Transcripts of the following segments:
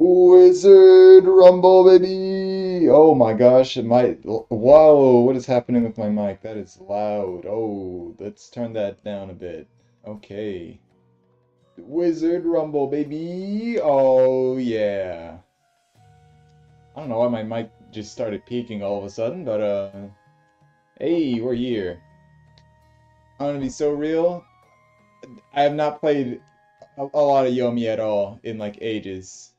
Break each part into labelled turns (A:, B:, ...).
A: Wizard Rumble, baby! Oh my gosh, whoa, what is happening with my mic? That is loud. Oh, let's turn that down a bit. Okay. Wizard Rumble, baby! Oh, yeah. I don't know why my mic just started peaking all of a sudden, but, hey, we're here. I'm gonna be so real. I have not played a lot of Yomi at all in, like, ages.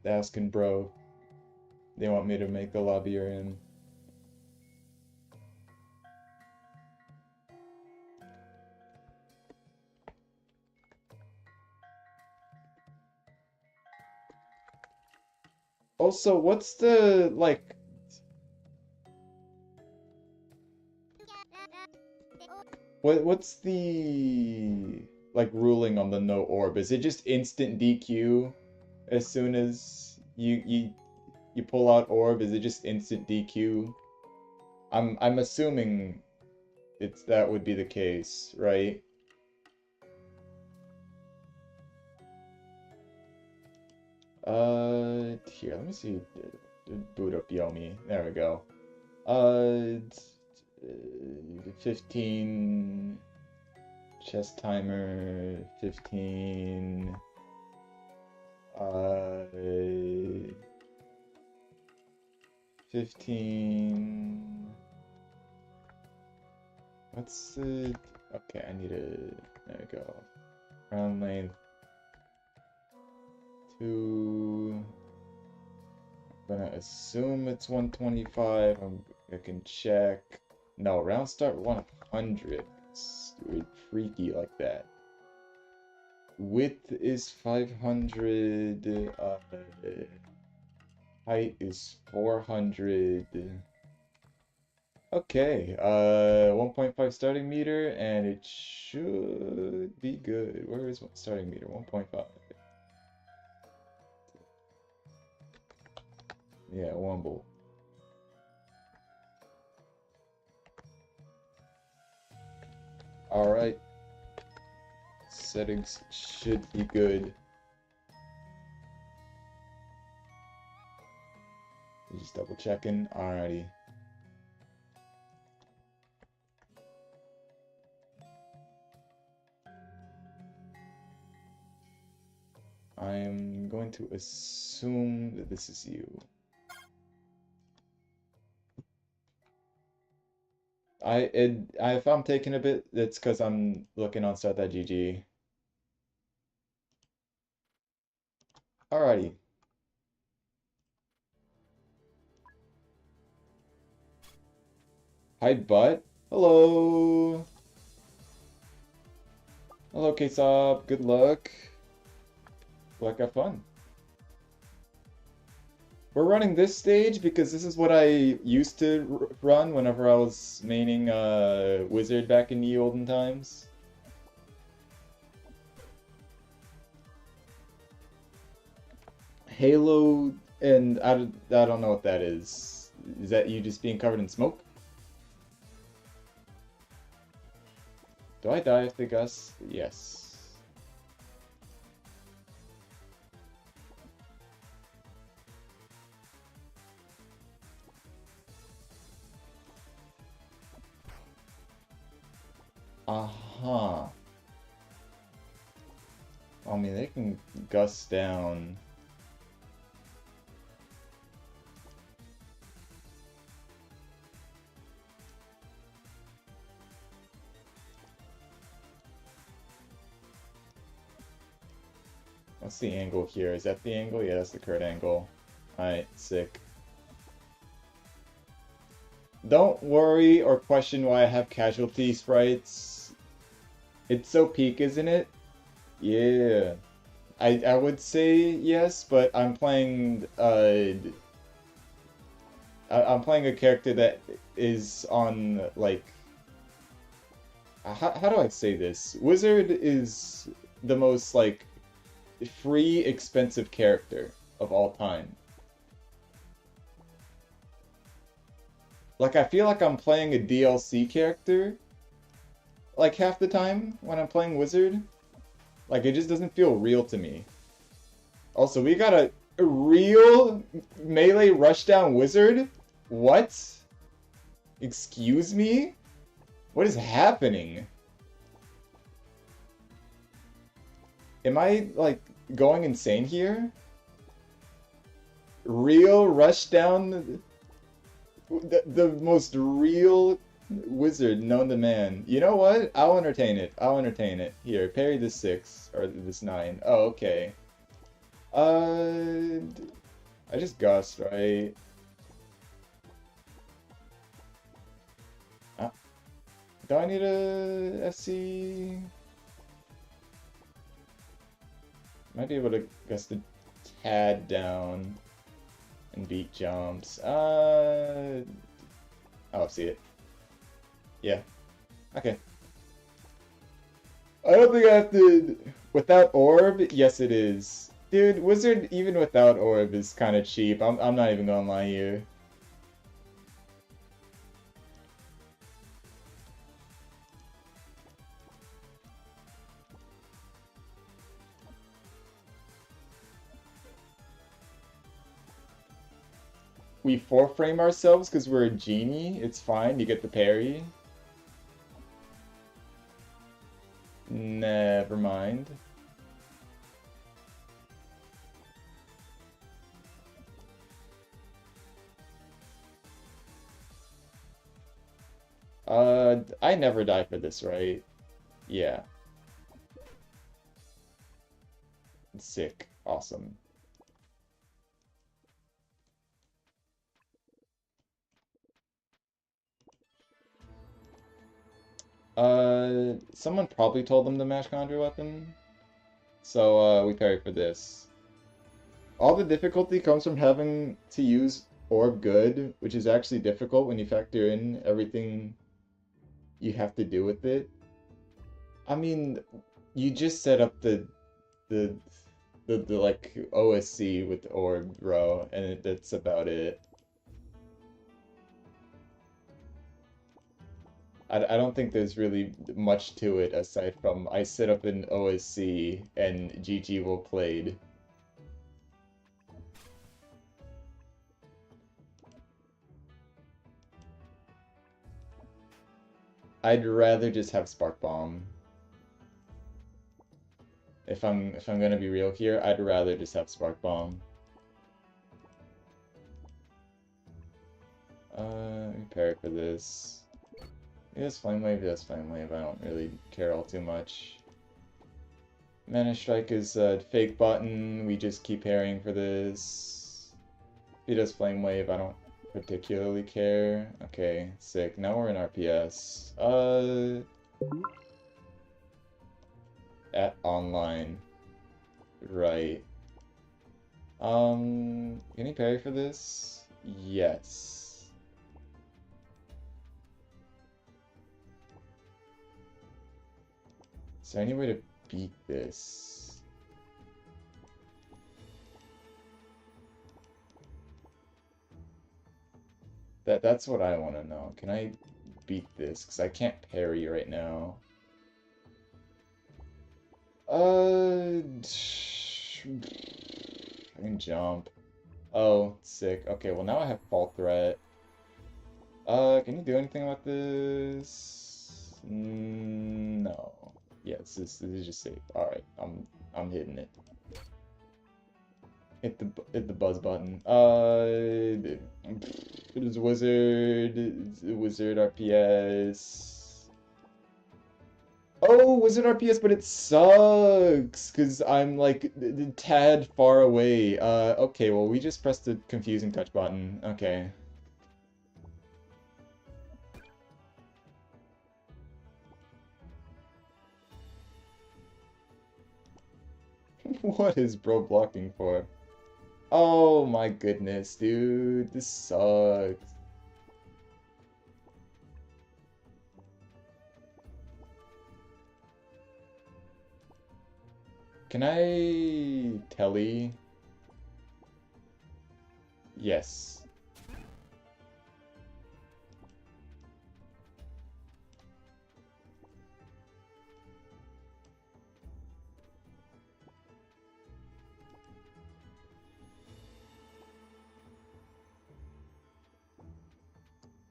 A: Asking bro. They want me to make the lobby you're in. Also, what's the, like... What's the, like, ruling on the no orb? Is it just instant DQ as soon as you pull out orb? Is it just instant DQ? I'm assuming that would be the case, right? Here, let me see. Boot up Yomi. There we go. 15 chess timer, 15 15 what's the okay, I need a there we go. Round length 2. I'm gonna assume it's 125. I can check. No, round start 100. It's weird, freaky like that. Width is 500. Height is 400. Okay, 1.5 starting meter, and it should be good. Where is starting meter? 1.5. Yeah, Wumble. Alright. Settings should be good. Just double checking. Alrighty. I'm going to assume that this is you. If I'm taking a bit, it's because I'm looking on start.gg. Alrighty. Hi, butt. Hello. Hello, K-Sop. Good luck. Good luck, have fun. We're running this stage because this is what I used to run whenever I was maining Wizard back in the olden times. Halo, and I don't know what that is. Is that you just being covered in smoke? Do I die if they gust? Yes. Uh-huh. I mean, they can gust down. What's the angle here? Is that the angle? Yeah, that's the current angle. Alright, sick. Don't worry or question why I have casualty sprites. It's so peak, isn't it? Yeah. I would say yes, but I'm playing I'm playing a character that is on like how do I say this? Wizard is the most like free expensive character of all time. Like, I feel like I'm playing a DLC character, like, half the time when I'm playing Wizard. Like, it just doesn't feel real to me. Also, we got a real melee rushdown Wizard? What? Excuse me? What is happening? Am I, like, going insane here? Real rushdown... The most real wizard known to man. You know what? I'll entertain it. I'll entertain it. Here, parry this 6. Or this 9. Oh, okay. I just gust, right? Do I need a SC? Might be able to gust a tad down and beat jumps. Oh, see it. Yeah. Okay. I don't think I have to... Without orb? Yes, it is. Dude, wizard even without orb is kind of cheap. I'm not even gonna lie here. We 4-frame ourselves because we're a genie. It's fine. You get the parry. Never mind. I never die for this, right? Yeah. Sick. Awesome. Someone probably told them to mash Conjure weapon. So, we parry for this. All the difficulty comes from having to use Orb Good, which is actually difficult when you factor in everything you have to do with it. I mean, you just set up the like OSC with Orb, bro, and that's about it. I don't think there's really much to it aside from I set up an OSC and GG will played. I'd rather just have Spark Bomb. If I'm gonna be real here, I'd rather just have Spark Bomb. Prepare for this. Yes, Flame Wave, yes, Flame Wave. I don't really care all too much. Mana Strike is a fake button. We just keep parrying for this. If he does Flame Wave, I don't particularly care. Okay, sick. Now we're in RPS. At online. Right. Can he parry for this? Yes. Is there any way to beat this? That's what I want to know. Can I beat this? Because I can't parry right now. I can jump. Oh, sick. Okay, well now I have Fall Threat. Can you do anything about this? No. Yeah, this is just safe. Alright, I'm hitting it. Hit the buzz button. It is wizard RPS. Oh, wizard RPS, but it sucks because I'm like a tad far away. Okay, well we just pressed the confusing touch button. Okay. What is bro blocking for? Oh my goodness, dude. This sucks. Can I telly? Yes.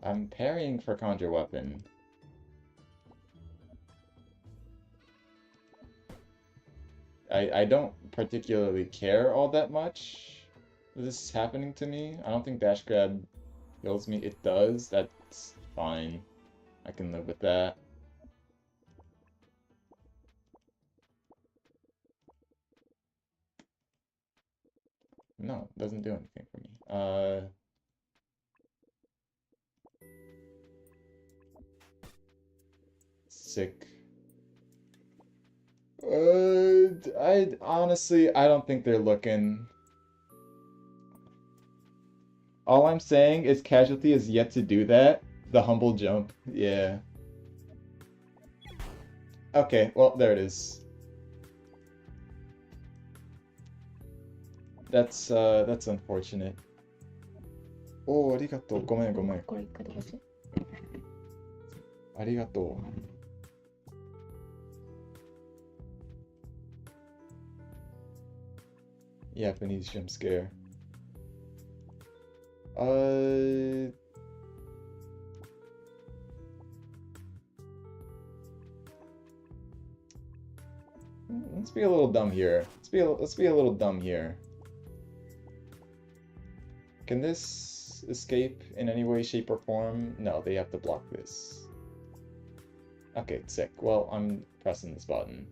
A: I'm parrying for Conjure Weapon. I don't particularly care all that much that this is happening to me. I don't think Dash Grab kills me. It does. That's fine. I can live with that. No, it doesn't do anything for me. Sick. I honestly, I don't think they're looking. All I'm saying is Casualty is yet to do that. The humble jump. Yeah. Okay, well, there it is. That's unfortunate. Oh, arigato. ごめん、ごめん。
B: これ一回飛ばして。
A: ありがとう。Japanese jump scare. Let's be a little dumb here. Let's be a little dumb here. Can this escape in any way, shape, or form? No, they have to block this. Okay, sick. Well, I'm pressing this button.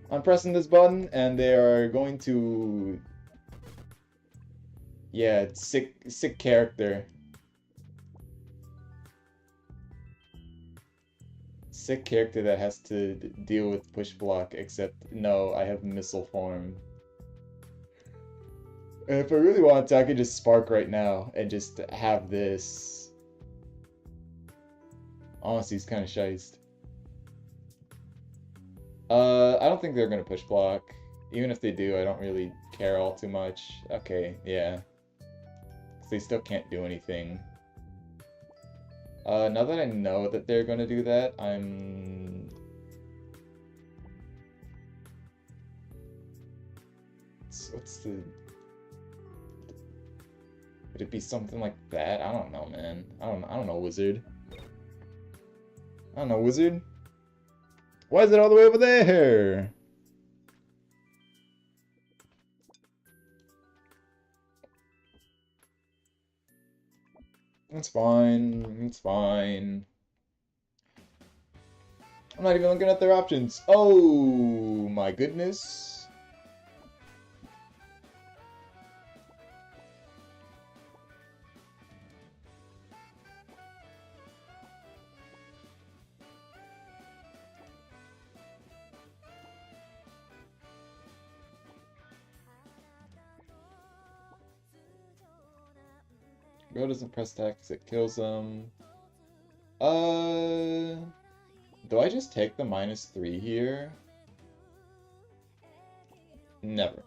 A: I'm pressing this button, and they are going to... Yeah, sick character. Sick character that has to deal with push block, except no, I have missile form. And if I really want to, I could just spark right now and just have this. Honestly, it's kind of shiced. I don't think they're gonna push block. Even if they do, I don't really care all too much. Okay, yeah. 'Cause they still can't do anything. Now that I know that they're gonna do that, what's the... Would it be something like that? I don't know, man. I don't know, wizard. I don't know, wizard. Why is it all the way over there? It's fine. It's fine. I'm not even looking at their options. Oh my goodness. Go doesn't press attack because it kills them. Do I just take the -3 here? Never.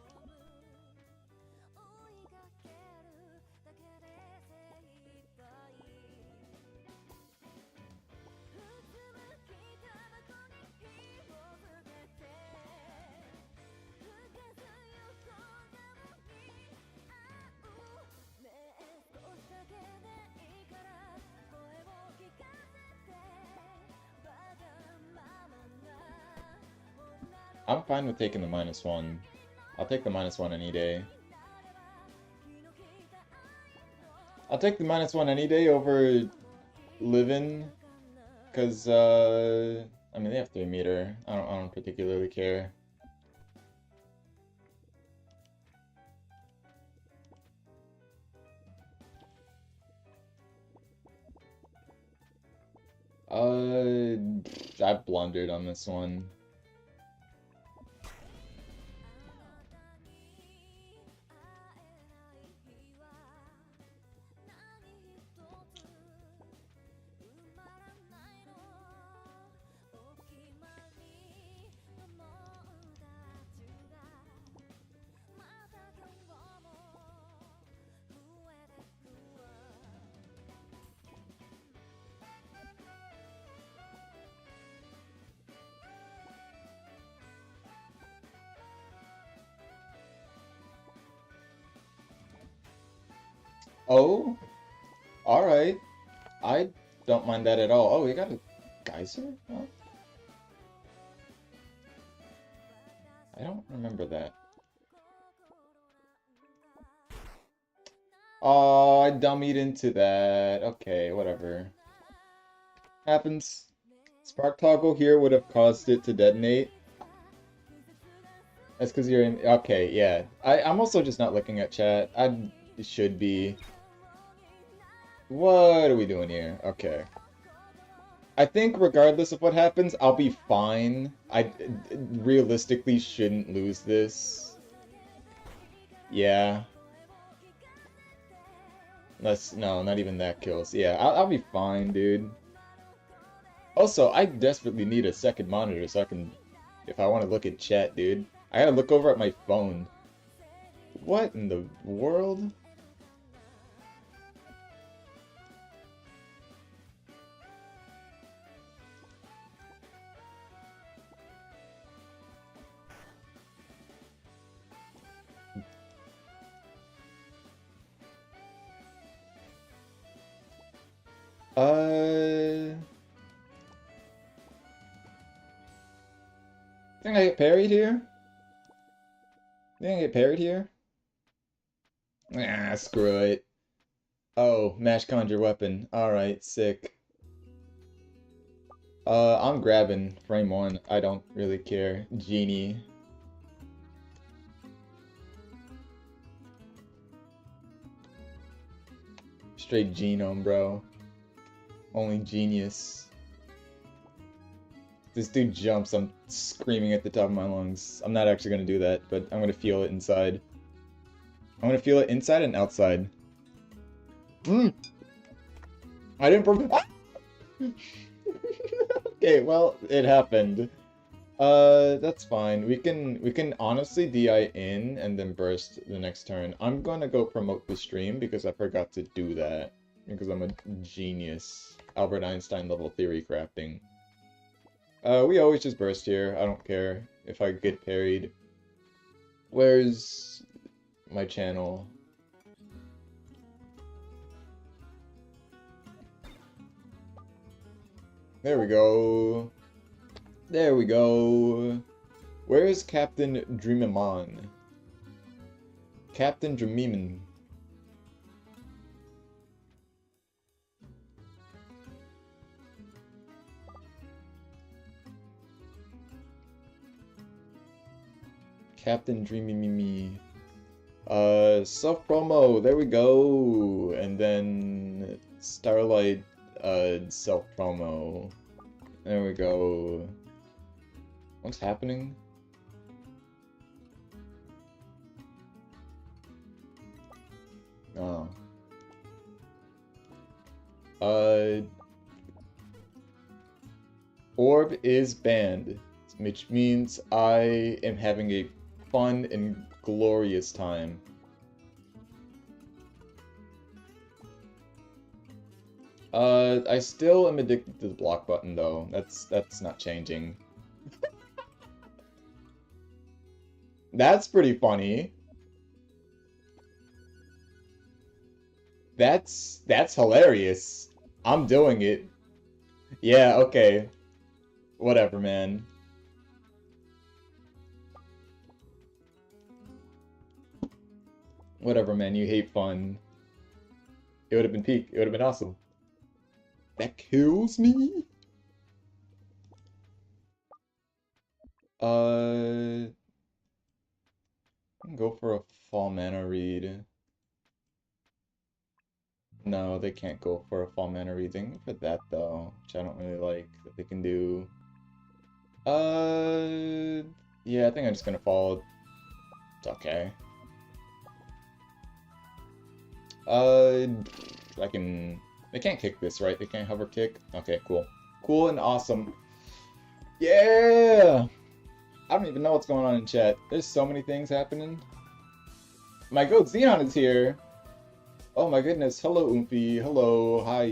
A: I'm fine with taking the -1. I'll take the -1 any day. I'll take the -1 any day over living, because I mean they have 3 meter. I don't particularly care. I blundered on this one. Oh? Alright. I don't mind that at all. Oh, we got a geyser? Oh. I don't remember that. Oh, I dummied into that. Okay, whatever. Happens. Spark toggle here would have caused it to detonate. That's because you're in... Okay, yeah. I'm also just not looking at chat. I should be. What are we doing here? Okay. I think regardless of what happens, I'll be fine. I realistically shouldn't lose this. Yeah. No, not even that kills. Yeah, I'll be fine, dude. Also, I desperately need a second monitor so I can... If I want to look at chat, dude. I gotta look over at my phone. What in the world? Think I get parried here? Think I get parried here? Ah, screw it. Oh, mash conjure weapon. Alright, sick. I'm grabbing frame 1. I don't really care. Genie. Straight genome, bro. Only genius. This dude jumps, I'm screaming at the top of my lungs. I'm not actually gonna do that, but I'm gonna feel it inside. I'm gonna feel it inside and outside. I didn't Okay, well, it happened. That's fine. We can honestly DI in and then burst the next turn. I'm gonna go promote the stream because I forgot to do that. Because I'm a genius. Albert Einstein level theory crafting. We always just burst here. I don't care if I get parried. Where's my channel? There we go. There we go. Where is Captain Dreamimon? Captain Dreamimon. Captain Dreamimimi. Self-promo, there we go. And then Starlight, self-promo. There we go. What's happening? Oh. Orb is banned, which means I am having a fun and glorious time. I still am addicted to the block button though. That's not changing. That's pretty funny. That's hilarious. I'm doing it. Yeah, okay. Whatever, man. Whatever, man. You hate fun. It would have been peak. It would have been awesome. That kills me? Go for a fall mana read. No, they can't go for a fall mana read. They can go for that though, which I don't really like that they can do. Yeah, I think I'm just gonna fall. It's okay. I can... They can't kick this, right? They can't hover kick? Okay, cool. Cool and awesome. Yeah! I don't even know what's going on in chat. There's so many things happening. My goat Xenon is here! Oh my goodness, hello Oomphy, hello, hi.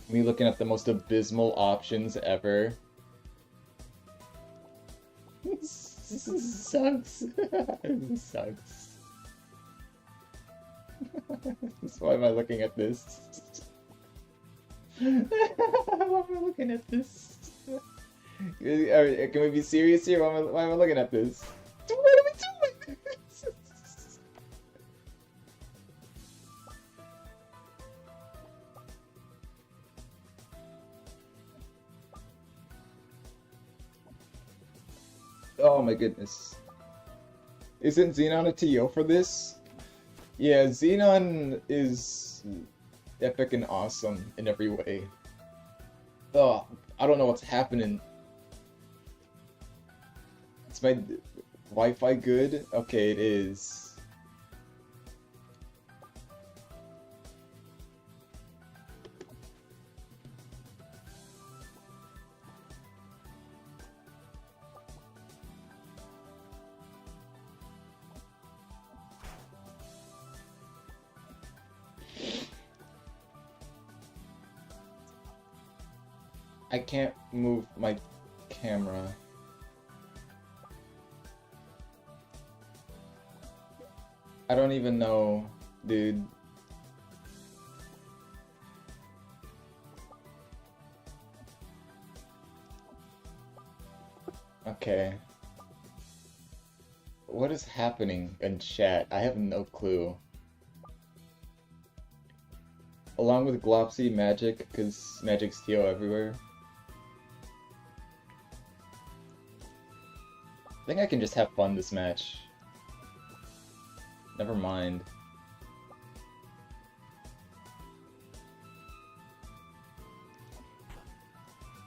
A: Me looking at the most abysmal options ever. This sucks. This sucks. Why am I looking at this? Why am I looking at this? Can we be serious here? Why am I looking at this? What are we doing? Oh my goodness. Isn't Xenon a TO for this? Yeah, Xenon is epic and awesome in every way. Oh, I don't know what's happening. Is my Wi-Fi good? Okay, it is. I can't move my camera. I don't even know, dude. Okay. What is happening in chat? I have no clue. Along with Glopsy, Magic, because Magic's TO everywhere. I think I can just have fun this match. Never mind.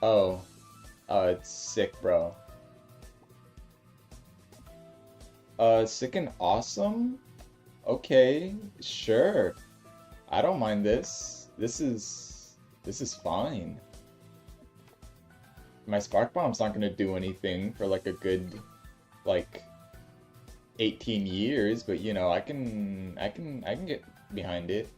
A: Oh. Oh, it's sick, bro. Sick and awesome? Okay, sure. I don't mind this. This is fine. My Spark Bomb's not gonna do anything for like a good, like, 18 years, but you know, I can get behind it.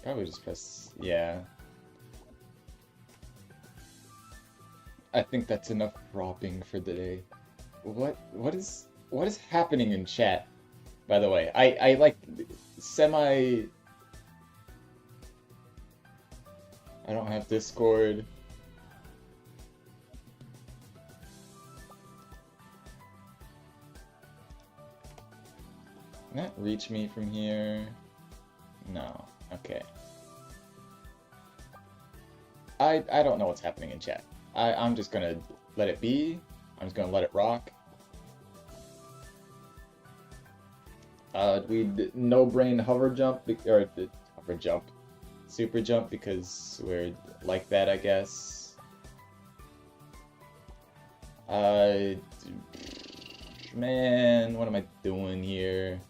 A: Probably just press, yeah. I think that's enough robbing for the day. What is happening in chat? By the way, I like semi. I don't have Discord. Can that reach me from here? No. Okay. I don't know what's happening in chat. I'm just gonna let it be. I'm just gonna let it rock. We no brain hover jump or hover jump, super jump because we're like that, I guess. Man, what am I doing here?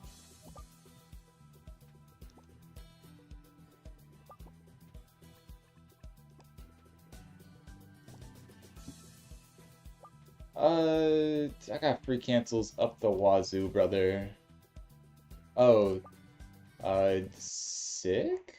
A: I got free cancels up the wazoo, brother. Oh, sick?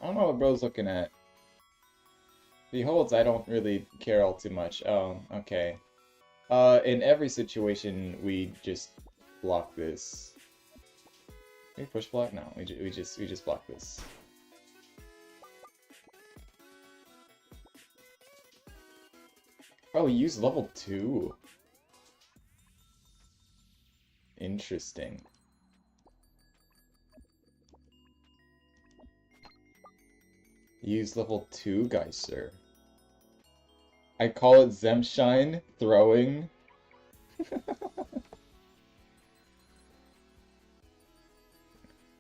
A: I don't know what bro's looking at. If he holds, I don't really care all too much. Oh, okay. In every situation, we just block this. Can we push block? No, we just block this. Oh, we use level 2. Interesting. Use level 2, guys, sir. I call it Zemshine throwing.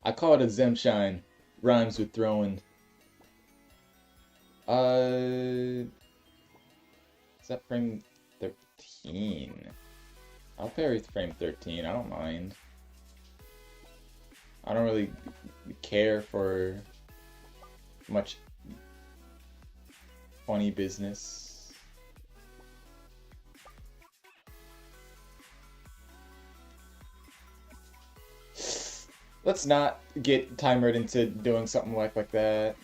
A: I call it a Zemshine. Rhymes with throwing. Is that frame 13? I'll parry frame 13, I don't mind. I don't really care for much funny business. Let's not get timered into doing something like that.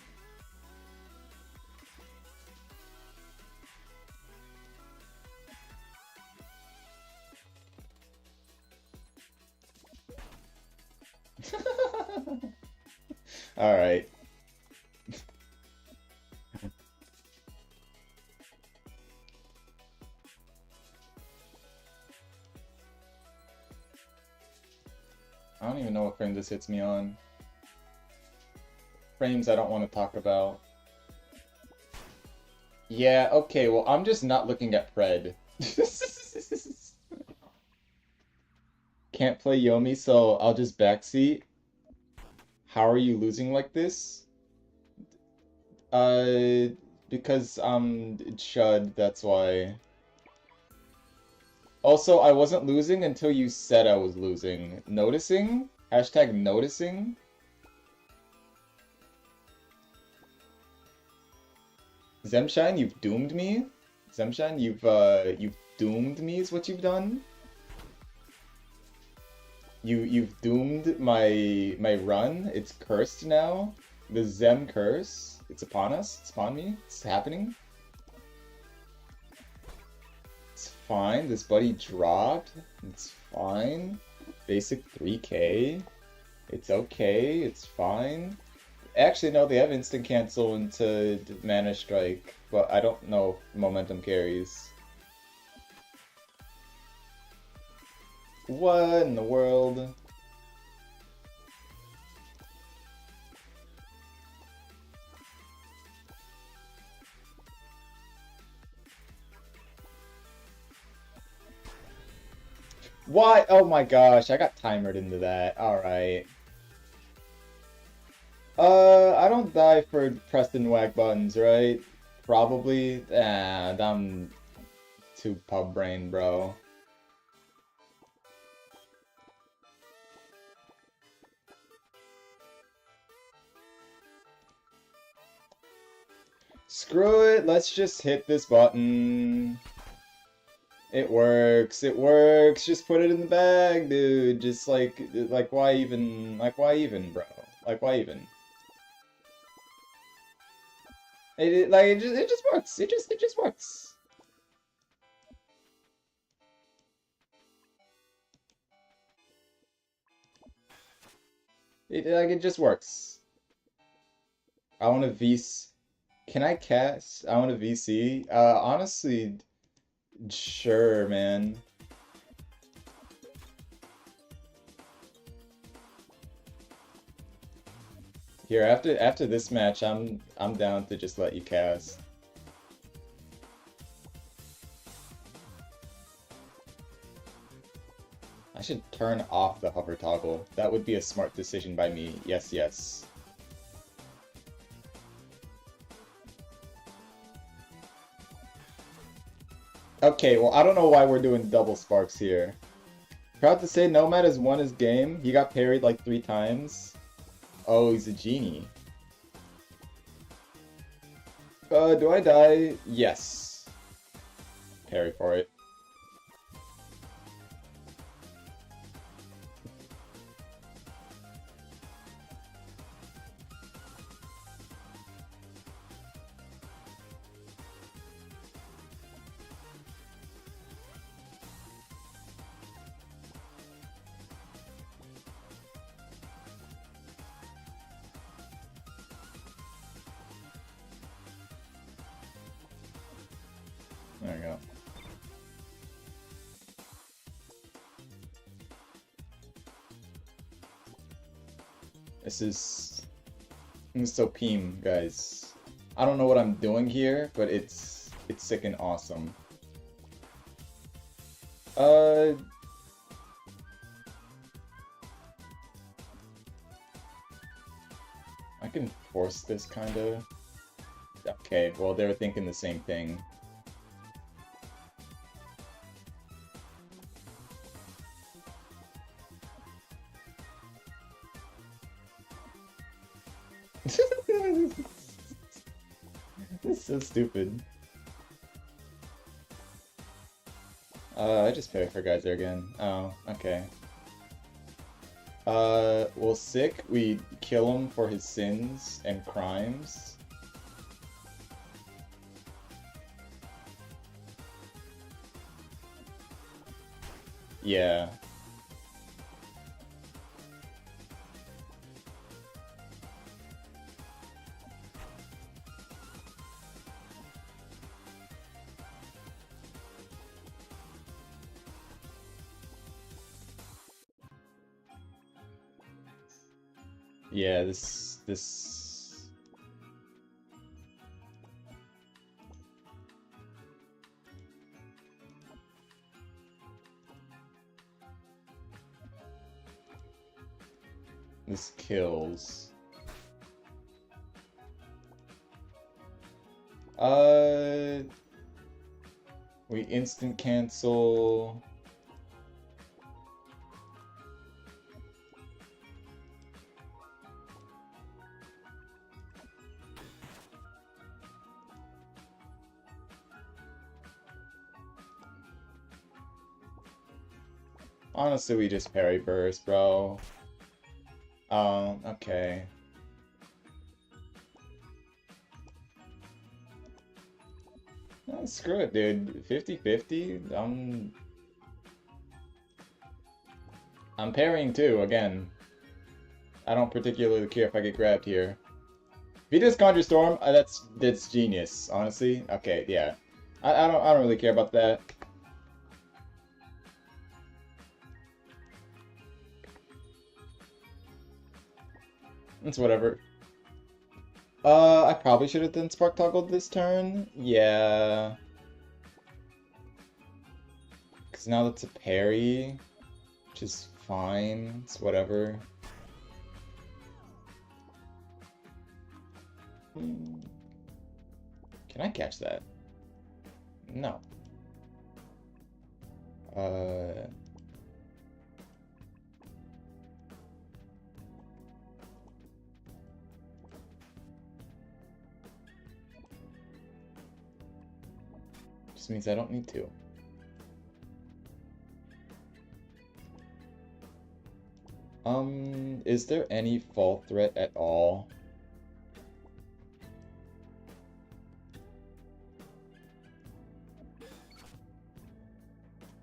A: Alright. I don't even know what frame this hits me on. Frames I don't want to talk about. Yeah, okay, well, I'm just not looking at Pred. Can't play Yomi, so I'll just backseat. How are you losing like this? Because I'm Chud, that's why. Also, I wasn't losing until you said I was losing. Noticing? Hashtag noticing? Zemshine, you've doomed me? Zemshine, you've doomed me is what you've done? You've doomed my run. It's cursed now. The Zem curse. It's upon us. It's upon me. It's happening. It's fine. This buddy dropped. It's fine. Basic 3k. It's okay. It's fine. Actually, no, they have instant cancel into Mana Strike, but I don't know if momentum carries. What in the world? What? Oh my gosh, I got timered into that. Alright. I don't die for pressing whack buttons, right? Probably. Ah, I'm too pub brain, bro. Screw it, let's just hit this button. It works, just put it in the bag, dude. Just like why even, bro? Like, why even? It just works, it just works. It just works. I want to VC. Can I cast? I want to VC. Honestly, sure, man. Here, after this match, I'm down to just let you cast. I should turn off the hover toggle. That would be a smart decision by me. Yes, yes. Okay, well, I don't know why we're doing double sparks here. Proud to say, Nomad has won his game. He got parried like 3 times. Oh, he's a genie. Do I die? Yes. Parry for it. There we go. This is so Peem, guys. I don't know what I'm doing here, but it's sick and awesome. I can force this kinda. Okay, well they were thinking the same thing. This is so stupid. I just parry for guys there again. Oh, okay. Well, sick, we kill him for his sins and crimes. Yeah. Yeah, this kills. We instant cancel. Honestly, we just parry burst, bro. Okay. Screw it, dude. 50-50? I'm parrying too, again. I don't particularly care if I get grabbed here. If he does Conjure Storm, that's genius, honestly. Okay, yeah. I don't really care about that. It's whatever. I probably should have done Spark Toggle this turn. Yeah. Because now that's a parry, which is fine. It's whatever. Can I catch that? No. Just means I don't need to. Is there any fall threat at all?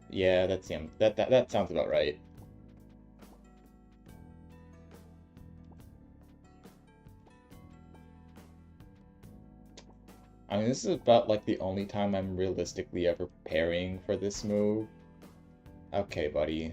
A: Yeah, that sounds about right. I mean, this is about like the only time I'm realistically ever parrying for this move. Okay, buddy.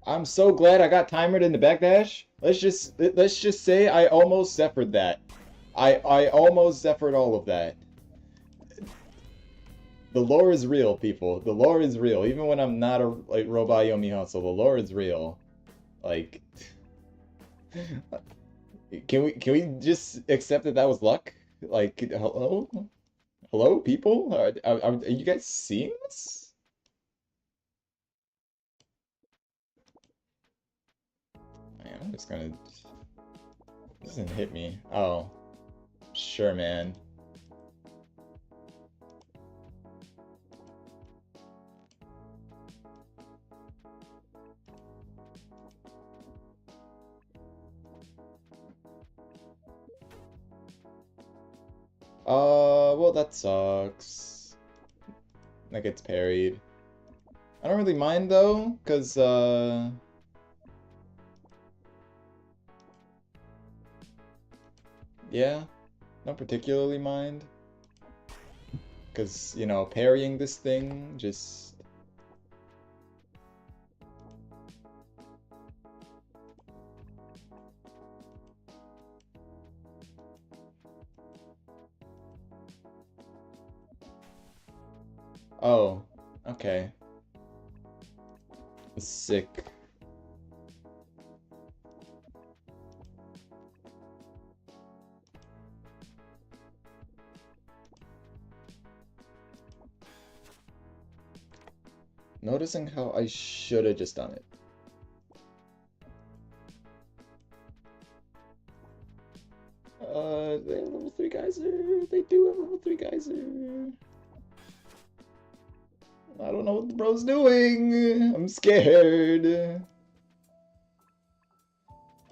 A: I'm so glad I got timered in the backdash. Let's just say I almost Zephyred that. I almost Zephyred all of that. The lore is real, people. The lore is real. Even when I'm not a like Robot Yomi Hustle, the lore is real. Like, can we just accept that that was luck? Like, hello, people? Are you guys seeing this? Man, I'm just gonna. This doesn't hit me. Oh, sure, man. Well, that sucks. That gets parried. I don't really mind though, cause yeah, not particularly mind. Cause, you know, parrying this thing just Oh, okay. Sick. Noticing how I should have just done it. They have level 3 geyser. They do have level 3 geyser. I don't know what the bro's doing. I'm scared.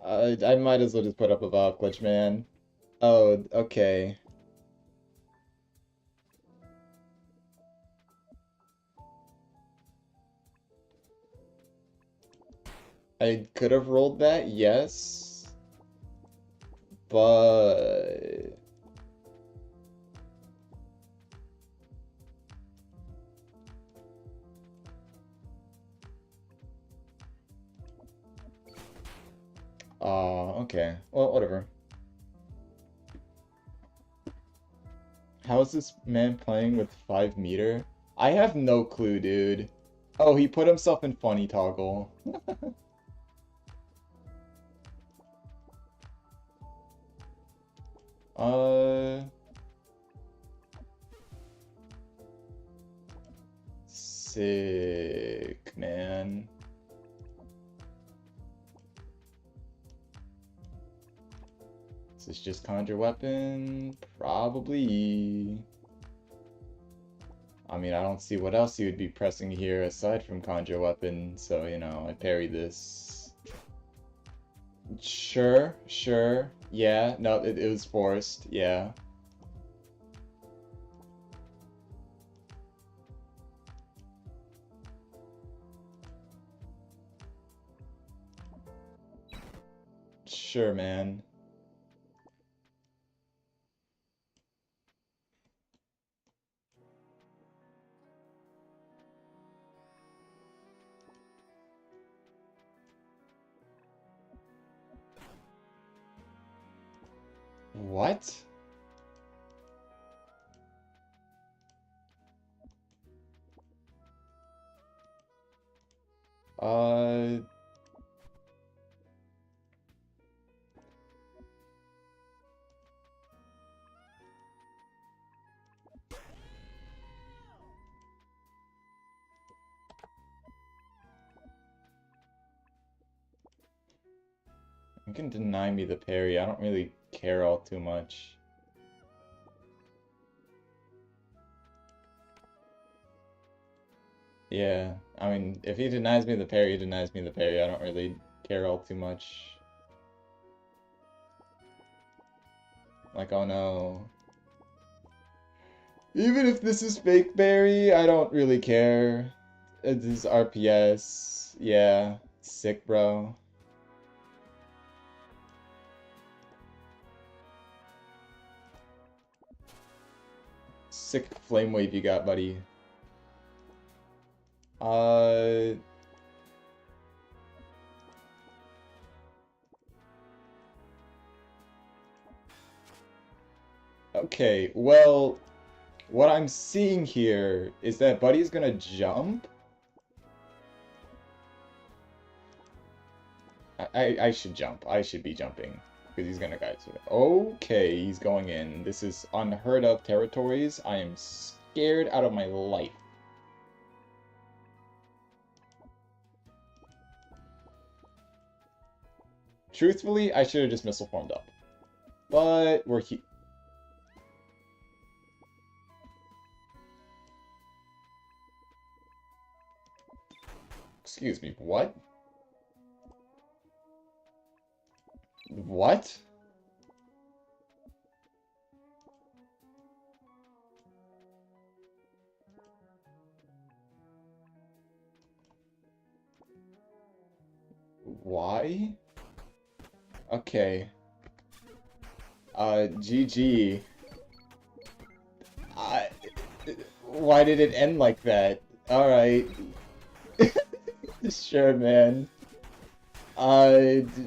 A: I might as well just put up a Valve glitch, man. Oh, okay. I could have rolled that, yes. But... okay. Well, whatever. How is this man playing with 5 meter? I have no clue, dude. Oh, he put himself in funny toggle. Sick, man. Is this just Conjure weapon? Probably. I mean, I don't see what else he would be pressing here aside from Conjure weapon, so, you know, I parry this. Sure, sure. Yeah, no, it was forced, yeah. Sure, man. What? Uh... You can deny me the parry. I don't really care all too much. Yeah, I mean, if he denies me the parry, he denies me the parry. I don't really care all too much. Like, oh no. Even if this is fake berry, I don't really care. It is RPS. Yeah, sick, bro. Sick flame wave you got, buddy. Okay, well, what I'm seeing here is that Buddy's gonna jump. I should jump. I should be jumping. Because he's gonna guide to it. Okay, he's going in. This is unheard of territories. I am scared out of my life. Truthfully, I should have just missile formed up. But we're here. Excuse me, what? What? Why? Okay. GG. Why did it end like that? Alright. Sure, man.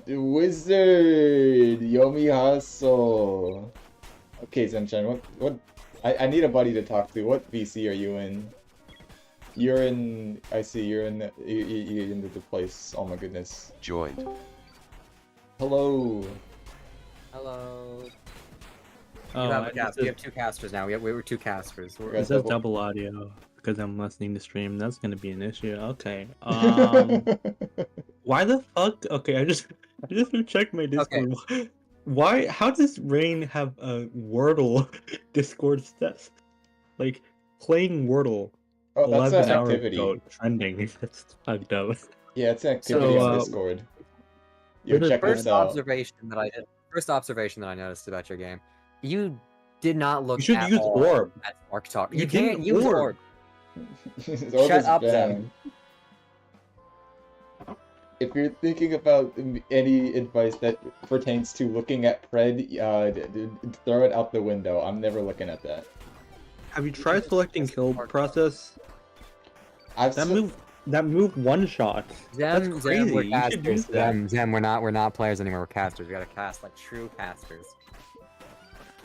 A: Wizard! Yomi Hustle! Okay, Sunshine, what I need a buddy to talk to. What VC are you in? You're in. I see. You're in. You're in the place. Oh my goodness.
B: Joined.
A: Hello.
C: Hello.
D: Oh,
C: You have we have two casters now. We were two casters.
A: You
D: it
A: guys
D: says
A: double-
D: double audio because I'm listening to stream. That's gonna be an issue. Okay. Why the fuck? Okay, I just checked my Discord. Why? How does Rain have a Wordle Discord test? Like playing Wordle
A: Oh, that's
D: 11
A: an
D: hours
A: activity.
D: ago, trending. That's fucked up.
A: Yeah, it's an activity
D: So,
A: on Discord. Yo,
D: what is
A: check
D: that?
A: this
C: First
A: out.
C: observation that I noticed about your game, you did not look
D: You should
C: at
D: use
C: all
D: Orb.
C: at Spark Talk.
D: You
C: You can't
D: didn't
C: use
D: Orb.
C: Orb.
A: Orb
C: Shut
A: is
C: up,
A: banned. If you're thinking about any advice that pertains to looking at Pred, throw it out the window. I'm never looking at that.
D: Have you tried selecting kill process?
A: I've
D: That move one shot. That's
C: Zem,
D: crazy.
C: we're
D: You should use
C: casters.
D: that.
C: Zem, we're not players anymore. We're casters. We gotta cast like true casters.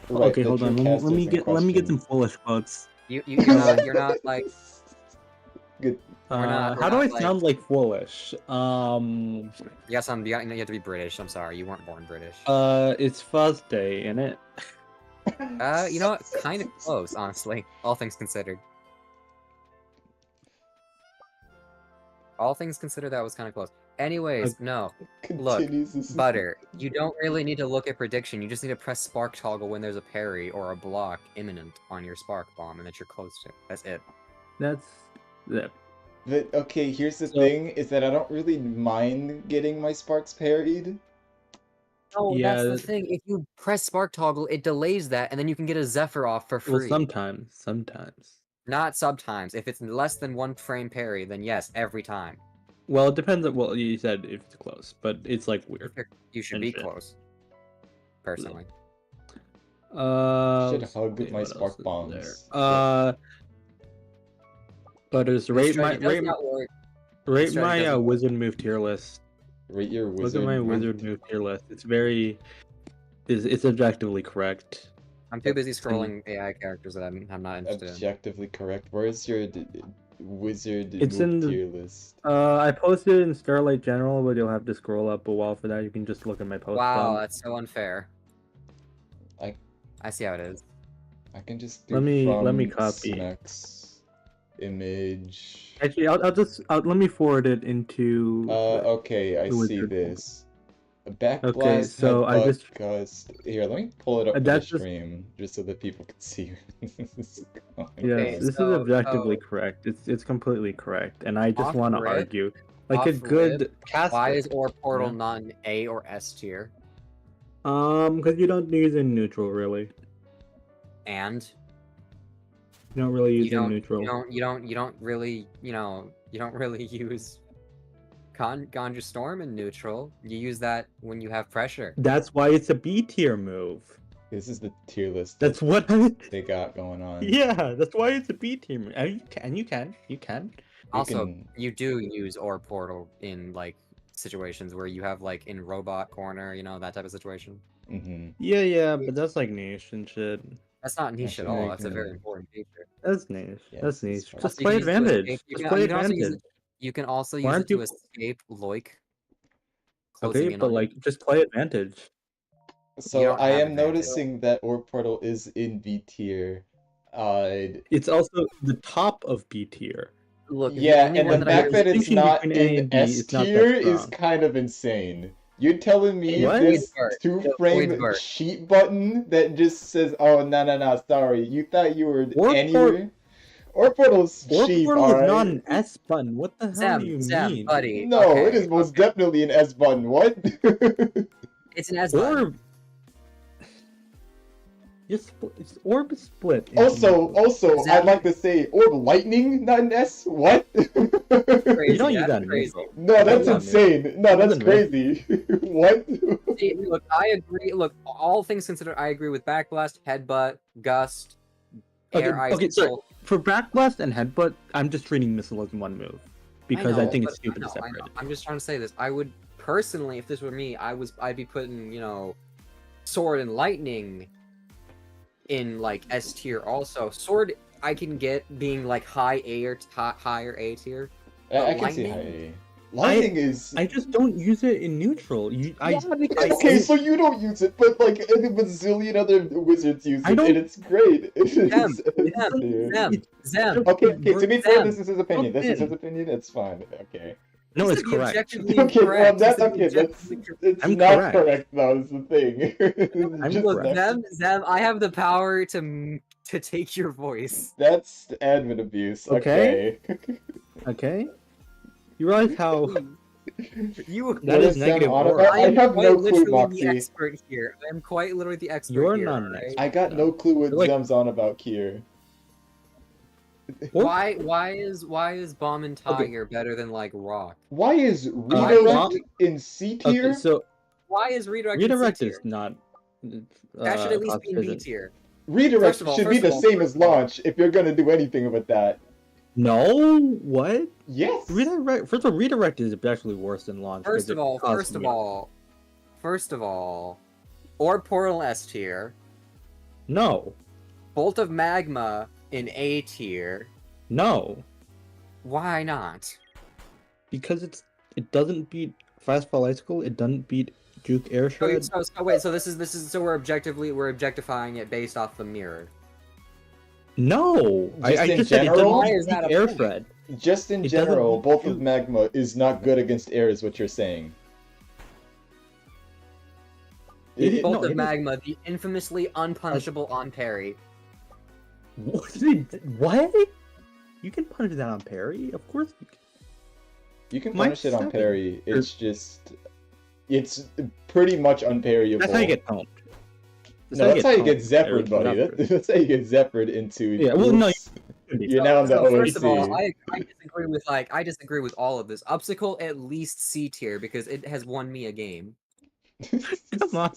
A: Right,
D: Okay,
A: the
D: hold on.
A: true
D: Let
A: casters
D: me
A: in
D: get
A: question.
D: some foolish quotes.
C: You're not like.
A: Good.
C: We're not
D: How do I
C: like-
D: sound like foolish?
C: Yes, you have to be British. I'm sorry, you weren't born British.
D: It's Thursday, innit?
C: You know what? Kind of close, honestly. All things considered. All things considered, that was kind of close. Anyways, no. Look,
A: Continues this-
C: Butter, you don't really need to look at prediction. You just need to press spark toggle when there's a parry or a block imminent on your spark bomb and that you're close to. That's it.
D: That's that.
A: But okay, here's the
D: So-
A: thing: is that I don't really mind getting my sparks parried.
C: No,
D: Yeah,
C: that's the thing. If you press spark toggle, it delays that, and then you can get a Zephyr off for free.
D: Well, sometimes.
C: Not sometimes. If it's less than 1 frame parry, then yes, every time.
D: Well, it depends on what you said if it's close, but it's like weird.
C: You should
D: And
C: be
D: shit.
C: close. Personally.
A: Should
D: let's
A: hug
D: see,
A: my
D: what
A: spark
D: else is
A: bombs.
D: there? But it's rate my
C: It does not work.
D: rate
C: strategy
D: my
C: doesn't work.
D: wizard move tier list.
A: Rate your
D: Look
A: wizard.
D: at my wizard move tier list. It's very, it's objectively correct.
C: I'm too busy scrolling AI characters that I'm not interested in.
A: Objectively correct. Where's your wizard
D: It's
A: move
D: in the-
A: tier list?
D: I posted it in Starlight General, but you'll have to scroll up a while for that. You can just look at my post.
C: Wow,
D: bomb.
C: that's so unfair. I see how it is.
A: I can just do
D: Let me
A: from
D: copy.
A: Smex image.
D: Actually, I'll let me forward it into.
A: Okay, I
D: the
A: see
D: wizard.
A: this. A backblast,
D: Okay, so I
A: headbutt,
D: just-
A: gust. Here, let me pull it up for the
D: that's just-
A: stream, just so that people can see. This is going
D: Yes,
C: Okay,
D: this
C: so-
D: is objectively
C: so-
D: correct. It's completely correct, and I just
C: Off
D: want to
C: rip-
D: argue, like a
C: off
D: good
C: rip,
D: caster.
C: Why is Orb Portal
D: Yeah.
C: not an A or S tier?
D: Because you don't use in neutral really.
C: And
D: You don't really use
C: you
D: in
C: don't,
D: neutral.
C: you don't really, you don't really use Conjure Storm in neutral. You use that when you have pressure.
D: That's why it's a B tier move.
A: This is the tier list
D: That's
A: that
D: what.
A: they got going on.
D: Yeah, that's why it's a B tier move. You can.
C: Also,
A: can-
C: you do use Orb Portal in like situations where you have like in robot corner, that type of situation.
A: Mm-hmm.
D: Yeah, but that's like niche and shit.
C: That's not niche at
A: Actually,
C: all.
A: I
C: That's a very
A: can-
C: important feature.
D: That's niche.
A: Yes,
D: That's
A: it's
D: niche.
A: fine.
D: Just
C: Also, you
D: play
C: can use it to
D: advantage.
C: escape-
D: Just
C: you
D: play
C: can also use
D: advantage.
C: You can also
D: Why
C: use
D: aren't
C: it to
D: you-
C: escape Loik. closing
D: Okay,
C: in
D: but
C: on you.
D: like, just play advantage.
A: So
C: don't
A: I
C: have
A: am
C: advantage.
A: noticing that Orb Portal is in B tier.
D: It's also the top of B tier.
C: Look,
A: Yeah,
C: only
A: and
C: one
A: the
C: that I
A: fact
C: use-
A: that it's
D: distinction
A: not
D: between A
A: in
D: and B
A: S
D: is not that
A: tier is
D: strong.
A: kind of insane. You're telling me
D: What?
A: this
C: Voidbird.
A: 2-frame
C: Voidbird.
A: cheat button that just says, "Oh no, sorry, you thought you were
D: Orb
A: anywhere." Orb Portal's
D: Orb
A: cheap,
D: Portal is not
A: alright?
D: an S button. What the hell do you
C: Zem,
D: mean?
C: buddy.
A: No,
C: okay,
A: it is most definitely an S button. What?
C: It's an S button.
D: Orb. Orb is split. into
A: Also,
D: neutral.
A: I'd like to say Orb Lightning, not an S. What?
C: Crazy,
D: You don't use
C: that's
D: that in
C: crazy.
D: neutral.
A: No, that's
D: Hold on,
A: insane. No, that's
D: Hold on, man.
A: crazy. What?
C: See, look, I agree. Look, all things considered, I agree with Backblast, Headbutt, Gust, Air Ice.
D: Okay, sorry. For Backblast and Headbutt, I'm just treating Missile as one move. Because I,
C: know,
D: think
C: but
D: it's stupid
C: I
D: to
C: know, I
D: separate
C: know.
D: it.
C: I'm just trying to say this. I would personally, if this were me, I'd be putting, Sword and Lightning in like S tier also. Sword I can get being like high A or higher A tier.
A: I
C: But
A: can see
C: lightning?
A: lightning is.
D: I just don't use it in neutral.
A: Okay, so you don't use it, but like a bazillion other wizards use
D: I
A: it,
D: don't-
A: and it's great.
C: Zem, Zem.
A: Okay, to be fair,
C: Zem.
A: this is his opinion. This is his
D: Zem.
A: opinion. It's fine. Okay.
D: No,
C: He
D: it's
C: said the
D: correct.
C: objectively
A: Okay, well
C: incorrect. He
A: that
C: said the
A: okay. That's
C: objectively
A: it's
D: I'm
A: not
D: correct.
A: correct though. Is the thing.
D: I'm
A: Just
D: correct.
C: Zem, I have the power to take your voice.
A: That's admin abuse.
D: Okay.
A: Okay.
D: Okay. You realize how
C: You.
D: that
A: What
D: is
A: Zem
D: negative
A: on
D: aura.
A: about? I
C: am
A: have
C: quite
A: no clue,
C: literally the
A: Moxie.
C: expert here. I am quite literally the expert
D: You're
C: here.
D: not an
C: alright?
D: expert.
A: I got no clue what
D: Like-
A: Zem's on about here.
C: Why is Bomb and
D: Okay.
C: Tiger better than like Rock?
A: Why is
D: Bomb-
A: redirect in C
D: Okay,
A: tier?
D: so
C: Why is Redirect
D: redirect
C: in C
D: is
C: tier?
D: not.
C: That should at least
D: cost
C: be in B
D: efficient.
C: tier.
A: Redirect
C: First of all-
A: should be
C: first of
A: the
C: all-
A: same as launch if you're gonna do anything with that.
D: No, what?
A: Yes.
D: Redirect. First of all, redirect is actually worse than launch.
C: First
D: 'cause
C: of
D: it
C: all,
D: costs more.
C: or Portal S tier,
D: No,
C: Bolt of Magma in A tier.
D: no,
C: Why not?
D: because it doesn't beat Fastfall Icicle. It doesn't beat Juke Air
C: So,
D: Shred.
C: so this is so we're objectifying it based off the mirror.
D: No,
A: Just
D: I
A: in
D: just said it
A: general?
D: doesn't
C: Why is
D: beat
C: that a
D: Air
C: point?
D: Shred.
A: Just in
D: It doesn't
A: general,
D: beat
A: both of
D: you.
A: Magma is not good against air, is what you're saying.
D: It-
C: Bolt
D: no,
C: of
D: it is-
C: Magma, the infamously unpunishable on parry.
D: What? You can punish that on parry? Of course you can.
A: You can
D: My
A: punish it on
D: second-
A: parry. It's just, it's pretty much unparryable.
D: That's how you get toned.
A: No, that's how you get
D: toned.
A: Zephyred, buddy.
D: Not
A: That's how you get Zephyred into.
D: Yeah, well, no,
A: oops. You're now in the
C: So first of all,
A: OAC.
C: I disagree with all of this. Obstacle at least C tier because it has won me a game.
D: Come on.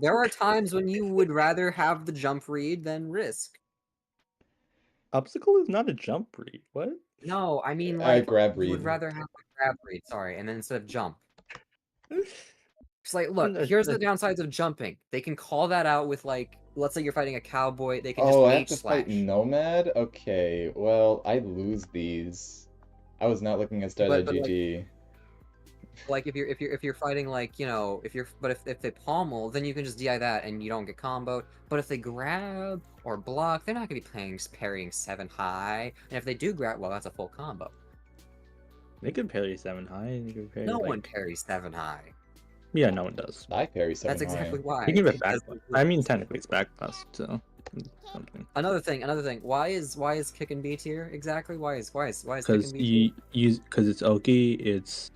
C: There are times when you would rather have the jump read than risk.
D: Obstacle is not a jump read. What?
C: No, I mean like
A: grab
C: you would
A: read.
C: rather have the grab read, sorry, and then instead of jump. It's like,
D: No,
C: look, here's the
D: no.
C: downsides of jumping. They can call that out with like, let's say you're fighting a cowboy, they can just
A: Oh, I have
C: H
A: to
C: slash.
A: fight Nomad? Okay, well, I lose these. I was not looking at Start
C: But,
A: that
C: like,
A: GG.
C: Like if you're fighting like, you know, if they pommel, then you can just DI that and you don't get comboed. But if they grab or block, they're not gonna be parrying 7 high. And if they do grab, well, that's a full combo.
D: They could parry 7 high. They could parry,
C: No
D: like...
C: one parries 7 high.
D: Yeah, no one does.
A: I parry 7
C: That's exactly why.
D: You can get back.
C: Because-
D: I mean, technically it's back plus, so something.
C: Another thing. Why is kick in B tier exactly? Why is kick
D: Because
C: in B tier?
D: you use it's Oki, it's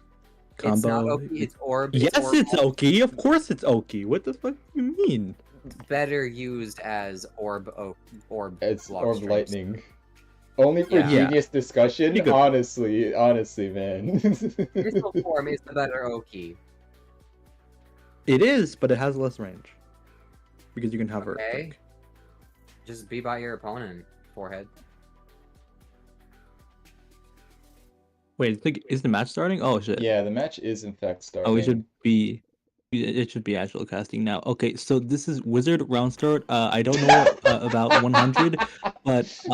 D: combo.
C: It's not Oki, it's Orb.
D: Yes,
C: Orb
D: it's Oki. Of course it's Oki. What the fuck do you mean?
C: better used as Orb.
A: It's
C: block
A: Orb
C: strikes.
A: Lightning. Only for
C: Yeah.
A: genius discussion?
D: You could-
A: Honestly, man.
C: Crystal form is the better Oki.
D: It is, but it has less range. Because you can hover.
C: Okay.
D: Like,
C: Just be by your opponent, forehead.
D: wait, is the match starting? Oh shit.
A: Yeah, the match is in fact starting.
D: Oh, it should be actual casting now. Okay, so this is Wizard round start. I don't know about 100, but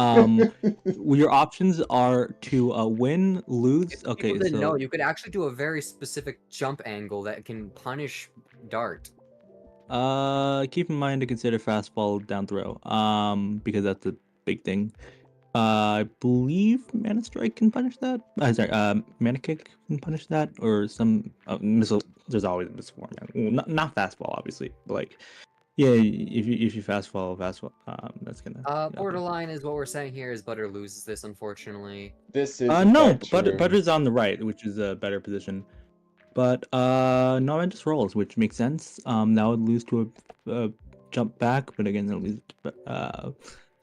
D: your options are to win, lose.
C: If
D: Okay,
C: people didn't
D: so
C: know, you could actually do a very specific jump angle that can punish dart.
D: keep in mind to consider fast fall down throw. Because that's a big thing. I believe Mana Strike can punish that. Sorry, Mana Kick can punish that, or some missile. There's always a missile form. Well, not fastball, obviously, but like, yeah, if you fast fall, that's gonna.
C: Borderline is what we're saying here is Butter loses this, unfortunately.
A: This is
D: No,
A: true.
D: Butter's on the right, which is a better position. But no, it just rolls, which makes sense. Now would lose to a jump back, but again, they'll lose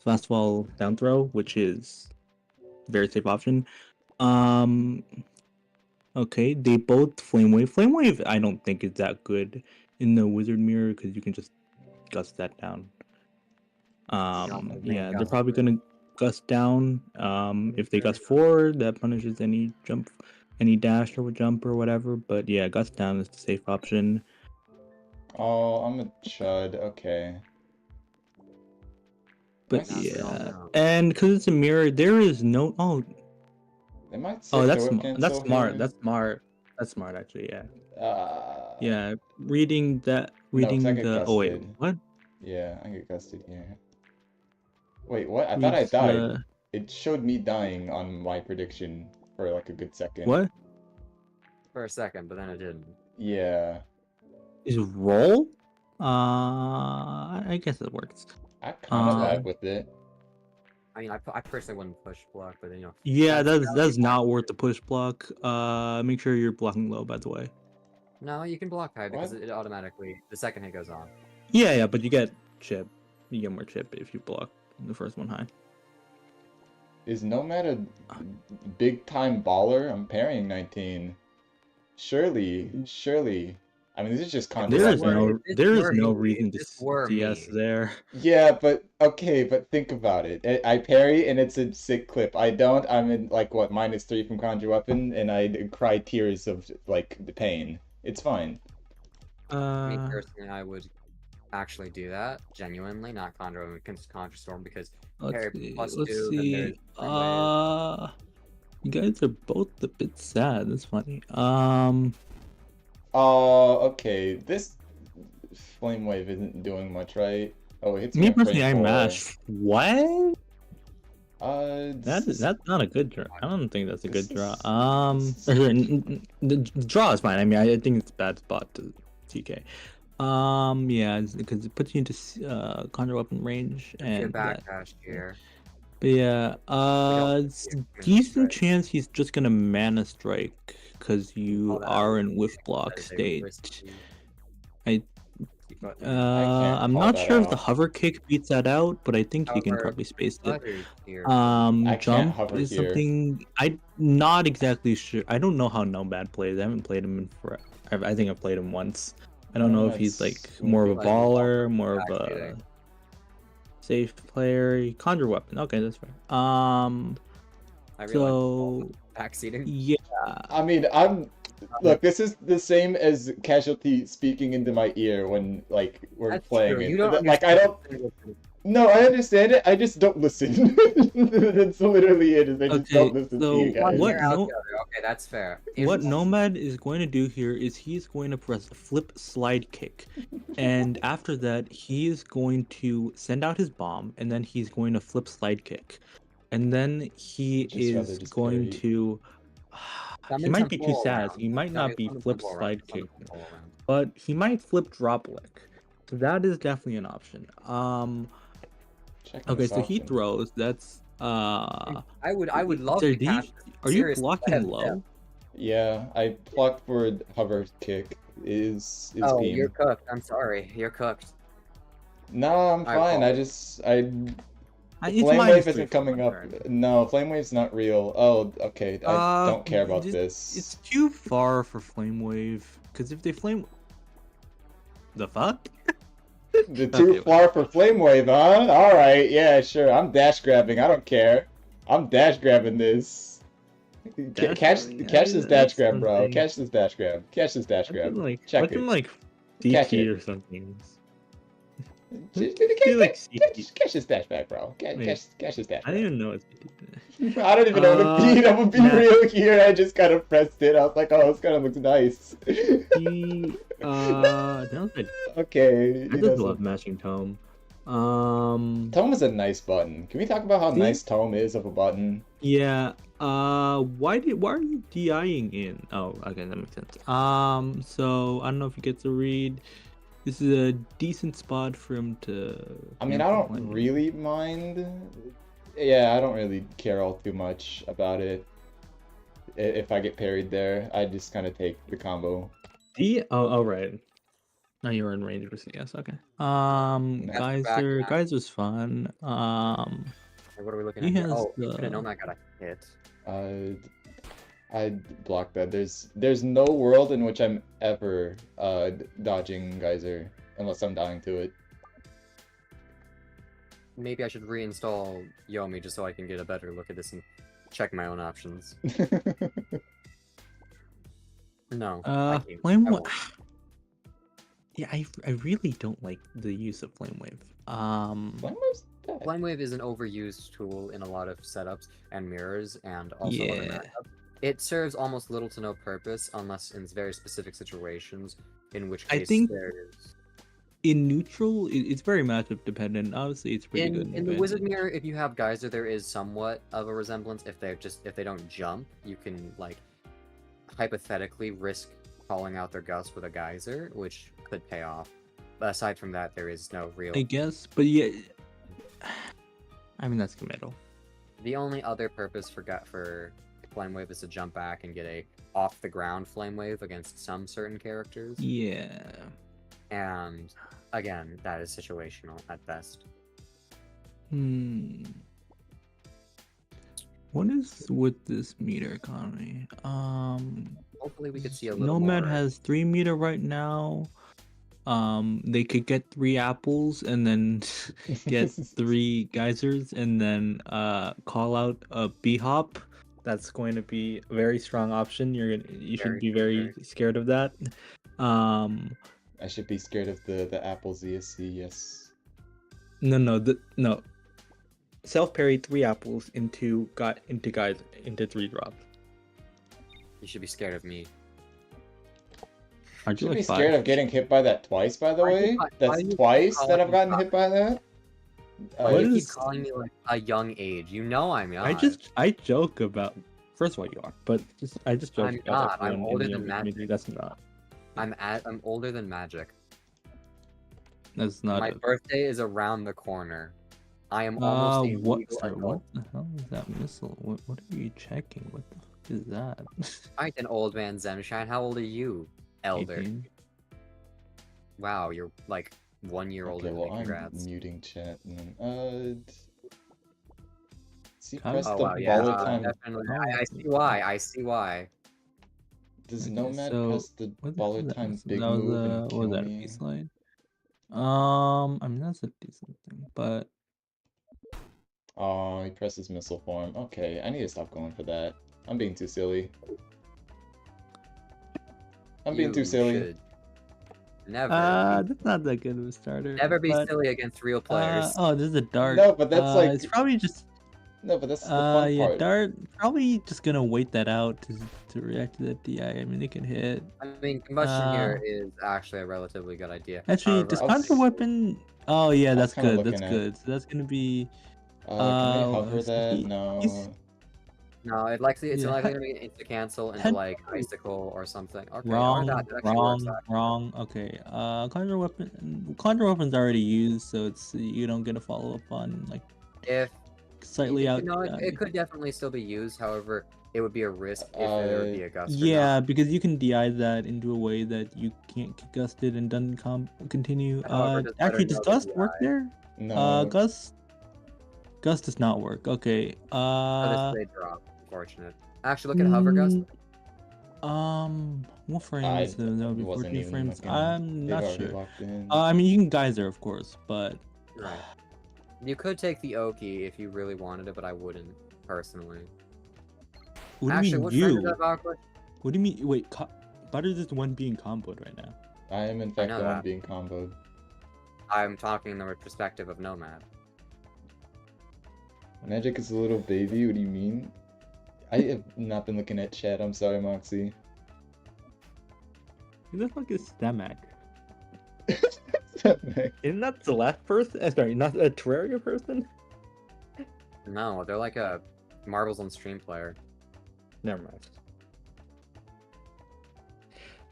D: fast fall down throw, which is a very safe option. Okay, they both flame wave. Flame wave, I don't think is that good in the wizard mirror because you can just gust that down. Yeah, they're probably gonna gust down. If they gust forward, that punishes any jump, any dash or jump or whatever. But yeah, gust down is the safe option.
A: Oh, I'm a chud. Okay.
D: But
C: As we all
D: yeah,
C: know.
D: and because it's a mirror, there is no. Oh,
A: They might
D: oh,
A: stick the
D: that's
A: whip
D: that's
A: cancel
D: smart.
A: here.
D: That's smart. That's smart, actually. Yeah.
A: Uh,
D: Yeah. Reading that.
A: no, because I
D: Reading
A: get
D: the. Oh wait,
A: gusted.
D: what?
A: Yeah, I get gusted here. Wait, what? I thought I
D: Reads
A: died.
D: the.
A: It showed me dying on my prediction for like a good second.
D: What
C: For a second, but then it didn't.
A: Yeah,
D: is roll? I guess it works.
A: I kind of
C: Um,
A: vibe with it.
C: I mean, I personally wouldn't push block, but you know.
D: Yeah,
C: that'd
D: that's
C: be fine.
D: not worth the push block. Make sure you're blocking low, by the way.
C: No, you can block high because
A: What?
C: it automatically the second hit goes on.
D: Yeah, but you get chip. You get more chip if you block the first one high.
A: Is Nomad a big time baller? I'm parrying 19. Surely. I mean, this is just Conjure
D: There is
A: Weapon.
D: no reason to CS there.
A: Yeah, but okay, but think about it. I parry and it's a sick clip. I don't. I'm in like what -3 from Conjure Weapon, and I cry tears of like the pain. It's fine.
C: Me personally, I would actually do that genuinely, not Conjure Storm because parry plus
D: Let's
C: 2. Then
D: see.
C: there's Flame
D: You guys are both a bit sad. That's funny.
A: Okay. This Flame Wave isn't doing much, right? Oh, it hits me
D: Me
A: at frame
D: personally, I
A: 4.
D: mash. What?
A: That's
D: That's not a good draw. I don't think that's a good draw.
A: this
D: The draw is fine. I mean, I think it's a bad spot to TK. Yeah, because it puts you into Conjure Weapon range and
C: backdash here.
D: but yeah, it's decent chance he's just gonna mana strike because you are in whiff block state. I'm not sure if the hover kick beats that out, but I think you can probably space it. Jump is something I'm not exactly sure. I don't know how Nomad plays. I haven't played him in forever. I think I've played him once. I don't know if he's like more of a baller, more of a safe player. Conjure Weapon. Okay, that's fair. So
C: backseating.
D: Yeah.
A: I mean, look, this is the same as Casualty speaking into my ear when like we're playing it. Like I don't. No, I understand it. I just don't listen. That's literally it. Is I just don't listen to you guys.
C: Okay, that's fair.
D: What Nomad is going to do here is he's going to press flip slide kick, and after that he is going to send out his bomb, and then he's going to flip slide kick, and then he is going to. He might be too sass. He might not be flip slide kick, but he might flip drop lick. So that is definitely an option. Okay, so he throws. That's
C: I would love to catch.
D: Are you blocking low?
A: Yeah, I blocked for hover kick. Is
C: oh,
A: beam.
C: You're cooked. I'm sorry. You're cooked.
A: No, I'm fine.
D: Flame
A: Wave isn't coming up. No, Flame Wave's not real. Oh, okay. I don't care about this.
D: It's too far for Flame Wave. Because if they flame... The fuck?
A: Too far for Flame Wave, huh? Alright, yeah, sure. I'm dash grabbing. I don't care. I'm dash grabbing this. Catch this dash grab, bro. Catch this dash grab. Catch this dash grab. Check it.
D: Like DT or something.
A: Catch this dash back, bro. Catch this dash.
D: I didn't even know it's
A: DT. I don't even know the beat. I'm gonna be real here. I just kind of pressed it. I was like, oh, this kind of looks nice. Okay.
D: I just love matching Tome.
A: Tome is a nice button. Can we talk about how nice Tome is of a button?
D: Yeah. Why are you DIing in? Oh, okay, that makes sense. So I don't know if you get to read. This is a decent spot for him to.
A: I mean, I don't really mind. Yeah, I don't really care all too much about it. If I get parried there, I just kind of take the combo.
D: Oh, right. No, you were in range with CS. Okay. Geyser's fun.
C: What are we looking at? Oh, Nomad got a hit.
A: I block that. There's no world in which I'm ever dodging Geyser unless I'm dying to it.
C: Maybe I should reinstall Yomi just so I can get a better look at this and check my own options. No.
D: Flame Wave. Yeah, I really don't like the use of Flame Wave.
A: Flame Wave's dead.
C: Flame Wave is an overused tool in a lot of setups and mirrors, and also other
D: Yeah.
C: matchups. It serves almost little to no purpose unless in very specific situations, in which
D: I
C: case
D: think
C: there's...
D: in neutral, it's very matchup dependent. Obviously, it's pretty good
C: In the Wizard
D: advantage.
C: Mirror, if you have Geyser, there is somewhat of a resemblance. If they don't jump, you can like hypothetically risk calling out their Gust with a Geyser, which could pay off. But aside from that, there is no real...
D: I guess, but yeah, I mean that's committal.
C: The only other purpose for Flame Wave is to jump back and get a off the ground Flame Wave against some certain characters.
D: Yeah.
C: And again, that is situational at best.
D: What is with this meter economy?
C: Hopefully we could see a little
D: Nomad
C: more.
D: has 3 meter right now. They could get 3 apples and then get 3 geysers and then call out a B-hop. That's going to be a very strong option. You should be very scared of that.
A: I should be scared of the apples ESC, yes.
D: No. Self parry 3 apples into 3 drops.
C: You should be scared of me.
A: I should be scared of getting hit by that twice, by the way. That's
C: you
A: twice that I've gotten hit by that.
C: Why do you keep calling me like a young age? You know I'm not.
D: I joke about. First of all, you are, but I just joke
C: I'm
D: about
C: not. I'm
D: everyone
C: older
D: in the
C: than Magic.
D: community. That's not.
C: I'm older than Magic.
D: That's not.
C: My birthday is around the corner. I am almost a
D: what?
C: legal
D: Sorry,
C: adult.
D: what the hell is that missile? What are you checking? What the fuck is that?
C: Alright then, old man Zemshine. How old are you, elder?
D: 18.
C: Wow, you're like 1 year older
A: Okay,
C: than me.
A: well,
C: Congrats.
A: I'm muting chat. And then, see,
D: How-
A: press
C: Oh
A: the
C: wow, yeah,
A: baller time.
C: definitely. I see why. I see why.
A: Does
D: Okay,
A: Nomad
D: so
A: press the
D: what
A: baller
D: is that
A: time
D: missile?
A: big
D: That was
A: move and
D: what
A: kill
D: was that, a
A: me?
D: B-slide? I mean that's a decent thing, but
A: Oh, he presses missile form. Okay, I need to stop going for that. I'm being too silly. I'm being too
C: You
A: silly.
C: should never.
D: that's not that good of a starter.
C: Never be
D: but,
C: silly against real players.
D: Oh, this is a dart.
A: No, but that's like
D: it's probably just
A: no, but that's the fun
D: yeah,
A: part.
D: dart probably just gonna wait that out to react to that DI. I mean, it can hit.
C: I mean, combustion here is actually a relatively good idea.
D: Actually,
C: However,
D: does
A: I'll
D: Conjure
A: s-
D: Weapon? Oh yeah,
A: I was
D: that's
A: kinda
D: good.
A: looking
D: That's
A: at-
D: good. So that's gonna be.
A: Can I hover
D: so
A: that?
D: he's-
A: No.
C: no, it's likely
D: Yeah.
C: gonna be an insta cancel into like icicle or something. Okay,
D: Wrong,
C: that actually works, actually.
D: wrong. Okay. Conjure Weapon's already used, so you don't get a follow up on like
C: If
D: slightly out.
C: no, it could definitely still be used. However, it would be a risk if there would be a gust. or
D: Yeah,
C: not.
D: because you can DI that into a way that you can't get gusted and doesn't continue.
C: However, does
D: Actually,
C: better
D: does
C: know
D: Gust
C: the
D: work
C: DI.
D: there?
A: No.
D: Gust does not work. Okay.
C: So this may drop. Unfortunate. Actually, look at hover gust.
D: What frames? That would be
A: wasn't
D: 14
A: even
D: frames.
A: looking.
D: I'm
A: They've
D: not
A: already
D: sure.
A: locked in.
D: I mean, you can geyser, of course, but
C: Right. You could take the Oki if you really wanted it, but I wouldn't personally.
D: what do
C: Actually,
D: you
C: what
D: mean
C: friend
D: you?
C: is that Valkyrie?
D: What do you mean? Wait, Butter is the one being comboed right now.
A: I am in fact
C: know
A: the one
C: that.
A: being comboed.
C: I'm talking in the perspective of Nomad.
A: Magic is a little baby, what do you mean? I have not been looking at chat, I'm sorry, Moxie.
D: He looks like a Stamak. Isn't that the last person? Sorry, not a Terraria person?
C: No, they're like a Marbles on Stream player.
D: Never mind.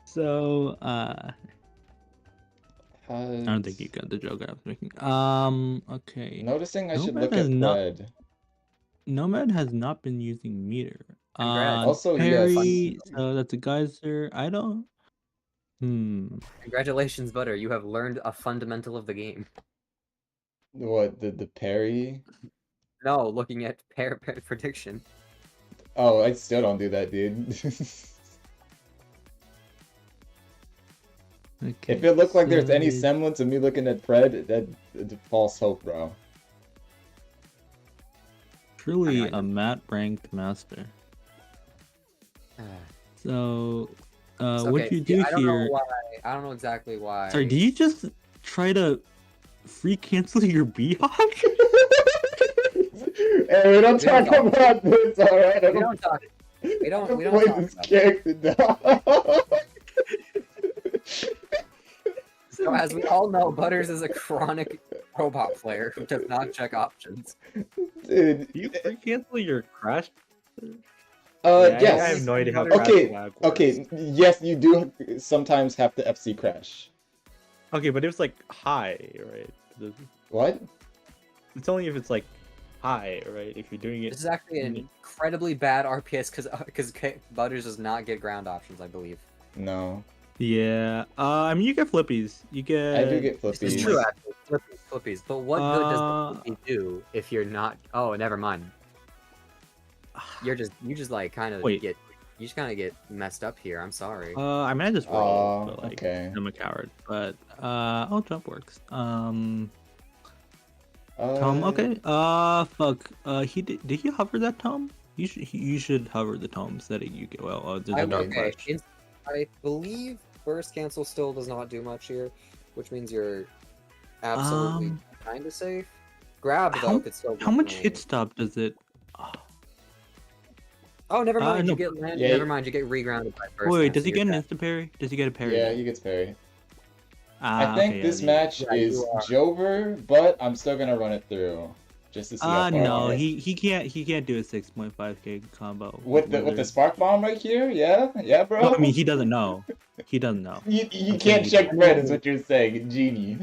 D: So, I don't think you got the joke I was making. Okay.
A: Noticing I should
D: Nomad
A: look
D: has
A: at
D: not-
A: Pred.
D: Nomad has not been using meter.
C: Congrats.
A: Also,
D: Perry,
A: yes.
D: so that's a geyser. I don't.
C: Congratulations, Butter. You have learned a fundamental of the game.
A: What, the parry?
C: No, looking at pair prediction.
A: Oh, I still don't do that, dude.
D: Okay,
A: If it looked like there's any
D: so-
A: semblance of me looking at Pred, that's false hope, bro.
D: Truly
C: I know.
D: a mat ranked master. So,
C: It's
D: what
C: okay.
D: you do
C: I don't
D: here?
C: know why. I don't know exactly why.
D: Sorry, did you just try to free cancel your B-Hawk?
A: Hey, we don't
C: We don't
A: talk
C: talk.
A: about this, alright? I
C: We
A: don't
C: don't talk. We don't
A: play
C: talk
A: this
C: about it.
A: character now.
C: So as we all know, Butters is a chronic robot player who does not check options.
A: Dude.
D: Do you free cancel your crash?
A: Yes.
D: I have no idea how
A: Okay,
D: crash lag works.
A: okay, yes, you do sometimes have to FC crash.
D: Okay, but if it's like high, right?
A: What?
D: It's only if it's like high, right? If you're doing it.
C: This is actually an incredibly bad RPS because Butters does not get ground options, I believe.
A: No.
D: Yeah. I mean, you get flippies. You get.
A: I do get flippies.
C: This is true, actually. Flippies. But what good does the flippy do if you're not? Oh, never mind. You just like kind of get. You just kind of get messed up here. I'm sorry.
D: I mean, I just roll, but like,
A: okay.
D: I'm a coward. But jump works. Tom, okay. Fuck. Did he hover that Tom? You should hover the Tom so that you get there's a dark crash.
C: I believe burst cancel still does not do much here, which means you're absolutely kind of safe. Grab though, could still.
D: How much hit stop does it?
C: Oh, never mind.
D: No.
C: You get land.
A: Yeah,
C: never mind. You get regrounded by burst.
D: Wait, does he get an instant parry? Does he get a parry?
A: Yeah, he gets parry. I think this match is Jover, but I'm still gonna run it through just to see how far.
D: No, he can't do a 6.5k combo
A: with the spark bomb right here. Yeah, bro.
D: No, I mean, he doesn't know. He doesn't know.
A: You can't check red, is what you're saying, genie.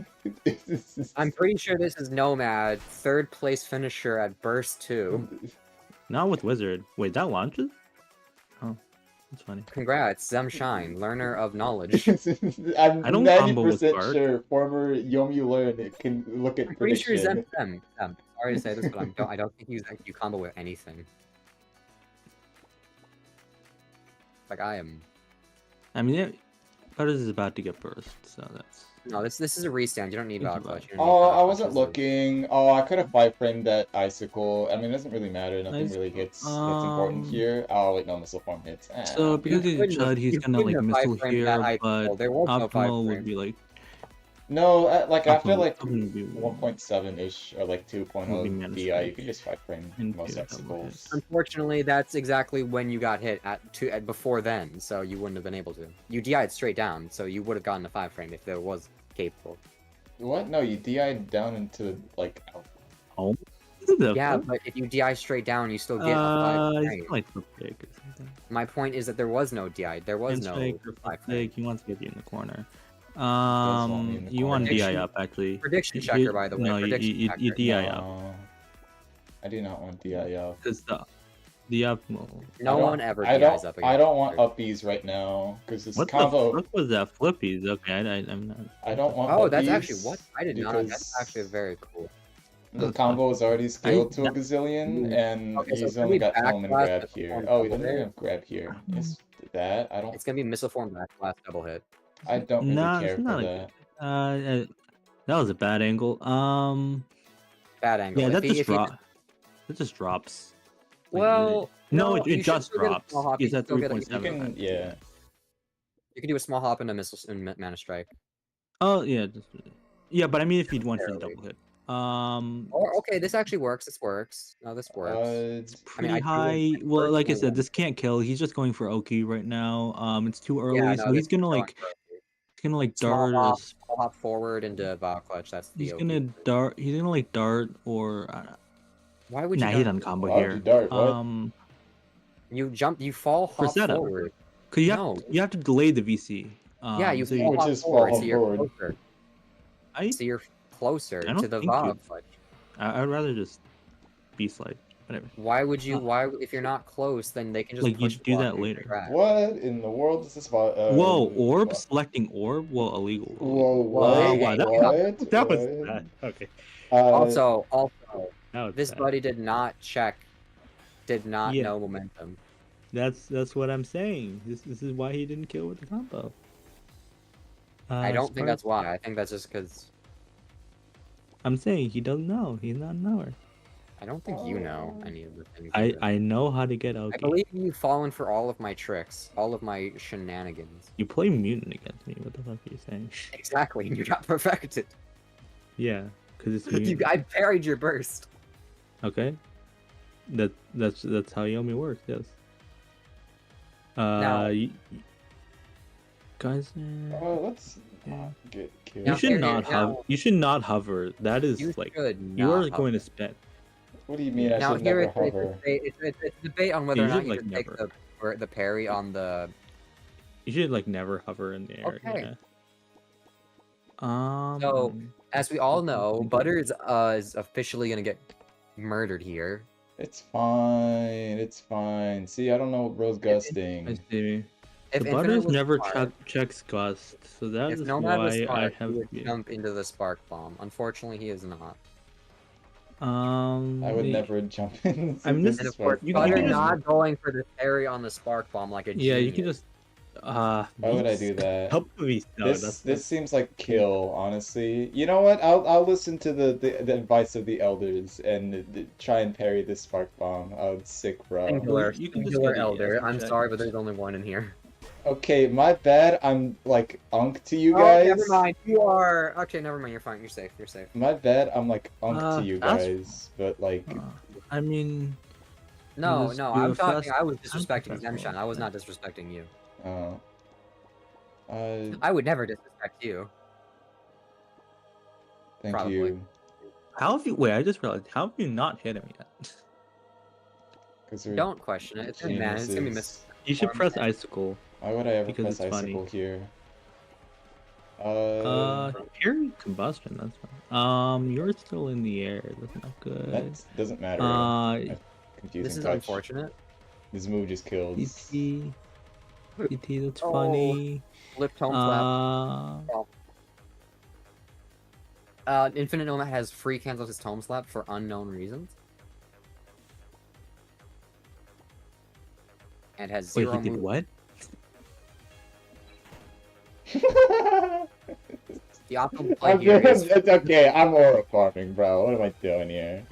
C: I'm pretty sure this is Nomad, third place finisher at burst 2.
D: Not with Wizard. Wait, that launches? Oh, that's funny.
C: Congrats, Zemshine, learner of knowledge.
A: I'm
D: I don't combo with
A: 90%
D: Bart.
A: sure former Yomi Learn can look at
C: I'm pretty sure
A: prediction.
C: Sorry to say this, but I don't think you combo with anything. Like I am.
D: I mean, Butters is about to get burst, so that's.
C: No, this is a restand. You don't need Valve Clutch.
A: Oh, I wasn't looking. Oh, I could have 5-framed that icicle. I mean, it doesn't really matter. Nothing really hits. That's important here. Oh wait, no, missile form hits.
D: So because he's a Chud, he's gonna like missile here, but optimal would be like.
A: No, like after like 1.7-ish or like 2.0 DI, you can just 5-frame most icicles.
C: Unfortunately, that's exactly when you got hit at before then, so you wouldn't have been able to. You DI'd straight down, so you would have gotten a 5-frame if there was capable.
A: What? No, you DI'd down into like.
D: Home.
C: Yeah, but if you DI straight down, you still get a 5-frame.
D: Like or something.
C: My point is that there was no DI. There was no 5-frame.
D: He wants to get you in the corner. You want DI up actually.
C: Prediction checker, by the way.
D: No, you DI up.
A: I do not want DI up.
D: Because the up.
C: No one ever DIs up.
A: I don't want uppies right now because this combo.
D: What was that? Flippies? Okay, I'm not.
A: I don't want.
C: Oh, that's actually what I did not. That's actually very cool.
A: The combo is already scaled to a gazillion, and he's only got home and grab here. Oh, he doesn't even have grab here. Is that? I don't.
C: It's gonna be missile form backblast double hit.
A: I don't really care for that.
D: That was a bad angle.
C: Bad angle.
D: Yeah, that just drops. It just drops.
C: Well,
D: no, it just drops. He's at 3.7.
A: Yeah.
C: You can do a small hop into missile and mana strike.
D: Oh yeah, yeah, but I mean if you'd went for the double hit.
C: Okay, this actually works. This works. No, this works.
D: It's pretty high. Well, like I said, this can't kill. He's just going for Oki right now. It's too early, so he's gonna like. He's gonna like dart or
C: hop forward into Valve Clutch. That's the.
D: He's gonna dart. He's gonna like dart or.
C: Why would you?
D: Nah, he doesn't combo here.
A: Dart, what?
C: You jump. You fall hop forward.
D: Cause you have to delay the VC.
C: Yeah, you
D: so
C: fall hop forward, so you're closer. So you're closer to the Valve Clutch.
D: I'd rather just be slide. Whatever.
C: Why would you? Why if you're not close, then they can just
D: like you do that later.
A: What in the world is this about?
D: Whoa, orb selecting orb? Whoa, illegal.
A: Whoa, what?
D: Wow, that was bad. Okay.
C: Also, this
D: bad.
C: buddy did not check. Did not know momentum.
D: That's what I'm saying. This is why he didn't kill with the combo.
C: I don't think that's why. I think that's just because.
D: I'm saying he doesn't know. He's not a knower.
C: I don't think you know any of the things.
D: I know how to get Oki.
C: I believe you've fallen for all of my tricks, all of my shenanigans.
D: You play mutant against me. What the fuck are you saying?
C: Exactly, and you got perfected.
D: Yeah, because it's mutant.
C: I parried your burst.
D: Okay. That's how Yomi works. Yes.
C: Now-
D: Guys,
A: Oh, let's not get killed.
D: you
C: Now,
D: should
C: here-
D: not
C: now-
D: hover. You should not hover. That is
C: You
D: like
C: should
D: you are
C: not
D: going to
C: hover.
D: spend.
A: What do you mean I
C: Now
A: should
C: here
A: never
C: it's
A: hover?
C: a debate on whether
D: You
C: or not
D: should,
C: you
D: like,
C: should take
D: never.
C: the parry on the.
D: You should like never hover in the air.
C: Okay.
D: Yeah.
C: So, as we all know, Butter is officially gonna get murdered here.
A: It's fine. It's fine. See, I don't know what Rose
D: I
A: gusting.
D: see.
C: If
D: The
C: Infinite
D: Butters
C: was
D: never
C: smart,
D: checks Gust, so that
C: if
D: is
C: Nomad was
D: why I
C: smart,
D: have.
C: he would jump into the spark bomb. Unfortunately, he is not.
A: I would never jump in.
D: I mean, this
C: And
D: is
C: of course,
D: you
C: Butter
D: can just-
C: not going for the parry on the spark bomb like a
D: Yeah, you
C: genius.
D: can just.
A: Why would I do that?
D: Help me. No,
A: This seems like kill, honestly. You know what? I'll listen to the advice of the elders and try and parry this spark bomb. Oh, it's sick, bro.
C: Singular,
D: You can just
C: singular
D: get the
C: elder.
D: ESP
C: I'm
D: check.
C: sorry, but there's only one in here.
A: Okay, my bad. I'm like unk to you
C: Oh,
A: guys.
C: never mind. You are okay. Never mind. You're fine. You're safe. You're safe.
A: My bad. I'm like unk to you
D: that's-
A: guys, but like.
D: I mean,
C: No,
D: was-
C: no.
D: you
C: I'm
D: were
C: talking.
D: fast-
C: I was
D: I'm
C: disrespecting
D: professional.
C: Zemshan. I was not disrespecting you.
A: Oh.
C: I would never disrespect you.
A: Thank
C: Probably.
A: you.
D: how have you? Wait, I just realized. How have you not hit him yet?
A: 'Cause we're
C: Don't question it. It's gonna be mad. It's gonna be
A: geniuses.
D: You should press
C: Okay.
D: icicle.
A: Why would I ever
D: Because
A: press
D: it's funny.
A: icicle here?
D: Pure combustion. That's fine. You're still in the air. That's not good.
A: That doesn't matter. Confusing
C: This is
A: touch.
C: unfortunate.
A: This move just kills.
D: CT. CT. That's
C: Oh,
D: funny.
C: Flip tone slap. Infinite Nomad has free cancels his tome slap for unknown reasons. And has
D: Wait,
C: zero
D: he did
C: move.
D: what?
C: The optimal play
A: I'm
C: here
A: doing,
C: is
A: it's okay. I'm aura farming, bro. What am I doing here?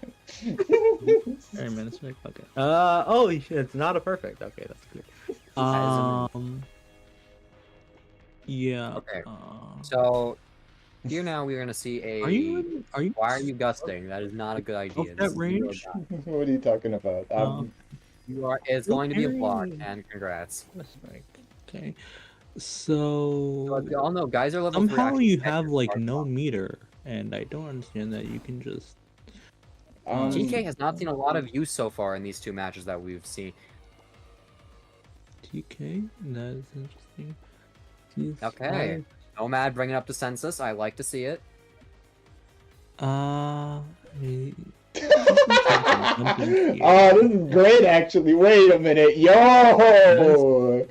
D: Alright, man, it's okay. Oh, it's not a perfect. Okay, that's good. Yeah.
C: Okay. So here now we're gonna see a.
D: Are you?
C: Why are you gusting? That is not a good idea.
D: that
C: This is a real
D: range?
C: guy.
A: What are you talking about?
C: You are. It's going to be a block,
D: Very-
C: and congrats.
D: Okay.
C: So
D: So
C: as we all know, guys are level 3.
D: somehow
C: actually
D: you
C: better
D: have
C: than
D: like
C: Spark
D: no
C: Bomb.
D: meter, and I don't understand that you can just.
C: TK has not seen a lot of use so far in these two matches that we've seen.
D: TK. That is interesting. He's
C: Okay. Nomad bringing up the census. I like to see it.
A: Oh, this is great, actually. Wait a minute. Yo!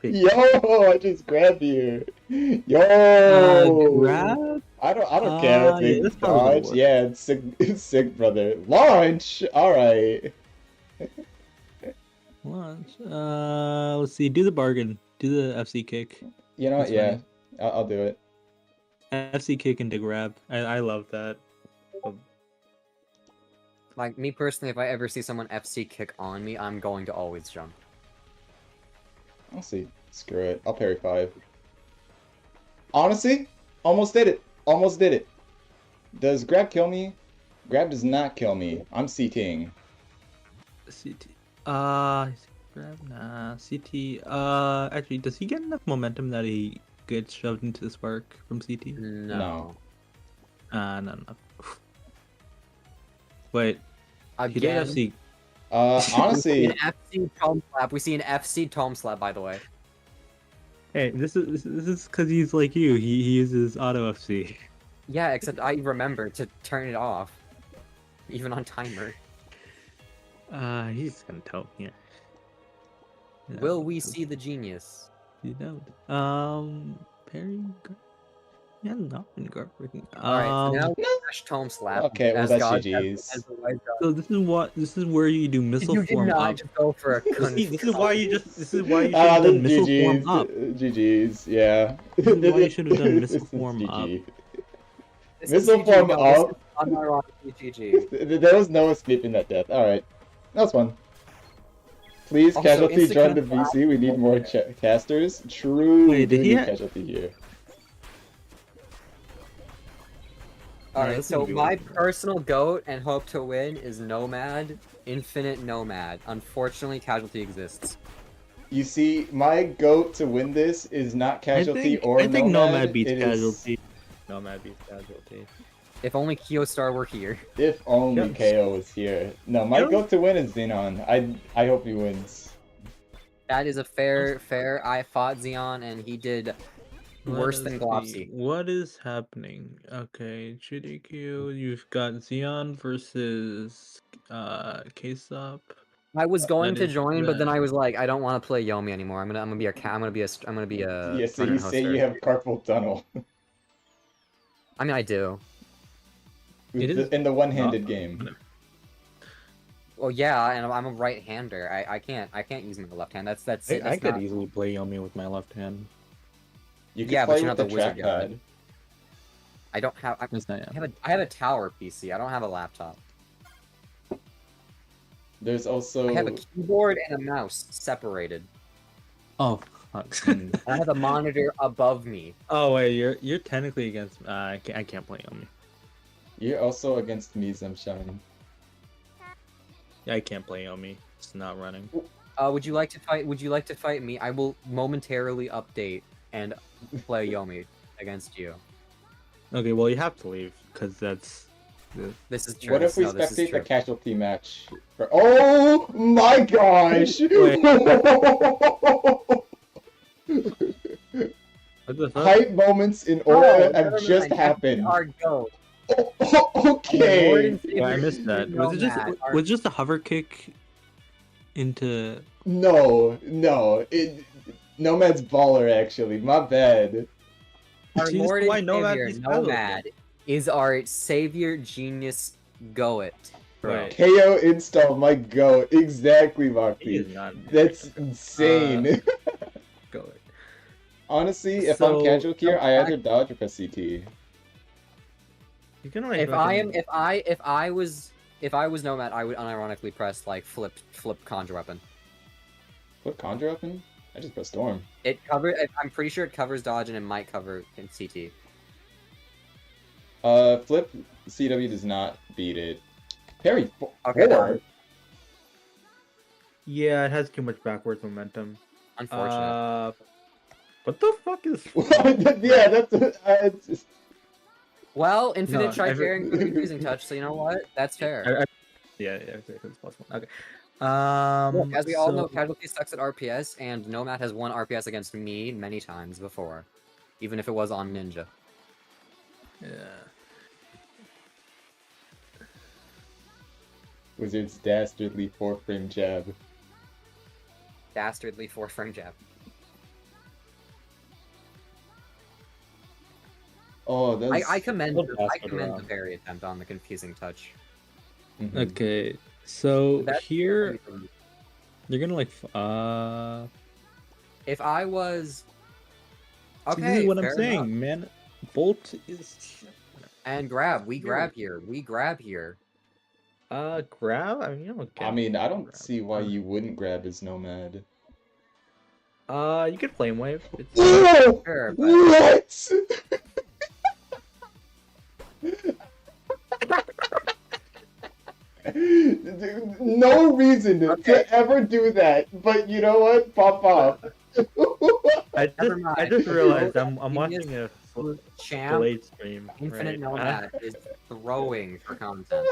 A: Yo, I just grabbed you. Yo!
D: grab.
A: I don't care if
D: yeah,
A: they
D: that's probably
A: dodge.
D: work.
A: Yeah, it's sick, it's sick, brother. Launch! Alright.
D: Launch. Let's see. Do the bargain. Do the FC kick.
A: You know what?
D: That's
A: Yeah,
D: funny.
A: I'll do it.
D: FC kick into grab. I love that.
C: Like me personally, if I ever see someone FC kick on me, I'm going to always jump.
A: I'll see. Screw it. I'll parry 5. Honestly, almost did it. Almost did it. Does grab kill me? Grab does not kill me. I'm CTing.
D: CT. Grab. Nah. CT. Actually, does he get enough momentum that he gets shoved into the spark from CT?
C: No.
D: Not enough. Wait. He did
C: Again,
D: FC.
A: Honestly,
C: an FC tome slap. We see an FC tome slap, by the way.
D: Hey, this is because he's like you. He uses auto FC.
C: Yeah, except I remember to turn it off, even on timer.
D: He's gonna tell me. Yeah.
C: Will we see the genius?
D: You don't. Parry. Yeah, not been guard-breaking.
C: Alright, so now we dash tome slap.
A: Okay, well,
C: as
A: that's
C: God-
A: GG's.
C: as the wise God.
D: So this is where you do missile
C: You did
D: form
C: not
D: up.
C: just go for a
D: This is why you should have
A: Ah,
D: done
A: this
D: missile
A: GG's.
D: form up.
A: GG's, yeah.
D: This is why you should have done missile
A: This is
D: form up.
A: GG.
C: This
A: Missile
C: is GG,
A: form
C: no,
A: up?
C: this is unironically GG.
A: There was no escaping that death. Alright. That was fun. Please,
C: Also,
A: Casualty, join the
C: Instagram
A: VC. We need more casters. True.
D: Wait, did
A: we
D: he
A: need
D: ha-
A: Casualty here.
C: Alright,
D: this is
C: so
D: gonna be
C: my
D: worth it.
C: personal goat and hope to win is Nomad, Infinite Nomad. Unfortunately, Casualty exists.
A: You see, my goat to win this is not Casualty or
D: I think Nomad beats
A: It is
D: Casualty. Nomad beats Casualty.
C: If only Kyostar were here.
A: if only
D: Yes.
A: KO was here. No, my
D: Yeah.
A: goat to win is Xenon. I hope he wins.
C: That is a fair. I fought Xeon and he did worse than Glopsy.
D: What is happening? Okay, GDQ, you've got Xeon versus K-Stop.
C: I was going
D: That
C: to
D: is
C: join, but then
D: bad.
C: I was like, I don't want to play Yomi anymore. I'm gonna be a
A: Yeah, so you
C: tournament
A: say
C: hoster.
A: you have carpal tunnel
C: I mean, I do.
D: It is
A: in the one-handed
D: not-
A: game.
C: Well, yeah, and I'm a right-hander. I can't use my left hand. That's
D: I could
C: not...
D: easily play Yomi with my left hand.
A: You can
C: Yeah, but
A: play
C: you're
A: with
C: not
A: the
C: the wizard god.
A: trackpad.
C: I don't have.
D: It's not,
C: I have a tower PC. I don't have a laptop.
A: There's also
C: I have a keyboard and a mouse separated.
D: Oh, fuck.
C: And I have a monitor above me.
D: Oh wait, you're technically against. I can't play Yomi.
A: You're also against me, Zemshan.
D: Yeah, I can't play Yomi. It's not running.
C: Would you like to fight? Would you like to fight me? I will momentarily update and play Yomi against you.
D: Okay, well you have to leave because that's.
C: This is true.
A: What if we
C: No, this is
A: spectate the
C: true.
A: casualty match? Oh my gosh!
D: What the fuck?
A: Hype moments in
C: Oh,
A: Aura
C: never
A: have just
C: mind.
A: happened.
C: Our goat.
A: Okay.
D: Yeah, I missed that. Was it just
C: Nomad, our-
D: was it just a hover kick into?
A: No. Nomad's baller actually. My bad.
C: Our
D: See, this is
C: Lord
D: why
C: and
D: Nomad
C: Savior,
D: beats Casualty.
C: Nomad, is our savior genius goat. Bro.
D: Right.
A: KO install my go. Exactly,
D: He
A: Maki.
D: is not.
A: That's insane.
D: Go.
A: Honestly, if I'm
D: So-
A: casual here, I either dodge or press CT.
D: You can like.
C: If I was Nomad, I would unironically press like flip conjure weapon.
A: What conjure weapon? I just press storm.
C: It cover. I'm pretty sure it covers dodge and it might cover in CT.
A: Flip CW does not beat it. Parry
C: Okay,
A: four.
D: Yeah, it has too much backwards momentum.
C: Unfortunate.
D: What the fuck is?
A: Yeah, that's it's just...
C: Well, infinite
D: No,
C: Tricarian with confusing touch. So you know what? That's fair.
D: Yeah, okay, it's possible. Okay.
C: Look, as we all know,
D: so-
C: Casualty sucks at RPS, and Nomad has won RPS against me many times before, even if it was on Ninja.
D: Yeah.
A: Wizard's dastardly 4-frame jab.
C: Dastardly 4-frame jab.
A: Oh, that's...
C: I commend
D: Well,
C: the
D: dastard
C: parry attempt on the confusing touch.
A: Mhm.
D: Okay, so
C: That's-
D: here you're gonna like
C: If I was
D: See,
C: okay,
D: this is what I'm
C: fair
D: saying,
C: enough.
D: man. Bolt is
C: And grab, we grab here.
D: grab. I mean, you don't.
A: I mean, I don't
D: grab.
A: see why you wouldn't grab his Nomad.
D: You could flame wave. It's...
A: Oh!
C: Sure, but
A: What? No reason to ever do that, but you know what? Pop off.
C: Never mind.
D: I just realized I'm
C: Genius
D: watching a
C: champ,
D: Blade stream.
C: Infinite
D: right?
C: Nomad is throwing for content.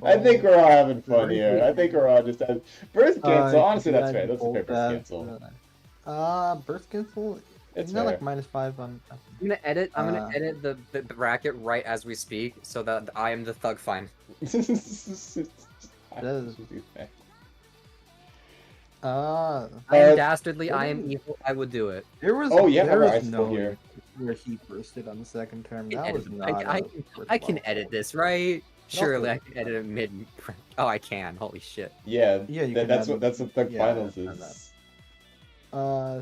A: I think we're all having fun here. I think we're all just having... Burst cancel, honestly, that's fair. That's a fair burst cancel.
B: Burst cancel?
A: It's
B: Isn't that like
A: fair.
B: -5 on...
C: I'm gonna edit the bracket right as we speak, so that I am the thug fine. I am dastardly, I am evil, I would do it.
B: There was,
A: Oh, yeah,
B: there
A: alright,
B: was
A: still
B: no
A: here.
B: where he bursted on the second term.
C: I
B: That
C: can
B: was
C: edit-
B: not.
C: I can edit this, right? Surely I
B: Also-
C: can edit it mid. Oh, I can. Holy shit.
A: Yeah,
B: Yeah, you can
A: that's
B: add-
A: what Thug
B: yeah,
A: Finals
B: I've done
A: is.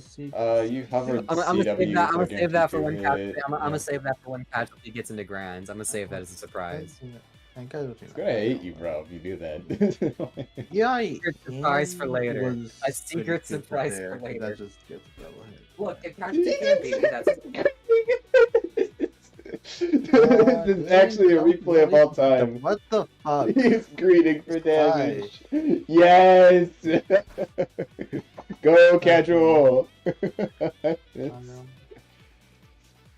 B: See.
A: You hovered
C: I'm gonna
A: CW.
C: save that. I'm gonna save that for when
A: guaranteed
C: Casualty. I'm
A: hit.
C: gonna save that for when Casualty gets into grands. I'm gonna save that as a surprise.
B: I got it.
A: He's gonna hate you, bro, if you do that.
B: Yeah, I
C: Secret surprise for later.
B: was
C: A secret
B: pretty
C: surprise
B: there,
C: for
B: but
C: later.
B: That just gets double hit.
C: Look, if Casualty can't beat me, that's
A: This is actually a replay of all time.
B: What the fuck?
A: He's greeting for damage. Yes! Go, casual!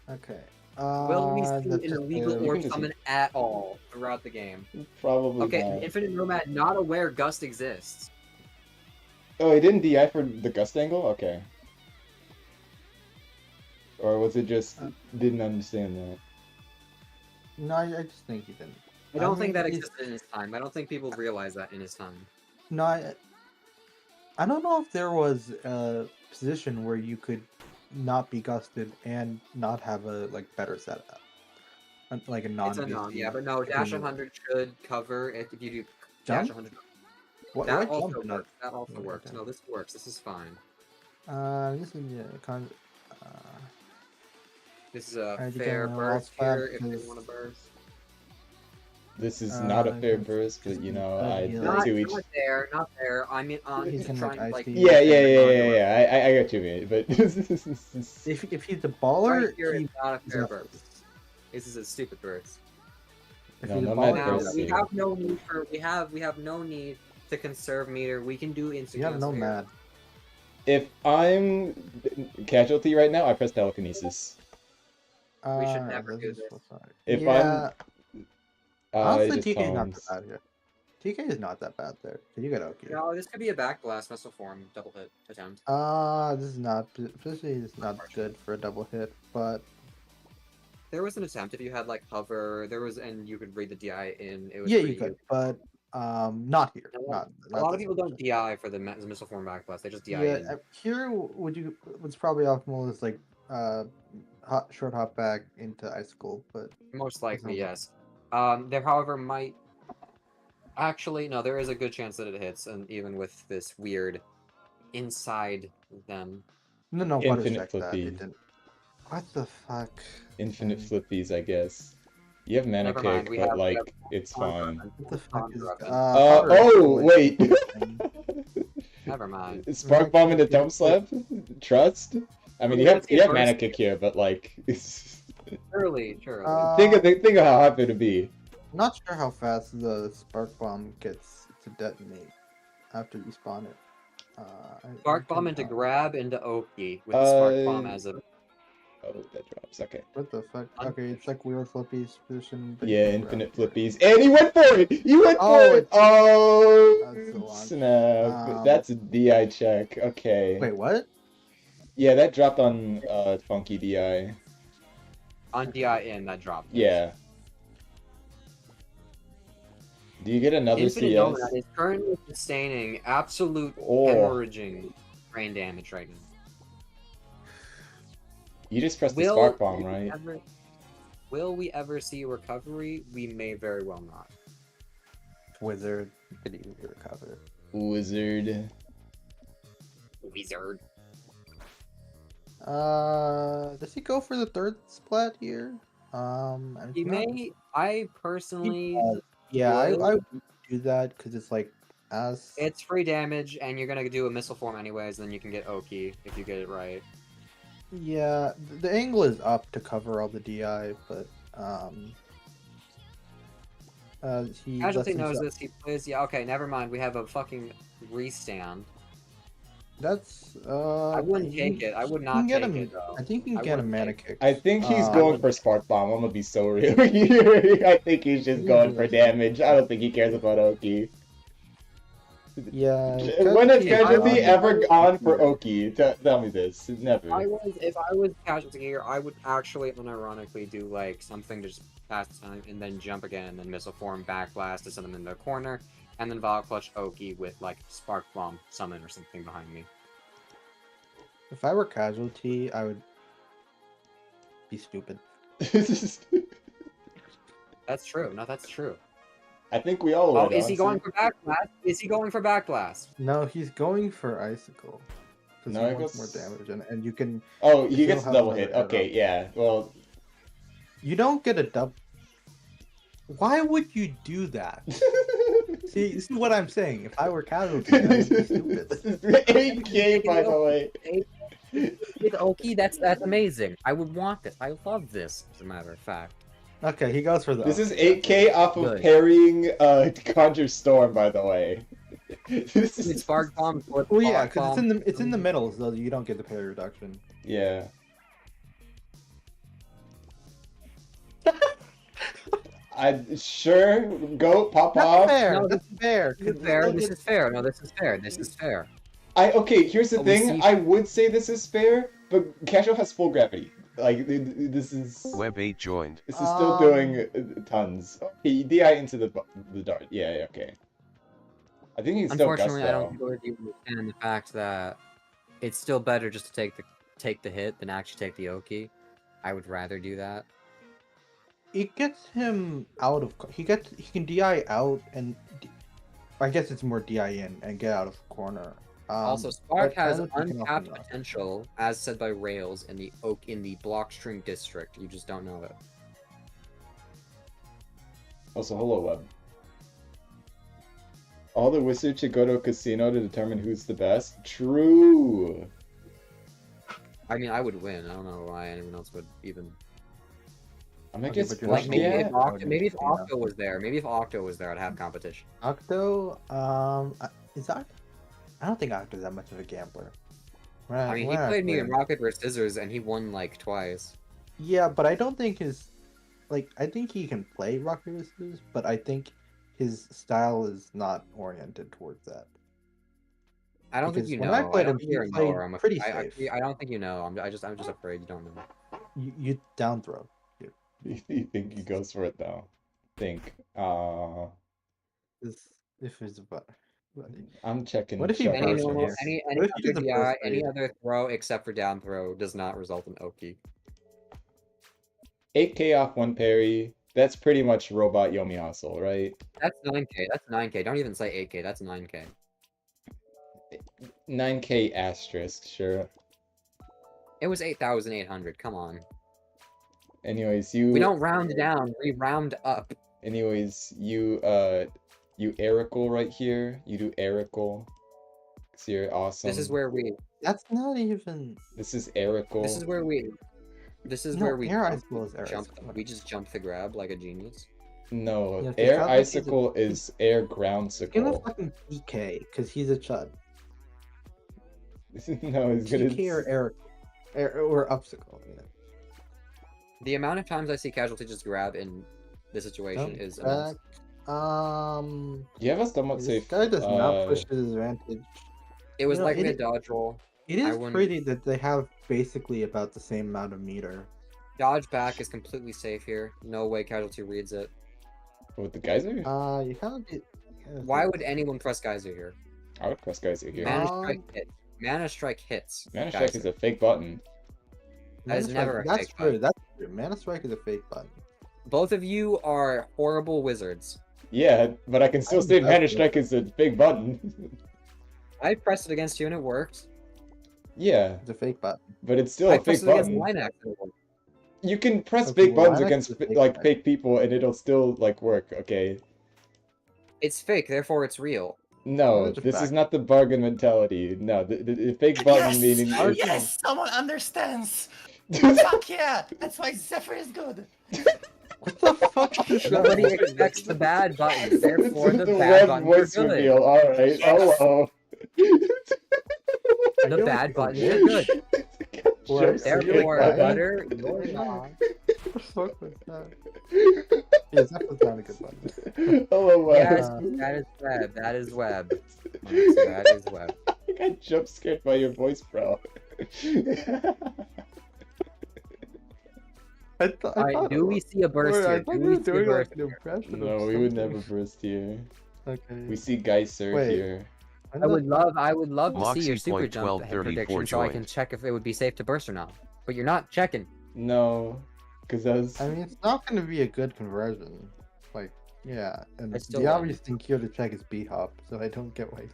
B: Okay.
C: Will we see
B: that's
C: an
B: just
C: illegal
B: a-
A: You
C: orb
A: can just-
C: summon at all throughout the game?
A: Probably
C: Okay,
A: not.
C: Infinite Nomad not aware Gust exists.
A: Oh, he didn't DI for the gust angle? Okay. Or was it just didn't understand that?
B: No, I just think he didn't.
C: I don't think
B: mean,
C: that
B: he's-
C: existed in his time. I don't think people realize that in his time.
B: No, I don't know if there was a position where you could not be gusted and not have a better setup, like a non.
C: It's a non, yeah, but no, dash 100 should cover it if you do
B: Jump?
C: dash 100.
B: What,
C: That
B: what
C: also
B: jump?
C: works. That also
B: Oh,
C: works.
B: okay.
C: No, this works. This is fine.
B: This is
C: This is a
B: Alright, you
C: fair
B: can,
C: burst
B: I'll
C: here if
B: because-
C: they want to burst.
A: This is not a fair
B: because-
A: burst, but you know, I
B: yeah.
C: Not,
A: do each.
C: not there, not there. I mean,
B: He
C: he's
B: can,
C: trying
B: ice
C: like.
B: tea.
A: Yeah. I got you, man. But
B: if he's a baller,
C: Right here is
B: he,
C: not a
B: he's
C: fair
B: not-
C: burst. This is a stupid burst.
B: if
A: No,
B: he's a
A: no, Matt
B: baller,
C: Now
A: burst
B: he's
C: we
A: too.
C: have no need for we have no need to conserve meter. We can do instant.
B: you have no
C: cancel here.
B: mad.
A: if I'm casualty right now, I press telekinesis.
C: We should never
B: this
C: do
B: is
C: this.
B: so sorry.
A: If
B: yeah,
A: I
B: honestly,
A: just
B: TK is not
A: palms.
B: that bad here. TK is not that bad there. Can you get Oki?
C: No, this could be a backblast missile form double hit attempt.
B: This is not. Especially, it's not good for a double hit. But
C: There was an attempt if you had like hover. There was and you could read the DI in. It was
B: yeah,
C: pretty
B: you could. But not here.
C: A
B: Not.
C: lot of
B: this
C: people don't
B: situation.
C: DI for the missile form backblast. They just DI
B: Yeah,
C: in.
B: here what's probably optimal is short hop back into icicle, but
C: Most likely,
B: Okay.
C: yes. There, however, might actually no. There is a good chance that it hits, and even with this weird inside them.
B: no,
A: Infinite
B: check that.
A: flippy.
B: It didn't. What the fuck?
A: Infinite flippies, I guess. You have mana
C: Never mind,
A: kick,
C: we
A: but
C: have- we
A: like
C: have
A: it's
C: Conjure.
A: fine.
B: What the fuck is?
C: Conjure.
A: Oh wait.
C: Never mind.
A: Spark bomb into Tome Slap? Trust? I mean, you have mana
C: Burst.
A: kick here, but like,
C: Surely.
A: think of how hype it would be.
B: Not sure how fast the spark bomb gets to detonate after you spawn it.
C: Spark bomb into grab into Oki with the spark bomb
A: Uh,
C: as a.
A: Oh, that drops. Okay.
B: What the fuck? Okay, it's like weird flippy position. but
A: Yeah,
B: you can
A: infinite
B: grab it.
A: flippies, and he went for it. He went for
B: Oh,
A: it.
B: That's the
A: Oh,
B: launch.
A: snap! That's a DI check. Okay.
B: Wait, what?
A: Yeah, that dropped on funky DI.
C: On DI in that drop.
A: Yeah. Do you get another
C: Infinite
A: CS?
C: Nomad is currently sustaining absolute
A: Oh.
C: hemorrhaging brain damage right now.
A: You just pressed the
C: Will
A: spark bomb,
C: we
A: right?
C: Will we ever see a recovery? We may very well not.
B: Wizard could easily recover.
A: Wizard.
C: Wizard.
B: Does he go for the third splat here?
C: He may. I personally.
B: Yeah, I
C: Will?
B: would do that because it's like as
C: It's free damage, and you're gonna do a missile form anyways, and then you can get Oki if you get it right.
B: yeah, the angle is up to cover all the DI, but he
C: Casualty
B: lets
C: knows
B: himself-
C: this. He plays. Yeah. Okay. Never mind. We have a fucking restand.
B: That's
C: I wouldn't take it. I would
B: you
C: not
B: can get
C: take
B: him.
C: it though.
B: I think you can
C: I
B: get a
C: wouldn't
B: mana
C: take
B: kick.
A: I think he's
B: Uh,
A: going for spark bomb. I'm gonna be so real here. I think he's just going for damage. I don't think he cares about Oki.
B: Yeah.
A: When has
C: Yeah, I
A: Casualty
C: would-
A: ever gone for Oki? Tell me this. Never.
C: If I was casualty here, I would actually unironically do like something to just pass the time and then jump again and then missile form backblast to send them in the corner and then Vol Clutch Oki with like Spark Bomb summon or something behind me.
B: If I were casualty, I would be stupid.
C: That's true. No, that's true.
A: I think we all
C: Oh,
A: would.
C: is he going
A: honestly.
C: for backblast? Is he going for backblast?
B: No, he's going for icicle. Because
A: No,
B: he
A: it
B: wants
A: goes-
B: more damage, and you can.
A: Oh, he
B: He'll
A: gets
B: have
A: double
B: another
A: hit.
B: head
A: Okay,
B: up.
A: yeah. Well,
B: You don't get a double. Why would you do that? See, this is what I'm saying. If I were casualty, I would be stupid.
A: this is 8K, by the way.
C: with Oki, that's amazing. I would want this. I love this, as a matter of fact.
B: Okay, he goes for the.
A: This is
B: okay,
A: 8k off of
C: Good.
A: parrying Conjure Storm, by the way. This
C: It's
A: is
C: Spark Bomb. Flip
B: Well, yeah,
C: Spark
B: because
C: Bomb.
B: it's in the middle, so you don't get the parry reduction.
A: yeah. I sure go pop
B: That's
A: off.
B: fair.
C: No,
B: That's fair.
C: This is fair. This is fair. No, this is fair. This is fair.
A: Okay, here's the
C: But we
A: thing.
C: see-
A: I would say this is fair, but Casual has full gravity. Like this is
E: Web8 joined.
A: this is still doing tons. Okay, DI into the dart. Yeah, okay. I think he's still
C: Unfortunately, I don't
A: gusto.
C: think you understand the fact that it's still better just to take the hit than actually take the Oki. I would rather do that.
B: It gets him out of. He can DI out and. I guess it's more DI in and get out of corner.
C: Also, Spark
B: but
C: has
B: Tyler picking up
C: untapped
B: on that.
C: potential, as said by Rails in the block string district. You just don't know it.
A: Also, hello web. All the wizards should go to a casino to determine who's the best. True.
C: I mean, I would win. I don't know why anyone else would even.
A: I'm gonna
B: Okay,
A: get
B: but you're
C: Like
A: splashed
C: maybe
A: yet.
C: if
B: Yeah.
C: Octo was there, I'd have competition.
B: Octo, is Octo? I don't think Octo's that much of a gambler.
C: I mean, he played me in rock paper scissors, and he won like twice.
B: Yeah, but I don't think I think he can play rock paper scissors, but I think his style is not oriented towards that.
C: I don't think
B: Because
C: you
B: when
C: know.
B: I played him,
C: don't think
B: he
C: you're a
B: played
C: knower.
B: pretty
C: I
B: safe.
C: don't think you know. I'm just afraid you don't know.
B: You down throw.
A: You think he goes for it though? Think.
B: If it's but
A: I'm checking.
B: What if he
A: shot
B: bursts
C: Any
B: here?
A: versions.
C: any
B: What if he
C: other
B: does a
C: DI,
B: burst
C: any
B: fade?
C: other throw except for down throw does not result in Oki.
A: 8k off one parry. That's pretty much robot Yomi hustle, right?
C: That's 9k. That's 9k. Don't even say 8k. That's 9k.
A: 9k asterisk, sure.
C: It was 8,800. Come on.
A: Anyways, you.
C: We don't round down. We round up.
A: Anyways, you Erical right here. You do Erical. So you're awesome.
C: This is where we.
B: That's not even.
A: This is Erical.
C: This is where we. This is
B: No,
C: where we
B: air
C: jump,
B: icicle is air
C: jump.
B: icicle.
C: We just jump the grab like a genius.
A: No,
B: Yeah,
A: air
B: sounds like he's a-
A: icicle is air
B: Give him
A: groundsicle.
B: fucking PK, because he's a chud.
A: No, he's gonna.
B: PK or air or upsicle. Yeah.
C: The amount of times I see casualty just grab in this situation
B: Jump
C: is
B: back.
C: immense.
A: You have a somewhat
B: This
A: safe.
B: guy does not push his advantage.
C: It was
B: You know,
C: likely
B: it
C: a
B: is-
C: dodge roll.
B: It
C: I
B: is
C: wouldn't-
B: pretty that they have basically about the same amount of meter.
C: Dodge back is completely safe here. No way casualty reads it.
A: With the geyser?
B: You kind of get.
C: Why would anyone press Geyser here?
A: I would press geyser here.
C: Mana
B: Um,
C: strike hit. Mana strike hits.
A: Mana strike is
C: Geyser.
A: a fake button.
C: That is never a
B: That's
C: fake
B: true.
C: button.
B: That's true. Mana strike is a fake button.
C: Both of you are horrible wizards.
A: Yeah, but I can still say
B: that's
A: mana
B: good.
A: strike is a big button.
C: I pressed it against you and it worked.
A: Yeah,
B: It's a fake button.
A: but it's still
C: I
A: a fake
C: pressed it against
A: button.
C: Lineax and it worked.
A: You can press
B: Okay,
A: fake
B: well,
A: buttons
B: Linex
A: against
B: is a fake
A: like
B: button.
A: fake people, and it'll still like work. Okay.
C: It's fake, therefore it's real.
A: No,
B: Well, it's a
A: this is
B: fact.
A: not the bargain mentality. No, the fake button meaning.
B: Yes!
F: Yes, someone understands. Fuck yeah, that's why Zephyr is good.
B: What the fuck is
C: Nobody
B: that?
C: expects the bad button,
A: It's
C: therefore the
A: the
C: bad
A: web
C: buttons are
A: voice
C: good.
A: reveal. All right. Hello.
C: The bad buttons are good.
B: What?
C: Therefore,
B: Button?
C: butter, you're not.
B: What the fuck was that? Yes, that was not a good button.
A: Hello, web.
C: Yes, that is web. That is web. Yes, that is web.
A: I got jump scared by your voice, bro.
B: I
C: Alright,
B: thought
C: do we see a burst
B: I
C: here?
B: thought
C: Do
B: we
C: we
B: were
C: see a
B: doing
C: burst
B: like an impression
A: No,
B: of
A: we would never
B: something.
A: burst here.
B: Okay.
A: We see Geyser
B: Wait.
A: here.
C: I would love to see your
E: Moxie
C: super
E: point
C: jump
E: 1234
C: prediction so I can
E: joined.
C: check if it would be safe to burst or not. But you're not checking.
A: No, because that was.
B: I mean, it's not going to be a good conversion. Like, yeah, and
C: I still
B: the
C: don't.
B: obvious thing here to check is B-hop, so I don't get why.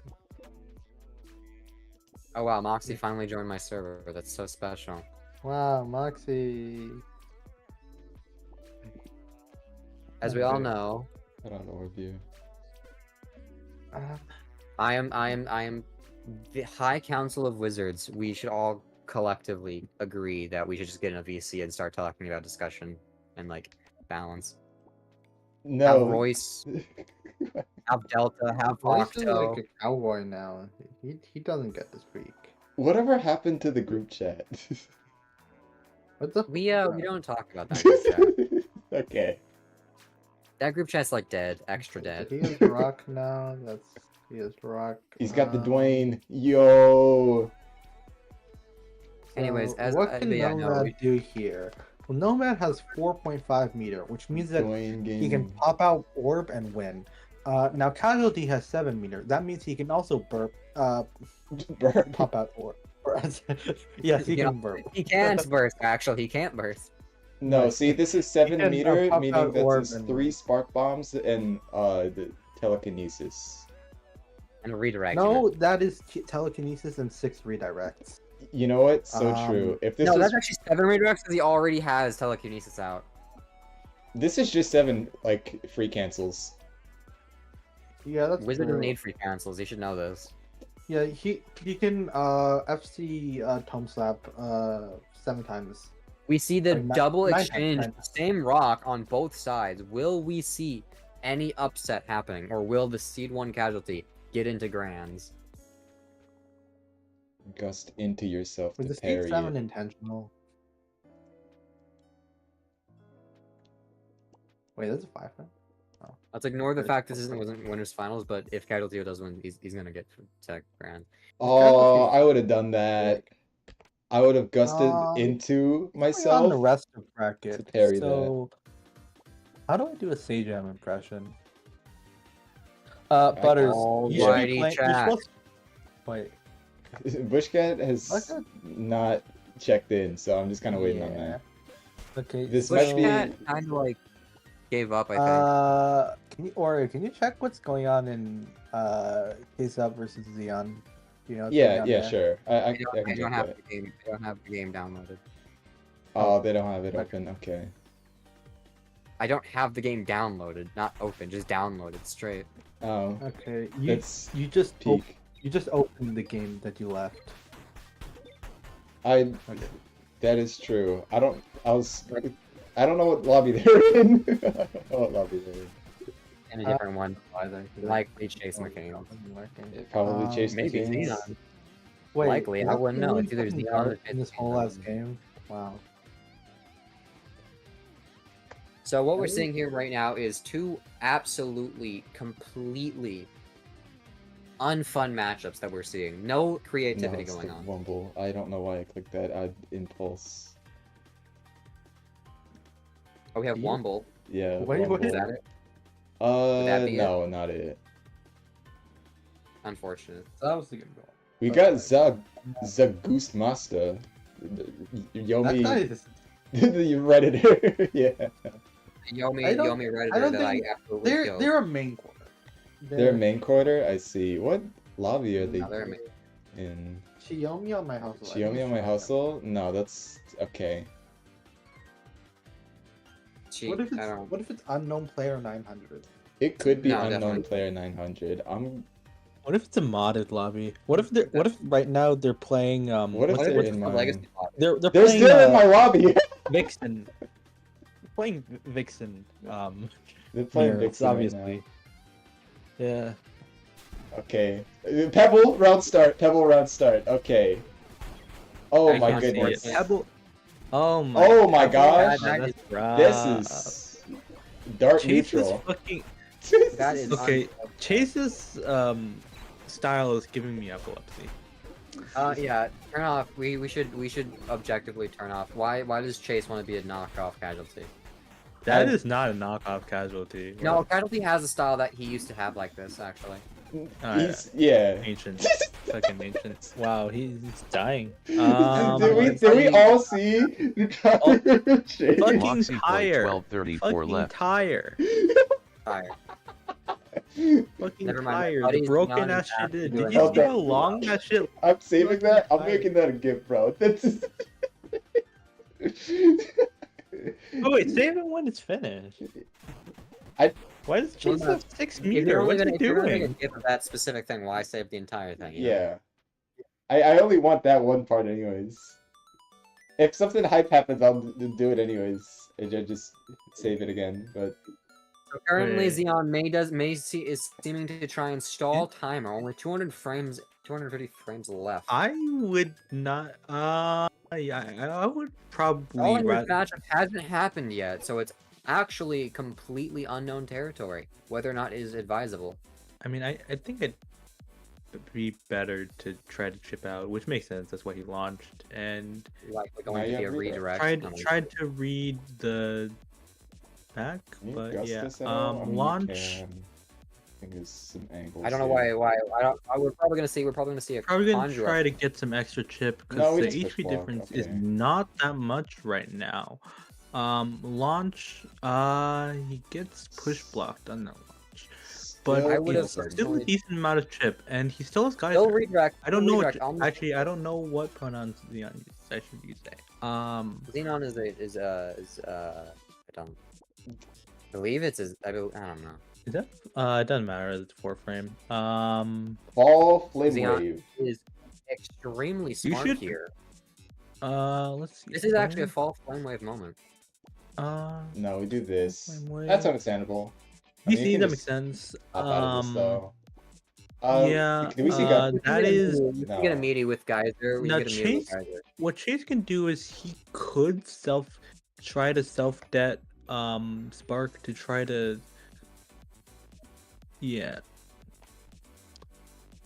C: Oh wow, Moxie finally joined my server. That's so special.
B: Wow, Moxie.
C: As we all
B: Okay.
C: know,
A: Hold on, overview.
B: Uh,
C: I am the High Council of Wizards. We should all collectively agree that we should just get in a VC and start talking about discussion and like balance. Have
A: No.
C: Royce, have Delta, have
B: Royce is
C: Octo.
B: like a cowboy now. He doesn't get this freak.
A: Whatever happened to the group chat?
B: What the?
C: We don't talk about that group chat.
A: Okay.
C: That group chat's like dead, extra dead.
B: He is rock now. He is rock.
A: He's got the Dwayne. Yo.
C: Anyways, as
B: what can
C: yeah,
B: Nomad
C: no,
B: do here? Well, Nomad has 4.5 meter, which means that
A: Dwayne
B: he can
A: gaming.
B: pop out orb and win. Now Casualty has 7 meter. That means he can also burp.
A: Burp.
B: Pop out orb. Yes, he
C: You
B: can
C: know,
B: burp.
C: he can't burst. Actually, he can't burst.
A: No, see, this is 7
B: can,
A: meter,
B: pop
A: meaning
B: out
A: that's
B: orb
A: his
B: and-
A: 3 spark bombs and the telekinesis.
C: And redirect.
B: No, that is telekinesis and 6 redirects.
A: You know what? So true. If this
C: No,
A: is
C: that's actually 7 redirects because he already has telekinesis out.
A: this is just 7 like free cancels.
B: Yeah, that's
C: Wizard
B: true.
C: doesn't need free cancels. You should know this.
B: Yeah, he can FC Tome Slap 7 times.
C: We see the
B: Or
C: double
B: 9
C: exchange,
B: times.
C: same rock on both sides. Will we see any upset happening, or will the seed 1 casualty get into grands?
A: Gust into yourself
B: Was
A: to
B: the
A: parry
B: Seed 7
A: it.
B: intentional? Wait, that's a 5 right?
C: Let's ignore the
B: There's
C: fact this
B: no
C: wasn't winners finals, but if Casualty does win, he's gonna get to grand.
A: Oh, I would have done that. I would have gusted into
B: On the
A: myself.
B: rest of bracket.
A: to parry
B: So, how do I do a Sage Am impression? Butters, you should
C: Alrighty,
B: be playing. You're
C: chat.
B: supposed Wait.
A: Bushcat has
B: Okay.
A: not checked in, so I'm just kind of waiting on that.
B: Okay.
A: This
B: so,
A: might be-
C: Bushcat kind of like gave up, I think.
B: Can you check what's going on in K-Sub versus Xeon? You know, what's
A: Yeah,
B: going on
A: yeah,
B: there?
A: sure. I
C: I
A: can
C: don't
A: check
C: have
A: that.
C: the game. I don't have the game downloaded.
A: Oh, they don't have it
B: Okay.
A: open. Okay.
C: I don't have the game downloaded, not open, just downloaded straight.
A: Oh,
B: Okay.
A: that's
B: You just
A: peak.
B: you just opened the game that you left.
A: I.
B: Okay.
A: That is true. I don't know what lobby they're in. I don't know what lobby they're in.
C: In a different one.
B: Why then?
C: Likely Chase McCain.
A: Probably Chase
C: Maybe
A: McCain's.
C: Xenon.
B: Wait,
C: Likely, I
B: that's
C: wouldn't
B: the
C: know.
B: only
C: It's either
B: fucking
C: Xeon
B: dart
C: or
B: in this
C: Chase
B: whole ass
C: McCain.
B: game. Wow.
C: So what we're seeing here right now is 2 absolutely, completely unfun matchups that we're seeing. No creativity
A: it's
C: going
A: the
C: on.
A: Wumble. I don't know why I clicked that. I impulse.
C: Oh, we have
B: You-
C: Wumble.
A: Yeah.
B: Wait, what
A: Wumble.
B: is
C: that it? Would that be it?
A: No, not it.
C: Unfortunate.
B: So that was the game going.
A: We
B: Okay.
A: got Zagoose Master.
B: That's
A: Yomi,
B: not his-
A: the Redditor. Yeah.
C: Yomi
B: I don't-
C: Yomi Redditor
B: I don't
C: that
B: think
C: I absolutely killed.
B: They're a main quarter.
A: Their main quarter. I see. What lobby are they
C: No, they're main.
A: in?
B: Xiaomi on my house.
A: Xiaomi on my hustle? No, that's okay.
B: What if
C: I don't.
B: it's unknown player 900?
A: It could be
C: No,
A: unknown
C: definitely.
A: player 900.
D: What if it's a modded lobby? What if right now they're playing
A: What if
C: What
A: they're
C: if
A: in
C: it's the
A: mine?
C: legacy bot?
D: they're
A: They're
D: playing
A: still in my lobby.
D: Vixen. Playing Vixen.
A: They're playing
D: Mirrors,
A: Vixen right
D: obviously. Yeah.
A: now. Okay. Pebble round start. Pebble round start. Okay. Oh
C: I
A: my
C: can't see it.
A: goodness.
D: Pebble. Oh my.
A: Oh my
D: Pebble,
A: gosh.
D: that's rough.
A: This is dart
D: Chase's
A: neutral.
D: fucking.
C: That is
D: Okay, Chase's style is giving me epilepsy.
C: Yeah, turn off. We should objectively turn off. Why does Chase want to be a knockoff casualty?
D: That is not a knockoff casualty.
C: No, casualty has a style that he used to have like this actually.
A: Yeah.
D: Ancient. Fucking ancient. Wow, he's dying.
A: Did we all see the Chase?
D: Fucking
E: Moxie
D: tire.
E: 1234
D: Fucking
E: left.
D: tire.
C: Fire.
D: Fucking
C: Never mind,
D: tire.
C: buddy's
D: The broken
C: not
D: ass
C: an
D: shit. Did
C: athlete
D: you
A: right
D: see
A: now.
D: how long that shit?
A: I'm saving that. I'm
D: Fucking
A: making that a gift, bro. That's just...
D: Oh wait, save it when it's finished. Why does Chase
C: Well,
D: have 6
C: If you're
D: meter?
C: only
D: What's
C: gonna,
D: he
C: if you're only
D: doing?
C: gonna give that specific thing, why save the entire thing? you know?
A: Yeah. I only want that one part anyways. If something hype happens, I'll do it anyways. And just save it again, but...
C: So currently,
D: Wait.
C: Xeon is seeming to try and stall timer. Only 250 frames left.
D: I would not. Yeah, I would probably
C: Stalling this
D: rather.
C: matchup hasn't happened yet, so it's actually completely unknown territory. Whether or not it is advisable.
D: I mean, I think it'd be better to try to chip out, which makes sense. That's why he launched and
C: Likely going to be a redirect.
D: tried to read the back,
A: Can you
D: but
A: adjust
D: yeah.
A: this at all? I mean, you
D: Launch.
A: can. I think there's some angles
C: I don't know
A: here.
C: why. We're probably gonna see. We're probably gonna see a
D: Probably gonna
C: Conjure.
D: try to get some extra chip
A: No,
D: because
A: we
D: the
A: just push
D: HP
A: block,
D: difference is
A: okay.
D: not that much right now. Launch. He gets push blocked on that launch, but
A: Still
C: I would have
D: it's still a
C: personally-
D: decent amount of chip, and he still has guys.
C: Still redirect.
D: I don't know.
C: redirect.
D: Actually, I don't know what pronouns Xeon uses. I should use that.
C: Xenon is I don't believe it's I don't know.
D: Is that? It doesn't matter. It's 4-frame.
A: Fall Flame
C: Xeon
A: Wave.
C: is extremely smart
D: should-
C: here.
D: Let's see.
C: This is actually a fall flame wave moment.
A: No, we do this.
D: Flame Wave.
A: That's understandable. I
D: You
A: mean,
D: see,
A: can
D: that
A: just
D: makes sense.
A: hop out of this, though.
D: yeah,
A: Do we see guys?
D: that is
C: You can get a meaty with Geyser. We
D: Now,
C: can get a meaty with
D: Chase-
C: Geyser.
D: what Chase can do is he could try to self-det Spark to try to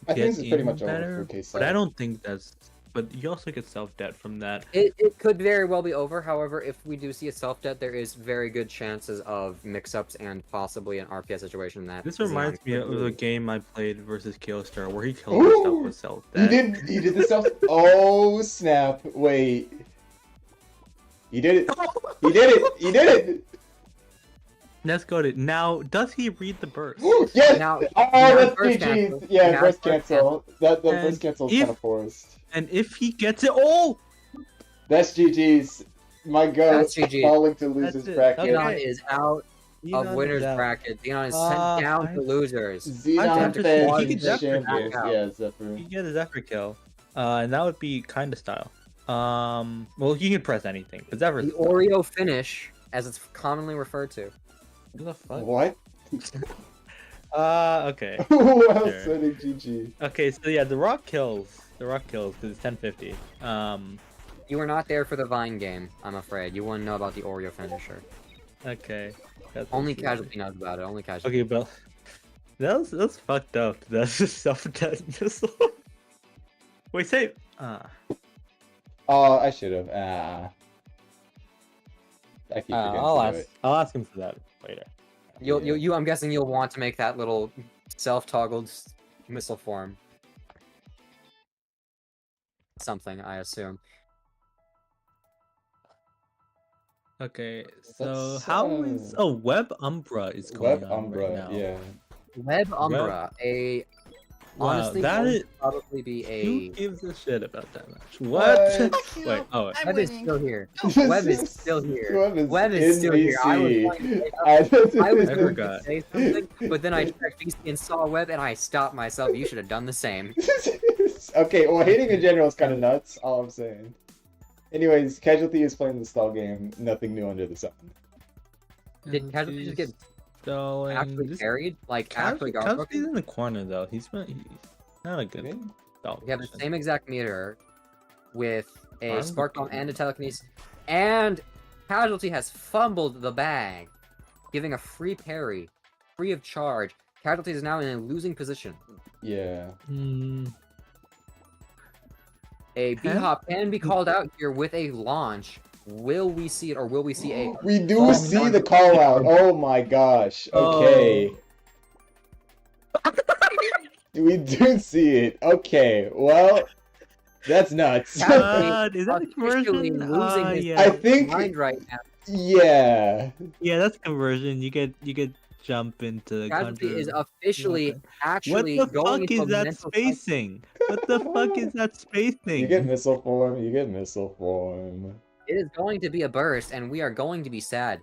A: I think
D: get
A: this is pretty
D: in
A: much
D: better,
A: over for Case.
D: but I don't think that's. But you also get self-det from that.
C: It could very well be over. However, if we do see a self-death, there is very good chances of mix-ups and possibly an RPS situation that
D: This
C: Xeon
D: reminds me
C: could
D: of a
C: lose.
D: game I played versus Killstar where he killed himself
A: Ooh!
D: with self-det.
A: He did the self. Oh snap! Wait. He did it. He did it. He did it.
D: Let's go to now. Does he read the burst?
A: Yes.
C: Now-
A: Oh,
C: now
A: that's
C: first
A: GG's.
C: cancel.
A: Yeah,
C: Now
A: first
C: first
A: cancel. That the
D: And
A: first cancel is
D: if-
A: kind of forced.
D: And if he gets it, oh!
A: That's GG's. My
C: That's
A: ghost
C: GG.
A: falling to
D: That's
A: losers
D: it.
A: bracket.
D: Okay.
C: Xenon is out of winners
D: out.
C: bracket. Xenon is sent down to losers.
A: Xenon
D: He
A: fans
D: could Zephyr
A: shambles.
C: back out.
A: Yeah, Zephyr.
D: You get a Zephyr kill, and that would be kind of style. Well, you can press anything, but Zephyr.
C: The Oreo finish, as it's commonly referred to.
D: What the fuck?
A: What?
D: Okay.
A: Who else
D: Sure.
A: said it GG?
D: Okay, so yeah, the rock kills. The rock kills because it's 1050.
C: You were not there for the Vine game, I'm afraid. You wouldn't know about the Oreo finisher.
D: Okay. That's
C: Only
D: what's
C: Casualty knows about it. Only Casualty.
D: Okay, but that's fucked up. That's just self-death missile. Wait, save.
A: Oh, I should have. I keep forgetting to do it.
D: I'll ask him for that later.
C: You I'm guessing you'll want to make that little self-toggled missile form. Something, I assume.
D: Okay, so
A: That's,
D: how is Web Umbra is going
A: Web
D: on
A: Umbra,
D: right now?
A: yeah.
C: Web Umbra,
D: Wow,
C: honestly
D: that
C: would
D: is-
C: probably be
D: Who
C: a
D: gives a shit about that match?
A: What?
D: What?
F: Fuck you.
D: Wait, oh,
F: I'm
C: Web is
F: winning.
C: still here. Web is still here. Web is still here. I was going to say
A: I
C: I was
D: I
C: going
D: forgot.
C: to say something, but then I checked VC and saw Web, and I stopped myself. You should have done the same.
A: Okay, well, hating in general is kind of nuts, all I'm saying. Anyways, Casualty is playing the stall game. Nothing new under the sun.
C: Did Casualty just get actually carried? Like, actually got
D: Casualty's
C: broken?
D: in the corner though. He's not a good
A: Okay.
D: dog.
C: We have the same exact meter with a
D: Armed
C: Spark Bomb
D: Recruit.
C: and a Telekinesis, and Casualty has fumbled the bag, giving a free parry, free of charge. Casualty is now in a losing position.
A: Yeah.
C: A B-hop can be called out here with a launch. Will we see it, or will we see a...
A: We do
C: Oh,
A: see
C: no.
A: the call out. Oh my gosh. Okay. We do see it. Okay. Well, that's nuts.
C: Casualty
D: Is that a
C: officially
D: conversion?
C: losing his
D: Yeah.
A: I think.
C: mind right now.
A: Yeah.
D: Yeah, that's conversion. You could jump into the
C: Casualty
D: Conjure.
C: is officially
D: What
C: actually
D: the
C: going
D: fuck
C: into
D: is
C: a
D: that
C: mental
D: spacing? What the fuck is that spacing?
A: You get missile form. You get missile form.
C: It is going to be a burst, and we are going to be sad.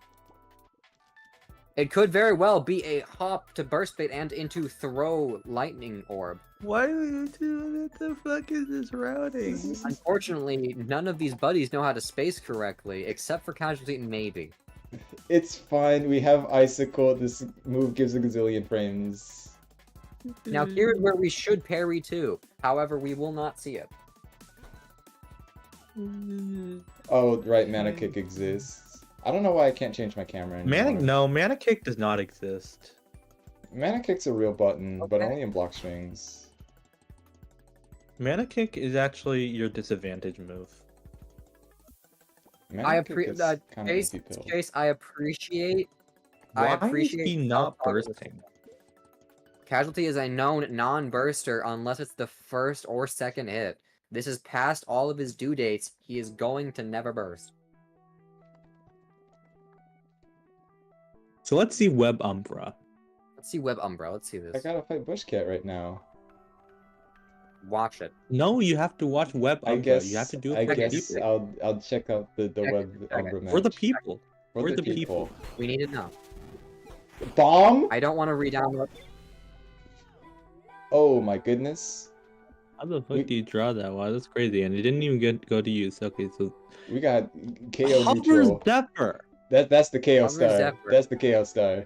C: It could very well be a hop to burst bait and into throw lightning orb.
D: Why are you doing what the fuck is this routing?
C: Unfortunately, none of these buddies know how to space correctly, except for Casualty and Maybe.
A: It's fine. We have Icicle. This move gives a gazillion frames.
C: Now here's where we should parry too. However, we will not see it.
A: Oh, right. Mana Kick exists. I don't know why I can't change my camera anymore.
D: Mana Kick does not exist.
A: Mana Kick's a real button, but
C: Okay.
A: only in block strings.
D: Mana Kick is actually your disadvantage move.
A: Mana Kick is kind of
C: Chase,
A: an easy pill.
C: Chase, I appreciate
D: Why is he not bursting?
C: Casualty is a known non-burster unless it's the first or second hit. This is past all of his due dates. He is going to never burst.
D: So let's see Web Umbra.
C: Let's see Web Umbra. Let's see
A: I
C: this.
A: gotta fight Bushcat right now.
C: Watch it.
D: No, you have to watch Web Umbra.
A: I guess.
D: You have to do
A: I
D: it for the
A: guess
D: people.
A: I'll check out the Web
C: check it.
A: Umbra match.
D: For the people.
A: For the people.
C: We need to know.
A: Bomb?
C: I don't want to re-download.
A: Oh my goodness.
D: How the fuck do you draw that? Wow, that's crazy. And it didn't even go to use. Okay, so
A: We got KO
D: Hover
A: neutral.
D: Zephyr.
A: That's the KO
C: Hover
A: star.
C: Zephyr.
A: That's the KO star.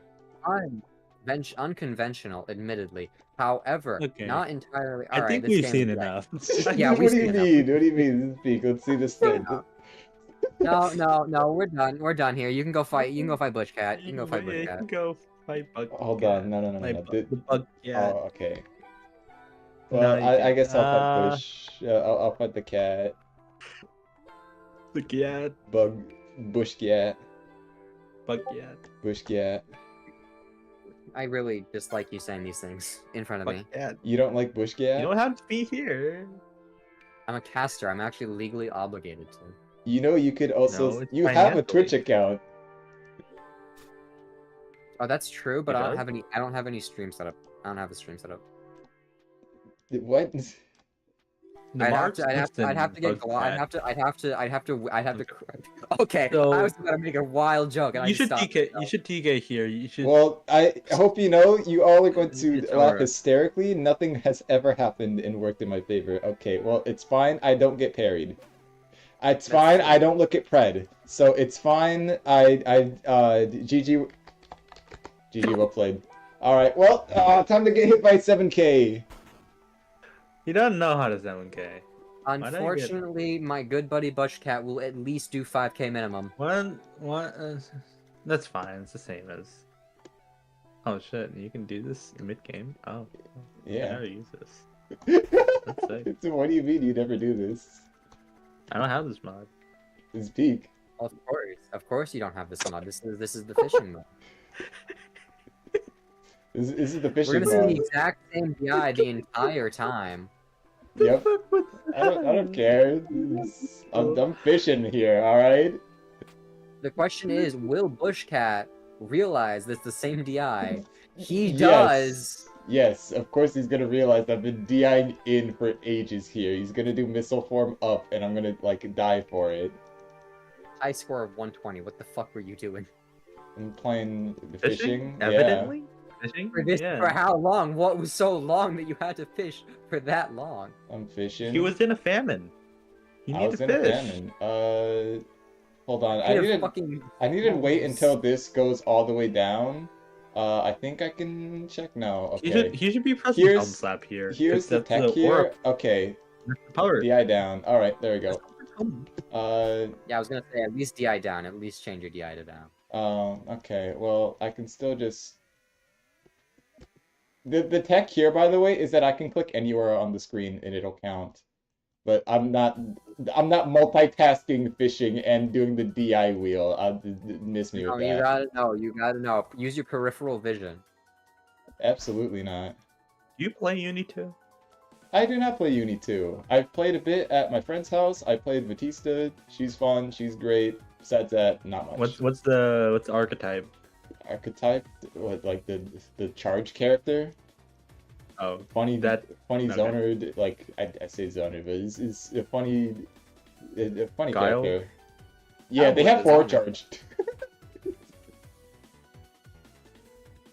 C: Unconventional, admittedly. However,
D: Okay.
C: not entirely.
D: I
C: Alright,
D: think
C: this
D: we've
C: game
D: seen
C: is
D: enough.
C: Yeah,
A: what
C: we've
A: do you
C: seen enough.
A: mean? What do you mean? Speak. Let's see this thing.
C: No, we're done. We're done here. You can go fight. You can go fight Bushcat. You can go fight
D: Yeah, you
C: Bushcat.
D: can go fight Bug.
A: Hold on. No.
D: The bug. Yeah.
A: Oh, okay.
D: No,
A: Well,
D: you
A: I
D: can't.
A: guess I'll fight Bush. I'll fight the cat.
D: The cat.
A: Bush cat.
D: Bug cat.
A: Bush cat.
C: I really dislike you saying these things in front of me.
D: Bug cat.
A: You don't like Bush cat?
D: You don't have to be here.
C: I'm a caster. I'm actually legally obligated to.
A: You know, you could also.
D: No, it's
A: you have a
D: financially.
A: Twitch account.
C: Oh, that's true, but
D: You
C: I don't
D: does?
C: have any. I don't have any stream set up. I don't have a stream set up.
A: What?
C: I'd have to get. I'd have to. Okay,
D: So-
C: I was about to make a wild joke, and I
D: You
C: just
D: should
C: stopped.
D: TK. You should TK here. You should.
A: Well, I hope you know you all are going to
D: It's
A: laugh
D: alright.
A: hysterically. Nothing has ever happened and worked in my favor. Okay, well, it's fine. I don't get parried. It's fine. I don't look at Pred. So it's fine. GG well played. Alright, well, time to get hit by 7K.
D: He doesn't know how to 7K.
C: Unfortunately, my good buddy Bushcat will at least do 5K minimum.
D: That's fine. It's the same as. Oh shit! You can do this mid game. Oh. I
A: Yeah.
D: never use this. That's sick.
A: So what do you mean you never do this?
D: I don't have this mod.
A: It's peak.
C: Of course, you don't have this mod. This is the fishing mode.
A: This is the
C: We're
A: fishing
C: gonna see
A: rod.
C: the exact same DI the entire time.
A: Yep. I don't care. I'm fishing here, alright?
C: The question is, will Bushcat realize that's the same DI? He
A: Yes.
C: does.
A: Yes, of course he's gonna realize I've been DIing in for ages here. He's gonna do missile form up, and I'm gonna, like, die for it.
C: High score of 120. What the fuck were you doing?
A: I'm playing fishing. Yeah.
D: Evidently. Fishing. Yeah.
C: For how long? What was so long that you had to fish for that long?
A: I'm fishing.
D: He was in a famine. He
A: I
D: needed
A: was
D: to
A: in a
D: fish.
A: famine. Hold on.
C: He had fucking.
A: I need to wait until this goes all the way down. I think I can check now. Okay.
D: He should be pressing thumb
A: Here's-
D: slap here.
A: Here's the
D: That's
A: tech here.
D: aura
A: Okay.
D: power.
A: DI down. Alright, there we go.
C: Yeah, I was gonna say at least DI down. At least change your DI to down.
A: Okay. Well, I can still just... The tech here, by the way, is that I can click anywhere on the screen and it'll count. But I'm not multitasking fishing and doing the DI wheel. Miss me
C: No,
A: with
C: you
A: that.
C: gotta know. You gotta know. Use your peripheral vision.
A: Absolutely not.
D: Do you play Uni 2?
A: I do not play Uni 2. I've played a bit at my friend's house. I played Batista. She's fun. She's great. Besides that, not much.
D: What's the archetype?
A: Archetype? What, like the charge character?
D: Oh,
A: Funny
D: okay.
A: zoner. Like I say zoner, but it's a funny
D: Guile?
A: character. Yeah,
C: Oh,
A: they
C: what
A: have
C: is
A: forward
C: zoner?
A: charge.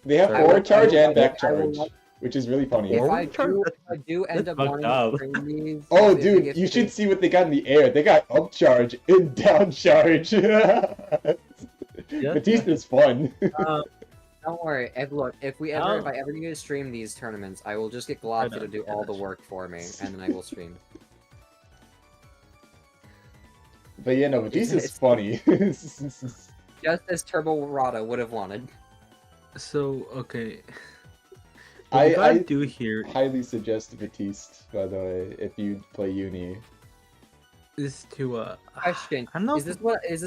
A: They have
D: Sorry,
A: forward
D: what?
A: charge and
C: I
A: back
C: will
A: charge,
C: not-
A: which is really funny.
C: If
D: Forward
C: I
D: charge?
C: do end
D: That's
C: up
D: fucked
C: wanting
D: up.
C: to stream these,
A: Oh,
C: if
A: dude,
C: if
A: you
C: they-
A: should see what they got in the air. They got up charge and down charge. Batista's fun.
C: Don't worry. If I ever need to stream these tournaments, I will just get Globster to do all the work for me, and then I will stream.
A: But yeah, no, Batista's
C: It's-
A: funny.
C: Just as Turbo Rada would have wanted.
D: So okay.
A: I-
D: What you gotta
A: I-
D: do here
A: Highly suggest Batiste, by the way, if you play Uni.
D: is to
C: Question:
D: I don't know
C: Is this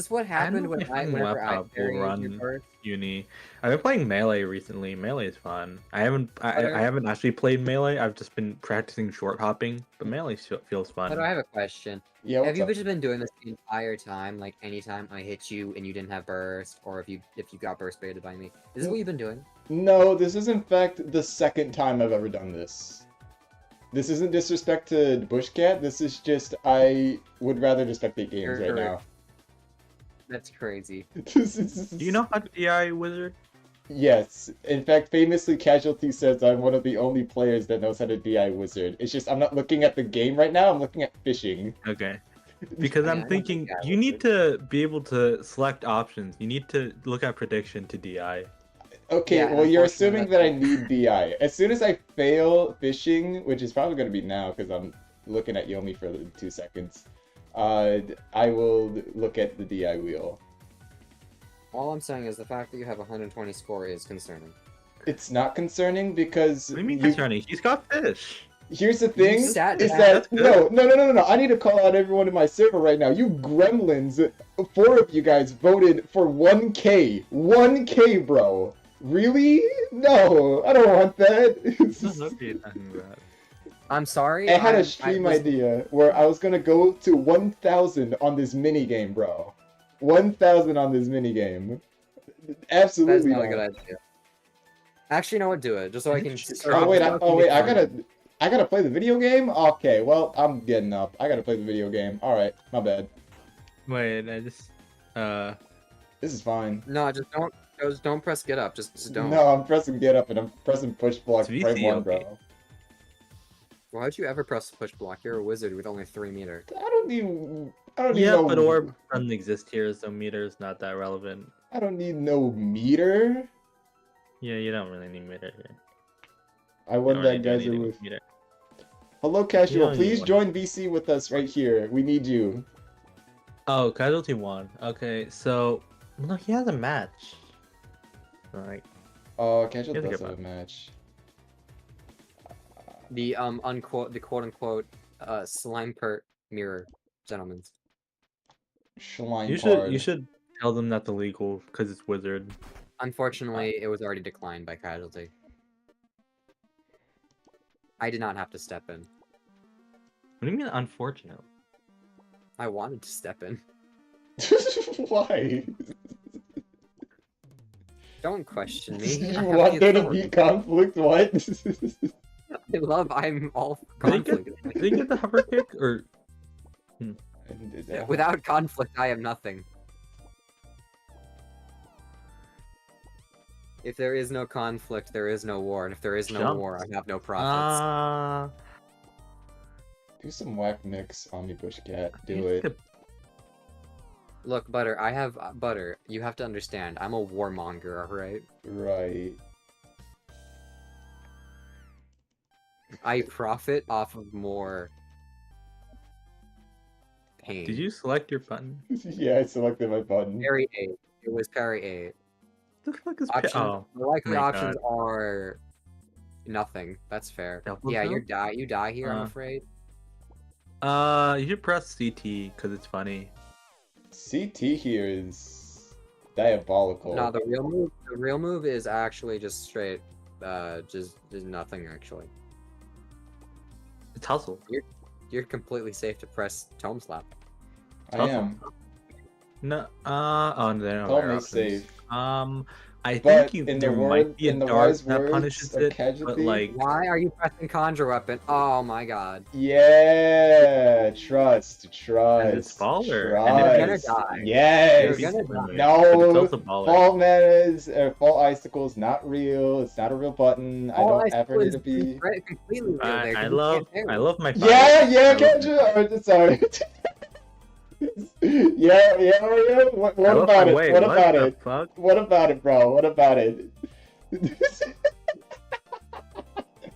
C: what
D: I
C: happened
D: don't know
C: when
D: if my
C: whenever I
D: laptop will
C: carried
D: run
C: your birth?
D: Uni. I've been playing Melee recently. Melee is fun. I haven't actually played Melee. I've just been practicing short hopping, but Melee feels fun.
C: But I have a question.
A: Yeah,
C: Have
A: what's
C: you
A: up?
C: just been doing this the entire time? Like anytime I hit you and you didn't have burst, or if you got burst baited by me? Is this what you've been doing?
A: No, this is in fact the second time I've ever done this. This isn't disrespect to Bushcat, this is just I would rather just spectate games right now.
C: That's crazy.
D: Do you know how to DI Wizard?
A: Yes. In fact, famously, Casualty says I'm one of the only players that knows how to DI Wizard. It's just I'm not looking at the game right now, I'm looking at fishing.
D: Okay. Because
C: Yeah, I
D: I'm
C: know
D: thinking
C: DI
D: you need
C: Wizard.
D: to be able to select options. You need to look at prediction to DI.
A: Okay,
C: Yeah,
A: well, you're
C: unfortunately,
A: assuming that I need DI. As soon as I fail fishing, which is probably going to be now because I'm looking at Yomi for 2 seconds, I will look at the DI wheel.
C: All I'm saying is the fact that you have 120 score is concerning.
A: It's not concerning because
D: What do you mean concerning? He's got fish.
A: here's the thing, is
C: sat
A: that
D: That's good.
A: no, I need to call out everyone in my server right now. You gremlins, 4 of you guys voted for 1K. 1K, bro. Really? No, I don't want that.
C: I'm sorry.
A: I had
C: I
A: a stream
C: was-
A: idea where I was gonna go to 1,000 on this minigame, bro. 1,000 on this minigame.
C: That's
A: Absolutely
C: not a good idea. Actually, you know what? Do it just so I can.
A: Oh wait, I gotta play the video game? Okay, well, I'm getting up. I gotta play the video game. Alright, my bad.
D: Wait, I just
A: This is fine.
C: No, just don't press get up. Just don't.
A: No, I'm pressing get up and I'm pressing push block
D: It's
A: frame
D: VC,
A: 1,
D: okay.
A: bro.
C: Why'd you ever press push block? You're a wizard with only 3 meter.
A: I don't need
D: yeah,
A: no
D: but orb doesn't exist here, so meter is not that relevant.
A: I don't need no meter.
D: Yeah, you don't really need meter here.
A: I
D: You
A: won
D: don't
A: that
D: really do
A: geyser
D: anything
A: with
D: meter.
A: Hello Casual,
D: Yeah, you
A: please
D: won.
A: join VC with us right here. We need you.
D: Oh, casualty 1. Okay, so no, he has a match. Like,
A: Casual
D: Here's a
A: does
D: good
A: have a match.
C: The quote unquote slime pert mirror, gentlemen.
A: Schlein
D: you should tell them that's illegal because it's wizard.
C: Unfortunately, it was already declined by casualty. I did not have to step in.
D: What do you mean unfortunate?
C: I wanted to step in.
A: Why?
C: Don't question me.
A: You
C: I have
A: want
C: the
A: there to
C: authority.
A: be conflict? What?
C: I'm all for
D: Did
C: conflict.
D: they get the hover kick or?
C: Without conflict, I am nothing. If there is no conflict, there is no war, and if there is no
D: Jump.
C: war, I have no profits.
A: Do some whack mix, Omnibus Cat. Do
D: you
A: it.
D: could-
C: Look, Butter, I have Butter. You have to understand, I'm a warmonger, alright?
A: Right.
C: I profit off of more pain.
D: Did you select your button?
A: Yeah, I selected my button.
C: Parry 8. It was parry 8.
D: The fuck is
C: Options,
D: oh?
C: the likely
D: my
C: options are nothing. That's fair.
D: Double
C: Yeah,
D: jump?
C: you die here, I'm
D: Uh.
C: afraid.
D: You should press CT because it's funny.
A: CT here is diabolical.
C: No, the real move is actually just straight, just nothing actually.
D: It's hustle.
C: You're completely safe to press Tome Slap.
A: I am.
D: No, oh, there are
A: Tell
D: other
A: me
D: options.
A: safe.
D: I
A: But
D: think
A: in
D: there
A: the
D: might be a
A: in the
D: dart
A: wise
D: that
A: words
D: punishes
A: of
D: it,
A: casualty,
D: but like
C: Why are you pressing conjure weapon? Oh my god.
A: yeah, trust,
D: and it's
A: trust,
D: baller. And
C: You're
D: if
C: gonna
D: it's
A: trust.
C: die. You're
A: Yes.
C: gonna die.
D: but it's
A: No,
D: also baller.
A: fall manas or fall icicles not real. It's not a real button. I
C: All
A: don't ever
C: icicle
A: need
C: is
A: to be.
C: completely real there.
D: I
C: 'cause you
D: love
C: can't
D: I
C: parry.
D: love my
A: Yeah,
D: fires.
A: yeah,
D: I love my
A: Kendra. I'm sorry. Yeah, yeah, yeah. What
D: I love
A: about
D: my
A: it?
D: way.
A: What
D: What
A: about
D: the
A: it?
D: fuck?
A: What about it, bro? What about it?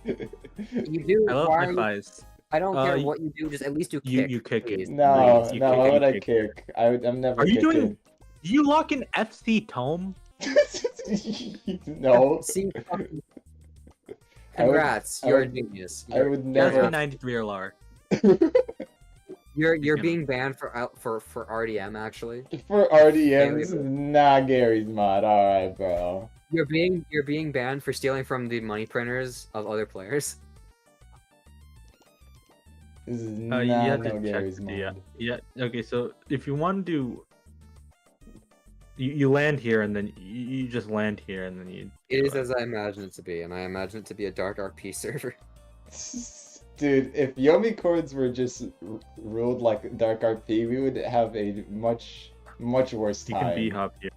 C: You do.
D: I love
C: Why
D: my
C: are you?
D: fires.
C: I don't care
D: y-
C: what you do. Just at least do
D: You
C: kick.
D: kick it.
C: please.
A: No,
D: You
A: no,
D: kick
A: why
D: it,
A: would
D: you
A: I
D: kick
A: kick? I'm never
D: Are you
A: kicking.
D: doing? You lock in FC Tome?
A: No,
C: See, fucking-
A: I would-
C: congrats.
A: I
C: You're a
A: would-
C: genius.
A: I would never.
D: FC 93 LR.
C: You're
D: cannot.
C: being banned for RDM actually.
A: For RDM, this is
C: Failure.
A: not Gary's mod. Alright, bro.
C: You're being banned for stealing from the money printers of other players.
A: This is
D: You
A: not
D: have
A: no
D: to check
A: Gary's
D: the
A: mod.
D: yeah. Okay, so if you want to do, you land here and then you just land here and then you.
C: It is as I imagine it to be, and I imagine it to be a dark RP server.
A: Dude, if Yomi chords were just ruled like Dark RP, we would have a much worse
D: You can B
A: time.
D: hop here.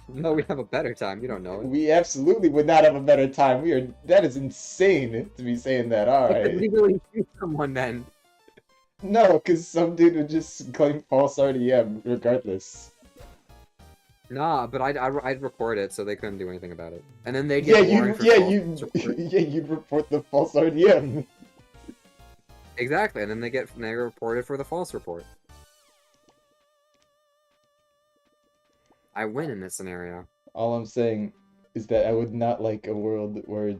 C: No, we have a better time. You don't know it.
A: We absolutely would not have a better time. That is insane to be saying that.
C: We
A: Alright.
C: legally shoot someone then.
A: No, because some dude would just claim false RDM regardless.
C: Nah, but I'd record it so they couldn't do anything about it, and then they
A: Yeah,
C: get warned for false report.
A: you'd report the false RDM.
C: Exactly, and then they reported for the false report. I win in this scenario.
A: All I'm saying is that I would not like a world where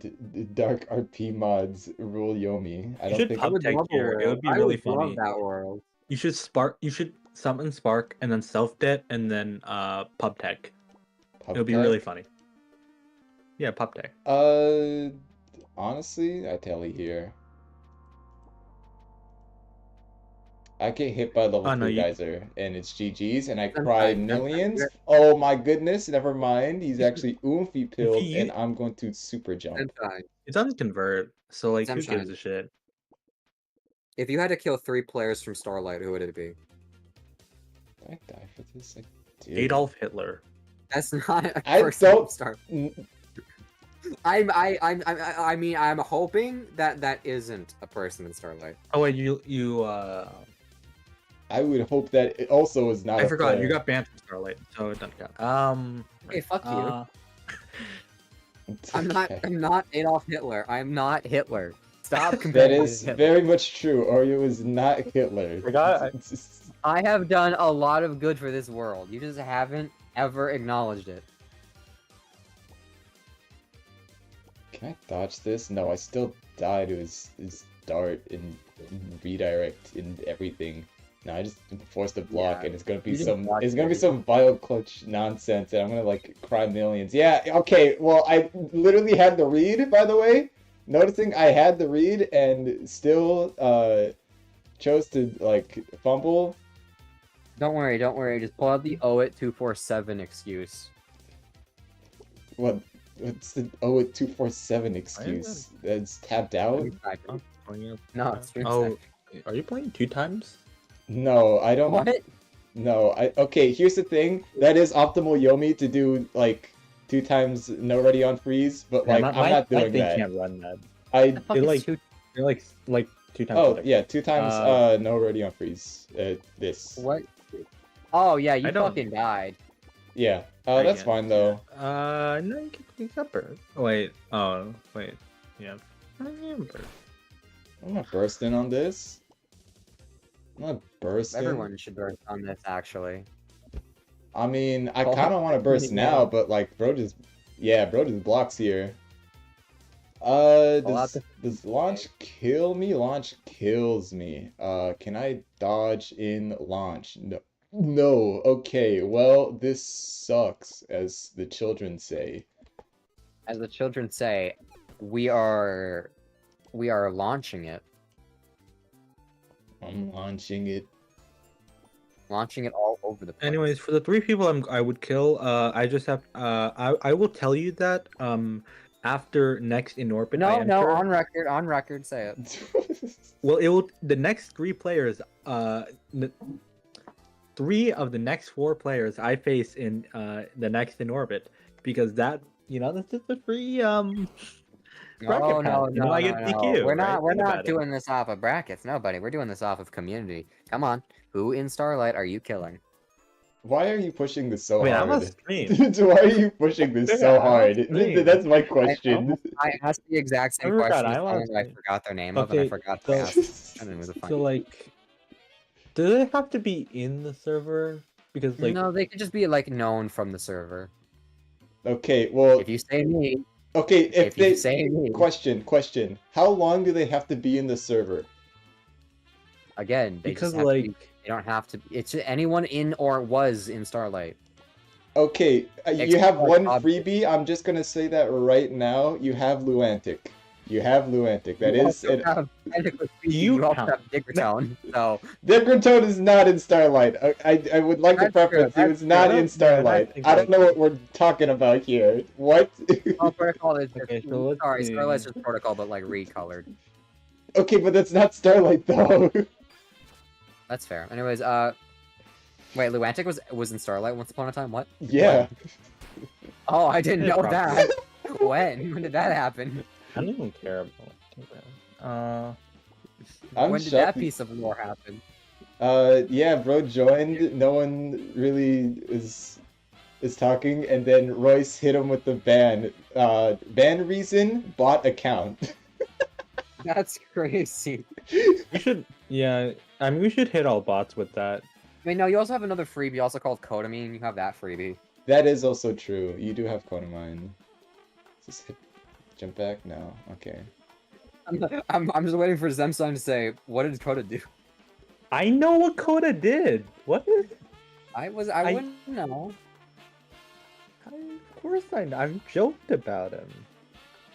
A: dark RP mods rule Yomi. I
D: You
A: don't
D: should
A: think.
C: I would
D: Take
C: love a
D: here, it
C: world.
D: would be
C: I
D: really
C: would
D: funny.
C: love that world.
D: You should spark. You should summon Spark and then self det and then pub tech. It'll be really funny. Yeah, pub tech.
A: Honestly, I tell you here. I get hit by level 2 geyser and it's GG's and I cry millions. Oh my goodness, never mind. He's actually oomphy pilled and I'm going to super jump.
D: It doesn't convert, so like who
C: Sunshine.
D: gives a shit?
C: If you had to kill 3 players from Starlight, who would it be?
A: Did I die for this? I did.
D: Adolf Hitler.
C: That's not a
A: I
C: person
A: don't-
C: from Starlight. I mean, I'm hoping that isn't a person in Starlight.
D: Oh wait,
A: I would hope that it also is not.
D: I
A: a
D: forgot
A: player.
D: you got banned from Starlight, so it doesn't count.
C: Hey, fuck you.
D: uh,
C: I'm not Adolf Hitler. I'm not Hitler. Stop
A: That
C: comparing me to
A: is
C: Hitler.
A: very much true. Oreo is not Hitler.
C: I have done a lot of good for this world. You just haven't ever acknowledged it.
A: Can I dodge this? No, I still die to his dart and redirect and everything. No, I just forced a block,
C: Yeah,
A: and it's gonna be
C: you just
A: some.
C: blocked
A: It's gonna be
C: everything.
A: some vile clutch nonsense, and I'm gonna like cry millions. Yeah. Okay. Well, I literally had the read, by the way. Noticing I had the read and still chose to like fumble.
C: Don't worry. Just pull out the owe it 247 excuse.
A: What's the 247 excuse? That's tapped out?
C: No, it's
D: oh, are you playing 2 times?
A: No, I don't.
C: What?
A: No, okay, here's the thing. That is optimal Yomi to do like 2 times no ready on freeze, but like I'm not doing that.
D: Can't run that.
A: I
C: Fuck,
D: like-
C: it's
D: You're like 2 times.
A: Oh
D: better.
A: yeah, 2 times no ready on freeze. This.
C: What? Oh yeah, you
D: I don't-
C: fucking died.
A: Yeah.
D: I
A: That's
D: get-
A: fine though.
D: No, you got burst. Oh, wait. Oh, wait. Yeah.
A: I'm not bursting on this. I'm not bursting.
C: Everyone should burst on this, actually.
A: I mean, I
C: Oh,
A: kind of want to burst
C: yeah.
A: now, but like, bro just blocks here.
C: out
A: Does launch kill me? Launch kills me. Can I dodge in launch? No. No. Okay. Well, this sucks, as the children say.
C: As the children say, we are launching it.
A: I'm launching it.
C: Launching it all over the place.
B: Anyways, for the 3 people I would kill, I just have I will tell you that after next in orbit I
C: No,
B: enter.
C: on record, say it.
B: Well, it will the next 3 players 3 of the next 4 players I face in the next in orbit, because that that's just a free bracket
C: Oh
B: pass.
C: no,
B: I get DQ.
C: We're
B: right?
C: not
B: Think about it.
C: doing this off of brackets. Nobody. We're doing this off of community. Come on. Who in Starlight are you killing?
A: Why are you pushing this so
B: Wait, I'm
A: hard?
B: a stream.
A: Why are you pushing this so hard? That's my question.
C: I asked the exact same
B: I forgot,
C: question.
B: I
C: I
B: lost.
C: forgot their name of, and I
B: Okay,
C: forgot
B: so-
C: to ask. And it was a fun.
B: So like, do they have to be in the server? Because like,
C: No, they could just be like known from the server.
A: Okay, well,
C: If you say me,
A: okay,
C: if you say me,
A: question. How long do they have to be in the server?
C: again, they
B: because
C: just have
B: like,
C: to be, they don't have to. It's just anyone in or was in Starlight.
A: Okay, you
C: Except
A: have
C: for
A: one
C: Bob.
A: freebie. I'm just gonna say that right now. You have Luantic. You have Luantic. That
C: You
A: is
C: also
A: an...
C: have technically speaking,
B: You
C: you also
B: count.
C: have Diggertone. So
A: Diggertone is not in Starlight. I would like to
C: That's true,
A: preference he
C: that's
A: was
C: true.
A: not in
B: Yeah, that's
A: Starlight. I don't know what
B: exactly.
A: we're talking about here. What?
C: all protocol is just,
B: Okay, so let's
C: sorry,
B: see.
C: Starlight's just protocol, but like recolored.
A: Okay, but that's not Starlight though.
C: That's fair. Anyways, wait, Luantic was in Starlight once upon a time. What?
A: Yeah.
C: Oh, I didn't
B: Yeah,
C: know
B: probably.
C: that. When did that happen?
B: I don't even care about that.
A: I'm
C: When did that
A: shocked.
C: piece of lore happen?
A: Yeah, bro joined. No one really is talking, and then Royce hit him with the ban. Ban reason, bot account.
C: That's crazy.
B: We should, yeah. I mean, we should hit all bots with that.
C: I mean, no, you also have another freebie, also called Codamine. You have that freebie.
A: That is also true. You do have Conamine. Just hit, jump back? No. Okay.
C: I'm just waiting for Zemstein to say, what did Coda do?
B: I know what Coda did. What?
C: I wouldn't know.
B: Of course I've joked about him.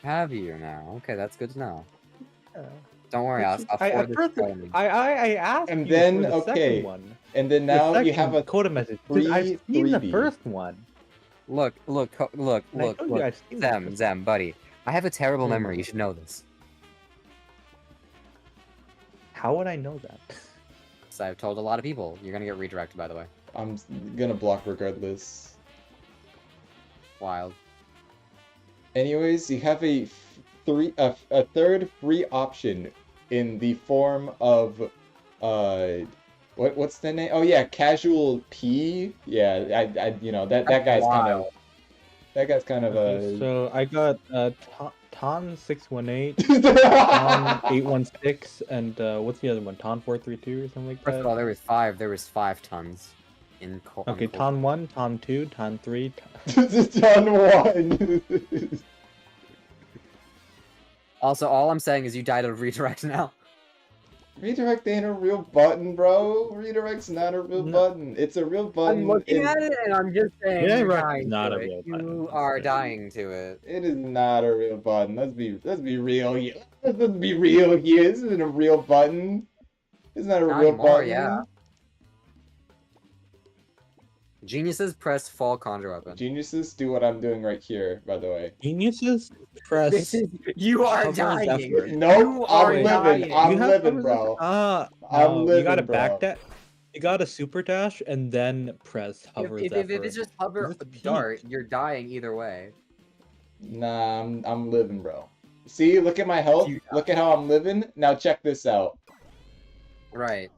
C: Have you now? Okay, that's good to know.
B: Yeah.
C: Don't worry, I'll
B: I
C: forward this to Codamine.
B: asked
A: And
B: you
A: then,
B: for the
A: okay,
B: second one.
A: And then
B: The
A: now you
B: second
A: have a
B: Coda message. Dude, I've
A: free
B: seen the
A: freebie.
B: first one.
C: Look,
B: And I told you I've seen the first
C: Zem, buddy. I have a terrible
B: Hmm.
C: memory. You should know this.
B: How would I know that?
C: So I've told a lot of people. You're gonna get redirected, by the way.
A: I'm gonna block regardless.
C: Wild.
A: Anyways, you have a third free option in the form of what's the name? Oh yeah, Casual P. Yeah, I you know that guy's
C: Wild.
A: kind of a
B: So I got Ton 618, Ton 816, and what's the other one? Ton 432 or something like
C: First of
B: that.
C: all, there was 5 tons in
B: Okay, Ton 1, Ton 2, Ton 3.
A: Ton 1.
C: Also, all I'm saying is you died of redirect now.
A: Redirect ain't a real button, bro. Redirect's not a real
B: No.
A: button. It's a real button.
C: I'm looking at it and I'm just saying
B: Yeah,
C: you're
B: right.
C: dying
B: Not
C: to
B: a
C: it.
B: real button.
C: You are dying to it.
A: It is not a real button. Let's be real here. Let's be real here. This isn't a real button. It's not a
C: Not
A: real
C: anymore,
A: button.
C: yeah. Geniuses press fall conjure weapon.
A: Geniuses do what I'm doing right here, by the way.
B: Geniuses press.
C: This is you are
B: Cover
C: dying.
B: Zephyr.
A: Nope,
C: You
A: I'm
C: are
A: living.
C: dying.
A: I'm
B: You have
A: living,
B: cover
A: bro.
B: I'm
A: I'm living,
B: You got to
A: bro.
B: back that. You got to super dash and then press hover
C: If
B: Zephyr.
C: it's just hover
B: This is peak.
C: dart, you're dying either way.
A: Nah, I'm living, bro. See, look at my health.
C: You-
A: Look at how I'm living. Now check this out.
C: Right.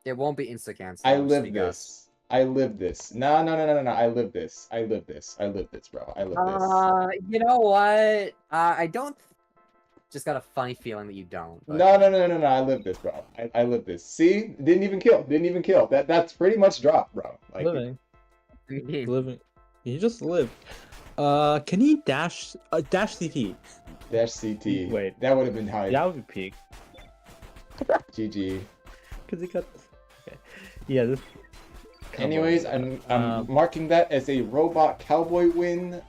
C: It won't be insta cancel.
A: I live this. I live this. No. I live this. I live this, bro. I live this.
C: You know what? I don't. Just got a funny feeling that you don't. But...
A: No. I live this, bro. I live this. See? Didn't even kill. That's pretty much drop, bro. Like,
B: living. Living. He just lived. Can he dash? Dash CT.
A: dash CT.
B: Wait.
A: That would have been high.
B: That would be peak.
A: GG.
B: Cause he got this. Okay. Yeah. This.
A: Anyways, I'm marking that as a robot cowboy win.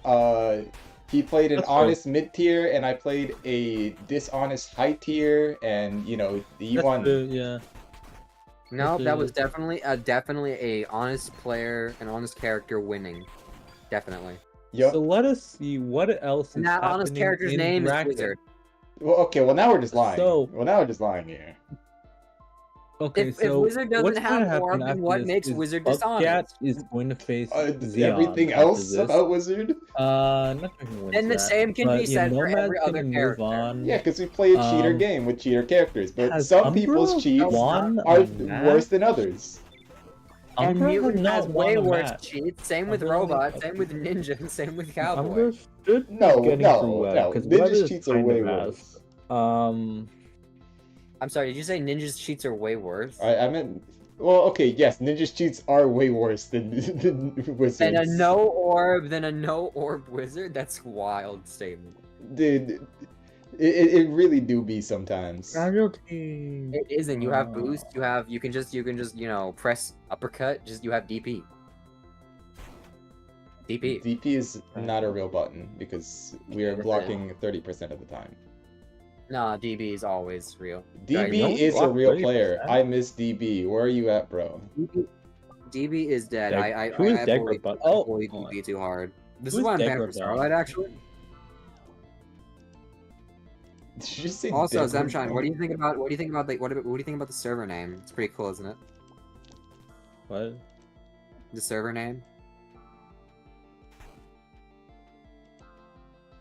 A: He played an
B: That's
A: honest mid tier, and I played a dishonest high tier, and you know he
B: That's
A: won.
B: good, yeah.
C: No, that was
D: is-
C: definitely a honest player, an honest character winning. Definitely.
A: Yep.
D: So let us see what else is
C: And that honest
D: happening
C: character's
D: in
C: name is
D: Dragon.
C: Wizard.
A: Well, okay. Well, now we're just lying.
D: So-
A: Well, now we're just lying here.
D: Okay,
C: If
D: so
C: Wizard doesn't
D: what's going
C: have
D: to happen
C: orb, then
D: after
C: what
D: this
C: makes
D: is
C: Wizard
D: Bugcat
C: dishonest?
D: is going to face Xeon
A: Everything
D: after
A: else
D: this.
A: about Wizard?
D: Nothing wins
C: And the
D: that.
C: same can be
D: But, yeah,
C: said for
D: Nomad's
C: every other
D: gonna move
C: character.
D: on.
A: Yeah, because we play a cheater
D: Um,
A: game with cheater characters, but
D: has
A: some
D: Umbra
A: people's cheats
D: won
A: are
D: a match?
A: worse than others.
C: And
D: Umbra
C: Mutant
D: not
C: has
D: won
C: way
D: a
C: worse
D: match.
C: cheats. Same with
D: Umbra only-
C: Robot. Same with Ninja. Same with Cowboy.
D: Umbra should be
A: No,
D: getting
A: no,
D: through well,
A: no.
D: 'cause
A: Ninja's
D: Weather's
A: cheats are
D: kind
A: way
D: of ass.
A: worse.
C: I'm sorry. Did you say Ninja's cheats are way worse?
A: I meant. Well, okay, yes, Ninja's cheats are way worse than Wizards.
C: Than a no orb wizard? That's a wild statement.
A: Dude, it really do be sometimes.
D: Casualty.
C: It isn't. You have boost. You can just press uppercut. You have DP. DP.
A: DP is not a real button because we are blocking 30% of the time.
C: Nah, DB is always real.
A: DB
D: don't
A: is a
D: block
A: real
D: 30%.
A: player. I miss DB. Where are you at, bro?
C: DB is dead.
D: Dag- who is Degra Button? Oh,
C: bullied DB too hard. This
D: Who
C: is
D: is
C: why I'm
D: Degra
C: banning from
D: Button?
C: Starlight, actually.
A: Did you just say
C: Also,
A: Degra
C: Zemshine,
A: Button?
C: what do you think about the server name? It's pretty cool, isn't it?
D: What?
C: The server name.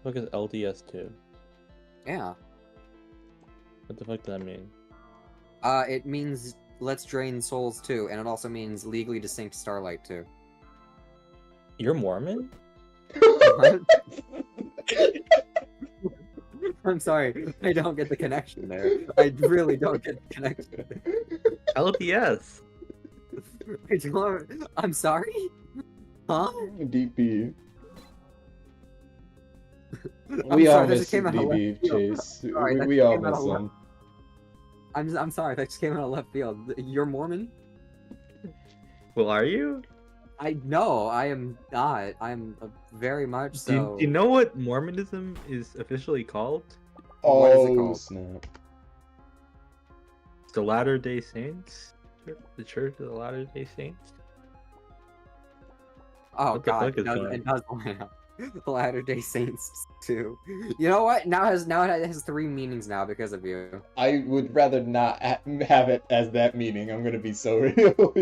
D: Look at LDS2.
C: Yeah.
D: What the fuck does that mean?
C: It means Let's Drain Souls 2, and it also means Legally Distinct Starlight 2.
D: You're Mormon?
C: What? I'm sorry, I don't get the connection there. I really don't get the connection.
D: LDS.
C: I'm sorry? Huh?
A: DP.
C: I'm
A: We all
C: sorry, that
A: miss
C: just came out of
A: DB,
C: left field.
A: Chase.
C: Sorry, that
A: We
C: just
A: all
C: came out
A: miss
C: of left-
A: him.
C: I'm sorry, that just came out of left field. You're Mormon?
D: Well, are you?
C: I know, I am not. I'm very much
D: Do
C: so.
D: you know what Mormonism is officially called?
C: What is it
A: Oh,
C: called?
A: snap.
D: It's the Latter-day Saints? The Church of the Latter-day Saints?
C: Oh
D: What the
C: god,
D: fuck is going
C: it does line up. The Latter-day Saints too. You know what? Now it has 3 meanings now because of you.
A: I would rather not have it as that meaning. I'm gonna be so real.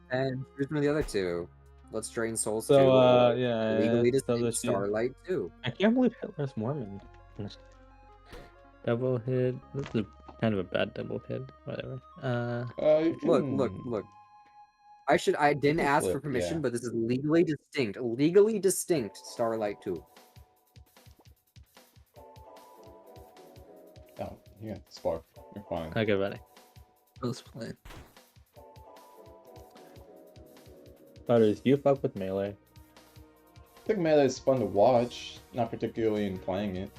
C: And here's one of the other 2. Let's Drain Souls 2.
D: So,
C: or
D: yeah,
C: Legally
D: it's
C: Distinct
D: those two.
C: Starlight 2.
D: I can't believe Hitler's Mormon. Double hit. This is kind of a bad double hit. Whatever.
C: Look. I didn't ask for
A: Flip,
C: permission,
A: yeah.
C: but this is legally distinct Starlight 2.
A: Oh, yeah, Spark. You're fine.
D: Okay, buddy. Let's play. Butters, you fuck with melee.
A: I think Melee is fun to watch, not particularly in playing it.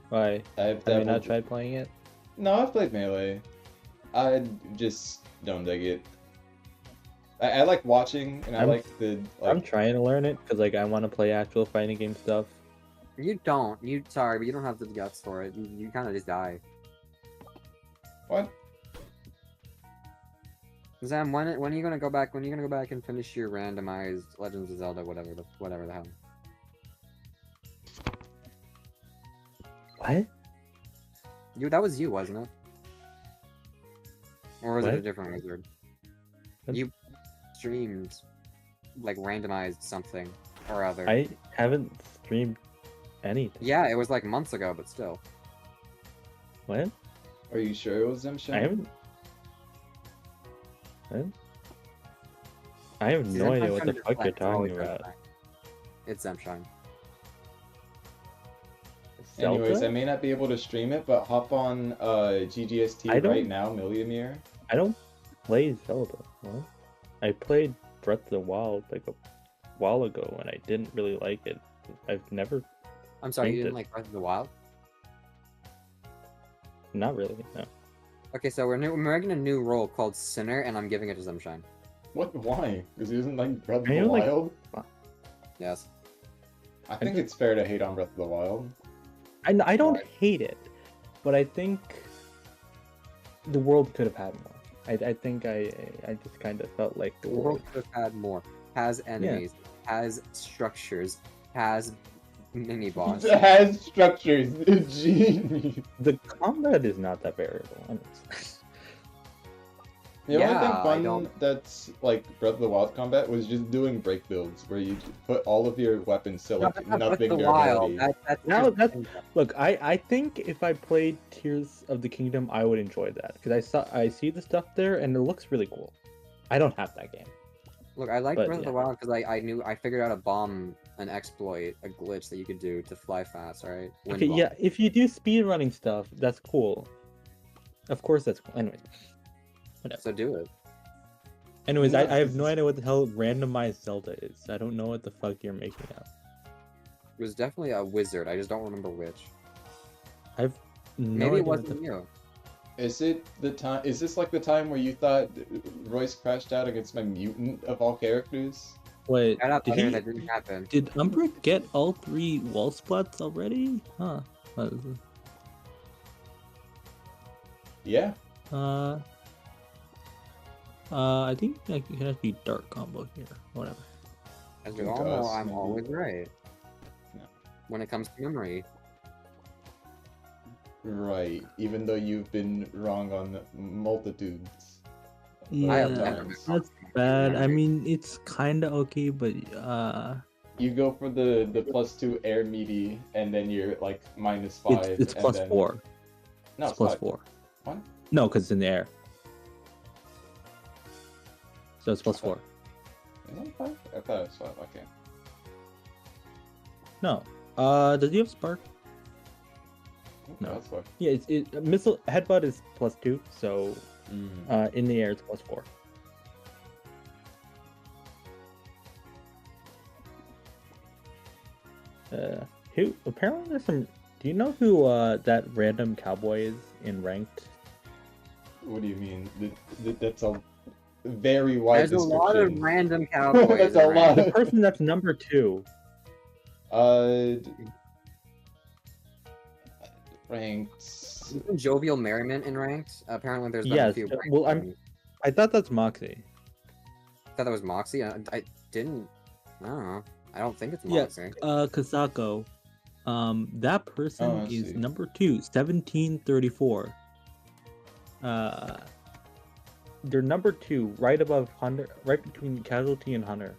D: Why?
A: I've
D: Have you not
A: dabbled-
D: tried playing it?
A: No, I've played Melee. I just don't dig it. I like watching, and I
D: I'm-
A: like the
D: I'm
A: like.
D: trying to learn it because I want to play actual fighting game stuff.
C: You don't. Sorry, but you don't have the guts for it. You kind of just die.
A: What?
C: Zam, when are you gonna go back? When are you gonna go back and finish your randomized Legends of Zelda, whatever the hell?
D: What?
C: That was you, wasn't it? Or was it a
D: What?
C: different wizard?
D: What?
C: You streamed like randomized something or other.
D: I haven't streamed anything.
C: Yeah, it was like months ago, but still.
D: What?
A: Are you sure it was Zemshine?
D: I haven't. What? I have
C: See,
D: no
C: Zemshine's
D: idea what
C: trying
D: the
C: to
D: fuck you're
C: deflect, always
D: talking
C: trying
D: about.
C: to- It's Zemshine.
A: Anyways,
D: Zelda?
A: I may not be able to stream it, but hop on GGST
D: I don't-
A: right now, Milliamere.
D: I don't play Zelda. What? I played Breath of the Wild like a while ago, and I didn't really like it. I've never,
C: I'm sorry, you
D: Think
C: didn't
D: that-
C: like Breath of the Wild?
D: not really. No.
C: Okay, so we're making a new role called Sinner, and I'm giving it to Zemshine.
A: What? Why? Because he doesn't like Breath of
D: I
A: the
D: don't like-
A: Wild?
C: Yes.
A: I think it's fair to hate on Breath of the Wild.
D: I don't
A: Why?
D: hate it, but I think the world could have had more. I think I just kind of felt like
C: The world could have had more. Has enemies. Has structures. Has mini boss.
A: It has structures. Genius.
D: the combat is not that variable.
A: The only thing
C: I
A: fun
C: don't-
A: that's like Breath of the Wild combat was just doing break builds where you put all of your weapons so like
C: That's
A: nothing
C: the
A: durability.
C: wild.
D: Now look, I think if I played Tears of the Kingdom, I would enjoy that because I see the stuff there and it looks really cool. I don't have that game.
C: Look, I like
D: But,
C: Breath of the
D: yeah.
C: Wild because I figured out a bomb, an exploit, a glitch that you could do to fly fast, right? Wind
D: Okay,
C: bomb.
D: yeah, if you do speedrunning stuff, that's cool. Of course, that's cool. Anyways, whatever.
C: So do it.
D: Anyways,
A: No,
D: I have
A: this
D: no
A: is-
D: idea what the hell randomized Zelda is. I don't know what the fuck you're making up.
C: It was definitely a wizard. I just don't remember which.
D: I've no
C: Maybe
D: idea
C: it
D: what
C: wasn't
D: the
C: you.
A: Is it the time? Is this like the time where you thought Royce crashed out against my mutant of all characters?
D: Wait,
C: Right up
D: did
C: there,
D: he?
C: that didn't happen.
D: Did Umbra get all 3 wall splats already? Huh. What is it?
A: Yeah.
D: I think it can actually dark combo here. Whatever.
C: As we all know,
A: Gus,
C: I'm
A: maybe.
C: always right.
A: No.
C: When it comes to memory.
A: Right. Even though you've been wrong on multitudes.
C: I have
A: of
C: never
A: times.
C: been
D: That's bad. I mean, it's kind of okay, but
A: You go for the +2 air meaty, and then you're like -5.
D: it's
A: and
D: plus
A: then...
D: 4.
A: No,
D: It's plus
A: 5.
D: 4.
A: What?
D: No, because it's in the air. So it's plus 4.
A: Is it 5? I thought it was 5. Okay.
D: No. Does he have spark? No.
A: That's 5.
D: Yeah, missile headbutt is plus 2, so in the air it's plus 4. Who apparently there's some. Do you know who that random cowboy is in ranked?
A: What do you mean? That's a very wide
C: There's a
A: description.
C: lot of random cowboys.
A: That's a
C: around.
A: lot.
D: The person that's number 2.
A: Ranked.
C: Isn't Jovial Merriment in ranked? Apparently there's been a
D: Yes,
C: few ranked
D: well,
C: ones.
D: I thought that's Moxie.
C: I thought that was Moxie. I didn't. I don't know. I don't think it's
D: Yeah,
C: Moxie.
D: Kasako. That person
A: Oh, I
D: is
A: see.
D: number 2, 1734. They're number 2, right above Hunter, right between Casualty and Hunter.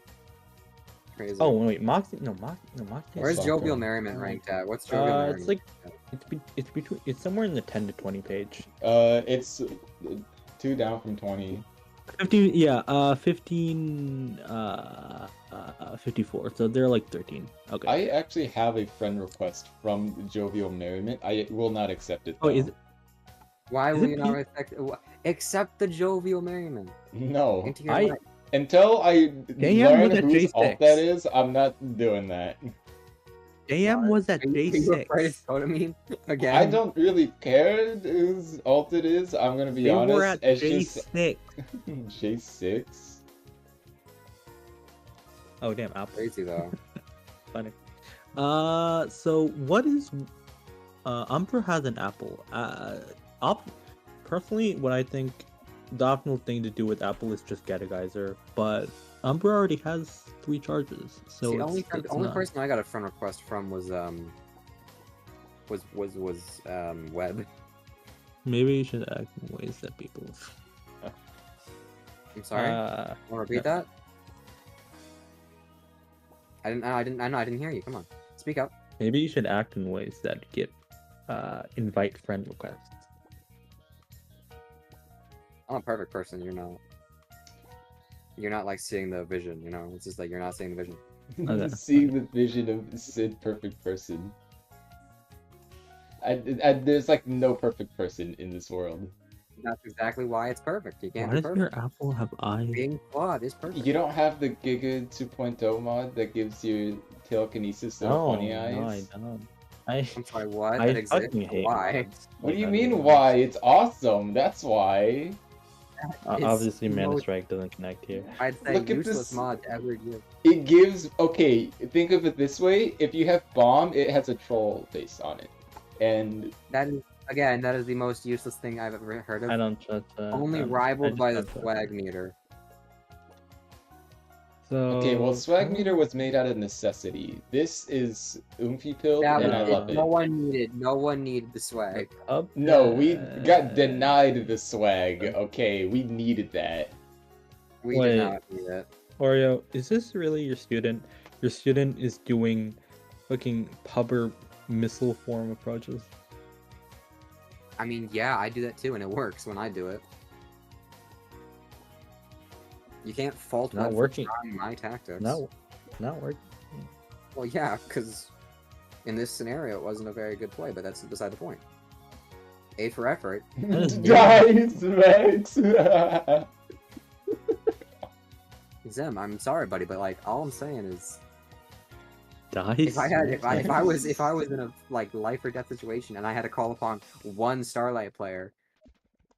C: Crazy.
D: Oh wait, Moxie? No, Moxie.
C: Where's
A: Kasako.
C: Jovial Merriment ranked at? What's Jovial Merriment?
D: It's like it's between it's somewhere in the 10 to 20 page.
A: It's 2 down from 20.
D: 15, yeah, 15, 54. So they're like 13. Okay.
A: I actually have a friend request from Jovial Merriment. I will not accept it.
D: Oh, is
A: though.
D: it?
C: Why
D: is
C: will
D: it
C: you not
D: Pete?
C: accept the Jovial Merriment?
A: No.
C: Into your
D: I-
C: life?
A: Until I
D: Damn,
A: learn
D: with a
A: whose alt
D: J6.
A: that is, I'm not doing that.
D: AM was at
C: Are you afraid of
D: J6.
C: Soda again?
A: I don't really care whose alt it is. I'm gonna be
D: They
A: honest.
D: were at
A: It's
D: J6.
A: just J6.
D: Oh damn, Apple.
C: Crazy though.
D: Funny. So what is Umbra has an apple. Personally, what I think the optimal thing to do with Apple is just get a geyser, but Umbra already has 3 charges, so
C: the
D: it's,
C: only
D: it's
C: only
D: not-
C: person I got a friend request from was Web.
D: Maybe you should act in ways that people.
C: I'm sorry. Want to repeat that? I didn't hear you. Come on, speak up.
D: Maybe you should act in ways that get invite friend requests.
C: I'm a perfect person. You're not. You're not like seeing the vision. You know, it's just like you're not seeing the vision.
D: Okay.
A: Seeing the vision of Sid, perfect person. There's like no perfect person in this world.
C: That's exactly why it's perfect. You can't
D: Why
C: be
D: does
C: perfect.
D: your apple have eyes?
C: Being flawed is perfect.
A: You don't have the Giga 2.0 mod that gives you telekinesis of
D: No,
A: funny eyes?
D: no, I don't.
C: I'm sorry. What?
D: I
C: That exists.
D: fucking hate
C: Why?
D: mods.
A: What do you
D: Like,
A: mean why? It's awesome, that's why.
C: It's
D: Obviously, Mana
C: most-
D: Strike doesn't connect here.
C: I'd say
A: Look at
C: useless
A: this-
C: mod to ever give.
A: It gives, okay, think of it this way, if you have bomb, it has a troll face on it. And
C: That is Again, that is the most useless thing I've ever heard of.
D: I don't trust that.
C: Only
D: I
C: rivaled
D: just
C: by the
D: don't trust
C: swag meter.
D: So
A: Okay, well, swag meter was made out of necessity. This is Oomphy Pill,
C: That
A: and
C: was
A: I love it.
C: No one needed the swag.
A: No, we got denied the swag. Okay, we needed that.
C: We
D: Wait.
C: did not need it.
D: Oreo, is this really your student? Your student is doing fucking pubber missile form approaches.
C: I mean, yeah, I do that too, and it works when I do it. You can't fault
D: Not
C: me for
D: working.
C: trying my tactics.
D: Not working.
C: Well, yeah, because in this scenario, it wasn't a very good play, but that's beside the point. A for effort.
A: Guys, Max!
C: Zem, I'm sorry, buddy, but like, all I'm saying is,
D: Dice.
C: if I was in a like life or death situation and I had to call upon one Starlight player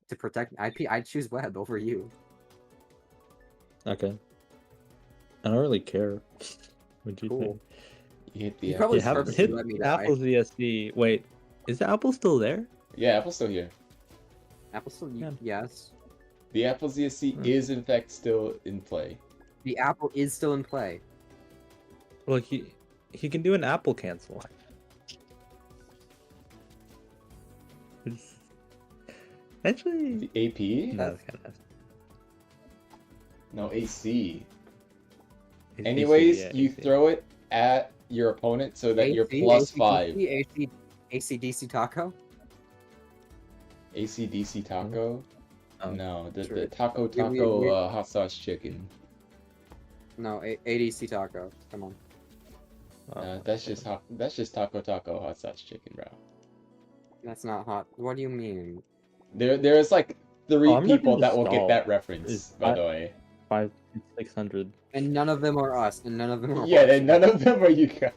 C: to protect me, I'd choose Web over you.
D: Okay. I don't really care. What do you
C: Cool.
D: think?
A: You hit the
C: You
A: apple.
C: probably
D: You have
C: purposely
D: hit
C: let me die.
D: Apple's VSD. Wait, is the Apple still there?
A: Yeah, Apple's still here.
C: Apple still,
D: Yeah.
C: yes.
A: The Apple ZSC is in fact still in play.
C: The Apple is still in play.
D: Well, he can do an Apple cancel. It's... Actually,
A: The AP?
D: that's kind of.
A: No, AC. Anyways, you throw it at your opponent so that you're plus 5.
C: ACDC Taco?
A: ACDC Taco?
D: Oh,
A: No, the
C: true.
A: Taco
C: we-
A: hot sauce chicken.
C: No, ADC Taco. Come on.
A: That's just Taco hot sauce chicken, bro.
C: That's not hot. What do you mean?
A: There's like 3
D: Oh, I'm
A: people
D: looking
A: that
D: to
A: will get
D: stall.
A: that reference,
D: Is-
A: by the way.
D: 600.
C: And none of them are us, and none of them are
A: Yeah,
C: watching.
A: and none of them are you guys.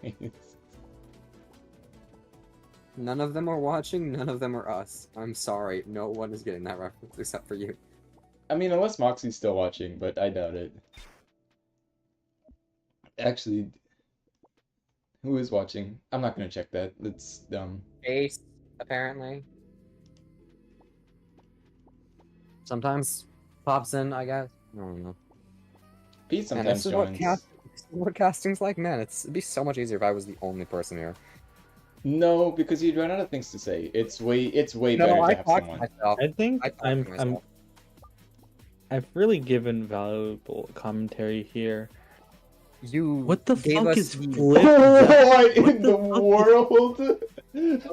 C: None of them are watching, none of them are us. I'm sorry, no one is getting that reference except for you.
A: I mean, unless Moxie's still watching, but I doubt it. Actually, who is watching? I'm not gonna check that. That's dumb.
C: Ace, apparently. Sometimes pops in, I guess. I don't know.
A: Pete
C: Man,
A: sometimes
C: this is what,
A: joins.
C: this is what casting's like, man. It'd be so much easier if I was the only person here.
A: No, because you'd run out of things to say. It's way
C: No,
A: better
C: I
A: to have
C: talk to
A: someone.
C: myself.
D: I think
C: I talk to
D: I'm
C: myself.
D: I've really given valuable commentary here.
C: You
D: What the
C: gave
D: fuck
C: us
D: is
C: the-
D: flip?
A: What in
D: What
A: the
D: the fuck is-
A: world?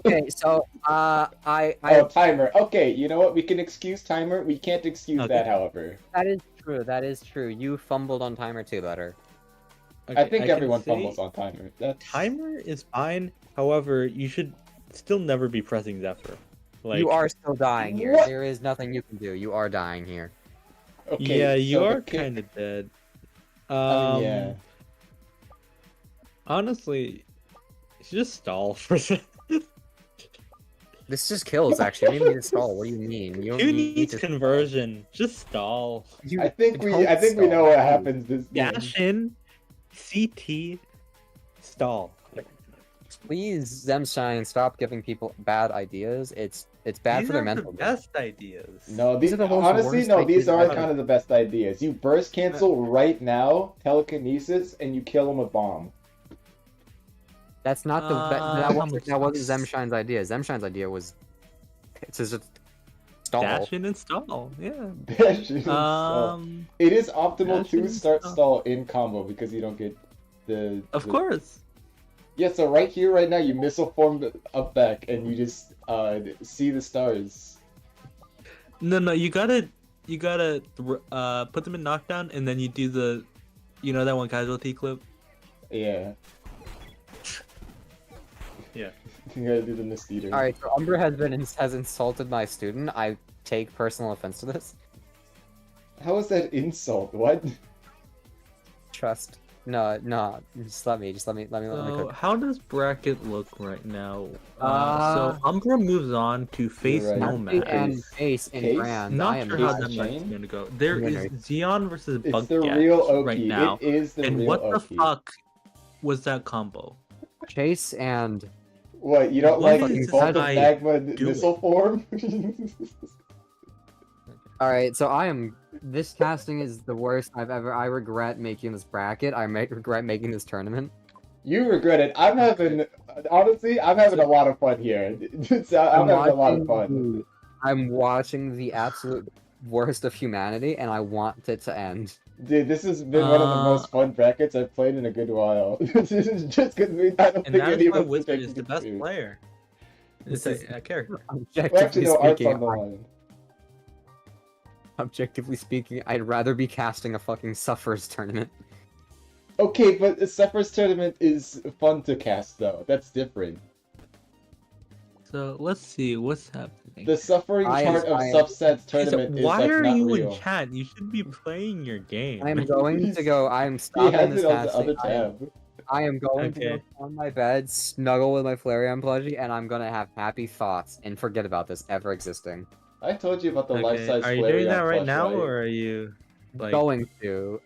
C: Okay, so I
A: Oh, timer. Okay, you know what? We can excuse timer. We can't excuse
D: Okay.
A: that, however.
C: that is true. That is true. You fumbled on timer too, Butter.
A: I think
D: can
A: everyone
D: say
A: fumbles on timer. That's...
D: Timer is fine. However, you should still never be pressing Zephyr. Like,
C: You are still dying here.
A: What?
C: There is nothing you can do. You are dying here.
A: Okay,
D: yeah, you
A: so the
D: are
A: kick-
D: kind of dead.
A: I mean, yeah.
D: Honestly, you should just stall for a second.
C: This just kills, actually. You don't need to stall. What do you mean? You don't
D: Who
C: need
D: needs
C: to
D: conversion? Just stall.
C: You
A: I think we
C: don't
A: know what
C: stall.
A: happens this game.
D: Dash in, CT, stall.
C: Please, Zemshine, stop giving people bad ideas. It's bad
D: These
C: for their
D: are
C: mental.
D: the best ideas.
A: No,
C: These
A: these
C: are the most
A: honestly,
C: worst
A: no, these
C: ideas
A: are
C: ever.
A: kind of the best ideas. You burst cancel right now, telekinesis, and you kill him with bomb.
C: That's not the
D: how
C: that
D: much
C: wasn't
D: sucks?
C: Zemshine's idea. Zemshine's idea was to just stall.
D: Dash in and stall. Yeah.
A: Dash in stall. It is optimal
D: dash in
A: to
D: and
A: start
D: stall.
A: stall in combo because you don't get the.
D: Of
A: the-
D: course.
A: Yeah, so right here, right now, you missile form up back, and you just see the stars.
D: No, you gotta put them in knockdown, and then you do the, you know that one casualty clip.
A: Yeah.
D: Yeah.
A: You gotta do the misleader.
C: All right, so Umbra has insulted my student. I take personal offense to this.
A: How is that insult? What?
C: Trust. No. Just let me
D: So
C: cook.
D: how does bracket look right now?
C: Uh,
D: So Umbra moves on to face
A: right.
D: Nomad.
C: And Ace in
A: Case?
C: Grand.
D: Not
C: I am
D: sure how
A: Case
D: that
A: chain?
D: fight's gonna go. There is
C: Right.
D: Xeon versus
A: It's
D: Bug
A: the real Oki.
D: right now.
A: It is the
D: And
A: real
D: what
A: Oki.
D: the fuck was that combo?
C: Chase and
A: What, you don't
D: What
A: like
D: is this
A: Vault of
D: guy
A: Magma
D: doing?
A: missile form?
C: All right, so this casting is the worst I've ever. I regret making this bracket. I might regret making this tournament.
A: You regret it. Honestly, I'm having a lot of fun here. I'm having a lot of fun.
C: I'm watching the absolute worst of humanity, and I want it to end.
A: Dude, this has been one of the most fun brackets I've played in a good while. This is just because I don't
D: And
A: think
D: that
A: any
D: is
A: of
D: why
A: us
D: Wizard
A: predicted
D: is the
A: it
D: best
A: too.
D: player. It's a character.
A: Well, actually, no, Art's on the line.
C: Objectively speaking, I'd rather be casting a fucking Suffers tournament.
A: Okay, but the Suffer's Tournament is fun to cast, though. That's different.
D: So let's see what's happening.
A: The Suffering chart of Subsets Tournament is
D: why
A: like
D: are
A: not
D: you
A: real.
D: in chat? You should be playing your game.
C: I am going to go. I am
A: He
C: stopping
A: has
C: this
A: it on the
C: casting.
A: other tab.
C: I am going to go on my bed, snuggle with my Flareon plushie, and I'm gonna have happy thoughts and forget about this ever existing.
A: I told you about the life-size
D: Are you
A: Flareon
D: doing that right
A: plush,
D: now,
A: right?
D: or are you like?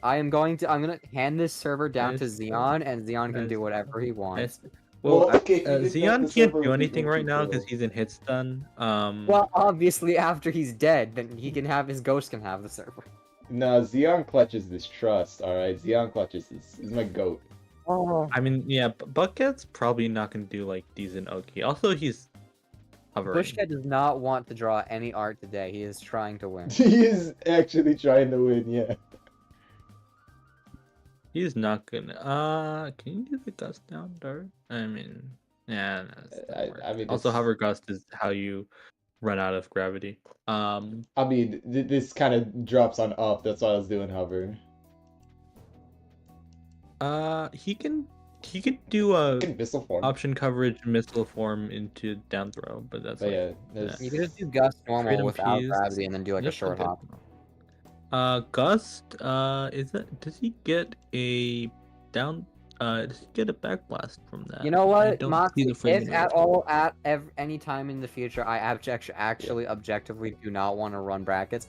C: I'm gonna hand this server down to Xeon, and Xeon can do whatever he wants.
A: Well, okay, if you think that
D: Xeon
A: the
D: can't
A: server
D: do
A: would be
D: anything right now because
A: cool.
D: he's in hit stun.
C: Well, obviously, after he's dead, then his ghost can have the server.
A: No, Xeon clutches this trust, alright? Xeon clutches this. He's my goat.
C: Oh.
D: I mean, yeah, Bucket's probably not gonna do like decent Oki. Also, he's hovering.
C: Bushcat does not want to draw any art today. He is trying to win.
A: He is actually trying to win, yeah.
D: He's not gonna. Can you do the gust down, Dart? I mean, yeah. No,
A: I mean,
D: also,
A: it's-
D: hover gust is how you run out of gravity.
A: I mean, this kind of drops on up. That's why I was doing hover.
D: He could do a
A: Missile form.
D: option coverage missile form into down throw, but that's
A: But
D: like,
A: yeah, there's-
C: You can just do Gust normal
D: Freedom
C: without
D: Fuse.
C: gravity, and then do like a
D: Yep,
C: short
D: okay.
C: hop.
D: Gust, does he get a down, does he get a backblast from that?
C: You know
D: I
C: what,
D: don't
C: Moxie?
D: see the
C: If
D: framing
C: at
D: of it.
C: all, any time in the future, I actually objectively do not want to run brackets,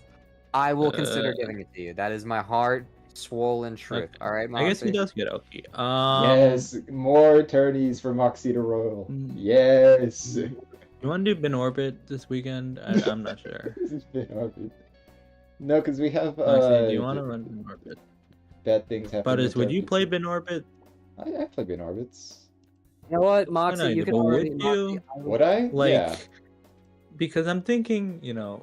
C: I will consider giving it to you. That is my hard, swollen truth.
D: Okay.
C: All right,
D: I guess he
C: Moxie?
D: does get Oki.
A: Yes, more tourneys for Moxie to royal.
D: Mm.
A: Yes.
D: You want to do bin orbit this weekend? I'm not sure.
A: This is bin orbit. No, because we have
D: Moxie, do you want to run bin orbit?
A: bad things happen.
D: Butters, would you play bin orbit?
A: I play bin orbits.
C: You know what, Moxie? You can
D: but
C: already.
D: would
C: Moxie,
D: you?
A: Would I?
D: Like,
A: Yeah.
D: because I'm thinking,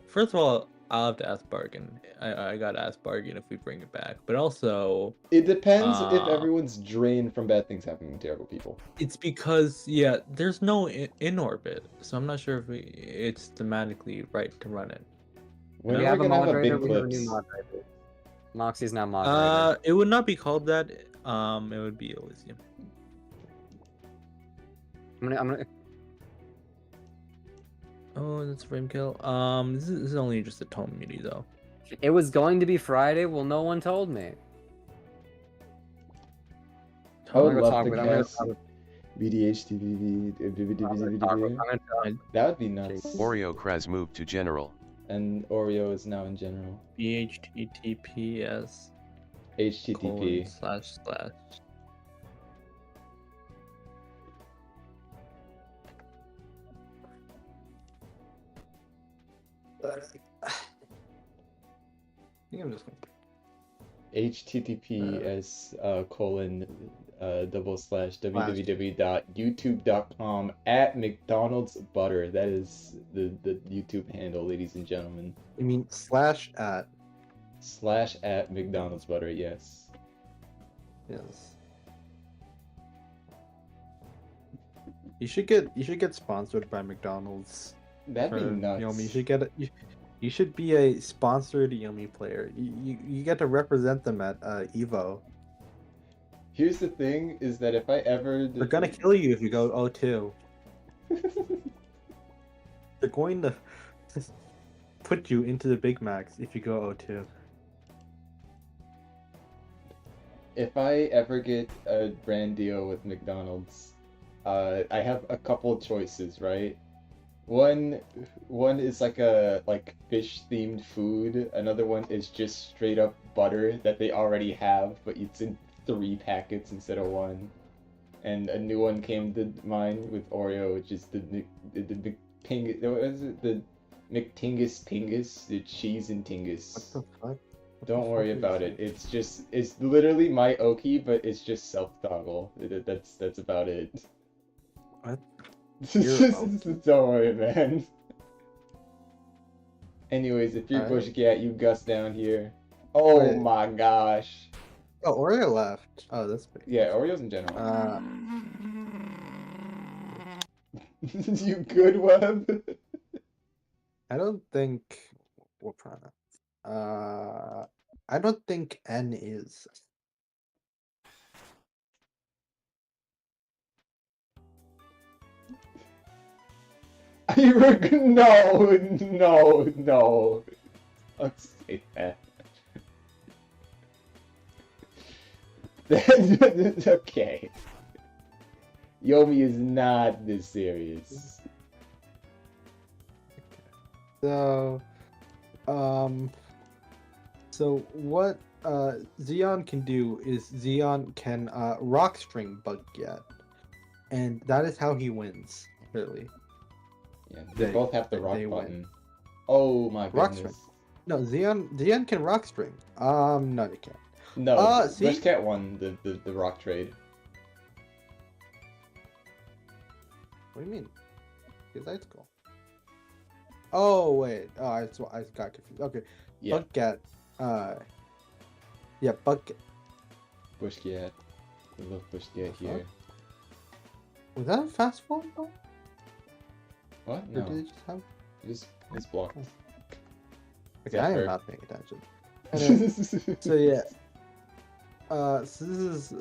D: first of all, I'll have to ask Bargain. I gotta ask Bargain if we bring it back. But also,
A: It depends if everyone's drained from bad things happening to terrible people.
D: it's because, yeah, there's no in orbit. So I'm not sure if it's thematically right to run it.
A: When
C: we
A: are
C: have
A: we
C: a
A: gonna have a
C: moderator.
A: bin
C: We have a new
A: clips?
C: moderator. Moxie's now moderator.
D: It would not be called that. It would be Elysium.
C: I'm gonna.
D: Oh, that's frame kill. This is only just a tome midi though.
C: It was going to be Friday. Well, no one told me.
A: I would
C: I'm gonna
A: love
C: talk
A: to
C: with- I'm gonna
A: cast
C: talk with-
A: BDHTV. That would be nuts.
E: Oreo Kraz moved to general.
A: And Oreo is now in general.
D: BHTTPS
A: HTTP.
D: // I think I'm just gonna...
A: HTTPS //www.youtube.com @McDonald'sButter. That is the YouTube handle, ladies and gentlemen.
B: You mean /@
A: /@McDonald'sButter, yes.
B: Yes. You should get sponsored by McDonald's.
A: That'd be
B: or,
A: nuts.
B: You should be a sponsored Yomi player. You get to represent them at Evo.
A: Here's the thing: is that if I ever
B: They're gonna kill you if you go 0-2. They're going to put you into the Big Macs if you go 0-2.
A: If I ever get a brand deal with McDonald's, I have a couple choices, right? One is like a fish themed food. Another one is just straight up butter that they already have, but it's in 3 packets instead of 1. and a new one came to mind with Oreo, which is the McPingus. What is it? The McTingus Pingus, the cheese and tingus.
B: What the fuck?
A: Don't worry about it. It's literally my Oki, but it's just self-toggle. That's about it.
B: What?
A: Don't worry, man. Anyways, if you're
B: Alright.
A: Bushcat, you Gus down here. Oh
B: Wait.
A: my gosh.
B: Oh, Oreo left. Oh, that's big.
A: Yeah, Oreos in general. You good, Web?
B: I don't think. What pronoun? I don't think N is.
A: No. Don't say that. Okay. Yomi is not this serious.
B: So, so what Xeon can do is Xeon can rock string Bugcat, and that is how he wins. Really?
A: Yeah, they both have the rock
B: they
A: button.
B: win.
A: Oh my
B: Rock
A: goodness.
B: No, Xeon can rock string. No, they can't.
A: No,
B: see?
A: Bushcat won the rock trade.
B: What do you mean? His ice cool. Oh wait. Oh, I got confused. Okay.
A: Yeah,
B: Bugcat. Yeah, Bugcat.
A: Bushcat. I love Bushcat here.
B: Was that a fast forward though?
A: What?
B: Or
A: No,
B: did it just have?
A: it's blocked.
B: Okay,
A: Yeah,
B: I am
A: fair.
B: not paying attention. Anyway, so yeah. So this is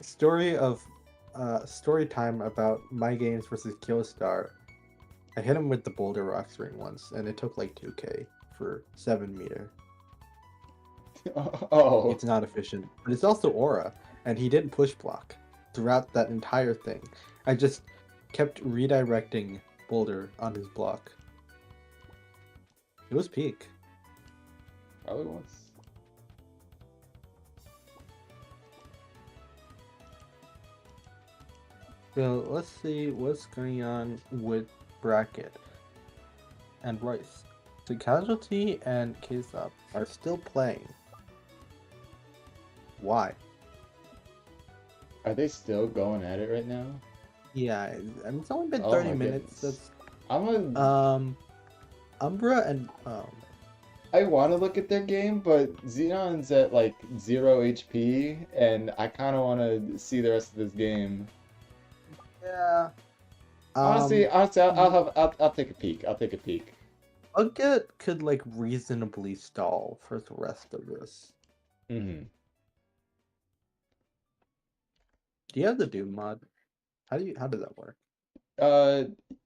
B: story time about my games versus Killstar. I hit him with the boulder rock string once, and it took like 2k for 7 meter.
A: Oh.
B: It's not efficient, but it's also aura, and he didn't push block throughout that entire thing. I just kept redirecting boulder on his block. It was peak.
A: Probably once.
B: So let's see what's going on with Bracket and Rice. So Casualty and K-Stop are still playing. Why?
A: Are they still going at it right now?
B: Yeah, I mean, it's only been
A: Oh
B: 30
A: my
B: minutes.
A: goodness.
B: That's
A: I'm a.
B: Umbra and
A: I want to look at their game, but Xenon's at like 0 HP, and I kind of want to see the rest of this game.
B: yeah.
A: Honestly, I'll take a peek. I'll take a peek.
B: Bugcat could like reasonably stall for the rest of this.
A: Mm-hmm.
B: Do you have the Doom mod? How does that work?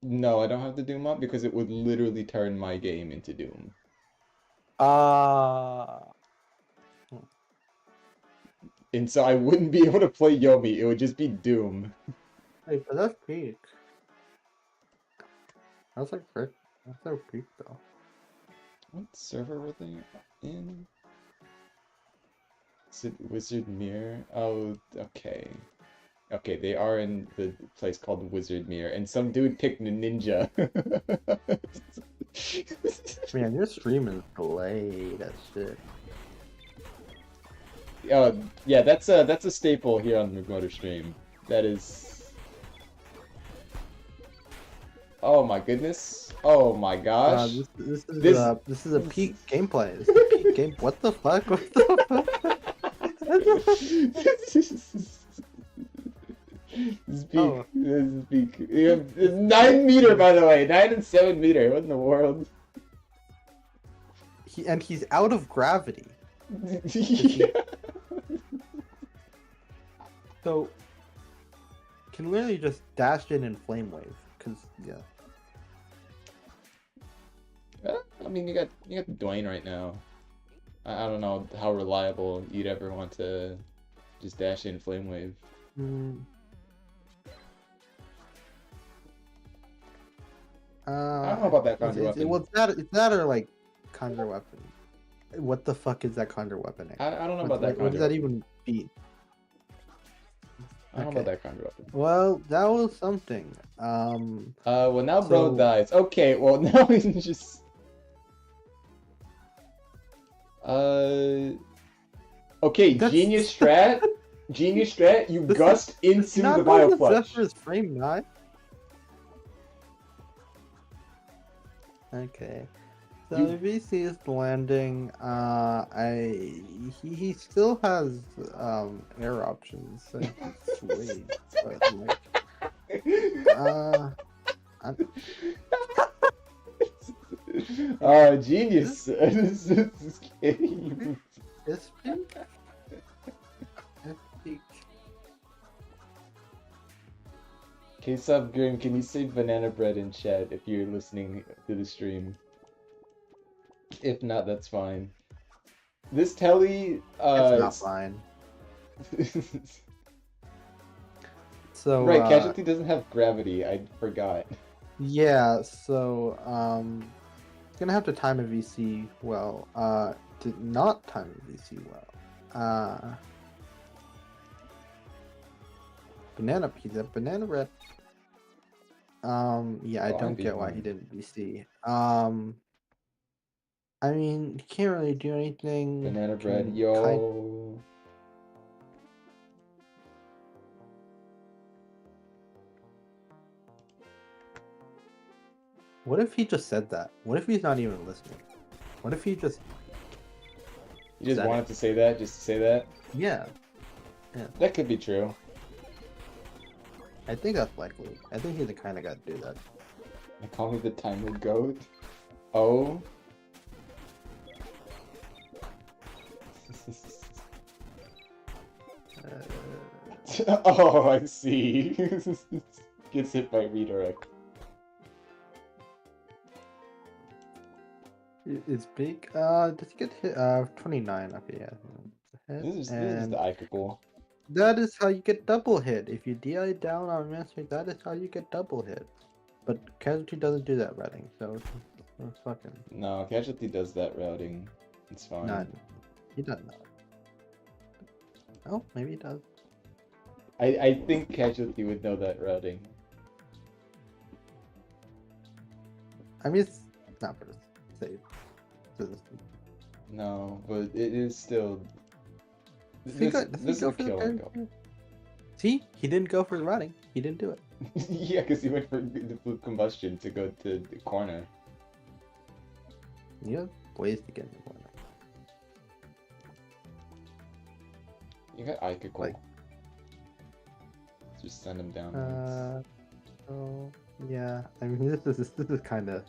A: No, I don't have the Doom up because it would literally turn my game into Doom. And so I wouldn't be able to play Yomi. It would just be Doom.
B: Hey, but that's peak. That's like frick. That's so peak though.
A: What server were they in? Is it Wizard Mirror? Oh, okay. Okay, they are in the place called Wizard Mirror, and some dude picked Ninja.
B: Man, your stream is delayed as shit.
A: Yeah, that's a staple here on the Mcbutter stream. That is. Oh my goodness! Oh my gosh!
B: This is a peak gameplay. This is a peak game. What the fuck? What the fuck?
A: This peak.
B: Oh.
A: This is peak. It's 9 meter, by the way. 9 and 7 meter. What in the world?
B: He's out of gravity.
A: Yeah.
B: So can literally just dash in and flame wave. Cause yeah.
A: I mean, you got Dwayne right now. I don't know how reliable you'd ever want to just dash in flame wave. I don't know about that conjure weapon.
B: Well, it's that or like conjure weapon. What the fuck is that conjure weapon?
A: I don't know about that
B: What does
A: conjure.
B: that even beat?
A: I don't know that Conjure weapon.
B: Well, that was something.
A: Well now bro
B: so-
A: dies. Okay, well now he's just... Okay,
B: That's-
A: genius strat. Genius strat, you
B: This is-
A: gust into
B: Not
A: the
B: know that
A: Bioflux.
B: Zephyr's frame 9? Okay. So
A: You-
B: if he sees landing, he still has air options. So sweet. But like,
A: Oh, genius. This is kidding.
B: it's pink. It's pink.
A: Okay, sub Grim, can you say banana bread in chat if you're listening to the stream? If not, that's fine. This telly,
B: It's not fine. So
A: right, Casualty doesn't have gravity, I forgot.
B: yeah, so gonna have to time a VC well. Did not time a VC well. Banana pizza, banana bread. Yeah, I
A: Oh,
B: don't
A: I'm
B: get why he
A: vegan.
B: didn't VC. I mean, he can't really do anything.
A: Banana bread,
B: Can
A: yo.
B: What if he just said that? What if he's not even listening? What if he just...
A: You just
B: Said
A: wanted
B: it.
A: to say that, just to say that?
B: Yeah,
A: That could be true.
B: I think that's likely. I think he's the kind of guy to do that.
A: They call me the timer goat. Oh. Oh, I see. Gets hit by redirect.
B: It's big. Does he get hit? 29. Okay, yeah. Hit,
A: This is
B: and
A: the Ikeable.
B: that is how you get double hit. If you DI down on master, that is how you get double hit. But Casualty doesn't do that routing, so it's fucking
A: No, Casualty does that routing. It's fine.
B: none. He doesn't know. Oh, maybe he does.
A: I think Casualty would know that routing.
B: I mean, it's not for save.
A: No, but it is still.
B: Does he
A: This,
B: go- does he
A: this is
B: go
A: a
B: for the
A: kill and go.
B: parry? See, he didn't go for the routing. He didn't do it.
A: Yeah, because he went for the blue combustion to go to the corner.
B: You have ways to get in the corner.
A: You got Ikeable.
B: Like-
A: Just send him down. once.
B: Oh, yeah. I mean, this is kind of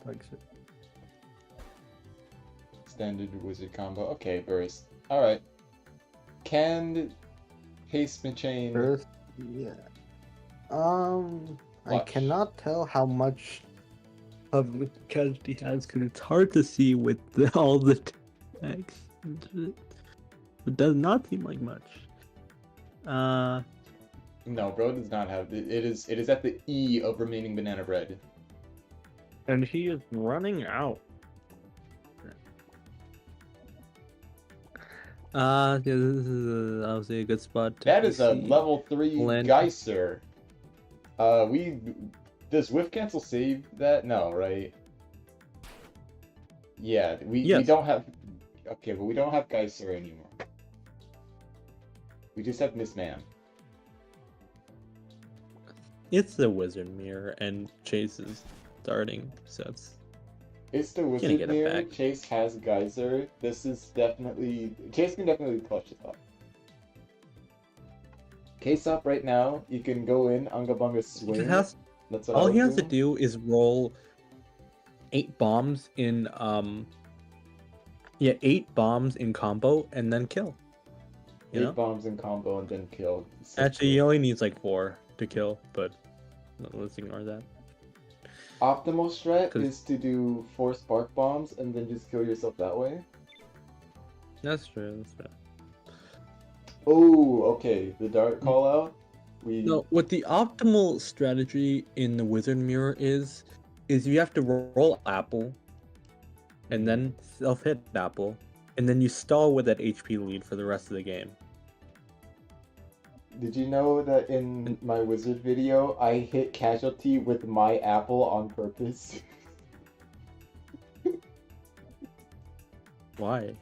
B: like shit.
A: Standard wizard combo. Okay, burst. Alright. Canned haste chain.
B: First, yeah. I
A: Watch.
B: cannot tell how much
D: Of the Casualty has, because it's hard to see with all the text. It does not seem like much.
A: No, bro does not have it. It is at the E of remaining banana bread.
D: And he is running out. Yeah, this is obviously a good spot.
A: That is a
D: see.
A: level 3
D: Land-
A: Geyser. Does whiff cancel save that? No, right? Yeah, we
D: Yes.
A: don't have. Okay, but we don't have Geyser anymore. We just have Miss Man.
D: It's the Wizard Mirror, and Chase is starting, so it's...
A: It's the
D: Gonna
A: Wizard
D: get it
A: Mirror.
D: back.
A: Chase has Geyser. This is definitely. Chase can definitely clutch it up. Case up right now. You can go in, Unga Bunga
D: He
A: swing.
D: just has...
A: That's what I
D: All he
A: would
D: has to do is roll 8 bombs in, Yeah, 8 bombs in combo, and then kill. You
A: 8
D: know?
A: bombs in combo and then kill.
D: Actually, he only needs like 4 to kill, but let's ignore that.
A: Optimal strat
D: 'Cause-
A: is to do 4 spark bombs and then just kill yourself that way.
D: That's true, that's true.
A: Oh, okay. The dart call out. We
D: No, what the optimal strategy in the Wizard Mirror is you have to roll Apple, and then self-hit Apple, and then you stall with that HP lead for the rest of the game.
A: Did you know that in my wizard video, I hit casualty with my apple on purpose?
D: Why?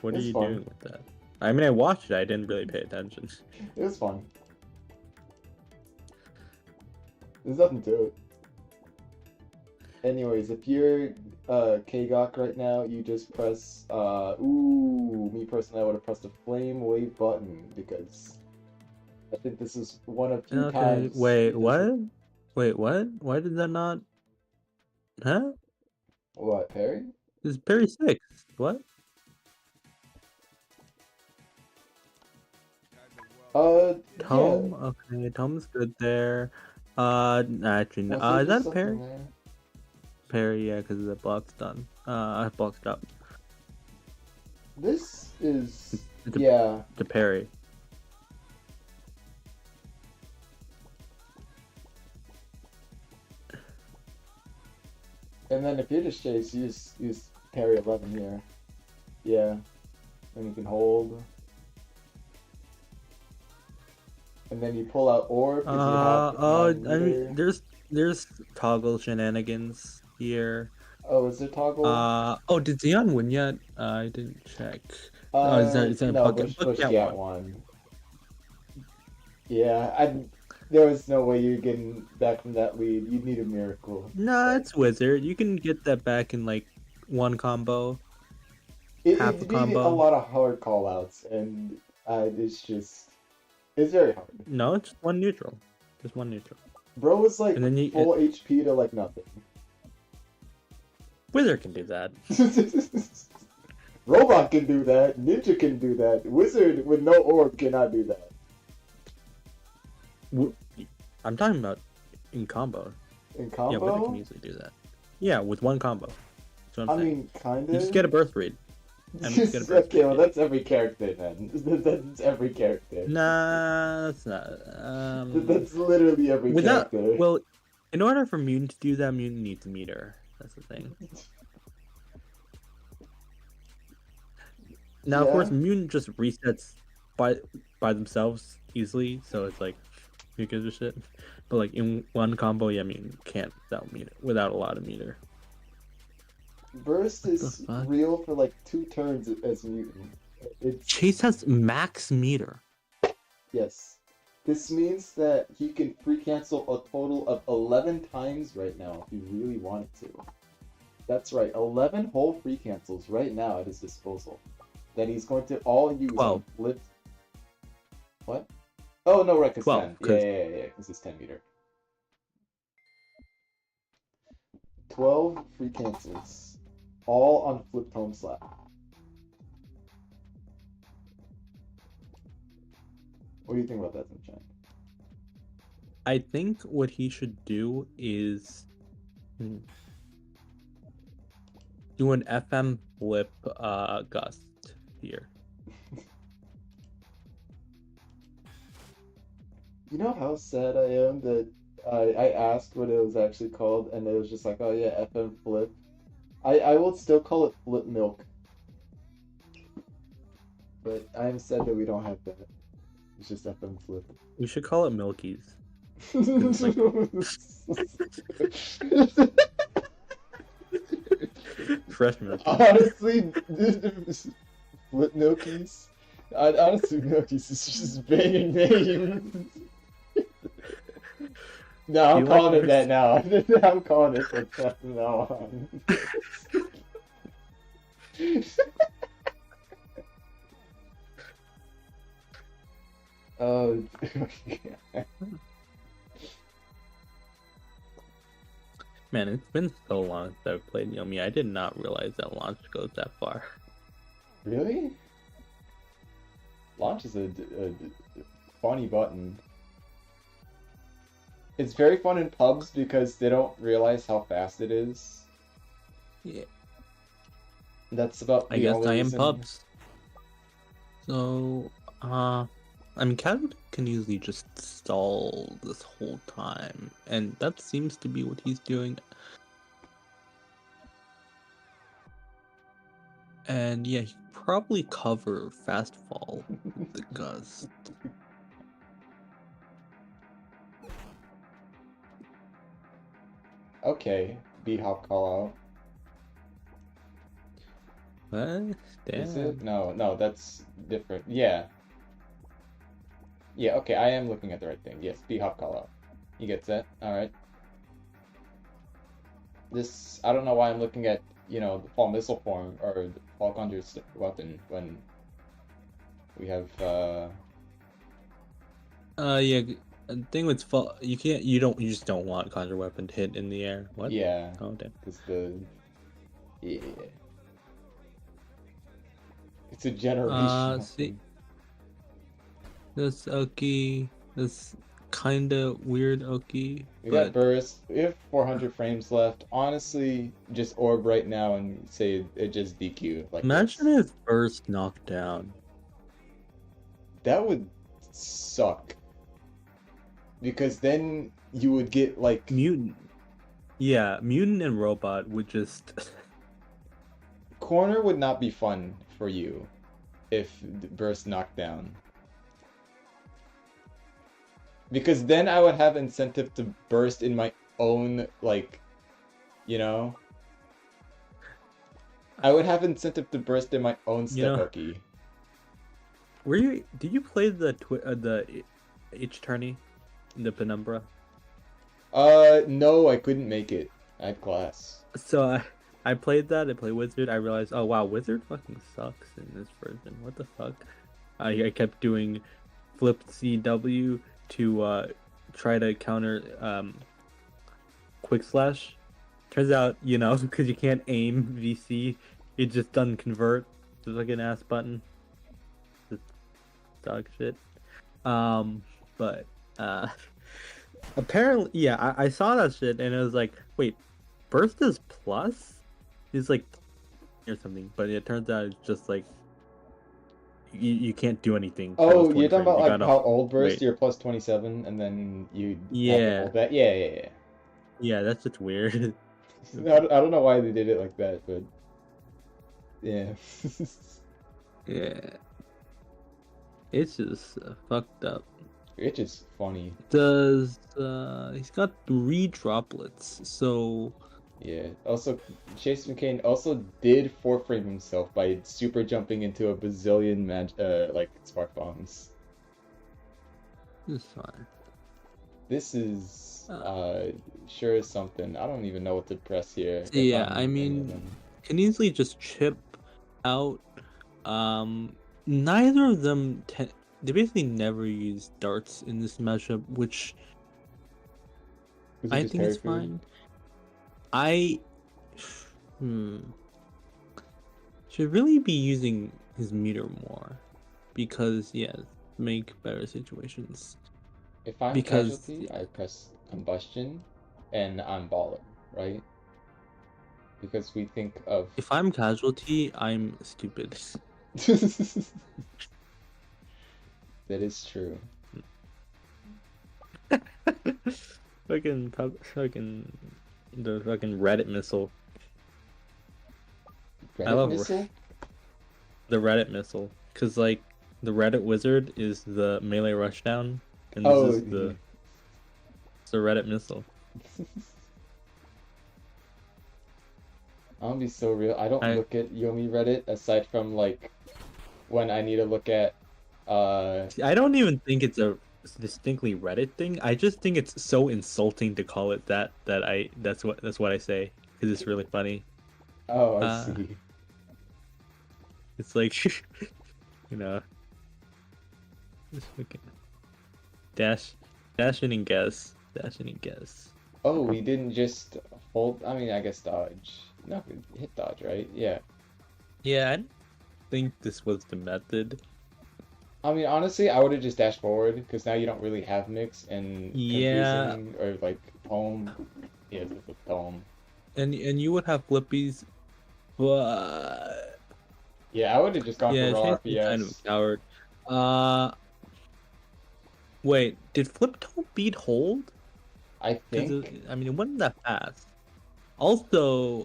D: What are
A: It's
D: you
A: fun.
D: doing with that? I mean, I watched it. I didn't really pay attention.
A: It was fun. There's nothing to it. Anyways, if you're KGOK right now, you just press me personally, I would have pressed the flame wave button because I think this is one of few
D: Okay.
A: times.
D: Wait, what? Wait, what? Why did that not? Huh?
A: What, Perry?
D: This is Perry 6. What? Tome?
A: Yeah.
D: Okay, Tome's good there. Actually, no.
A: Was there
D: Is
A: just
D: that a Perry?
A: something there?
D: Perry, yeah, because the block's done. I blocked up.
A: This is
D: The-
A: yeah.
D: To Perry.
A: And then if you're just chase, you just use parry 11 here. Yeah. Then you can hold. And then you pull out orb because you have 9
D: I
A: meter.
D: mean, there's toggle shenanigans here.
A: Oh, is there toggle?
D: Did Xeon win yet? I didn't check. Is that
A: no,
D: Buck
A: Bush
D: Cat
A: Cat won. Yeah, there was no way you're getting back from that lead. You'd need a miracle.
D: Nah, it's Wizard. You can get that back in like one combo.
A: It
D: half a
A: needed
D: combo.
A: a lot of hard callouts, and it's very hard.
D: No, it's one neutral. Just one neutral.
A: Bro was like
D: And then you-
A: full HP to like nothing.
D: Wizard can do that.
A: Robot can do that. Ninja can do that. Wizard with no orb cannot do that.
D: I'm talking about in combo.
A: In combo?
D: Yeah, Wizard can easily do that. Yeah, with one combo. That's what I'm
A: I
D: saying.
A: mean, kinda.
D: You just get a birth read. And just get a birth
A: Okay, well
D: read.
A: that's every character then. That's every character.
D: Nah, that's not.
A: That's literally every
D: Without,
A: character.
D: well, in order for Mutant to do that, Mutant needs a meter. That's the thing. Now, of course,
A: Yeah.
D: Mutant just resets by themselves easily, so it's like, who gives a shit? But like in one combo, yeah, Mutant can't without a lot of meter.
A: Burst is
D: fuck?
A: real for like 2 turns as mutant. It's
D: Chase has max meter.
A: yes. This means that he can free cancel a total of 11 times right now if he really wanted to. That's right, 11 whole free cancels right now at his disposal. That he's going to all use
D: 12.
A: on flip. What? Oh no, right, 'cause
D: 12,
A: 10.
D: 'cause-
A: Yeah, because it's 10 meter. 12 free cancels. All on flipped home slap. What do you think about that, Sunshine?
D: I think what he should do is do an FM flip gust here.
A: You know how sad I am that I asked what it was actually called, and it was just like, oh yeah, FM flip. I will still call it flip milk. But I am sad that we don't have that. It's just FM flip.
D: We should call it Milkies. Fresh milk.
A: Honestly, flip milkies. Honestly, milkies is just banging name. No, I'm
D: You
A: calling
D: like
A: it that now. I'm calling it that from now on. Oh,
D: Man, it's been so long since I've played Yomi. I did not realize that launch goes that far.
A: really? Launch is a funny button. It's very fun in pubs because they don't realize how fast it is.
D: Yeah.
A: That's about
D: I
A: the
D: guess
A: only
D: I am
A: reason-
D: pubs. So, I mean, Casual can usually just stall this whole time, and that seems to be what he's doing. And yeah, he probably cover fast fall with the gust.
A: Okay, B-hop call
D: What?
A: out. Is it?
D: Damn.
A: No, that's different. Yeah. Yeah, okay, I am looking at the right thing. Yes, B-hop call out. You get that? Alright. This, I don't know why I'm looking at, you know, the fall missile form, or the fall conjure weapon, when we have,
D: Yeah. The thing with fall, you can't. You just don't want conjure weapon to hit in the air. What?
A: yeah,
D: Oh damn.
A: because yeah. It's a generational
D: See,
A: thing.
D: this Oki, this kinda weird Oki,
A: We got
D: but
A: burst. We have 400 frames left. Honestly, just orb right now and say it just DQ like
D: imagine
A: this.
D: if burst knocked down.
A: That would suck. Because then you would get like
D: Mutant. Yeah, mutant and robot would just.
A: corner would not be fun for you if the burst knocked down. Because then I would have incentive to burst in my own, like, you know? I would have incentive to burst in my own
D: You know-
A: step Oki.
D: Did you play the H tourney, the Penumbra?
A: No, I couldn't make it. I had class.
D: So I played that. I played Wizard. I realized, oh wow, Wizard fucking sucks in this version. What the fuck? I kept doing flip CW to try to counter quick slash. Turns out, you know, because you can't aim VC, it just doesn't convert. It's like an ass button. Just dog shit. But apparently, yeah, I saw that shit and it was like, wait, burst is plus? It's like or something, but it turns out it's just like you can't do anything. for those
A: Oh,
D: 20
A: you're talking
D: frames.
A: about
D: You
A: like
D: gotta
A: how old burst,
D: wait.
A: you're plus 27, and then you have to
D: Yeah.
A: hold that. Yeah.
D: Yeah, that's just weird.
A: I don't know why they did it like that, but yeah.
D: Yeah. It's just fucked up.
A: It's just funny.
D: Does he's got 3 droplets, so
A: Yeah. Also, Chase McCain also did 4-frame himself by super jumping into a bazillion like spark bombs.
D: it's fine.
A: This is sure is something. I don't even know what to press here. if
D: Yeah,
A: I'm
D: I
A: any of
D: mean,
A: them.
D: can easily just chip out. Neither of them they basically never use darts in this matchup, which
A: Was it
D: I
A: just
D: think it's
A: Harry food?
D: fine. I should really be using his meter more because make better situations.
A: If I'm
D: Because-
A: casualty, I press combustion, and I'm baller, right? Because we think of
D: If I'm casualty, I'm stupid.
A: that is true.
D: fucking the fucking Reddit missile.
A: Reddit
D: love
A: missile?
D: The Reddit missile, because like the Reddit wizard is the melee rushdown, and this
A: Oh,
D: is it's the Reddit missile.
A: I'm gonna be so real. I don't
D: I-
A: look at Yomi Reddit aside from like when I need to look at
D: See, I don't even think it's a distinctly Reddit thing. I just think it's so insulting to call it that that's what I say because it's really funny.
A: oh, I
D: uh,
A: see.
D: It's like you know, just fucking dash in and guess.
A: Oh, we didn't just hold. I mean, I guess dodge. No, hit dodge, right? Yeah.
D: Yeah, I don't think this was the method.
A: I mean, honestly, I would have just dashed forward because now you don't really have mix and
D: Yeah.
A: confusing or like poem. Yeah, it's a poem.
D: And you would have flippies, but
A: Yeah, I would have just gone
D: yeah,
A: for raw
D: Chase is kind of a
A: RPS.
D: coward. Wait, did flip don't beat hold?
A: I
D: 'Cause
A: think.
D: I mean, it wasn't that fast. Also,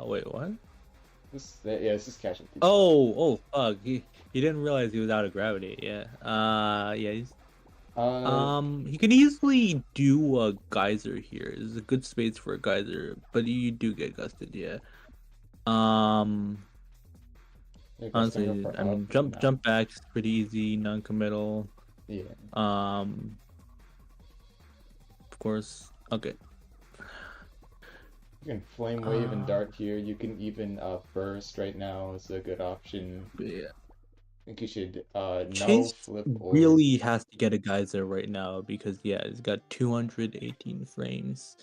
D: wait, what?
A: This is casualty.
D: Oh, fuck. He didn't realize he was out of gravity. Yeah. Yeah. He could easily do a geyser here. There's a good space for a geyser, but you do get gusted, yeah.
A: Yeah,
D: Honestly,
A: gusting for
D: I mean,
A: up,
D: jump
A: no.
D: jump back's pretty easy, non-committal.
A: Yeah.
D: Of course. Okay.
A: You can flame wave and dart here. You can even burst right now is a good option.
D: Yeah.
A: I think you should no
D: Chase
A: flip or
D: really has to get a geyser right now because yeah, it's got 218 frames.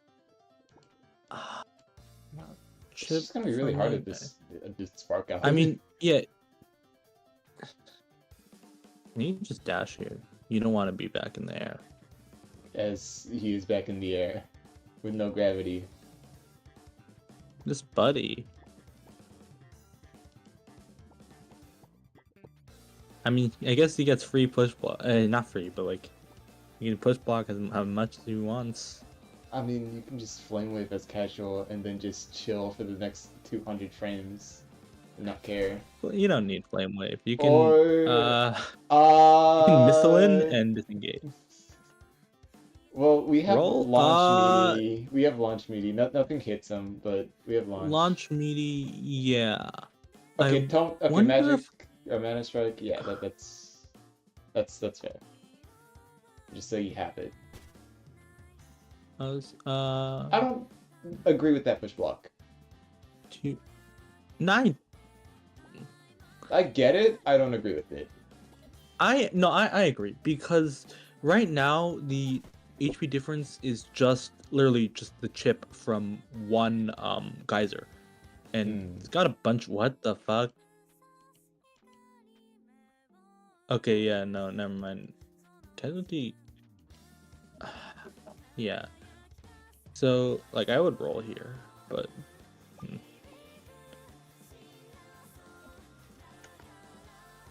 A: it's just gonna be really hard at this spark out.
D: I mean, yeah. You can just dash here. You don't want to be back in the air.
A: As he is back in the air with no gravity.
D: This buddy. I mean, I guess he gets free push block. Not free, but like, you can push block as much as he wants.
A: I mean, you can just flame wave as casual and then just chill for the next 200 frames and not care.
D: Well, you don't need flame wave. You can
A: Or
D: you can missile in and disengage.
A: Well, we have
D: Roll,
A: launch meaty. We have launch meaty. Nothing hits him, but we have launch.
D: Launch meaty, yeah.
A: Okay,
D: wonder
A: magic
D: if-
A: or mana strike. Yeah, that's fair. Just so you have it. I don't agree with that push block.
D: 9.
A: I get it. I don't agree with it.
D: I agree because right now the HP difference is just literally just the chip from one geyser, and it's got a bunch. What the fuck? Okay, yeah, no, never mind. Casualty. Yeah. So like I would roll here, but.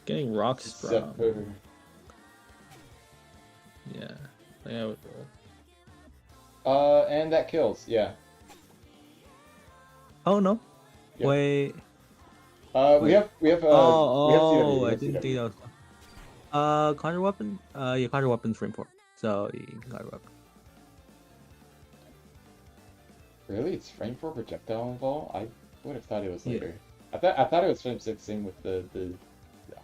D: Getting rock strong. Yeah, I think I would roll.
A: And that kills. Yeah.
D: Oh no.
A: Yep.
D: Wait.
A: We have
D: Oh,
A: CW,
D: I didn't think that was. Conjure weapon. Yeah, conjure weapon's frame 4. So you can conjure weapon.
A: Really, it's frame 4 projectile involved? I would have thought it was
D: Yeah.
A: later. I thought it was frame 6. Same with the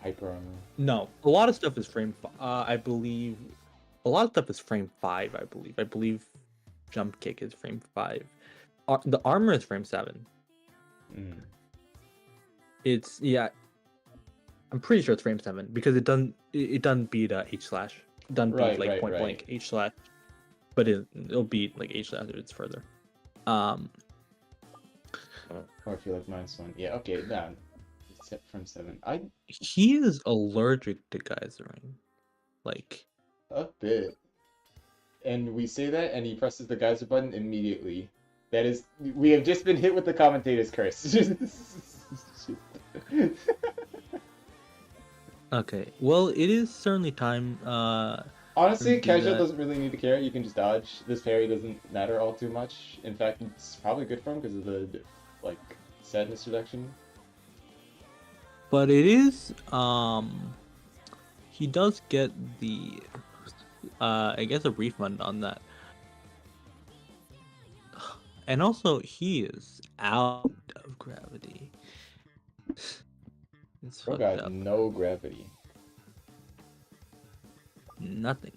A: hyper armor.
D: No, a lot of stuff is frame. I believe. A lot of stuff is frame 5. I believe. I believe jump kick is frame 5. The armor is frame 7. It's yeah. I'm pretty sure it's frame 7 because it doesn't beat H slash. It doesn't beat like point blank H slash, but it'll beat like H slash if it's further.
A: Or if you like -1. Yeah. Okay. Down. Set from 7.
D: He is allergic to geysering, like
A: a bit. And we say that, and he presses the geyser button immediately. That is, we have just been hit with the commentator's curse.
D: Okay, well, it is certainly time.
A: Honestly,
D: do
A: casual
D: that.
A: doesn't really need to care. You can just dodge. This parry doesn't matter all too much. In fact, it's probably good for him because of the like sadness reduction.
D: But it is, he does get the, I guess a refund on that. And also, he is out of gravity. It's
A: Bro
D: fucked
A: got
D: up.
A: no gravity.
D: Nothing.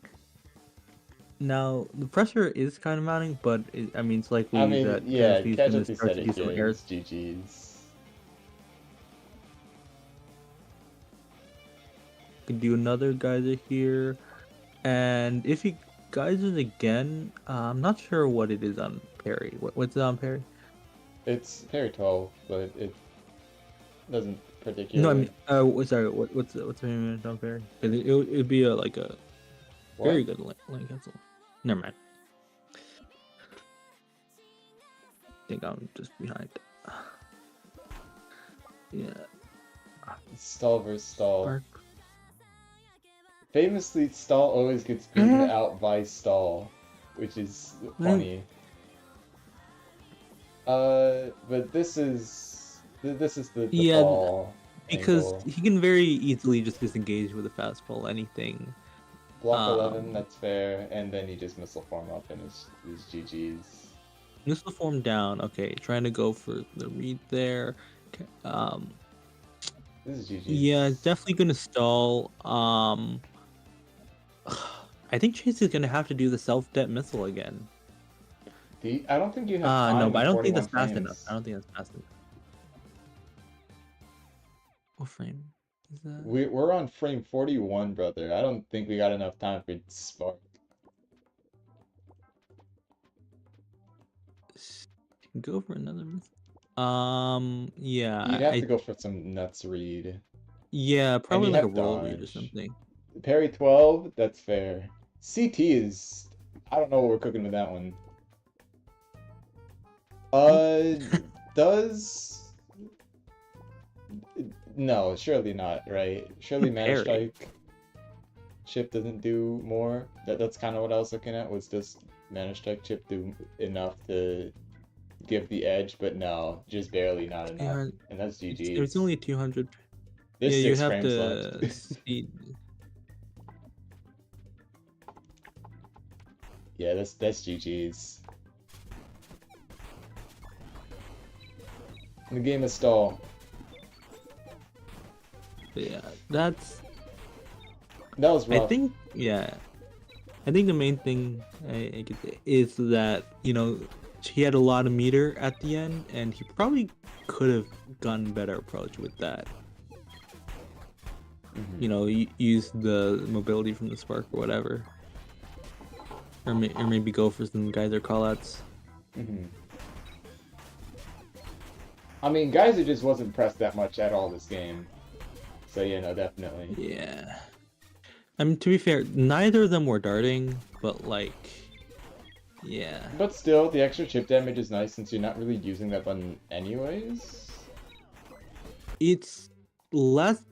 D: Now, the pressure is kind of mounting, but I mean, it's likely
A: I mean,
D: that
A: yeah,
D: Casualty's gonna
A: casualty
D: start
A: said
D: to
A: it
D: do some
A: here.
D: airs.
A: GG's.
D: Can do another geyser here, and if he geysers again, I'm not sure what it is on parry. What's it on parry?
A: It's parry 12, but it doesn't particularly.
D: No, I mean, sorry. What's the name on parry? It'd be like a
A: What?
D: very good lane cancel. Never mind. I think I'm just behind. Yeah.
A: Stall versus stall.
D: Spark.
A: Famously, stall always gets beaten out by stall, which is funny. But this is the
D: Yeah,
A: ball
D: because
A: angle.
D: he can very easily just disengage with a fastball anything.
A: Block 11, that's fair, and then you just missile form up and it's GG's.
D: Missile form down. Okay, trying to go for the read there. Okay,
A: This is GG's.
D: yeah, definitely gonna stall. I think Chase is gonna have to do the self-det missile again.
A: I don't think you have time.
D: No, but I don't think
A: 41
D: that's fast
A: frames.
D: enough. I don't think that's fast enough. What frame is that?
A: We're on frame 41, brother. I don't think we got enough time for Spark.
D: Go for another missile. Yeah.
A: You'd have to go for some nuts read.
D: Yeah, probably
A: you
D: like a
A: have
D: roll read or
A: dodge.
D: something.
A: Parry 12, that's fair. CT is... I don't know what we're cooking with that one. Does... No, surely not, right? Surely Mana Strike chip doesn't do more. That's kind of what I was looking at, was does Mana Strike chip do enough to give the edge? But no, just barely not enough.
D: Yeah,
A: and that's GG.
D: There's only 200.
A: There's
D: yeah,
A: 6
D: you have
A: frames
D: to
A: left.
D: speed.
A: Yeah, that's GG's. The game is stall.
D: But yeah, that
A: was rough.
D: I think the main thing I could say is that, you know, he had a lot of meter at the end, and he probably could have gotten better approach with that. You know, use the mobility from the spark or whatever, or maybe go for some geyser callouts.
A: I mean, Geyser just wasn't pressed that much at all this game. So yeah, no, definitely.
D: Yeah. I mean, to be fair, neither of them were darting, but like, yeah.
A: But still, the extra chip damage is nice since you're not really using that button anyways.
D: It's less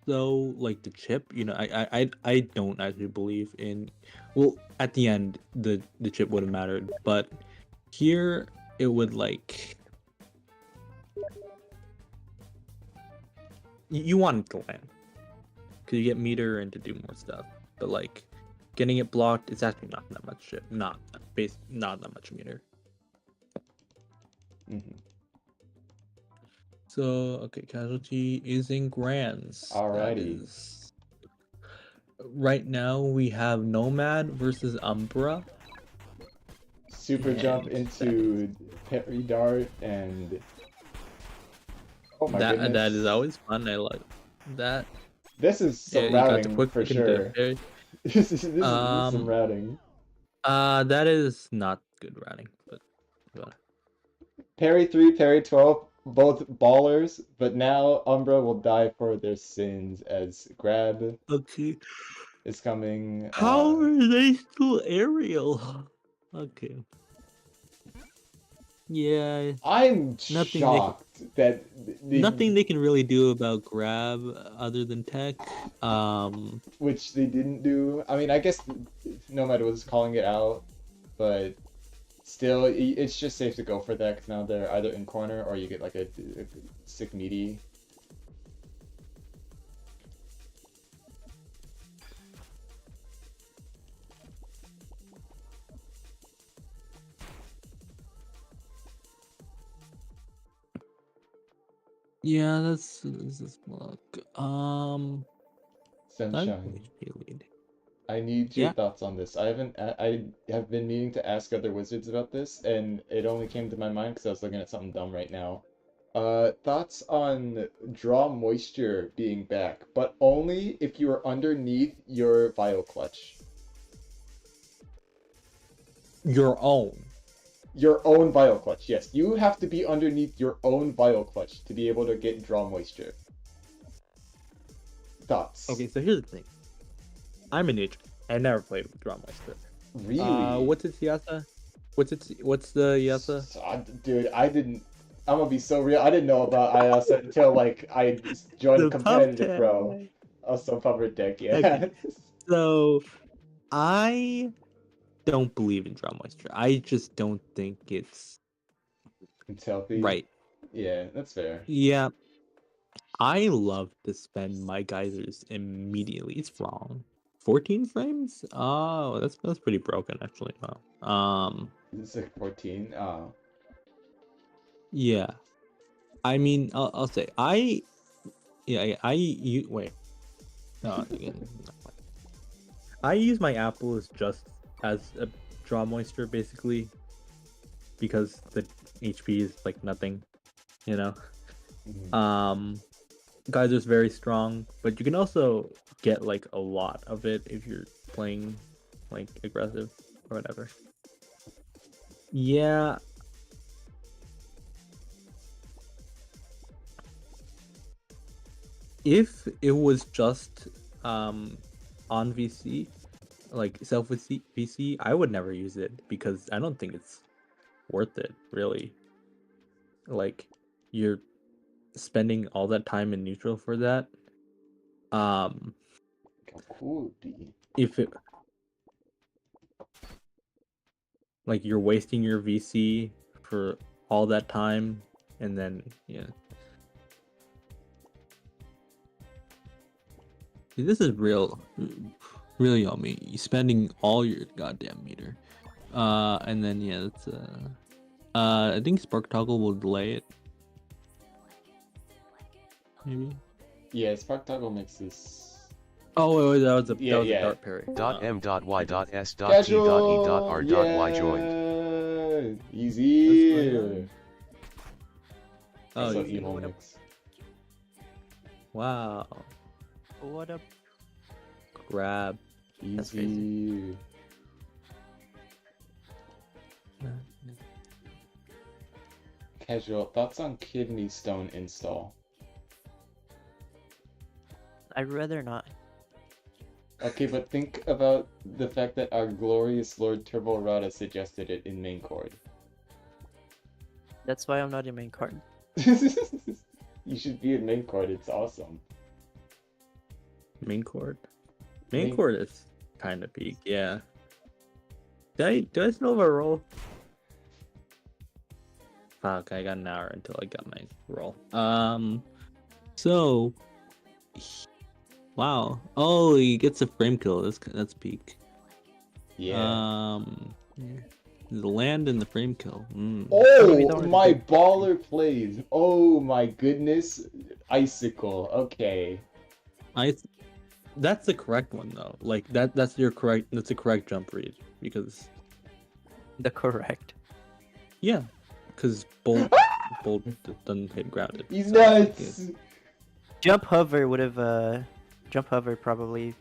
D: so like the chip, you know. I don't actually believe in. Well, at the end, the chip would have mattered, but here it would like. You want it to land, because you get meter and to do more stuff. But like, getting it blocked, it's actually not that much shit. Not that much meter. So okay, casualty is in grands.
A: Alrighty.
D: Right now we have Nomad versus Umbra.
A: Super jump into parry dart and. Oh my goodness.
D: That is always fun. I like that.
A: This is some routing for sure. This is some routing.
D: That is not good routing, but
A: Parry 3, parry 12, both ballers, but now Umbra will die for their sins as grab is coming.
D: How are they still aerial? Okay. Yeah.
A: I'm shocked that
D: nothing they can really do about grab other than tech.
A: Which they didn't do. I mean, I guess Nomad was calling it out, but still, it's just safe to go for that because now they're either in corner or you get like a sick meaty.
D: Yeah, this is block.
A: Sunshine. I need your thoughts on this. I have been meaning to ask other wizards about this, and it only came to my mind because I was looking at something dumb right now. Thoughts on draw moisture being back, but only if you are underneath your vial clutch.
D: Your own
A: vial clutch, yes. You have to be underneath your own vial clutch to be able to get draw moisture. Thoughts?
D: Okay, so here's the thing. I'm a ninja. I never played with draw moisture.
A: Really?
D: What's its Yasa? What's the Yasa?
A: Dude, I'm gonna be so real. I didn't know about Iasa until like I joined competitive, bro. Also covered deck, yeah.
D: Okay. So I don't believe in draw moisture. I just don't think it's
A: healthy.
D: Right.
A: Yeah, that's fair.
D: Yeah. I love to spend my geysers immediately. It's wrong. 14 frames? Oh, that's pretty broken actually. Wow.
A: This is like 14. Oh.
D: Yeah. I mean, I'll say wait. No, again, I use my apples just as a draw moisture basically because the HP is like nothing, you know. Geyser's very strong, but you can also get like a lot of it if you're playing like aggressive or whatever. Yeah. If it was just on VC, like self VC, I would never use it because I don't think it's worth it, really. Like, you're spending all that time in neutral for that.
A: How cool would be.
D: If it, like, you're wasting your VC for all that time, and then yeah. See, this is really on me. You're spending all your goddamn meter. And then yeah, that's I think Spark Toggle will delay it. Maybe.
A: Yeah, Spark Toggle makes this.
D: Oh wait, that was a dart parry.
E: .m.y.s.t.e.r.y joined.
A: Easy.
D: Oh,
A: So
D: easy.
A: evil mix.
D: Wow.
G: What up?
D: Grab.
G: That's crazy.
A: Easy. Casual thoughts on Kidney Stone install.
G: I'd rather not.
A: Okay, but think about the fact that our glorious Lord Turbo Rada suggested it in main chord.
G: That's why I'm not in main card.
A: You should be in main chord, it's awesome.
D: Main chord. Main chord is kind of peak, yeah. Do I still have a roll? Fuck, I got an hour until I got my roll. So, wow. Oh, he gets a frame kill. That's peak.
A: Yeah.
D: The land and the frame kill.
A: Oh, my baller plays. Oh my goodness. Icicle. Okay.
D: That's the correct one though. Like that's the correct jump read because
G: The correct.
D: yeah, because bolt doesn't hit grounded.
A: He's
D: so
A: nuts.
G: Jump hover would have jump hover probably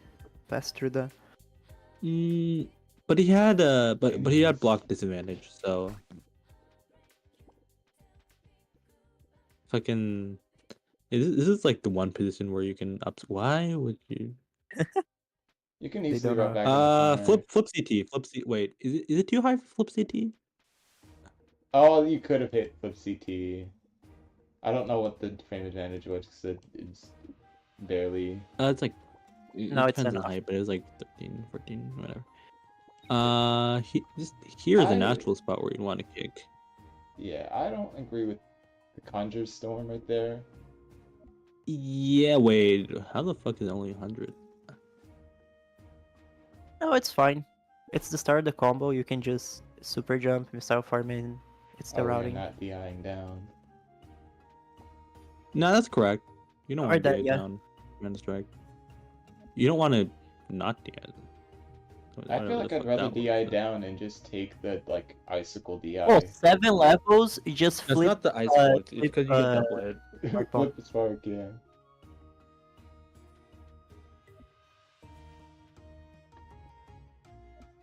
G: passed through the.
D: But he had but he had block disadvantage, so fucking this is like the one position where you can up. Why would you?
A: You can
G: They
A: easily
G: don't
A: run back in the corner.
D: flip CT. Wait, is it too high for flip CT?
A: Oh, you could have hit flip CT. I don't know what the frame advantage was because it's barely.
D: It's like
G: No, it's
D: depends on
G: enough.
D: height, but it was like 13, 14, whatever. Here's a natural spot where you'd want to kick.
A: Yeah, I don't agree with the Conjure Storm right there.
D: Yeah, wait, how the fuck is it only 100?
G: No, it's fine. It's the start of the combo. You can just super jump, missile farm in. It's the
A: Oh,
G: routing.
A: you're not DIing down.
D: No, that's correct. You don't
G: Or
D: want to
G: that,
D: DI
G: yeah.
D: down Mana Strike. You don't want to not DI.
A: I feel like I'd rather DI down and just take the like icicle DI.
G: Oh, 7 levels. You just
D: That's
G: flip.
D: not the ice ball, it's because you get double hit.
A: Flip the spark, yeah.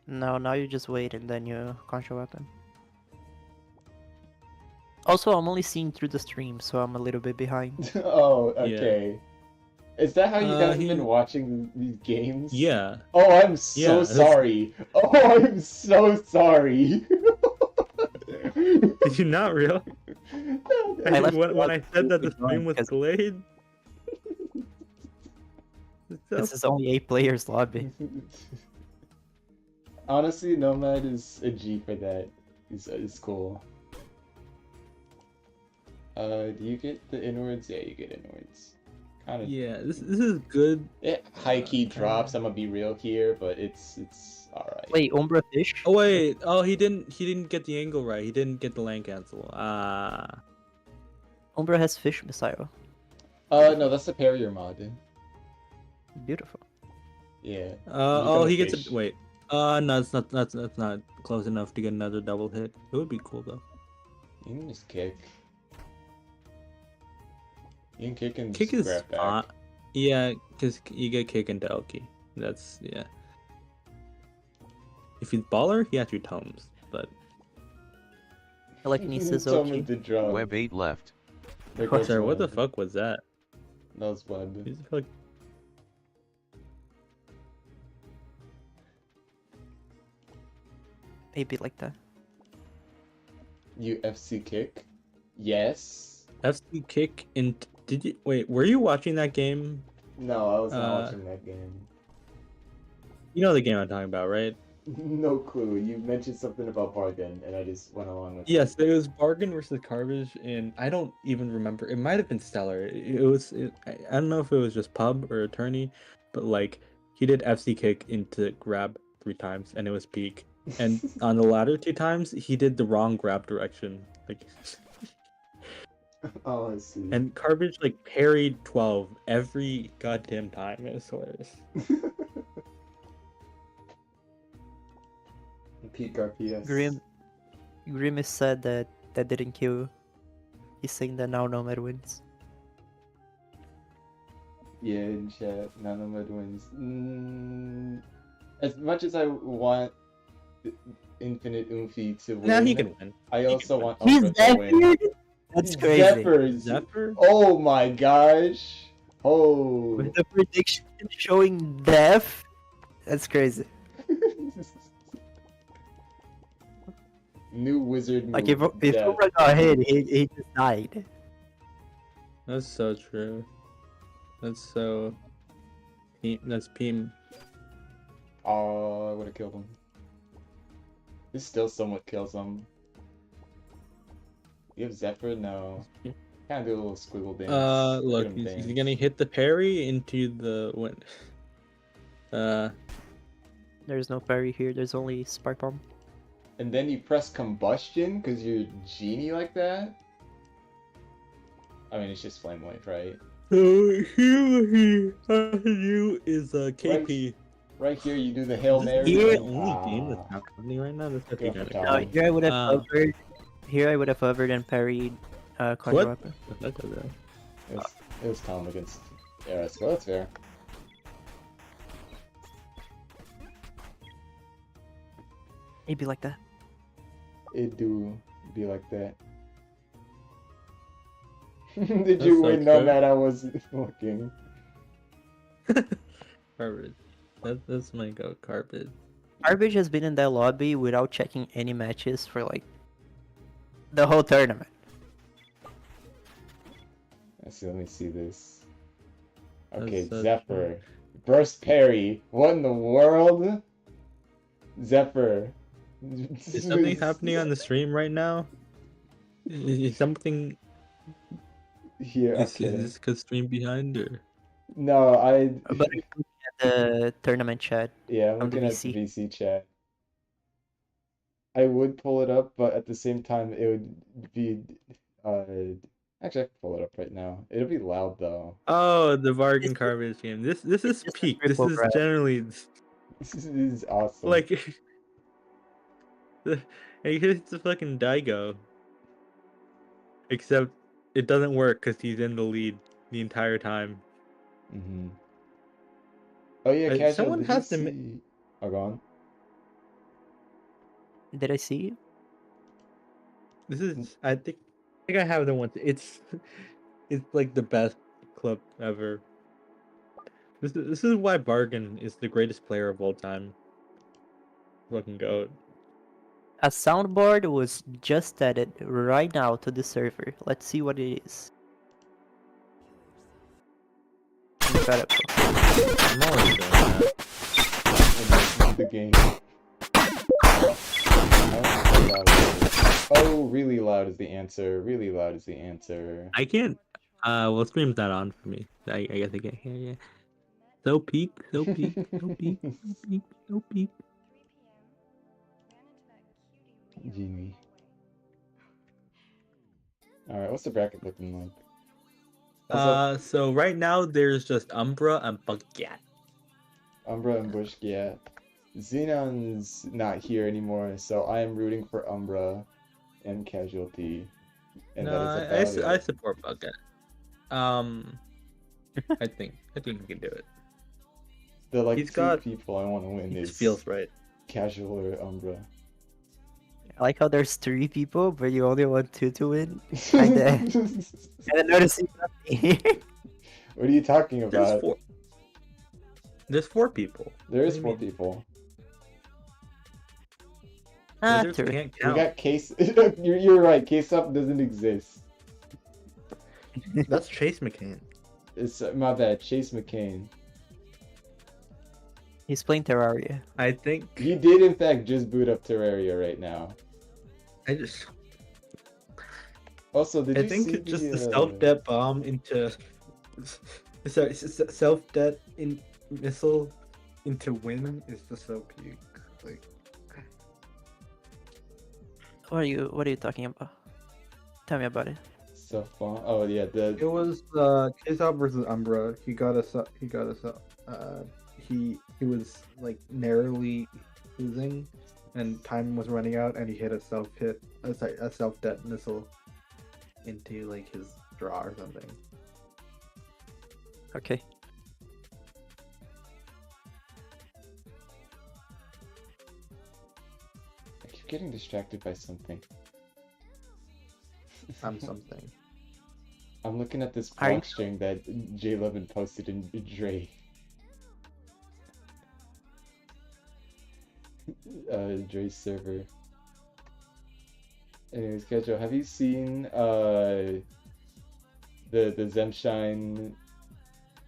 G: No, now you just wait and then you conjure weapon. Also, I'm only seeing through the stream, so I'm a little bit behind.
A: Oh, okay. Is that how you guys have
D: he-
A: been watching these games?
D: Yeah.
A: Oh, I'm so
D: Yeah, that's-
A: sorry. Oh, I'm so sorry.
D: Did you not realize?
G: I left
D: when I said that the
G: going
D: stream was
G: because-
D: delayed?
G: This is only 8 players lobby.
A: Honestly, Nomad is a G for that. It's cool. Do you get the inwards? Yeah, you get inwards. Kind of.
D: Yeah, this is good.
A: It high key drops. I'm gonna be real here, but it's all right.
G: Wait, Umbra fish?
D: Oh wait, oh he didn't get the angle right. He didn't get the land cancel.
G: Umbra has fish missile.
A: No, that's the Perrier mod.
G: Beautiful.
A: Yeah.
D: Oh, he gets
A: fish.
D: it. Wait. No, it's not. That's not close enough to get another double hit. It would be cool though.
A: You can just kick. You can kick and
D: Kick
A: just
D: is
A: grab back.
D: fine. Yeah, because you get kick into Elky. That's yeah. If he's baller, he has your tomes, but
G: Telekinesis
A: Tell me
G: okay.
A: the drum.
E: Web 8 left.
A: There
D: oh,
A: goes
D: sorry, what the
A: one.
D: fuck was that?
A: That was web.
D: He's like,
G: Maybe like that.
A: UFC kick. Yes.
D: FC kick in. Did you wait? Were you watching that game?
A: No, I was not watching that game.
D: You know the game I'm talking about, right?
A: No clue. You mentioned something about bargain, and I just went along with
D: Yes, it was Bargain versus Garbage, and I don't even remember. It might have been Stellar. I don't know if it was just Pub or Attorney, but like he did FC kick into grab 3 times, and it was peak. And on the latter 2 times, he did the wrong grab direction. Like,
A: Oh, I see.
D: and Garbage like parried 12 every goddamn time. It was hilarious.
A: Peak RPS.
G: Grim is sad that didn't kill. He's saying that now Nomad wins.
A: Yeah, in chat. Nanomad wins. As much as I want Infinite Oomphy to win,
D: Nah, he can win.
A: I also want
G: He's
A: Umbra to win.
G: Zephyr? That's crazy.
A: Zephyr.
D: Zephyr?
A: Oh my gosh. Oh.
G: With the prediction showing death, that's crazy.
A: New wizard move.
G: Like if
A: Death.
G: Umbra got hit, he just died.
D: That's so true. That's so. That's Peem.
A: Oh, I would have killed him. This still somewhat kills him. You have Zephyr? No. Kind of do a little squiggle dance.
D: Look, he's gonna hit the parry into the wind.
G: There's no parry here. There's only Spark Bomb.
A: And then you press combustion because you're genie like that? I mean, it's just flame wave, right?
D: So he is KP.
A: Right here, you do the Hail
D: Is this
A: Mary.
D: the
A: and-
D: only game that's not happening right now? That's
A: Go for
D: okay.
A: Tom.
G: No, here I would have hovered. Here I would have hovered and parried Conjure
D: What?
G: Weapon.
D: That's okay.
A: It was Tom against Eris, but that's fair.
G: It'd be like that.
A: It do be like that. Did
D: That's
A: you
D: so
A: win? No,
D: true.
A: man, I wasn't looking.
D: Garbage. That's my go. Garbage.
G: Garbage has been in that lobby without checking any matches for like the whole tournament.
A: Let's see, let me see this.
D: That's
A: Okay,
D: so
A: Zephyr. Burst parry. What in the world? Zephyr.
D: Is something happening on the stream right now? Is something?
A: Here,
D: Is
A: okay.
D: this cause stream behind or?
A: No,
G: But I'm looking at the tournament chat.
A: yeah, I'm
G: on the
A: looking at the VC chat. I would pull it up, but at the same time, it would be, actually, I can pull it up right now. It'll be loud though.
D: Oh, the bargain garbage game. This is
G: just a
D: peak. This
G: triple
D: is
G: grab.
D: generally
A: This is awesome.
D: like. He hits the fucking Daigo. Except it doesn't work because he's in the lead the entire time.
A: Mm-hmm. Oh yeah,
D: Like,
A: casual.
D: someone
A: Did you
D: has to
A: see... Oh, go on.
G: Did I see you?
D: This is I think I have the one. It's like the best clip ever. This is why Bargain is the greatest player of all time. Fucking goat.
G: A soundboard was just added right now to the server. Let's see what it is. Incredible.
D: I'm always doing that.
A: The game. Oh, really loud is the answer. Really loud is the answer.
D: I can't Well, stream's not on for me. I guess I can't hear you. So peak, so peak, so peak, so peak, so peak.
A: Genie. Alright, what's the bracket looking like?
D: So right now there's just Umbra and Bugyat.
A: Umbra and Bush, yeah. Xenon's not here anymore, so I am rooting for Umbra and Casualty. And that is about
D: I
A: it.
D: support Bugyat. I think we can do it.
A: The like
D: He's
A: two
D: got-
A: people I want to win
D: It
A: is
D: just feels right.
A: Casual or Umbra.
G: I like how there's 3 people, but you only want 2 to win. Kinda. I noticed nothing.
A: What are you talking
D: There's
A: about?
D: 4. There's 4 people.
A: There is
D: What do
A: 4
D: you mean?
A: people.
D: Wizards
G: True.
D: can't
A: We
D: count.
A: got Case. You're right. Case Up doesn't exist.
D: That's Chase McCain.
A: It's my bad. Chase McCain.
G: He's playing Terraria.
D: I think
A: You did in fact just boot up Terraria right now.
D: I just
A: Also, did
D: I
A: you
D: think
A: see
D: it's just the
A: the
D: self-det bomb into sorry, self-det in missile into win is just so peak. Like
G: What are you talking about? Tell me about it.
A: stuff on? Oh yeah,
B: It was Kizop versus Umbra. He was like narrowly losing, and time was running out, and he hit a self-det missile into like his draw or something.
G: Okay.
A: I keep getting distracted by something.
B: I'm something.
A: I'm looking at this
G: Are you-
A: block string that J11 posted in Dre. Dre's server. Anyways, Kejo, have you seen the Zemshine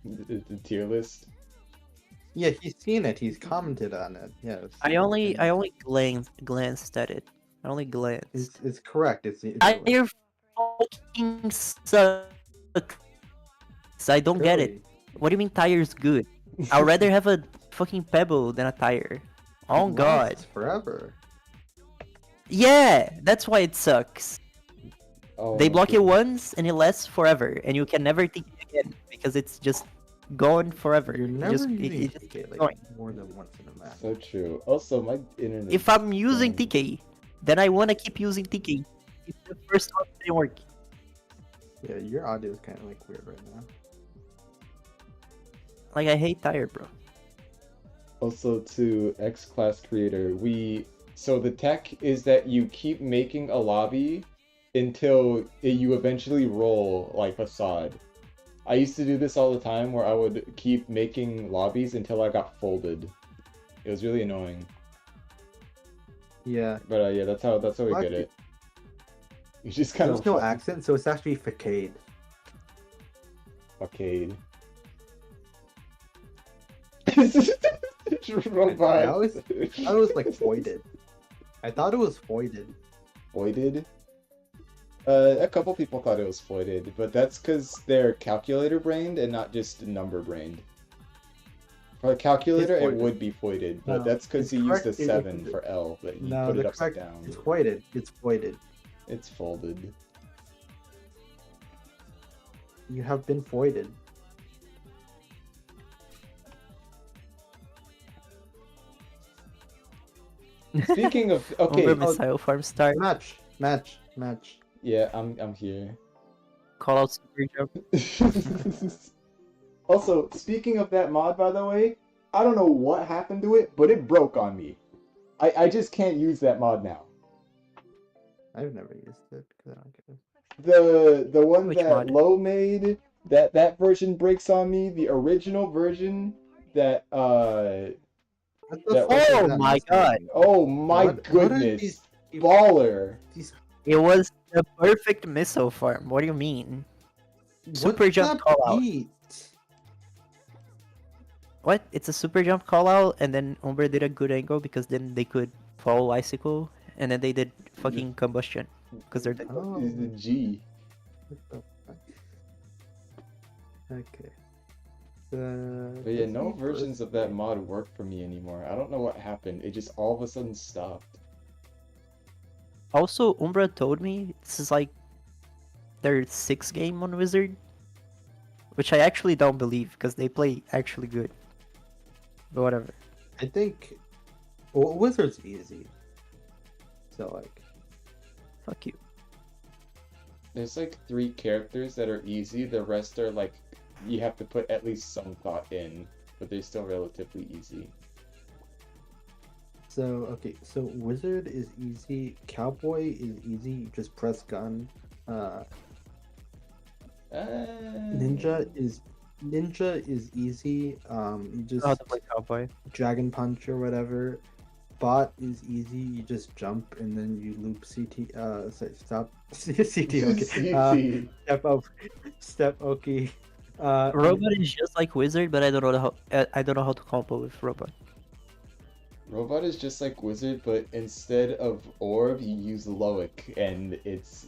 A: the tier list?
B: Yeah, he's seen it. He's commented on it. Yes.
G: I only glanced at it. I only glanced.
B: It's correct. It's
G: Tire fucking sucks. I don't get it. What do you mean tire's good? I'd rather have a fucking pebble than a tire. Oh god.
B: Lasts forever.
G: Yeah, that's why it sucks.
A: Oh,
G: They
A: my
G: block it
A: goodness.
G: once and it lasts forever, and you can never take it again because it's just gone forever.
B: You're
G: It
B: never
G: just-
B: using
G: it just
B: TK
G: keeps
B: like
G: going.
B: more than once in a match.
A: So true. Also, my internet.
G: If I'm using
A: down.
G: TK, then I wanna keep using TK. If the first one didn't work.
B: Yeah, your audio is kind of like weird right now.
G: Like I hate tire, bro.
A: Also to X-Class Creator, so the tech is that you keep making a lobby until you eventually roll like Facade. I used to do this all the time where I would keep making lobbies until I got folded. It was really annoying.
B: Yeah.
A: But yeah, that's how we
B: Well,
A: get it. You just kind
B: There's
A: of
B: no accent, so it's actually facade.
A: Arcade.
B: I always thought it was like voided. I thought it was voided.
A: Voided? A couple people thought it was voided, but that's because they're calculator brained and not just number brained. For a calculator,
B: It's
A: it
B: voided.
A: would be voided, but
B: No,
A: that's because
B: it's
A: you used a
B: correct.
A: 7 for L, but you
B: No,
A: put it
B: the
A: upside
B: correct.
A: down.
B: It's voided. It's voided.
A: It's folded.
B: You have been voided.
A: Speaking of,
G: Over
A: okay,
G: missile farm start.
B: Match.
A: yeah, I'm here.
G: Call out super jump.
A: Also, speaking of that mod, by the way, I don't know what happened to it, but it broke on me. I just can't use that mod now.
B: I've never used it because I don't care.
A: The one
G: Which
A: that
G: mod?
A: Low made, that version breaks on me. The original version that
B: What the
A: That
B: fuck is
G: Oh
B: that
G: my
B: missing?
G: god.
A: oh my
B: What are
A: goodness,
B: these-
A: baller.
B: These-
G: It was the perfect missile farm. What do you mean? Super
B: what's
G: jump
B: that
G: call out.
B: beat?
G: What? It's a super jump call out, and then Umber did a good angle because then they could follow icicle, and then they did fucking combustion because they're dead.
B: Oh,
A: Is the G.
B: what the fuck? Okay.
A: But yeah, no versions of that mod work for me anymore. I don't know what happened. It just all of a sudden stopped.
G: Also, Umbra told me this is like their 6th game on Wizard, which I actually don't believe because they play actually good. But whatever.
B: I think Wizard's easy. So like,
G: Fuck you.
A: There's like 3 characters that are easy. The rest are like, you have to put at least some thought in, but they're still relatively easy.
B: so okay, so Wizard is easy. Cowboy is easy. You just press gun. Ninja is easy. You just
G: How to play Cowboy.
B: Dragon Punch or whatever. Bot is easy. You just jump and then you loop CT. Sorry, stop. CT. Okay. Step. Okay.
G: Robot is just like Wizard, but I don't know how to combo with Robot.
A: Robot is just like Wizard, but instead of Orb, you use Loic, and it's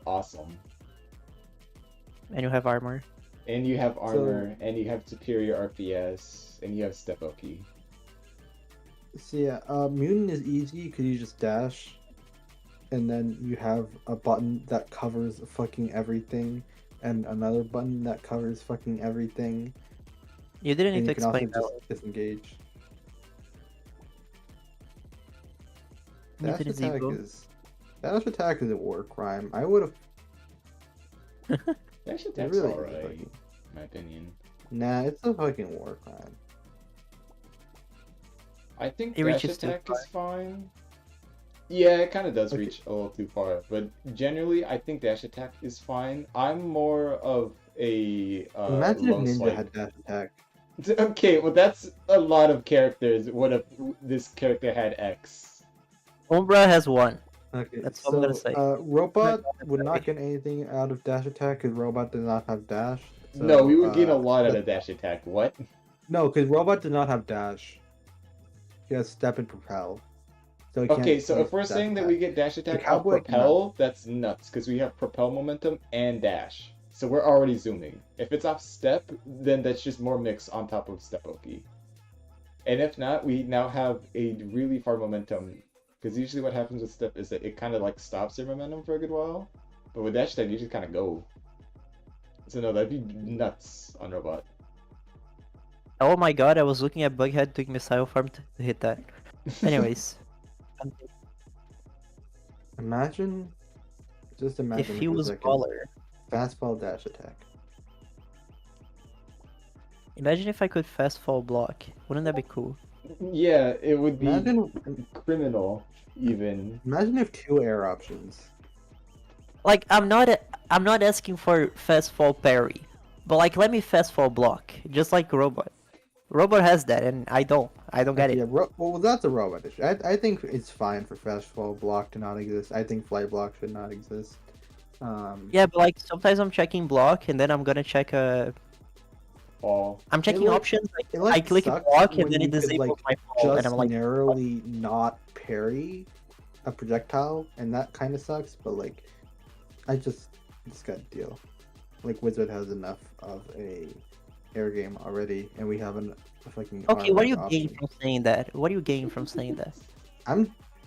A: awesome.
G: And you have armor.
A: And you have armor, and you have superior RPS, and you have Step Oki.
B: So yeah, Mutant is easy because you just dash, and then you have a button that covers fucking everything, and another button that covers fucking everything.
G: You didn't
B: And
G: need to
B: you can also
G: explain that.
B: just disengage.
G: Neither
B: Dash
G: does
B: attack
G: Evo.
B: is a war crime. I would have.
A: Dash attack's
B: really is
A: alright,
B: fucking-
A: in my opinion.
B: Nah, it's a fucking war crime.
A: I think
G: It
A: dash
G: reaches too
A: attack
G: far.
A: is fine. Yeah, it kind of does
B: Okay.
A: reach a little too far, but generally, I think dash attack is fine. I'm more of a
B: Imagine if
A: low
B: Ninja
A: swipe.
B: had dash attack.
A: Okay, well that's a lot of characters. What if this character had X?
G: Umbra has 1.
B: Okay,
G: That's what I'm gonna say.
B: Robot
G: Not
B: would not
G: necessary.
B: get anything out of dash attack because Robot does not have dash. So,
A: No, we would gain a
B: uh,
A: lot out of dash attack. What?
B: No, because Robot does not have dash. He has step and propel. So he
A: Okay,
B: can't
A: so
B: use
A: if we're
B: dash
A: saying that
B: attack.
A: we get dash attack off
B: Cowboy cannot.
A: propel, that's nuts because we have propel momentum and dash. So we're already zooming. If it's off step, then that's just more mix on top of step Oki. And if not, we now have a really far momentum. Because usually what happens with step is that it kind of like stops your momentum for a good while. But with dash attack, you just kind of go. So no, that'd be nuts on robot.
G: Oh my god, I was looking at Bughead doing missile farm to hit that. Anyways,
B: Imagine, just imagine
G: if he
B: for a
G: was
B: second,
G: baller,
B: fastball dash attack.
G: imagine if I could fast fall block. Wouldn't that be cool?
A: Yeah, it would be
B: Imagine,
A: criminal, even.
B: imagine if 2 air options.
G: Like I'm not asking for fast fall parry, but like let me fast fall block, just like Robot. Robot has that, and I don't. I don't get it.
B: Yeah, well, that's a robot issue. I think it's fine for fastball block to not exist. I think flight block should not exist.
G: Yeah, but like sometimes I'm checking block, and then I'm gonna check
A: All.
G: I'm checking
B: like-
G: options.
B: it,
G: I
B: like,
G: click
B: sucks
G: block, and
B: when
G: then
B: you
G: it
B: could,
G: disables
B: like,
G: my fall, and
B: just
G: I'm like,
B: narrowly not parry a projectile, and that kind of sucks. But like, I just got to deal. Like Wizard has enough of a air game already, and we have a fucking.
G: okay, what do you
B: armored
G: gain
B: option.
G: from saying that? What do you gain from saying that?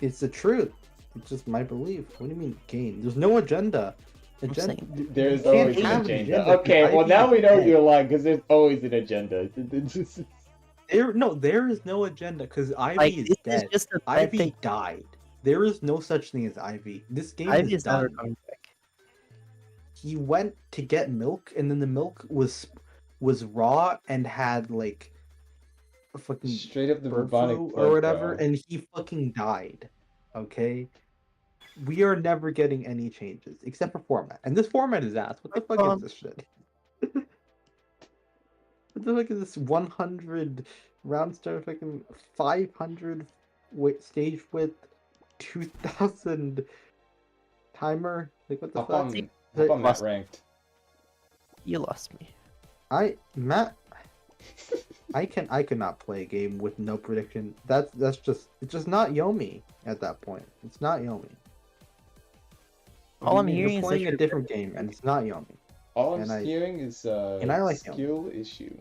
B: It's the truth. It's just my belief. What do you mean gain? There's no agenda.
G: I'm saying-
A: There's
B: You can't
A: always an
B: have an
A: agenda.
B: agenda,
A: Okay,
B: 'cause
A: well
B: IP
A: now we know
B: dead.
A: you're lying because there's always an agenda.
B: There is no agenda because Ivy
G: Like
B: is
G: this
B: dead.
G: is just a bad
B: Ivy
G: thing.
B: died. There is no such thing as Ivy. This game
G: Ivy
B: is
G: is never
B: done.
G: coming back.
B: He went to get milk, and then the milk was raw and had like a fucking
A: Straight up the
B: bird
A: bubonic
B: flu
A: plague,
B: or whatever,
A: bro.
B: and he fucking died. Okay, we are never getting any changes except for format, and this format is ass. What the fuck is this shit? What the fuck is this 100 round start fucking 500 stage width 2000 timer? Like what the
A: Hop
B: fuck?
A: on that
G: Must-
A: ranked.
G: You lost me.
B: Matt, I cannot play a game with no prediction. It's just not Yomi at that point. It's not Yomi.
G: All I'm
B: You're
G: hearing is that
B: playing a
G: you're
B: different game, and it's not Yomi.
A: All I'm
B: And I-
A: hearing is
B: and I like Naomi.
A: skill issue.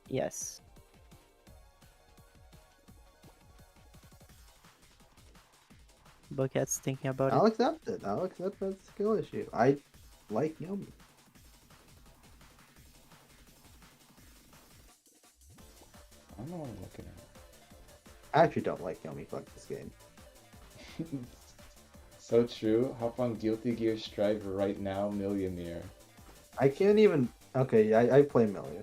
G: Yes. Bucket's thinking about
B: I'll
G: it.
B: accept it. I'll accept that skill issue. I like Yomi.
A: I don't know what I'm looking
B: I actually don't like Yomi. Fuck this game.
A: at. So true. Hop on Guilty Gear Strive right now, Millionaire.
B: I can't even. Okay, I play Million.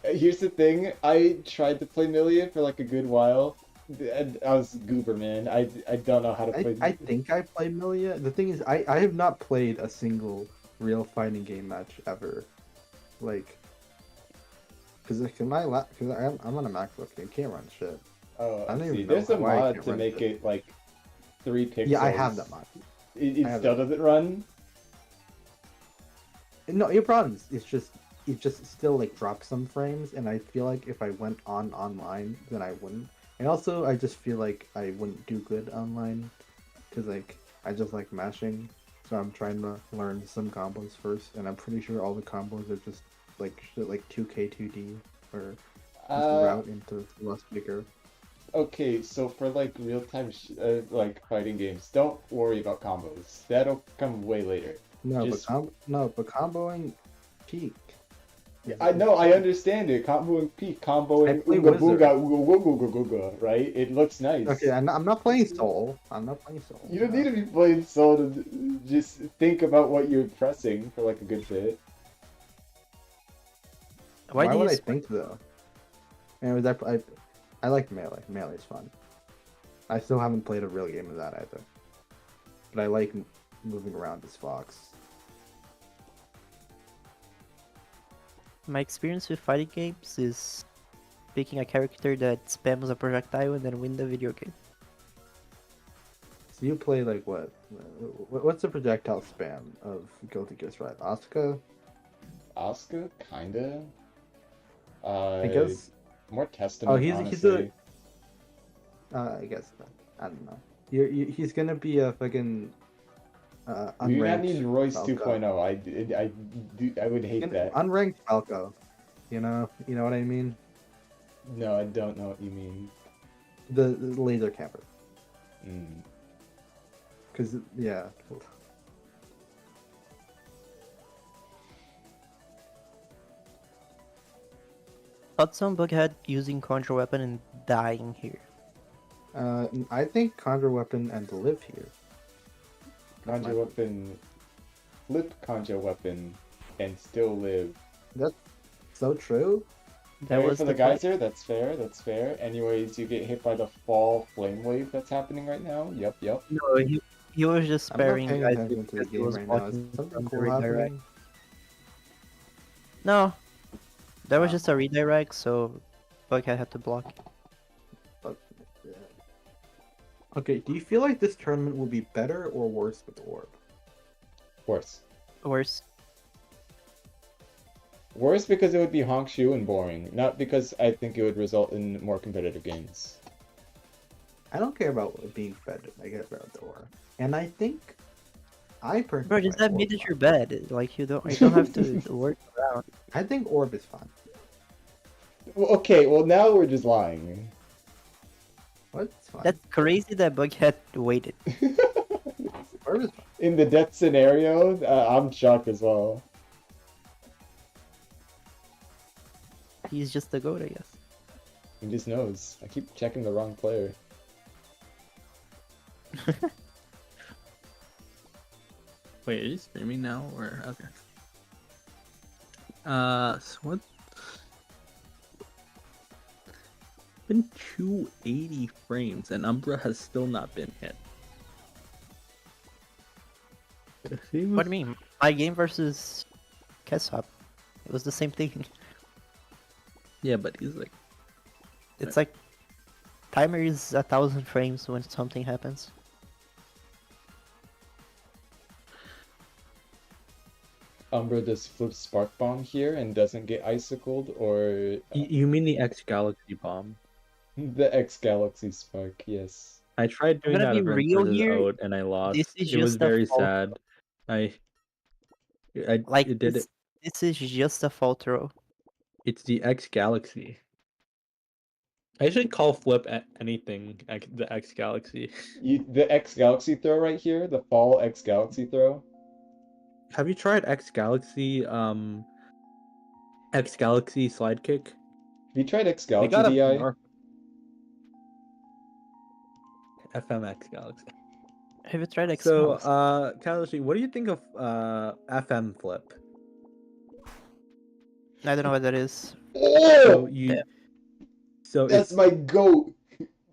A: Here's the thing. I tried to play Million for like a good while. And I was goober, man. I don't know how to play.
B: I think I play Million. The thing is, I have not played a single real fighting game match ever. Like, because I'm on a MacBook and can't run shit.
A: Oh,
B: I don't even
A: see.
B: know
A: There's a
B: why I
A: mod
B: can't
A: to
B: run
A: make
B: it.
A: it like 3 pixels.
B: Yeah, I have that mod.
A: It
B: I have
A: still
B: that.
A: doesn't run.
B: No, it runs. It just still like drops some frames, and I feel like if I went online, then I wouldn't. And also, I just feel like I wouldn't do good online, because like I just like mashing. So I'm trying to learn some combos first, and I'm pretty sure all the combos are just like shit like 2K 2D or just route into less bigger.
A: Okay, so for like real-time like fighting games, don't worry about combos. That'll come way later.
B: No,
A: Just-
B: but comboing peak.
A: Yeah, I know, I understand it. Comboing peak, comboing
B: play
A: ooga
B: Wizard.
A: booga ooga googa googa, right? It looks nice.
B: Okay, I'm not playing Soul. I'm not playing Soul.
A: You don't need to be playing Soul to just think about what you're pressing for like a good bit.
G: Why do
B: would
G: you
B: I think though? Anyways, I like Melee. Melee's fun. I still haven't played a real game of that either. But I like moving around as Fox.
G: My experience with fighting games is picking a character that spams a projectile and then win the video game.
B: So you play like what? What's the projectile spam of Guilty Gear Strive? Asuka?
A: Asuka, kinda.
B: I guess.
A: More Testament.
B: he's
A: honestly.
B: I guess. I don't know. He's gonna be a fucking.
A: We do not
B: Unranked
A: need Royce
B: Falco.
A: 2.0. I would hate that.
B: Unranked Falco. You know what I mean?
A: No, I don't know what you mean.
B: The laser camper.
A: Mm.
B: Cause yeah.
G: Thought some bughead using Conjure weapon and dying here.
B: I think Conjure Weapon and Live here.
A: Conjure weapon, flip conjure weapon, and still live.
B: That's so true.
G: That was
A: for the
G: point.
A: geyser. That's fair. That's fair. Anyways, you get hit by the fall flame wave that's happening right now. Yep.
G: No, he was just
B: I'm not
G: sparing
B: paying
G: guys
B: attention to the
G: because he
B: game
G: was
B: right now. Is
G: blocking
B: something
G: from the
B: cool
G: redirect.
B: happening?
G: No, that was just a redirect, so Bughead had to block.
B: But, yeah. Okay, do you feel like this tournament will be better or worse with Orb?
A: Worse.
G: Worse.
A: Worse because it would be Honkshu and boring, not because I think it would result in more competitive games.
B: I don't care about it being fed. I care about the Orb, and I think I personally.
G: Bro, just
B: find
G: admit
B: Orb
G: that
B: fun.
G: you're bad. Like you don't have to work around.
B: I think Orb is fun.
A: Well, okay, well now we're just lying.
B: What's fun?
G: That's crazy that Bughead waited.
B: Orb is fun.
A: In the death scenario, I'm shocked as well.
G: He's just the goat, I guess.
A: He just knows. I keep checking the wrong player.
D: Wait, are you streaming now or okay? So what? Been 280 frames and Umbra has still not been hit.
G: What do you mean? My game versus Kessop. It was the same thing.
D: Yeah, but he's like,
G: It's like timer is 1,000 frames when something happens.
A: Umbra just flips Spark Bomb here and doesn't get icicled, or
D: you mean the X Galaxy bomb?
A: the X Galaxy Spark, yes.
D: I tried doing
G: gonna
D: that
G: be
D: event
G: real
D: versus
G: here,
D: Ode and I lost.
G: this is
D: It was
G: just a
D: very
G: false-
D: sad. I
G: Like
D: it did it.
G: this is just a fall throw.
D: It's the X Galaxy. I should call flip anything the X Galaxy.
A: The X Galaxy throw right here, the fall X Galaxy throw.
D: Have you tried X Galaxy slide kick?
A: Have you tried X
D: They
A: Galaxy
D: got a
A: DI?
D: nerf. FMX Galaxy.
G: Have you tried X?
D: So, Kalashi, what do you think of FM flip?
G: I don't know what that is.
D: So
A: Oh,
D: you,
G: Yeah.
D: so
A: that's
D: it's
A: my goat.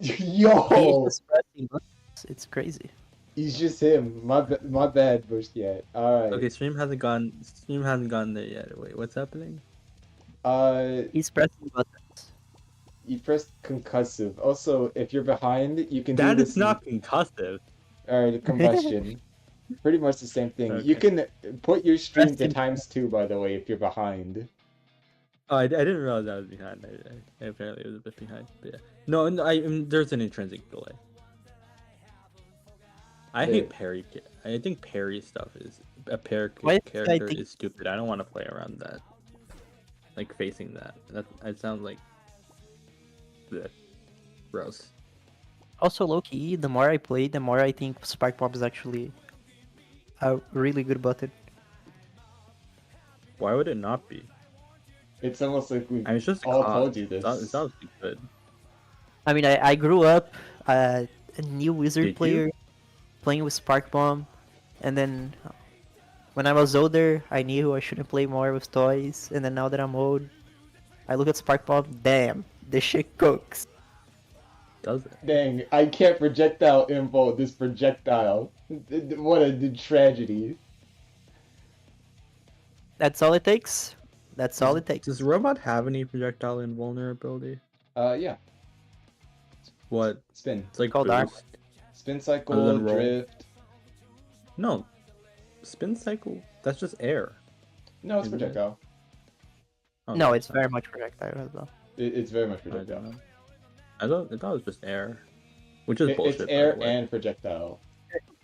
G: He's
A: Yo,
G: just pressing buttons. It's crazy.
A: he's just him. My bad, Bush. Yet. All right.
D: okay. Stream hasn't gone there yet. Wait, what's happening?
G: He's pressing buttons.
A: You pressed concussive. Also, if you're behind, you can do
D: That
A: this.
D: is not concussive.
A: Or combustion. Pretty much the same thing. You can put your stream to ×2, by the way, if you're behind.
D: Oh, I didn't realize I was behind. I apparently was a bit behind. But yeah. No, there's an intrinsic delay. I hate parry. I think parry stuff is a parry character is stupid. I don't want to play around that. Like facing that. It sounds like bleh, gross.
G: Also, low key, the more I play, the more I think Spark Bomb is actually a really good button.
D: Why would it not be?
A: It's almost like we
D: it's just
A: all told you this.
D: It sounds good.
G: I mean, I grew up a new wizard
D: Did
G: player
D: you?
G: playing with Spark Bomb, and then when I was older, I knew I shouldn't play more with toys, and then now that I'm old, I look at Spark Bomb, damn, this shit cooks.
D: Does it?
A: Dang, I can't projectile info this projectile. What a tragedy.
G: That's all it takes. That's all it takes.
D: Does Robot have any projectile invulnerability?
A: Yeah.
D: What?
A: Spin.
D: It's like
G: Called
D: boost.
A: Spin
D: Other
A: cycle,
D: than roll.
A: drift.
D: No. Spin cycle. That's just air.
A: No, it's
D: Isn't it?
A: projectile.
D: Oh,
G: No, it's very much projectile as well.
A: It's very much
D: I
A: projectile.
D: don't know. I thought it was just air, which is bullshit.
A: It's
D: by
A: air
D: the way.
A: and projectile.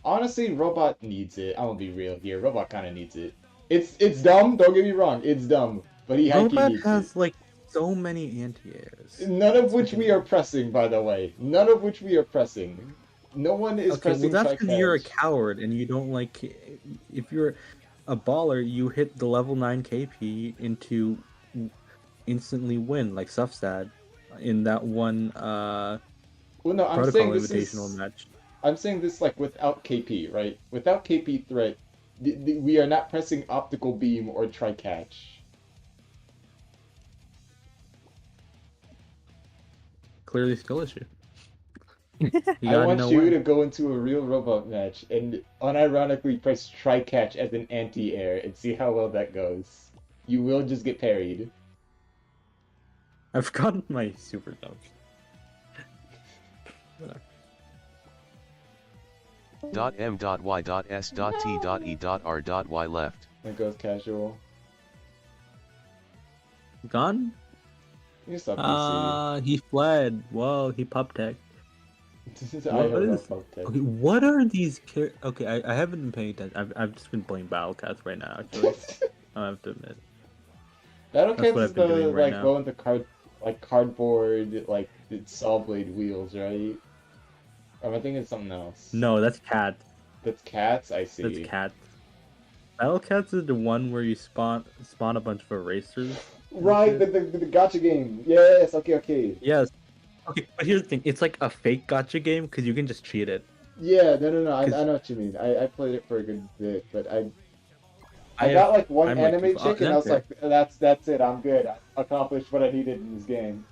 A: Honestly, Robot needs it. I'm gonna be real here. Robot kind of needs it. It's dumb. Don't get me wrong. It's dumb, but he
D: Robot
A: needs
D: has
A: it.
D: like so many anti-airs.
A: None of which we are pressing, by the way. None of which we are pressing. No one is
D: Okay, well
A: pressing.
D: that's because you're a
A: tri-catch.
D: coward and you don't like. If you're a baller, you hit the level 9 KP into instantly win like Sufstad in that one
A: Well, no, I'm
D: protocol
A: saying this
D: invitational
A: is.
D: match.
A: I'm saying this like without KP, right? Without KP threat, we are not pressing optical beam or tri-catch.
D: Clearly skill issue.
A: I want you to go into a real robot match and unironically press tri-catch as an anti-air and see how well that goes. You will just get parried.
D: I've forgotten my super dunk.
E: .m.y.s.t.e.r.y left.
A: That goes casual.
D: Gone?
A: You stop PC.
D: He fled. Whoa, he pub tech.
A: I have no
D: is-
A: fuck tech.
D: Okay, what are these Okay, I haven't been paying attention. I've just been playing Battlecast right now, actually. I have to admit.
A: Battlecast
D: That's what
A: is
D: I've been
A: the
D: doing right
A: like
D: now.
A: go into cardboard like the saw blade wheels, right? Or am I thinking of something else?
D: No, that's Cat.
A: That's cats. I see.
D: That's Cat. Battlecats is the one where you spawn a bunch of erasers.
A: Right, the gotcha game. Yes. Okay.
D: Yes. Okay, but here's the thing. It's like a fake gotcha game because you can just cheat it.
A: Yeah. No. I
D: 'Cause-
A: know what you mean. I played it for a good bit, but I
D: I
A: got like one
D: I'm like,
A: anime chick, and I was
D: okay.
A: like, that's it. I'm good. I accomplished what I needed in this game.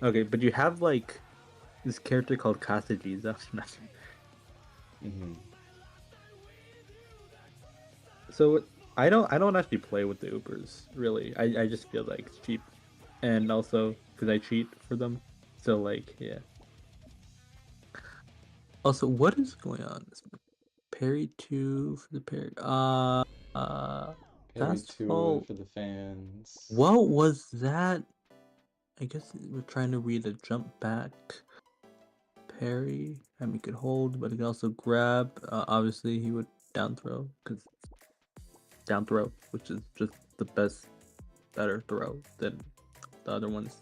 D: Okay, but you have like this character called Kasajiza.
A: Mm-hmm.
D: So I don't actually play with the Ubers really. I just feel like it's cheap, and also because I cheat for them. So like yeah. Also, what is going on? Parry 2 for the parry.
A: Parry
D: Fast
A: 2
D: fall.
A: for the fans.
D: What was that? I guess we're trying to read a jump back. parry. I mean, he could hold, but he could also grab. Obviously, he would down throw, because down throw, which is just the better throw than the other ones.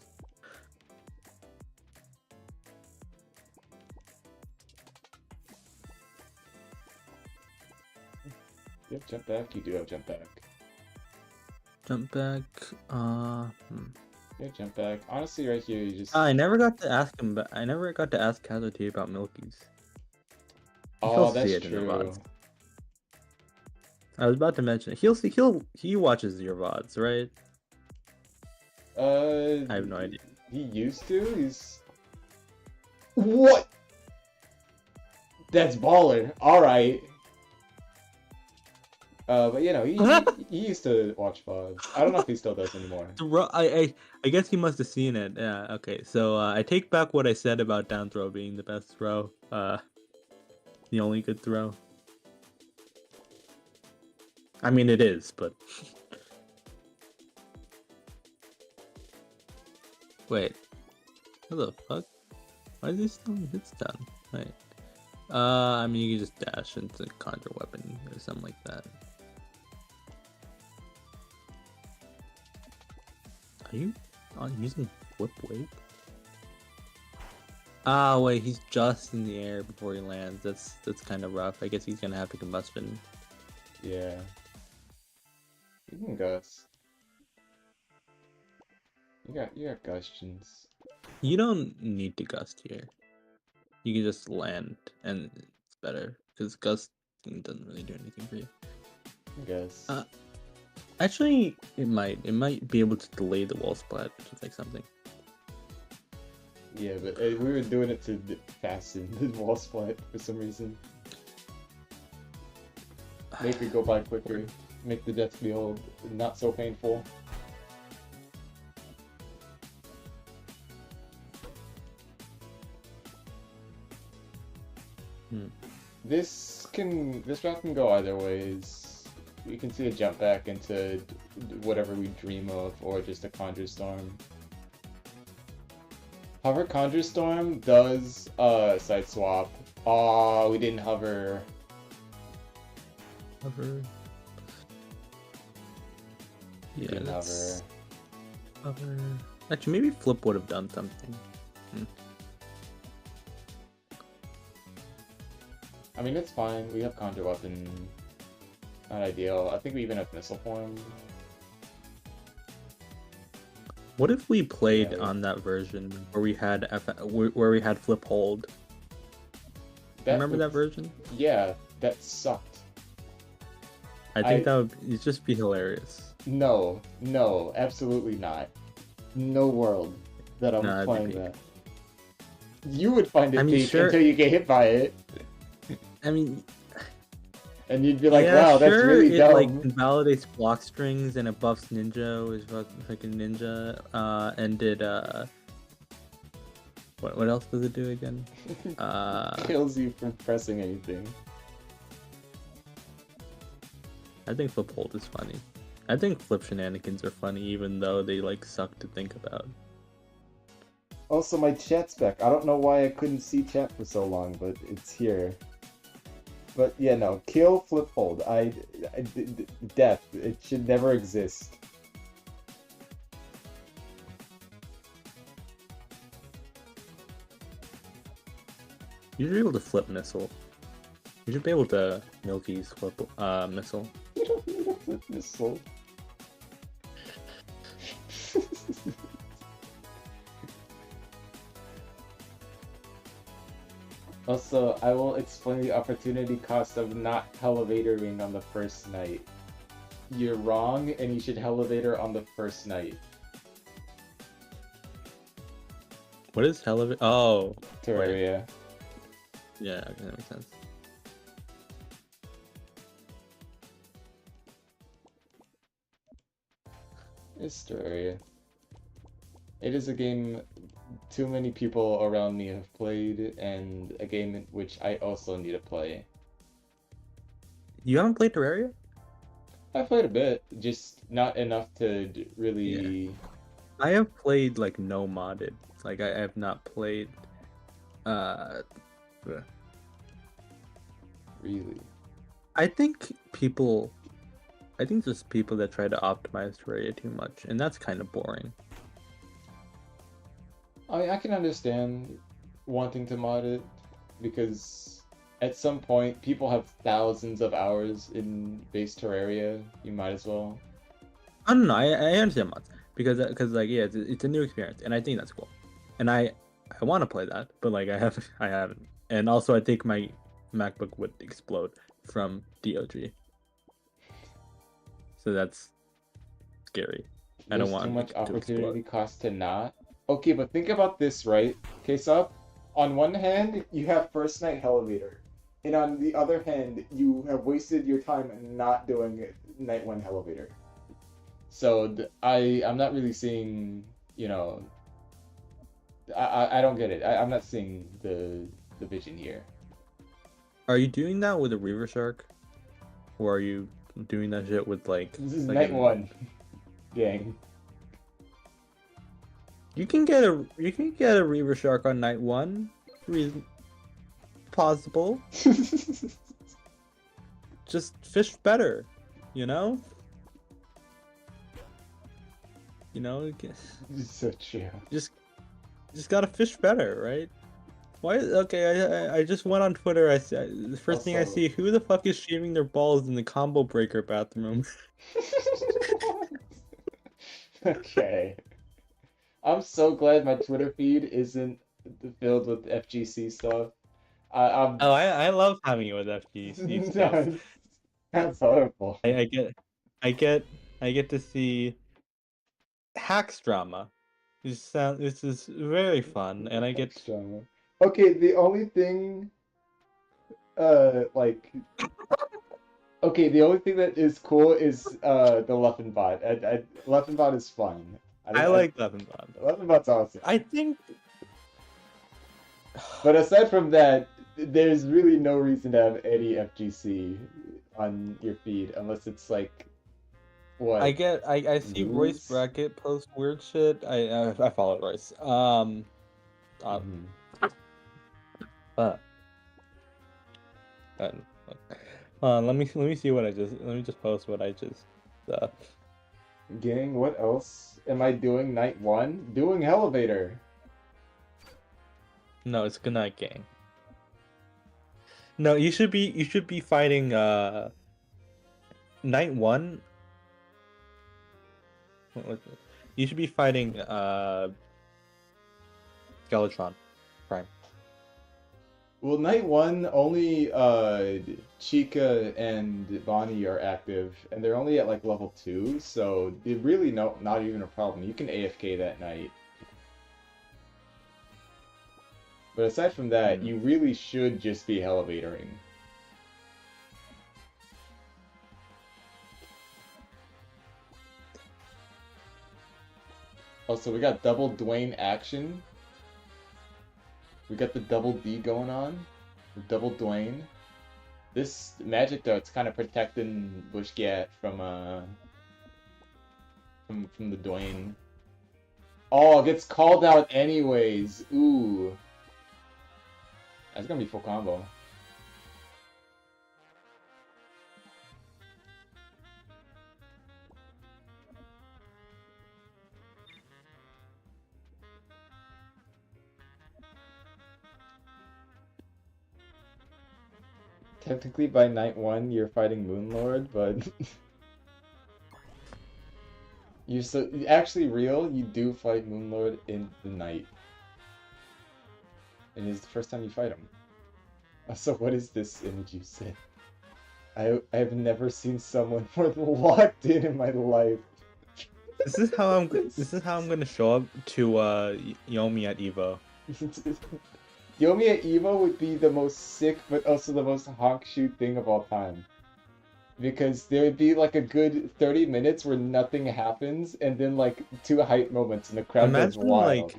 A: You have jump back? You do have jump back.
D: Jump back.
A: Yeah, jump back. Honestly, right here, you just.
D: I never got to ask him, but I never got to ask Casualty about Milkies.
A: Oh, that's true.
D: I was about to mention he watches your VODs, right? I have no idea.
A: He used to. He's. What? That's baller. All right. But you know, he used to watch VODs. I don't know if he still does anymore.
D: I guess he must have seen it. Yeah. Okay. So I take back what I said about down throw being the best throw. The only good throw. I mean, it is, but wait. What the fuck? Why is he still hits down? Wait. I mean, you can just dash into Conjure weapon or something like that. Are you using flip wave? Ah, wait, he's just in the air before he lands. That's kind of rough. I guess he's gonna have to combustion.
A: Yeah. You can gust. You got gustions.
D: You don't need to gust here. You can just land, and it's better because gust doesn't really do anything for you.
A: I guess.
D: Actually, it might be able to delay the wall splat, which is like something.
A: Yeah, but we were doing it to fasten the wall splat for some reason. Make it go by quicker. Make the death feel not so painful. This route can go either ways. You can see a jump back into whatever we dream of, or just a Conjure Storm. Hover Conjure Storm does side swap. Aw, we didn't hover.
D: Hover. Yeah,
A: Didn't hover.
D: Hover. Actually, maybe flip would have done something.
A: I mean, it's fine. We have Conjure Weapon. Not ideal. I think we even have Missile Form.
D: What if we played on that version where we had where we had flip hold? Remember that version?
A: Yeah, that sucked.
D: I think that would just be hilarious.
A: No, absolutely not. No world that I'm playing that. You would find it peak until you get hit by it.
D: I mean,
A: and you'd be like, wow, that's really dumb.
D: It like invalidates block strings and it buffs ninja, which fucking ninja. And did what else does it do again?
A: Kills you from pressing anything.
D: I think flip hold is funny. I think flip shenanigans are funny, even though they like suck to think about.
A: Also, my chat's back. I don't know why I couldn't see chat for so long, but it's here. But yeah, no, kill flip hold. Death. It should never exist.
D: You should be able to flip missile. You should be able to Milky's flip missile.
A: You don't need a flip missile. Also, I will explain the opportunity cost of not Helevatoring on the first night. You're wrong, and you should Helevator on the first night.
D: What is Helevator? Oh,
A: Terraria.
D: Right. Yeah, okay, that makes sense.
A: It's Terraria. It is a game too many people around me have played, and a game which I also need to play.
D: You haven't played Terraria?
A: I played a bit, just not enough to really...
D: Yeah. I have played, like, no modded. Like, I have not played Uh,
A: Really?
D: I think just people that try to optimize Terraria too much, and that's kind of boring.
A: I can understand wanting to mod it because at some point people have thousands of hours in base Terraria. You might as well.
D: I don't know. I understand mods because like yeah, it's a new experience, and I think that's cool, and I want to play that, but like I haven't, and also I think my MacBook would explode from DOG, so that's scary. I don't
A: There's
D: want
A: too much
D: it to
A: opportunity
D: explode.
A: cost to not. Okay, but think about this, right? Case up. On one hand, you have First Night Elevator, and on the other hand, you have wasted your time not doing Night 1 Elevator. So I'm not really seeing, you know, I don't get it. I'm not seeing the vision here.
D: Are you doing that with a Reaver Shark, or are you doing that shit with like?
A: This is
D: like
A: Night 1, gang.
D: You can get a Reaver Shark on night 1. Possible. Just fish better, you know? You know,
A: So true.
D: just gotta fish better, right? Why? Okay, I just went on Twitter. The first thing I
A: Also-
D: see, who the fuck is shaving their balls in the combo breaker bathroom?
A: Okay. I'm so glad my Twitter feed isn't filled with FGC stuff. I'm
D: Oh, I love having it with FGC stuff.
A: That's horrible.
D: I get to see hacks drama. This is very fun, and I get
A: Drama. Okay, the only thing, like, okay, the only thing that is cool is the Leffenbot. Leffenbot is fun.
D: I like Levenbond.
A: Leffenbot's awesome.
D: I think,
A: But aside from that, there's really no reason to have any FGC on your feed unless it's like what?
D: I see Royce
A: News?
D: Brackett post weird shit. I follow Royce.
A: Mhm.
D: Uh, let me see what let me just post what I just
A: Gang, what else am I doing night 1? Doing Elevator.
D: No, it's Good Night Gang. No, you should be fighting night 1. You should be fighting Skeletron Prime.
A: Well, night 1 only Chica and Bonnie are active, and they're only at like level 2, so it really not even a problem. You can AFK that night. But aside from that, you really should just be elevatoring. Also, we got double Dwayne action. We got the double D going on. The double Dwayne. This magic dart's kind of protecting Bushgat from the Dwayne. Oh, it gets called out anyways. Ooh. That's gonna be full combo. Technically, by night 1, you're fighting Moonlord, but you're so actually real. You do fight Moonlord in the night, and it's the first time you fight him. So, what is this image you sent? I have never seen someone more locked in my life.
D: This is how I'm gonna show up to Yomi at Evo.
A: Yomi at Evo would be the most sick, but also the most honk shoot thing of all time. Because there would be like a good 30 minutes where nothing happens, and then like 2 hype moments, and the crowd goes wild.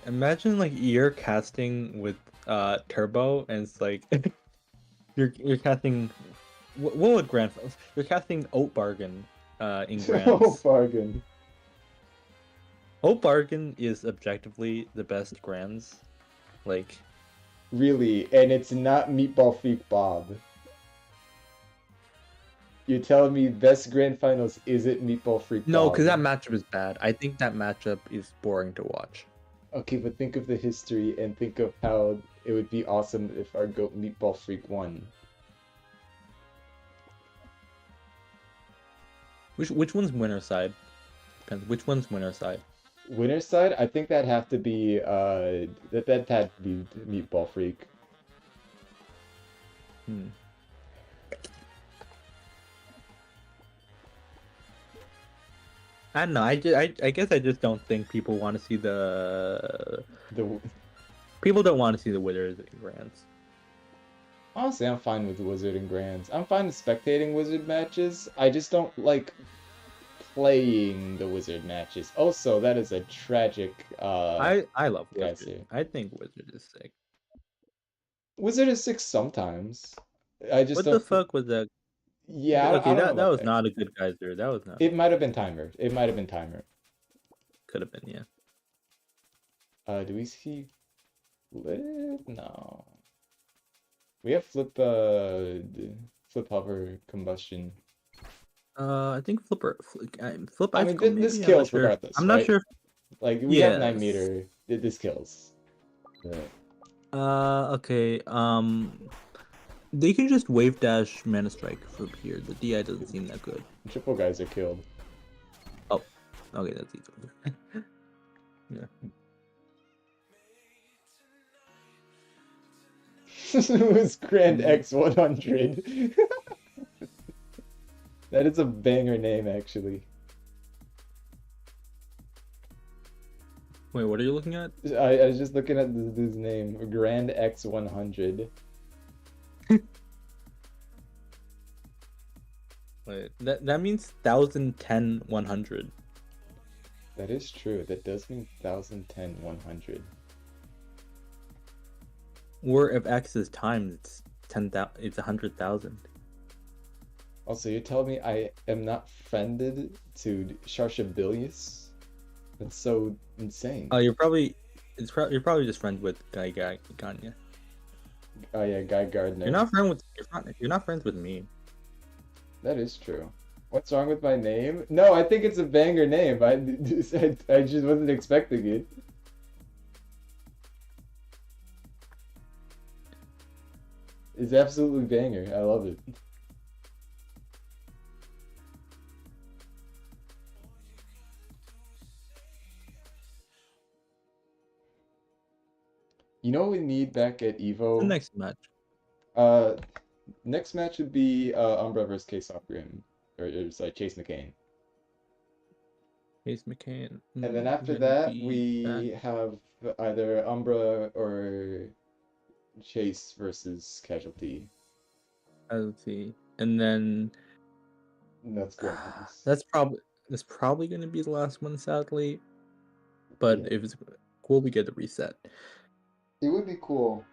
D: Imagine like you're casting with Turbo, and it's like you're casting what would Grand? You're casting Oat Bargain in Grands.
A: Oh, bargain.
D: Oat Bargain is objectively the best Grands Like,
A: Really, and it's not Meatball Freak Bob. You're telling me best grand finals isn't Meatball Freak Bob?
D: no, because that matchup is bad. I think that matchup is boring to watch.
A: Okay, but think of the history and think of how it would be awesome if our GOAT Meatball Freak won.
D: Which one's winner side? Depends. Which one's winner side?
A: Winner's side, I think that'd have to be that had to be Meatball Freak.
D: Hmm. I don't know. I guess I just don't think people want to see the people don't want to see the winners and grands.
A: Honestly, I'm fine with Wizard and Grands. I'm fine with spectating Wizard matches. I just don't like playing the Wizard matches. Also, that is a tragic.
D: I love
A: yes,
D: Wizard.
A: yeah.
D: I think Wizard is sick.
A: Wizard is sick sometimes. I just
D: What
A: don't.
D: the fuck was that?
A: Yeah,
D: Okay,
A: I don't know
D: that
A: about
D: was not a good geyser. That was not.
A: It might have been timer. It might have been timer.
D: Could have been, yeah.
A: Do we see flip? No. We have flip hover combustion.
D: I think flip.
A: I mean,
D: icicle,
A: this
D: maybe?
A: kills
D: I'm not sure.
A: regardless.
D: I'm not
A: right?
D: sure.
A: Like we have 9
D: Yes.
A: meter. This kills.
D: Okay. They can just wave dash mana strike from here. The DI doesn't seem that good.
A: Triple guys are killed.
D: Oh, okay, that's easy. Yeah.
A: It was Grand X100. That is a banger name, actually.
D: Wait, what are you looking at?
A: I was just looking at this name, Grand X100.
D: Wait, that means 1010 100.
A: That is true. That does mean 1010 100.
D: Or if X is times, it's 10,000. It's 100,000.
A: Also, you're telling me I am not friended to Sharshabilius? That's so insane.
D: Oh, you're probably just friends with Guy Ganya.
A: Oh yeah, Guy Gardner.
D: You're not friends with me.
A: That is true. What's wrong with my name? No, I think it's a banger name. I just wasn't expecting it. It's absolutely banger. I love it. You know what we need back at Evo?
D: The next match.
A: Next match would be Umbra versus K-Stop Grim. Or it's like Chase McCain.
D: Chase McCain.
A: And then after that, we have either Umbra or Chase versus Casualty.
D: Let's see. And then
A: That's good.
D: that's probably gonna be the last one, sadly. But
A: Yeah.
D: if it's cool, we get the reset.
A: It would be cool.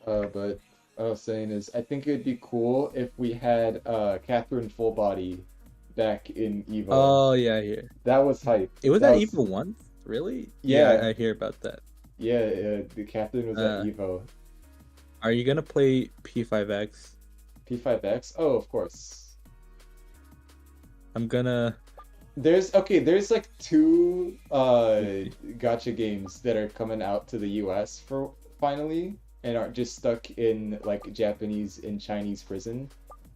A: But what I was saying is, I think it would be cool if we had Catherine Fullbody back in Evo.
D: Oh yeah, here.
A: That was hype.
D: It was
A: That
D: at Evo once, really?
A: Yeah.
D: I hear about that.
A: Yeah, the Catherine was at Evo.
D: Are you gonna play P5X?
A: P5X? Oh, of course.
D: I'm gonna.
A: There's like 2 gacha games that are coming out to the US for finally and aren't just stuck in like Japanese and Chinese prison.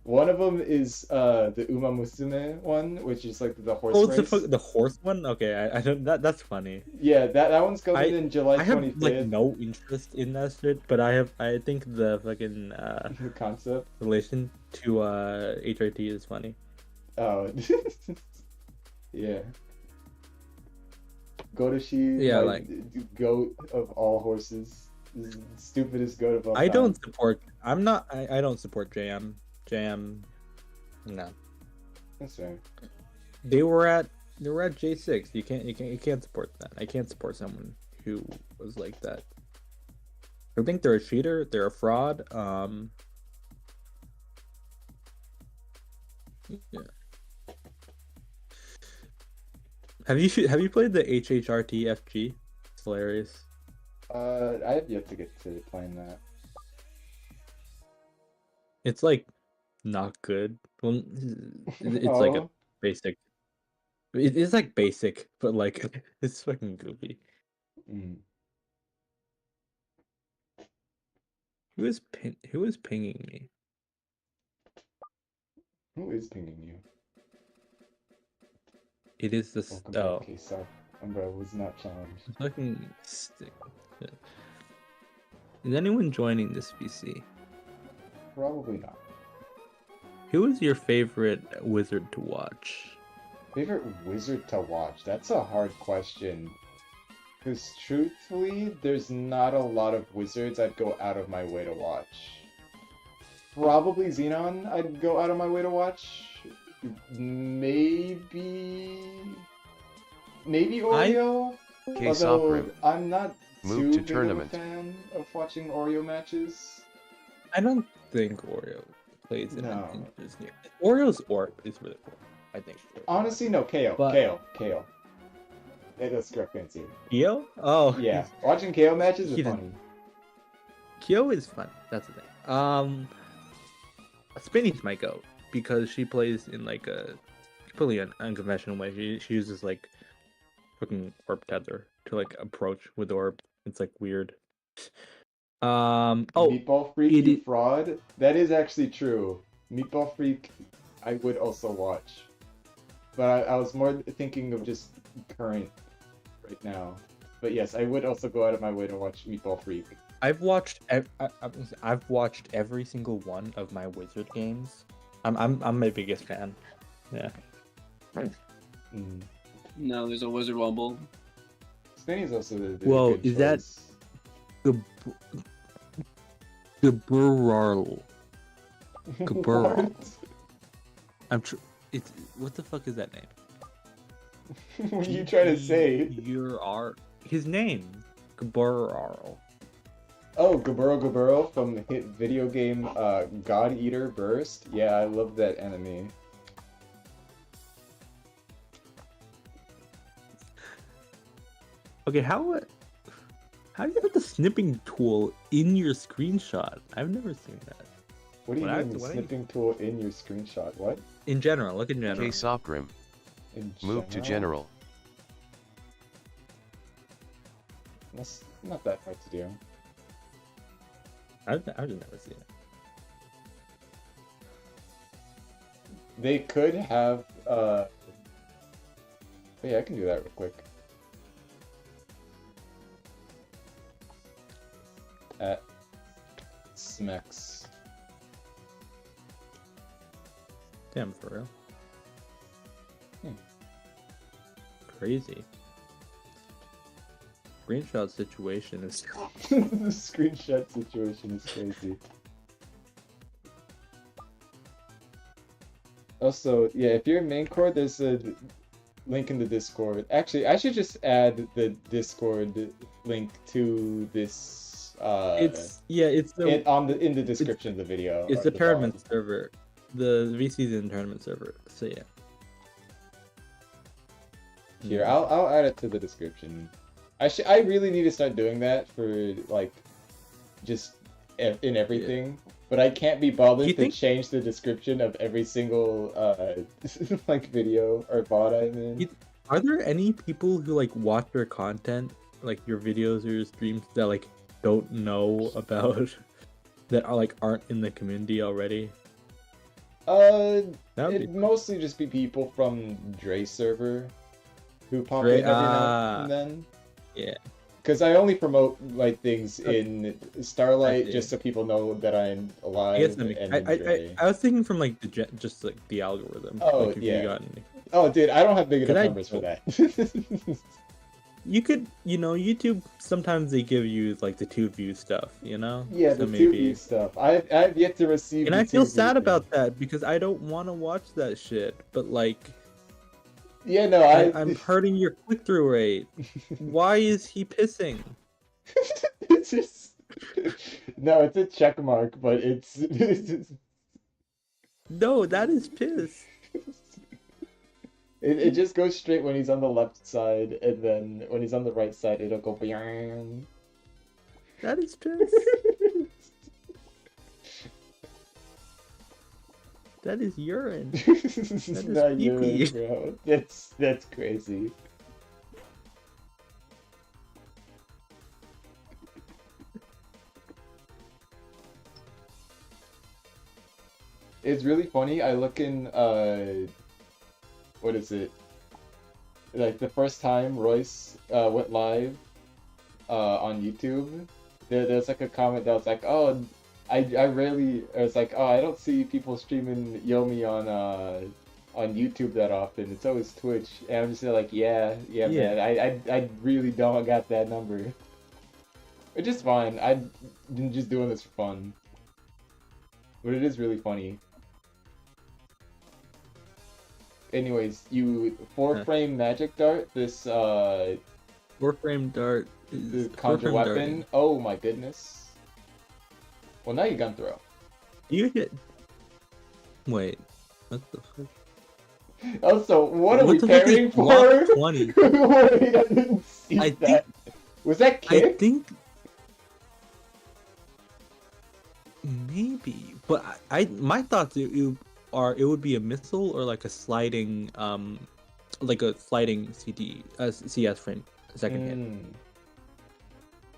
A: One of them is the Uma Musume one, which is like the horse race.
D: The horse one? Okay, I don't. That's funny.
A: Yeah, that one's coming in July 25th.
D: I have like no interest in that shit, but I think the fucking
A: the concept
D: relation to HRT is funny.
A: Oh. Yeah. Gotoshi,
D: Yeah,
A: like goat of all horses. Stupidest goat of all time.
D: I don't support JM. JM, no.
A: That's fair.
D: They were at J6. You can't support that. I can't support someone who was like that. I think they're a cheater. They're a fraud. Yeah. Have you played the HHRTFG? It's hilarious.
A: I have yet to get to playing that.
D: It's like not good. Well, it's like a
A: Oh,
D: basic. It's like basic, but like it's fucking goofy.
A: mm.
D: Who is pinging me?
A: Who is pinging you?
D: It is this.
A: Welcome back, K-Sop. Umbrella was not challenged.
D: Fucking stick. Is anyone joining this VC?
A: Probably not.
D: Who is your favorite wizard to watch?
A: Favorite wizard to watch? That's a hard question. Because truthfully, there's not a lot of wizards I'd go out of my way to watch. Probably Xenon I'd go out of my way to watch. Maybe Oreo?
E: K-Sop
A: Although
E: Rim.
A: I'm not
E: Move
A: too
E: to
A: big
E: tournament.
A: of a fan of watching Oreo matches.
D: I don't think Oreo plays in
A: No.
D: Disney. Oreo's orc is really cool. I think.
A: Honestly, no, KO.
D: But-
A: KO. That's correct answer.
D: Kyo? Oh,
A: Yeah, watching KO matches
D: He
A: is
D: didn't-
A: funny.
D: Kyo is fun. That's the thing. Spinny's my goat because she plays in like a completely unconventional way. She uses like fucking orb tether to like approach with orb. It's like weird. Oh,
A: Meatball Freak,
D: it
A: you
D: i-
A: fraud. That is actually true. Meatball Freak, I would also watch. But I was more thinking of just current right now. But yes, I would also go out of my way to watch Meatball Freak.
D: I've watched I've watched every single one of my wizard games. I'm my biggest fan. Yeah.
A: Mm.
H: No, there's a Wizard Wumble.
A: Spinny's also the
D: Whoa,
A: good
D: is that-
A: choice.
D: Gaburral. Gaburral.
A: What?
D: It's what the fuck is that name?
A: What are you trying to say?
D: His name. Gaburral.
A: Oh, Gaburo from the hit video game God Eater Burst. Yeah, I love that enemy.
D: Okay, how do you have the snipping tool in your screenshot? I've never seen that.
A: What do you
D: What I-
A: mean,
D: what I-
A: snipping tool in your screenshot? What?
D: In general, look in general.
E: K-Sop Rim.
A: In
E: Move to general.
A: That's not that hard to do.
D: I've just never seen it.
A: They could have, yeah, I can do that real quick. At Smex.
D: Damn, for real.
A: Hmm.
D: Crazy. Screenshot situation is
A: The screenshot situation is crazy. Also, yeah, if you're in main core, there's a link in the Discord. Actually, I should just add the Discord link to this.
D: it's the
A: In the description of the video.
D: it's
A: or
D: the
A: the
D: tournament
A: VOD.
D: server. The VC's in tournament server. So yeah.
A: Here, I'll add it to the description. I really need to start doing that for like, just in everything. But I can't be bothered
D: You
A: to
D: think-
A: change the description of every single like video or VOD I'm in.
D: Are there any people who like watch your content, like your videos or your streams, that like don't know about that are like aren't in the community already? That would
A: It'd
D: be
A: mostly just be people from Dre server who pop
D: Dre-
A: in every now and then.
D: yeah.
A: Because I only promote like things in Starlight
D: see.
A: just so people know that I'm alive.
D: I guess that
A: and
D: makes,
A: in Dre.
D: I was thinking from like just like the algorithm.
A: Oh,
D: like, if
A: yeah.
D: You got any.
A: Oh, dude, I don't have big
D: Could
A: enough
D: I-
A: numbers for that.
D: You could, YouTube sometimes they give you like the 2 view stuff,
A: Yeah,
D: So
A: the 2V stuff. I've yet to receive.
D: And
A: the
D: I feel
A: 2V
D: sad
A: thing.
D: about that because I don't want to watch that shit. But like,
A: Yeah, no,
D: I'm hurting your click-through rate. Why is he pissing?
A: It's just no, it's a check mark, but it's
D: No, that is piss.
A: It just goes straight when he's on the left side, and then when he's on the right side, it'll go bang.
D: That is piss. That is urine.
A: This is
D: That is
A: not
D: pee-pee.
A: urine, bro. That's crazy. It's really funny. I look in what is it? Like the first time Royce went live on YouTube, there's like a comment that was like, "Oh, I rarely." It's like, "Oh, I don't see people streaming Yomi on YouTube that often. It's always Twitch." And I'm just like, "Yeah, man. I really don't got that number." Which is fine. I'm just doing this for fun, but it is really funny. Anyways, you 4-frame magic dart this
D: 4-frame dart
A: the
D: is
A: conjure
D: 4-frame
A: weapon.
D: darting.
A: Oh my goodness. Well, now you gun throw.
D: You hit. Wait. What the fuck?
A: Also, what are we
D: What the fuck is
A: pairing
D: block
A: for?
D: 20?
A: Wait, I didn't see
D: I
A: that. Was that
D: I
A: kick?
D: think maybe, but my thoughts it would be a missile or like a sliding CD CS frame second hit.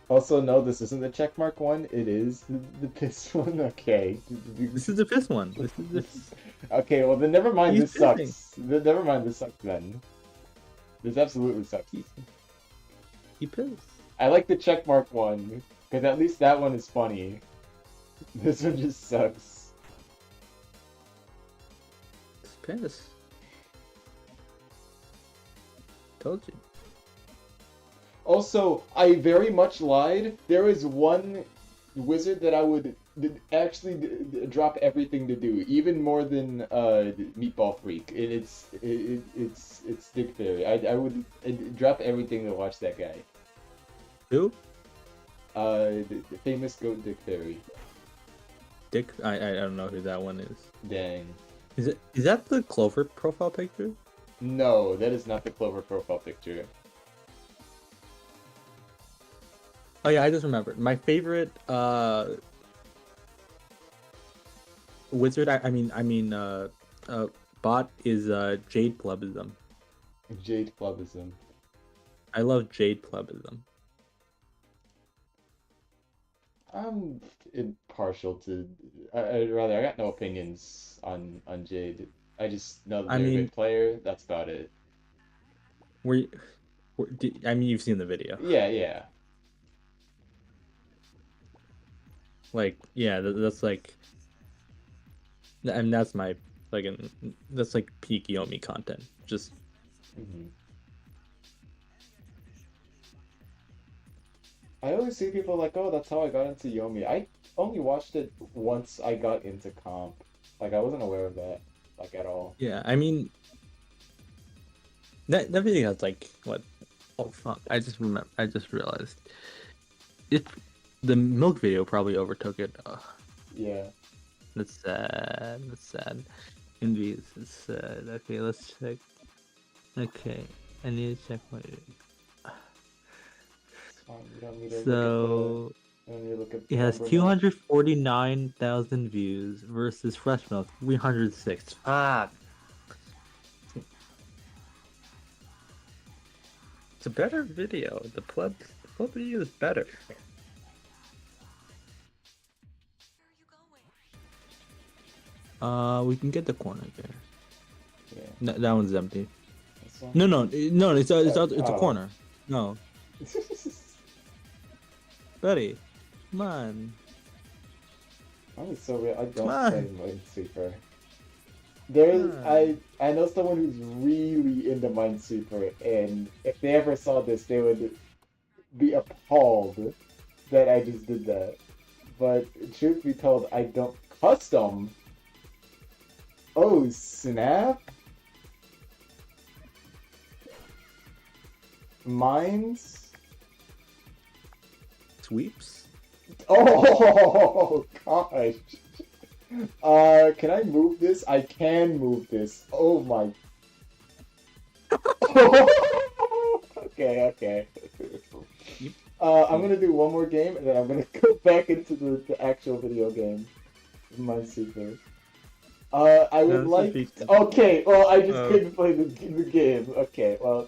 A: Also, no, this isn't the checkmark one. It is the piss one. Okay.
D: This is the fifth one. This is this.
A: Okay, well then never mind.
D: He's
A: This sucks. Never mind. This sucks then. This absolutely sucks.
D: He pissed.
A: I like the checkmark one because at least that one is funny. This one just sucks.
D: Piss. Told you.
A: Also, I very much lied. There is one wizard that I would actually drop everything to do, even more than Meatball Freak. It's Dick Fairy. I would drop everything to watch that guy.
D: Who?
A: The famous goat Dick Fairy.
D: Dick? I don't know who that one is.
A: Dang.
D: Is that the Clover profile picture?
A: No, that is not the Clover profile picture.
D: Oh yeah, I just remembered. My favorite wizard. I mean bot is Jade Plebism.
A: Jade Plebism.
D: I love Jade Plebism.
A: I'm impartial to. I got no opinions on Jade. I just know that they're a good player. That's about it.
D: I mean, you've seen the video.
A: Yeah.
D: Like, yeah, that's like, and that's my that's like peak Yomi content. Just.
A: I always see people like, oh, that's how I got into Yomi. I only watched it once I got into comp. Like, I wasn't aware of that, like, at all.
D: Yeah, I mean, that video has like what? Oh fuck! I just realized the milk video probably overtook it.
A: Yeah.
D: That's sad. That's sad. Envious. It's sad. Okay, let's check. Okay, I need to check my. So it has 249,000 views versus Fresh Milk 306. It's a better video. The pleb video is better. We can get the corner there. Yeah. That one's empty. No, it's a corner. No. Buddy, come on.
A: I'm so real. I don't play Minesweeper. There's I know someone who's really into Minesweeper, and if they ever saw this, they would be appalled that I just did that. But truth be told, I don't custom. Oh snap! Mines.
D: Sweeps?
A: Oh gosh. Can I move this? I can move this. Oh my. Okay, okay.
D: Yep.
A: I'm gonna do one more game, and then I'm gonna go back into the actual video game. Minesweeper. I would
D: this
A: like.
D: is
A: Okay, well, I just
D: Oh.
A: couldn't play the game. Okay, well,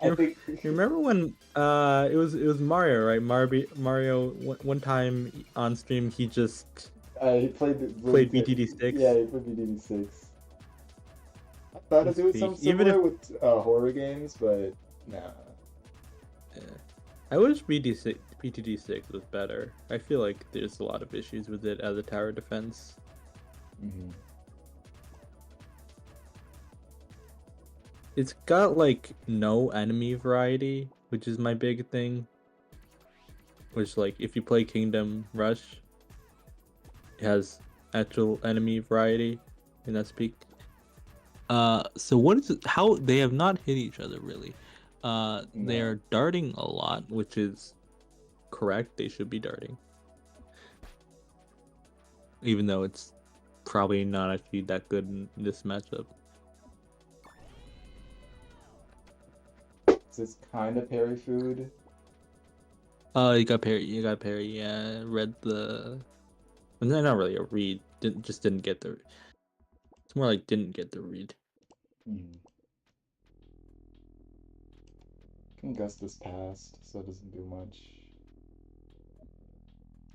A: I think.
D: You remember when it was Mario, right? Mario one time on stream he just
A: He played
D: BTD6.
A: Yeah, he played BTD6. I thought of doing something
D: Even
A: similar with horror games, but nah.
D: I wish BTD6 was better. I feel like there's a lot of issues with it as a tower defense.
A: Mm-hmm.
D: It's got like no enemy variety, which is my big thing. Which, like, if you play Kingdom Rush, it has actual enemy variety in that speak. So what is it? How they have not hit each other really. They are darting a lot, which is correct. They should be darting, even though it's probably not actually that good in this matchup.
A: Is this kind of parry food?
D: You got parry. Yeah, read the. Well, not really a read. Just didn't get the. It's more like didn't get the read.
A: Can guess this passed, so it doesn't do much.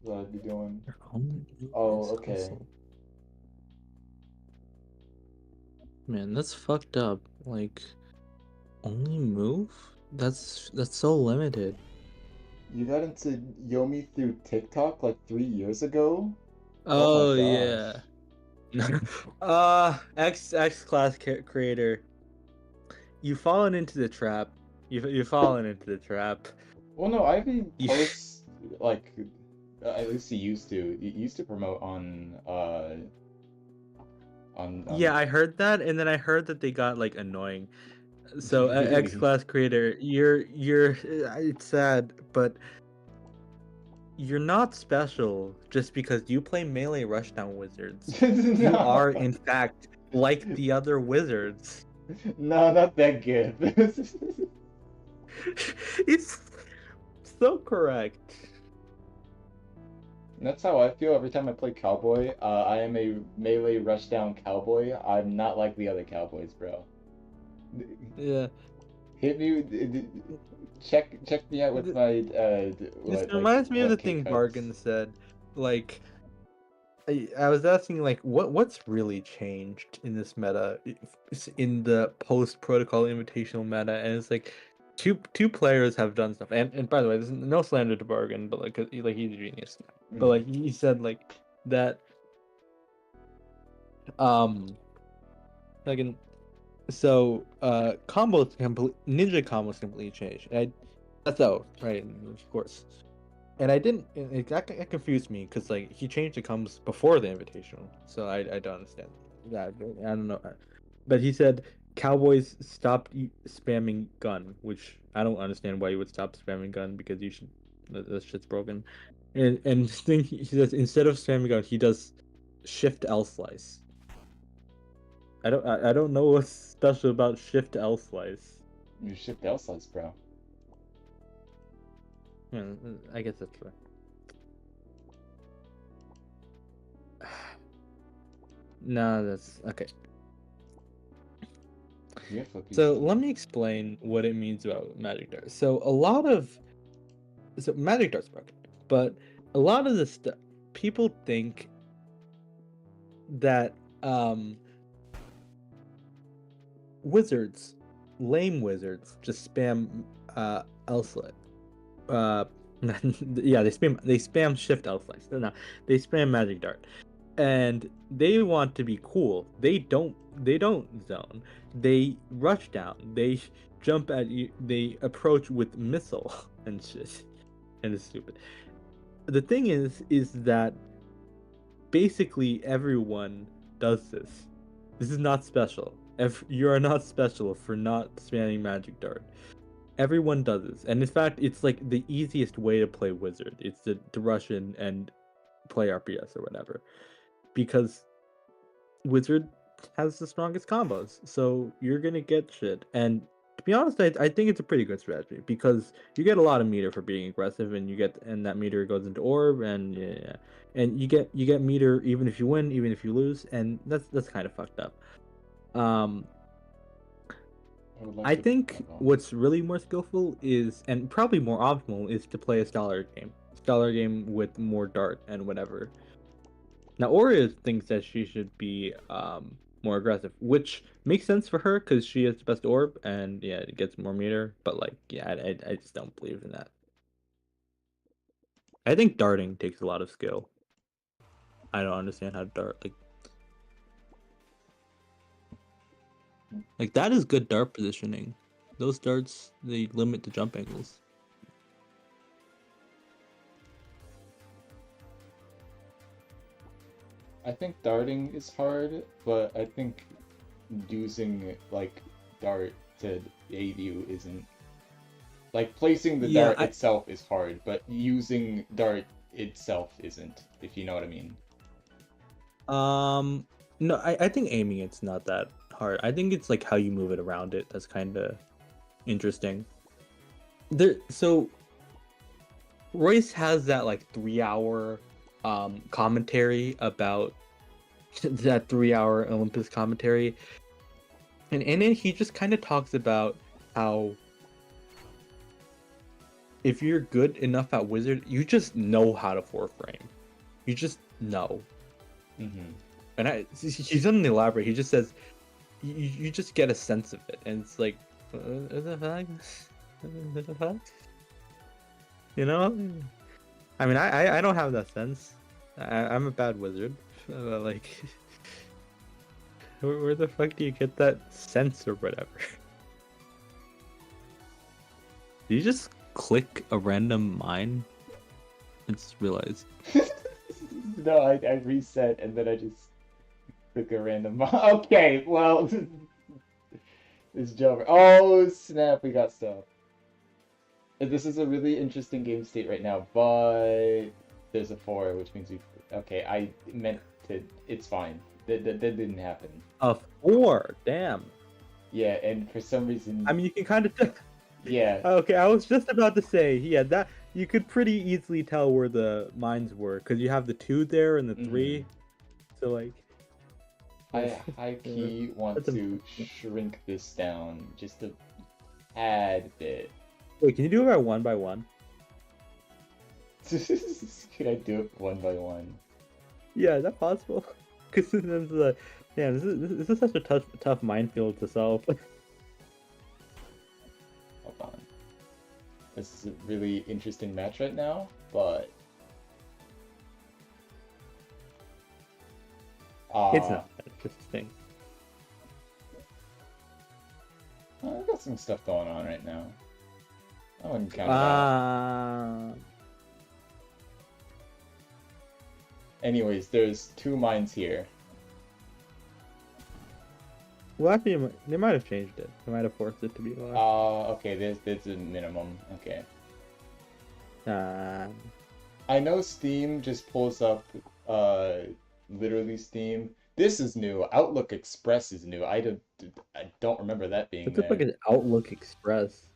A: What I'd be doing. Oh, okay.
D: Man, that's fucked up. Like, only move? That's so limited.
A: You got into Yomi through TikTok like 3 years ago?
D: Oh,
A: my
D: yeah. X class creator. You've fallen into the trap. You've fallen into the trap.
A: Well, no, Ivy posts like at least he used to. He used to promote on
D: Yeah, I heard that, and then I heard that they got like annoying. So X class creator, you're it's sad, but you're not special just because you play melee rushdown wizards. You are in fact like the other wizards.
A: No, not that good.
D: It's so correct.
A: That's how I feel every time I play cowboy. I am a melee rushdown cowboy. I'm not like the other cowboys, bro.
D: Yeah.
A: Hit me. Check me out with my.
D: This reminds me of the thing Bargain said. Like, I was asking like, what's really changed in this meta, in the post protocol invitational meta, and it's like, two players have done stuff. And by the way, there's no slander to Bargain, but like he's a genius. But like he said like that. Like so combos ninja combos completely changed. And that's out, right? Of course. And I didn't. That confused me because like he changed the combos before the invitational, so I don't understand that. I don't know, but he said Cowboys stopped spamming gun, which I don't understand why you would stop spamming gun because you should. That shit's broken. And he says instead of spamming gun, he does shift L slice. I don't know what's special about shift L slice.
A: You shift L slice, bro.
D: Yeah, I guess that's right. No, that's okay. So let me explain what it means about magic dart. So magic dart's broken, but a lot of the stuff people think that wizards, lame wizards, just spam L slice. Yeah, they spam shift L slice. No, they spam magic dart, and they want to be cool. They don't zone. They rush down. They jump at you. They approach with missile and shit, and it's stupid. The thing is that basically everyone does this. This is not special. You are not special for not spamming magic dart. Everyone does this, and in fact, it's like the easiest way to play wizard. It's to rush in and play RPS or whatever, because wizard has the strongest combos, so you're gonna get shit. And to be honest, I think it's a pretty good strategy because you get a lot of meter for being aggressive, and that meter goes into orb, and yeah, and you get meter even if you win, even if you lose, and that's kind of fucked up. I think what's really more skillful is, and probably more optimal, is to play a Scholar game with more dart and whatever. Now, Aurea thinks that she should be more aggressive, which makes sense for her because she has the best orb, and yeah, it gets more meter. But like, yeah, I just don't believe in that. I think darting takes a lot of skill. I don't understand how to dart. Like that is good dart positioning. Those darts, they limit the jump angles.
A: I think darting is hard, but I think using like dart to aid you isn't. Like placing the dart itself is hard, but using dart itself isn't, if you know what I mean.
D: No, I think aiming it's not that hard. I think it's like how you move it around it that's kind of interesting. So Royce has that like 3-hour commentary about that 3-hour Olympus commentary, and in it he just kind of talks about how if you're good enough at Wizard, you just know how to 4-frame. You just know. And he doesn't elaborate. He just says you just get a sense of it, and it's like, what the fuck? What the fuck? You know? I mean, I don't have that sense. I'm a bad wizard. Like, where the fuck do you get that sense or whatever? Do you just click a random mine? I just realized.
A: No, I reset and then I just click a random mine. Okay, well, it's Jover. Oh snap, we got stuff. This is a really interesting game state right now, but there's a 4, which means we. Okay, I meant to. It's fine. That didn't happen.
D: A 4, damn.
A: Yeah, and for some reason.
D: I mean, you can kind of.
A: Yeah.
D: Okay, I was just about to say, yeah, that you could pretty easily tell where the mines were because you have the 2 there and the 3. So like.
A: I high key want to shrink this down just to add a bit.
D: Wait, can you do it by one?
A: Could I do it one by one?
D: Yeah, is that possible? Because this is such a tough minefield to solve.
A: Hold on. This is a really interesting match right now, but
D: it's not that interesting.
A: I've got some stuff going on right now. I wouldn't count it out. Anyways, there's 2 mines here.
D: Well, actually, they might have changed it. They might have forced it to be lower.
A: Okay, there's a minimum. Okay.
D: Uh,
A: I know Steam just pulls up, literally Steam. This is new. Outlook Express is new. I don't remember that being
D: it
A: there.
D: looks like an Outlook Express.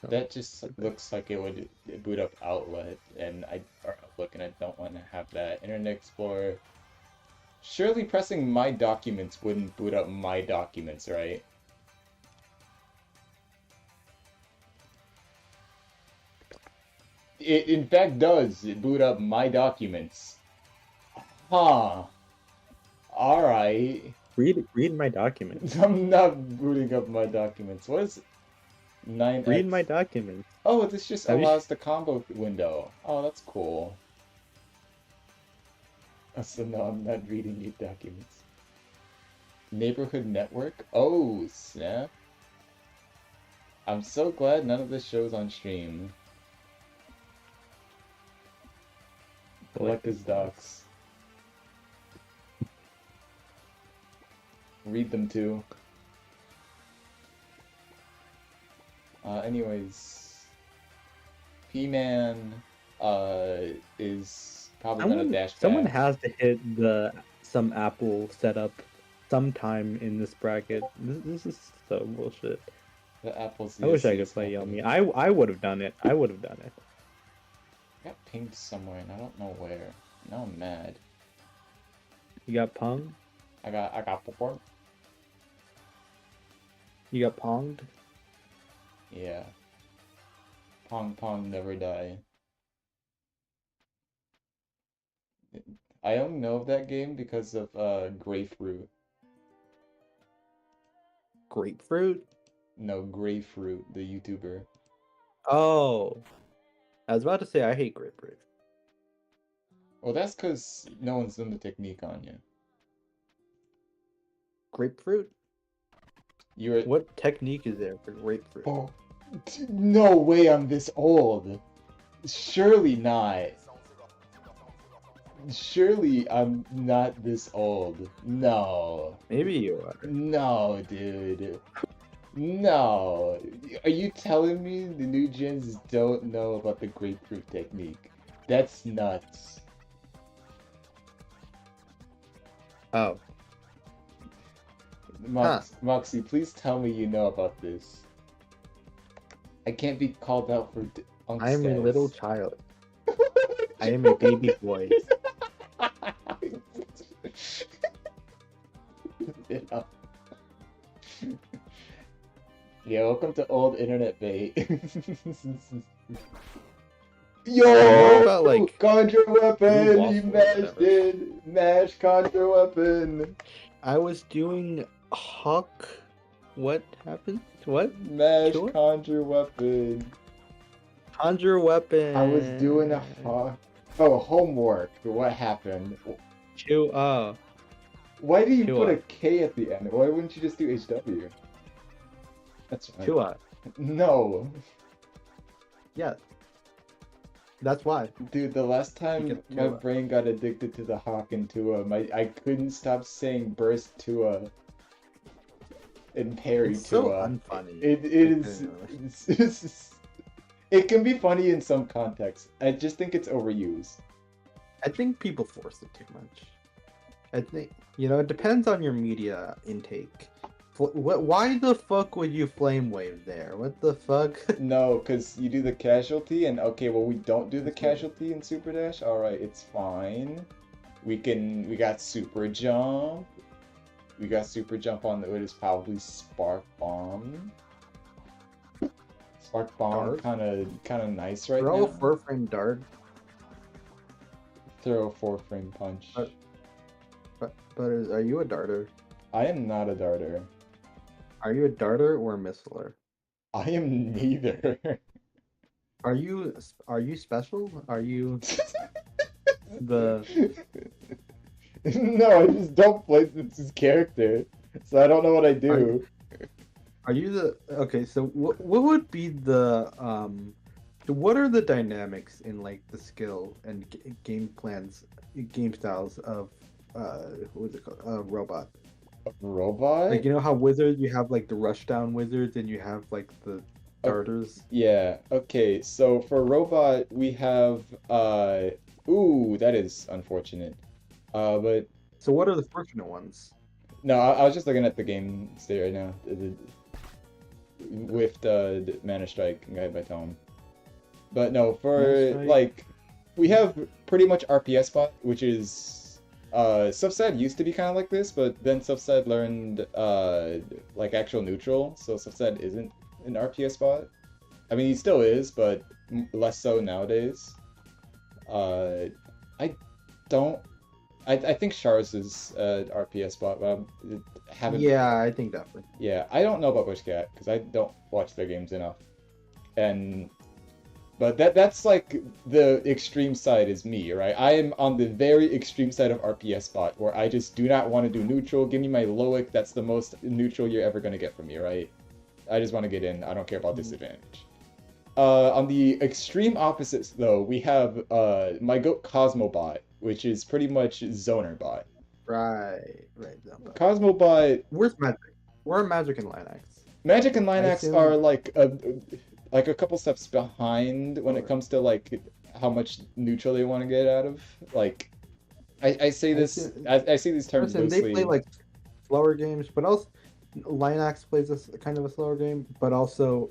A: That just looks like it would boot up Outlook, or Outlook, and I don't want to have that. Internet Explorer. Surely pressing My Documents wouldn't boot up My Documents, right? It in fact does. It boot up My Documents. Huh. Alright.
D: Read My Documents.
A: I'm not booting up My Documents. What is it? 9x?
D: Read My Documents.
A: Oh, this just allows the combo window. Oh, that's cool. So no, I'm not reading your documents. Neighborhood Network? Oh, snap. I'm so glad none of this shows on stream. Collector's docs. Read them too. Anyways, P-Man is probably gonna dash back.
D: Someone has to hit some Apple setup sometime in this bracket. This is so bullshit.
A: The apples.
D: I wish I could
A: is
D: play
A: happening.
D: Yomi. I would have done it. I would have done it.
A: I got pinged somewhere and I don't know where. Now I'm mad.
D: You got Pong?
A: I got popcorn.
D: You got Ponged?
A: Yeah. Pong never die. I only know of that game because of Grapefruit.
D: Grapefruit?
A: No, Grapefruit, the YouTuber.
D: Oh. I was about to say I hate grapefruit.
A: Well, that's because no one's done the technique on you.
D: Grapefruit?
A: You're.
D: What technique is there for grapefruit?
A: Oh, no way I'm this old. Surely not. Surely I'm not this old. No.
D: Maybe you are.
A: No, dude. No. Are you telling me the new gens don't know about the grapefruit technique? That's nuts.
D: Oh.
A: Moxie, please tell me you know about this. I can't be called out for
D: I am a little child. I am a baby boy.
A: Yeah. Yeah, welcome to old internet bait. Yo!
D: About, like,
A: Conjure weapon! He
D: waffle,
A: mashed it! Mash conjure weapon!
D: I was doing Hawk. What happened? What?
A: Mash
D: Sure.
A: conjure weapon.
D: Conjure weapon.
A: I was doing a homework. What happened? Why do you put a K at the end? Why wouldn't you just do HW? That's right.
D: Chua.
A: No.
B: Yeah. That's why.
A: Dude, the last time
B: get
A: my
B: Tua.
A: brain got addicted to the Hawk and Tua, I couldn't stop saying burst Tua and parry
B: It's so
A: Tua.
B: unfunny.
A: It is. It can be funny in some contexts. I just think it's overused.
B: I think people force it too much. I think, it depends on your media intake. Why the fuck would you flame wave there? What the fuck?
A: No, because you do the casualty, and okay, well, we don't do the casualty in Super Dash. Alright, it's fine. We got Super Jump. We got Super Jump on it is probably Spark Bomb. Spark Bomb kind of nice right
B: Throw
A: now.
B: a 4-frame dart.
A: Throw a 4-frame punch.
B: But are you a darter?
A: I am not a darter.
B: Are you a darter or a missiler?
A: I am neither.
B: Are you special? Are you the?
A: No, I just don't play this character, so I don't know what I do.
B: Are you the? Okay, so what would be the what are the dynamics in like the skill and game plans, game styles of what is it called? Robot.
A: Robot?
B: Like, you know how wizards, you have like the rushdown wizards and you have like the darters?
A: Yeah, okay, so for robot we have ooh, that is unfortunate. But
B: So what are the fortunate ones?
A: no, I was just looking at the game state right now. With the Mana Strike guide by Tom. But no, for like we have pretty much RPS bot, which is Subside used to be kind of like this, but then Subside learned like actual neutral, so Subside isn't an RPS bot. I mean, he still is, but less so nowadays. I think Shars is RPS bot, but I haven't.
B: Yeah, I think definitely.
A: Yeah, I don't know about Bushcat because I don't watch their games enough, but that's like the extreme side is me, right? I am on the very extreme side of RPS bot, where I just do not want to do neutral. Give me my Loic, that's the most neutral you're ever gonna get from me, right? I just want to get in. I don't care about disadvantage. On the extreme opposites, though, we have my goat Cosmobot, which is pretty much Zoner bot.
B: Right.
A: Cosmobot.
B: Where's Magic? Where are Magic and Linax?
A: Magic and Linax
B: assume-
A: are like a couple steps behind when it comes to like how much neutral they want to get out of. Like, I say this, I say these terms
B: Listen, they
A: loosely.
B: play like slower games, but also Linax plays kind of a slower game, but also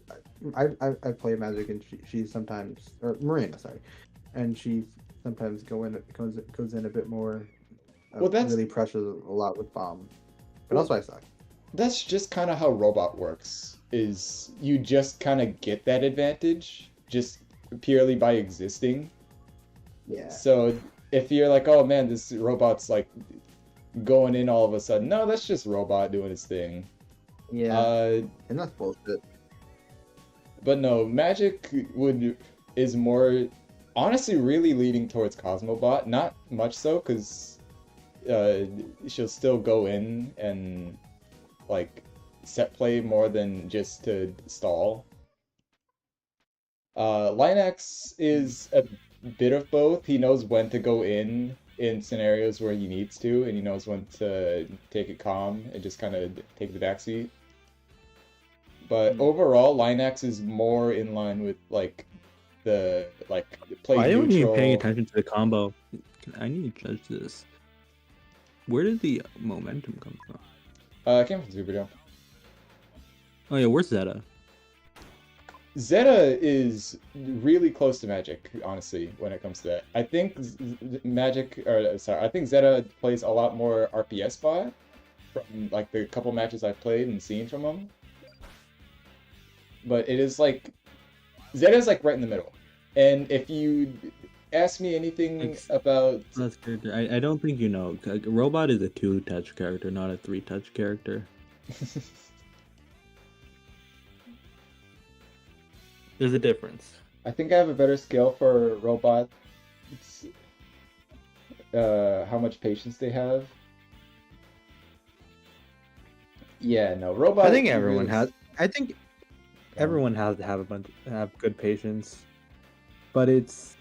B: I play Magic and she sometimes, or Marina, sorry, and she sometimes goes in a bit more.
A: Well, that's
B: really pressures a lot with bomb, but also I suck.
A: That's just kind of how Robot works. Is you just kind of get that advantage just purely by existing.
B: Yeah.
A: So if you're like, oh man, this robot's like going in all of a sudden, no, that's just Robot doing his thing.
B: Yeah. And that's bullshit.
A: But no, Magic is more honestly really leaning towards Cosmobot. Not much so, because she'll still go in and like set play more than just to stall. Linax is a bit of both. He knows when to go in scenarios where he needs to, and he knows when to take it calm and just kind of take the backseat. But overall, Linax is more in line with like the play
D: Why aren't you
A: neutral.
D: paying attention to the combo? I need to judge this. Where did the momentum come from?
A: It came from Superdome.
D: Oh yeah, where's Zeta?
A: Zeta is really close to Magic, honestly, when it comes to that. I think I think Zeta plays a lot more RPS bot from like the couple matches I've played and seen from him. But it is like Zeta's like right in the middle. And if you ask me anything about
D: That's good. I don't think you know. Robot is a 2-touch character, not a 3-touch character. There's a difference.
A: I think I have a better skill for Robot. How much patience they have. Yeah, no, Robot.
D: I think everyone has. I think everyone has to have good patience, but it's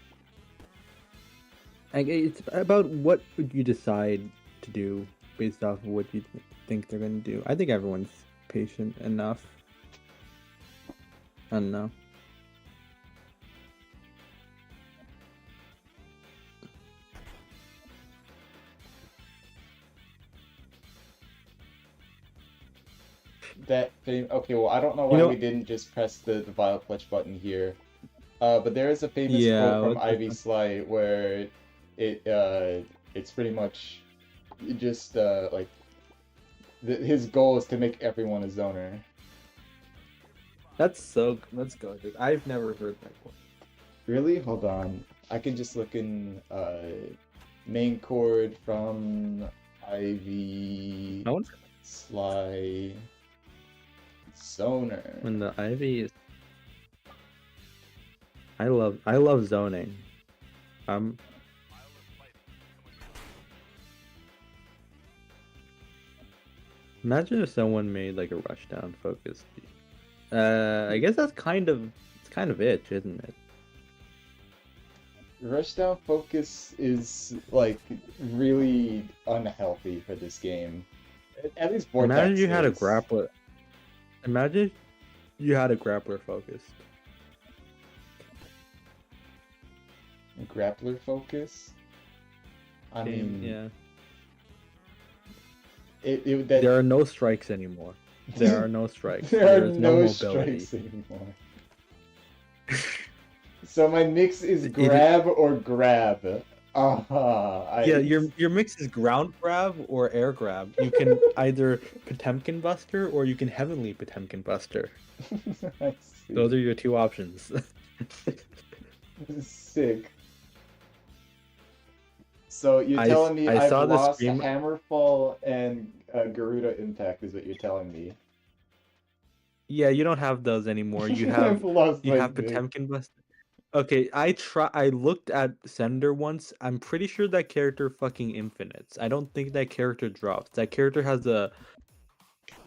D: about what you decide to do based off of what you think they're gonna do. I think everyone's patient enough. I don't know.
A: Okay, well, I don't know why we didn't just press the Violet Clutch button here. But there is a famous quote from Ivy Sly where it's pretty much just like his goal is to make everyone a zoner.
B: That's good. I've never heard that quote.
A: Really? Hold on. I can just look in main chord from Ivy Sly Zoner.
D: When the Ivy is, I love zoning. Imagine if someone made like a rushdown focus. I guess it's kind of it, isn't it?
A: Rushdown focus is like really unhealthy for this game. At least Vortex
D: Imagine you had a
A: is.
D: grappler. Imagine you had a grappler focused.
A: A grappler focus? I mean,
D: yeah.
A: There
D: are no strikes anymore. There are no strikes.
A: There are
D: is
A: no
D: mobility.
A: strikes anymore. So my mix is grab or grab.
D: Yeah, your mix is ground grab or air grab. You can either Potemkin Buster or you can Heavenly Potemkin Buster. Those are your two options.
A: Sick. So you're telling me I've lost Hammerfall and Garuda Impact is what you're telling me.
D: Yeah, you don't have those anymore. You have Potemkin Buster. Okay, I looked at Sender once. I'm pretty sure that character fucking infinites. I don't think that character drops. That character has a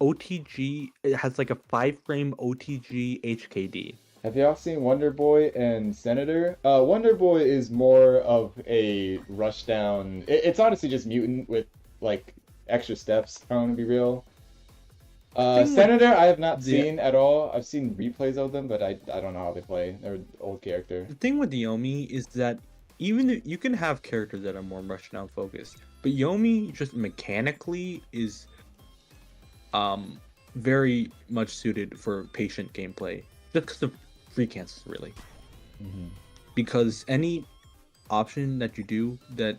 D: OTG. It has like a 5-frame OTG HKD.
A: Have y'all seen Wonder Boy and Senator? Wonder Boy is more of a rushdown. It's honestly just mutant with like extra steps. I'm gonna be real. Senator, I have not seen at all. I've seen replays of them, but I don't know how they play. They're an old character.
D: The thing with Yomi is that even if you can have characters that are more rushdown focused, but Yomi just mechanically is very much suited for patient gameplay, just because of free cancels, really. Because any option that you do, that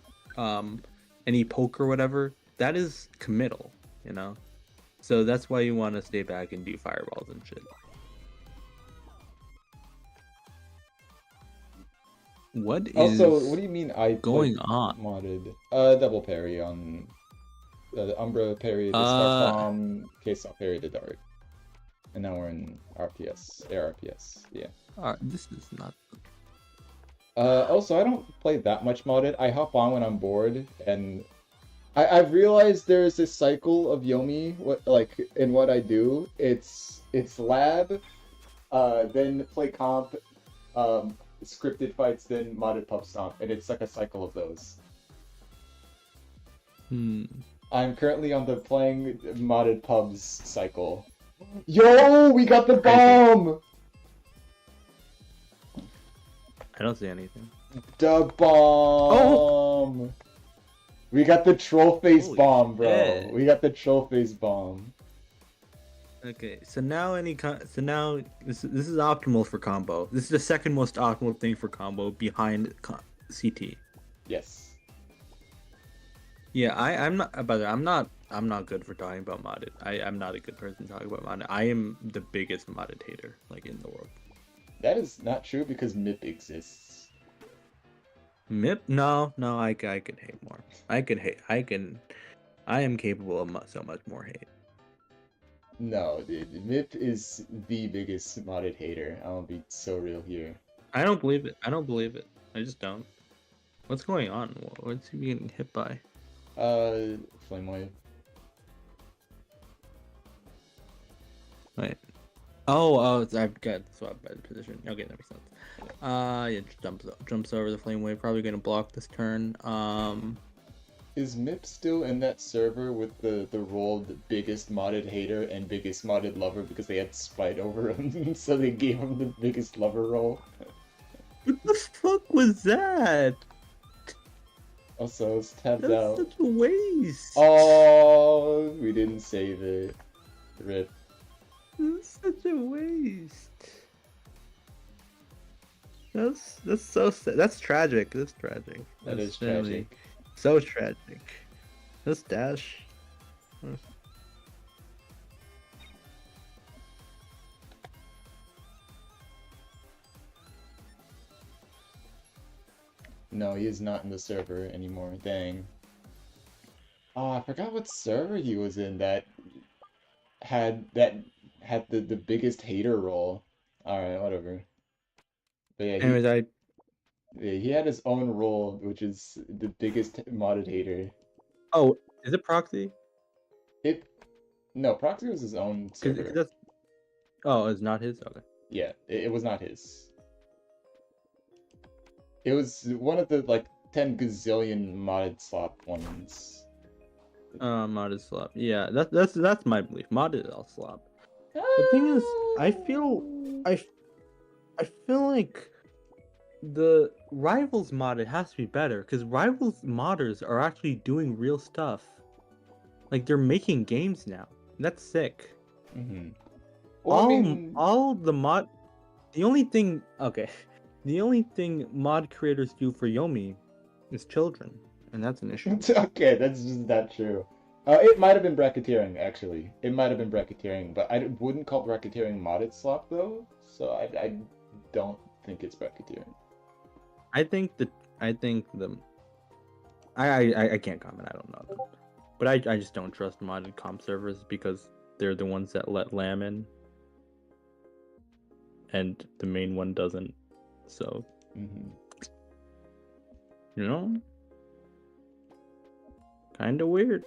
D: any poke or whatever, that is committal, you know. So that's why you want to stay back and do fireballs and shit. What is
A: Also, what do you mean I
D: going
A: put
D: on?
A: modded? Double parry on the Umbra parry, the Spark Bomb, K-Stop parry, the Dart. And now we're in RPS, air RPS, yeah.
D: This is not...
A: Also, I don't play that much modded. I hop on when I'm bored, and I've realized there's this cycle of Yomi, in what I do. It's lab, then play comp, scripted fights, then modded pub stomp, and it's like a cycle of those. I'm currently on the playing modded pubs cycle. Yo, we got the bomb!
D: I don't see anything.
A: The bomb! Oh. We got the troll face bomb, bro.
D: Shit.
A: We got the troll face bomb.
D: Okay, so now this is optimal for combo. This is the second most optimal thing for combo behind CT.
A: Yes.
D: Yeah, I'm not good for talking about modded. I'm not a good person talking about modded. I am the biggest modded hater in the world.
A: That is not true because MIP exists.
D: MIP? No, I can hate more. I am capable of so much more hate.
A: No, dude. MIP is the biggest modded hater. I'll be so real here.
D: I don't believe it. I just don't. What's going on? What's he being hit by?
A: Flame Wave.
D: Wait. Oh, I've got swapped by the position. Okay, that makes sense. Yeah, jumps over the flame wave. Probably gonna block this turn.
A: Is MIP still in that server with the role the biggest modded hater and biggest modded lover because they had spite over him, so they gave him the biggest lover role?
D: What the fuck was that?
A: Also, it's tabbed
D: That's
A: out.
D: such a waste.
A: Oh, we didn't save it. Rip.
D: That's such a waste. That's so sad. That's tragic. That's tragic.
A: That is tragic.
D: So tragic. This dash.
A: No, he is not in the server anymore. Dang. Oh, I forgot what server he was in that had the biggest hater role. Alright, whatever. But yeah,
D: Anyways,
A: he had his own role, which is the biggest modded hater.
D: Oh, is it Proxy?
A: No, Proxy was his own server.
D: Oh, it's not his? Okay.
A: Yeah, it was not his. It was one of the, 10 gazillion modded slop ones.
D: Modded slop. Yeah, that's my belief. Modded all slop. The thing is, I feel like the Rivals modded has to be better, because Rivals modders are actually doing real stuff. Like, they're making games now. That's sick.
A: Mm-hmm. Well,
D: The only thing mod creators do for Yomi is children, and that's an issue.
A: Okay, that's just not true. It might have been bracketeering, actually. It might have been bracketeering, but I wouldn't call bracketeering modded slop, though, so I don't think it's bracketeering.
D: I can't comment, I don't know. But I just don't trust modded comp servers because they're the ones that let lamb in. And the main one doesn't. So, you know? Kinda weird.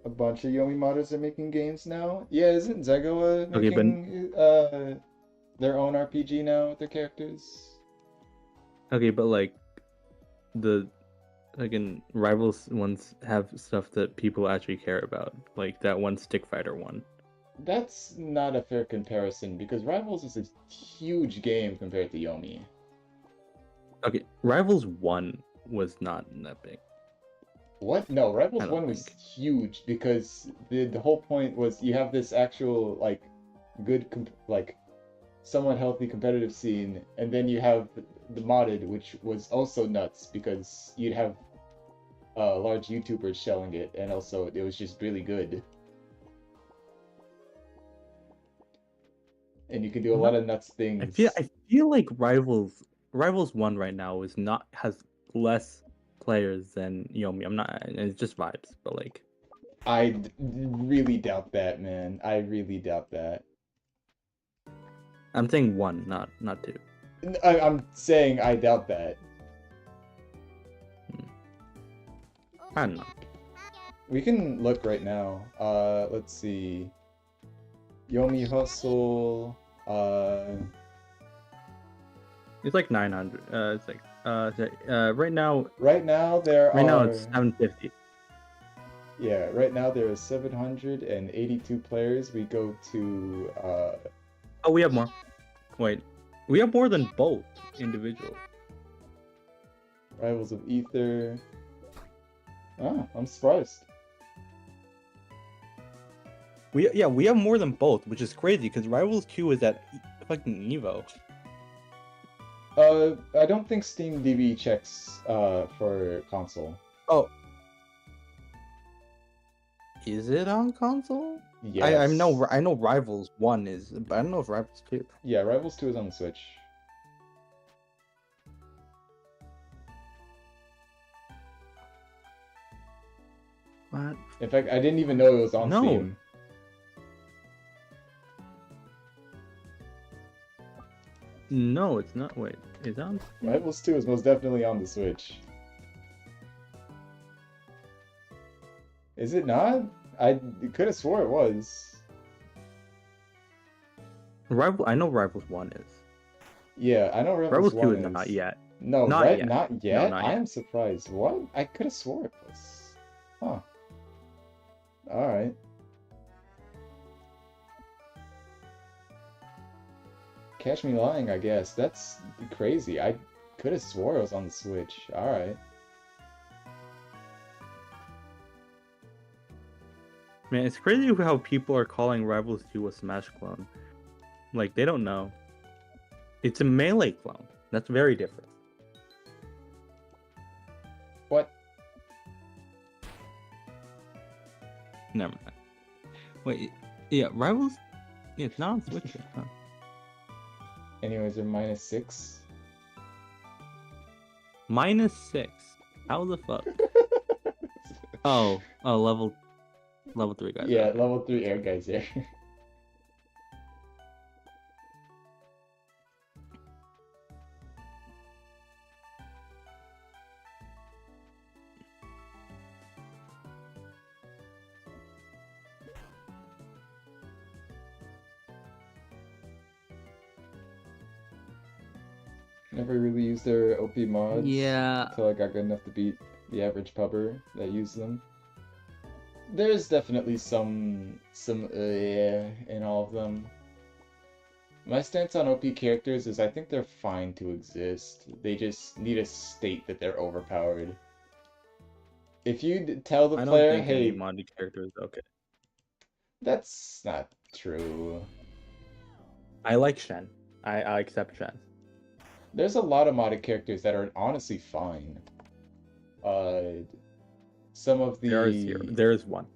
A: A bunch of Yomi modders are making games now? Yeah, isn't Zegoa making their own RPG now with their characters?
D: Okay, but Rivals ones have stuff that people actually care about. Like that one Stick Fighter one.
A: That's not a fair comparison because Rivals is a huge game compared to Yomi.
D: Okay, Rivals 1 was not that big.
A: What? No,
D: I
A: Rivals
D: don't
A: 1 was
D: think.
A: huge because the whole point was you have this actual like good like somewhat healthy competitive scene, and then you have the modded, which was also nuts because you'd have large YouTubers shelling it, and also it was just really good. And you can do a lot of nuts things.
D: I feel like Rivals 1 right now has less players than Yomi. I'm not, it's just vibes, but like
A: I really doubt that, man. I really doubt that.
D: I'm saying 1, not 2.
A: I'm saying I doubt that.
D: I don't know.
A: We can look right now. Let's see. Yomi Hustle.
D: It's like 900. It's like right now.
A: Right now there
D: Right now
A: are.
D: it's 750.
A: Yeah, right now there are 782 players. We go to.
D: Oh, we have more. Wait, we have more than both individuals.
A: Rivals of Ether. Oh, I'm surprised.
D: We have more than both, which is crazy because Rivals 2 is at fucking Evo.
A: I don't think Steam DB checks for console.
D: Oh, is it on console?
A: Yes.
D: I know Rivals 1 is, but I don't know if Rivals 2.
A: Yeah, Rivals 2 is on the Switch.
D: What?
A: In fact, I didn't even know it was on
D: No.
A: Steam.
D: No, it's not. Wait, is that on?
A: Rivals 2 is most definitely on the Switch. Is it not? I could have swore it was.
D: I know Rivals 1 is.
A: Yeah, I know
D: Rivals
A: Rivals
D: 2
A: 1
D: is
A: is.
D: not yet.
A: No,
D: Not
A: right?
D: yet.
A: Not
D: No,
A: yet?
D: not
A: I
D: yet.
A: am surprised. What? I could have swore it was. Huh. Alright. Catch me lying, I guess. That's crazy. I could have swore it was on the Switch. Alright.
D: Man, it's crazy how people are calling Rivals 2 a Smash clone. Like, they don't know. It's a Melee clone. That's very different.
A: What?
D: Never mind. Wait, yeah, Rivals? Yeah, it's not on Switch yet, huh?
A: Anyways, they're -6.
D: -6. How the fuck? Oh, level 3 guys.
A: Yeah,
D: Okay.
A: level 3 air guys here. Never really used their OP mods.
D: Yeah.
A: Until I got good enough to beat the average pubber that used them. There's definitely some in all of them. My stance on OP characters is I think they're fine to exist. They just need to state that they're overpowered. If you tell the
D: I don't
A: player,
D: think
A: hey,
D: any modded character is okay.
A: that's not true.
D: I like Shen. I accept Shen.
A: There's a lot of modded characters that are honestly fine. Some of the...
D: There is one.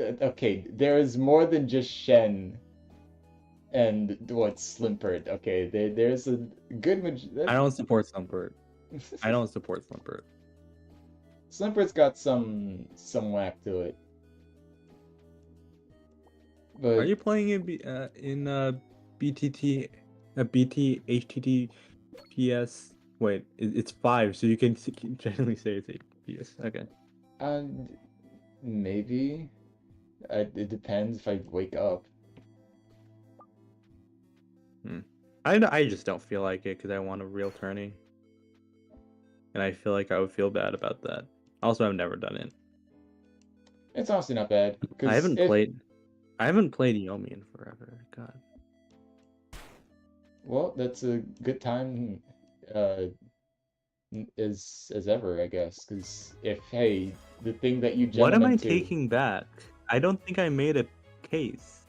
A: Okay, there is more than just Shen and Slimpert. Okay, there's a good...
D: I don't support Slimpert. I don't support Slimpert.
A: Slimpert's got some whack to it. But
D: Are you playing in BTT, BT HTT PS? Wait, it's 5, so you can generally say it's 8 PS. Okay.
A: Maybe. It depends if I wake up.
D: I just don't feel like it because I want a real tourney, and I feel like I would feel bad about that. Also, I've never done it.
A: It's honestly not bad.
D: I haven't played Yomi in forever. God.
A: Well, that's a good time as ever, I guess. Because if hey, the thing that you
D: What am I
A: gentlemen to
D: taking back? I don't think I made a case.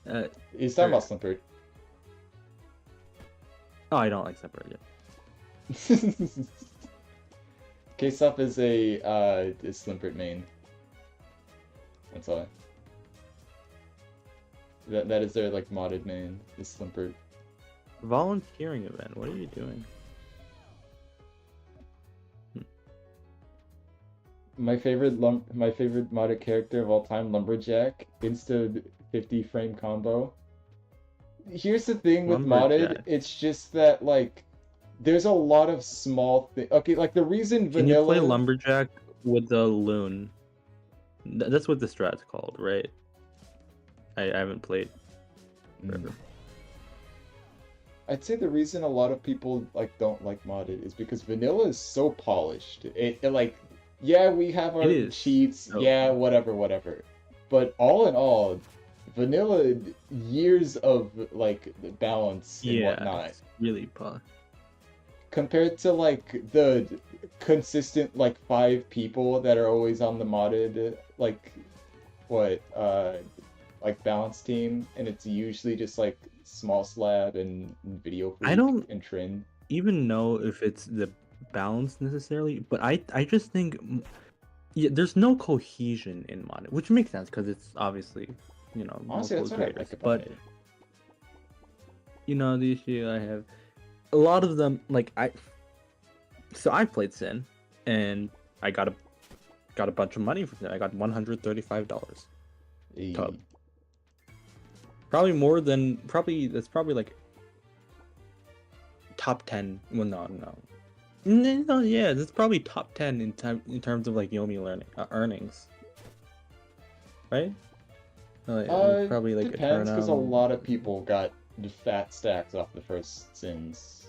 A: is talking
D: Sure.
A: about Slimpert.
D: Oh, I don't like separate yet.
A: K-Sup is a Slimpert main. That's all. That is their like modded main, is Slimpert.
D: Volunteering event. What are you doing?
A: My favorite modded character of all time, Lumberjack, insta 50 frame combo. Here's the thing with modded,
D: Lumberjack.
A: it's just that like there's a lot of small things. Okay, like the reason
D: Can you play
A: vanilla
D: Lumberjack with the loon? That's what the strat's called, right? I haven't played.
A: Mm. I'd say the reason a lot of people like don't like modded is because vanilla is so polished. It like yeah, we have our
D: It is.
A: cheats,
D: So-
A: yeah, whatever. But all in all, vanilla years of like balance and
D: Yeah,
A: whatnot.
D: it's really posh.
A: Compared to like the consistent like 5 people that are always on the modded like like balance team, and it's usually just like Small Slab and Video Freak
D: I don't-
A: and Trin.
D: Even know if it's the balance necessarily, but I just think yeah, there's no cohesion in modded, which makes sense because it's obviously
A: Honestly, that's
D: multiple
A: what I
D: creators,
A: like about
D: but
A: it.
D: the issue I have, a lot of them like I played Sin, and I got a bunch of money from it. I got $135. Tub. Probably more than that's probably like top 10. Well, no, yeah, that's probably top 10 in terms of like Yomi earnings, right? Probably like
A: Depends, because a
D: around-
A: lot of people got the fat stacks off the first Sins.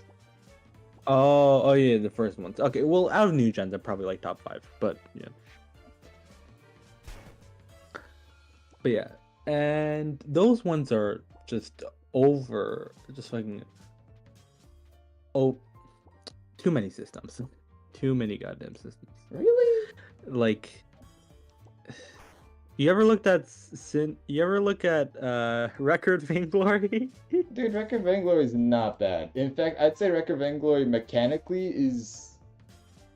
D: Oh yeah, the first ones. Okay, well, out of new gens, they're probably like top 5, but yeah. But yeah, and those ones are just fucking too many systems, too many goddamn systems.
A: Really?
D: Like, you ever looked at You ever look at Record Vainglory?
A: Dude, Record Vainglory is not bad. In fact, I'd say Record Vainglory mechanically is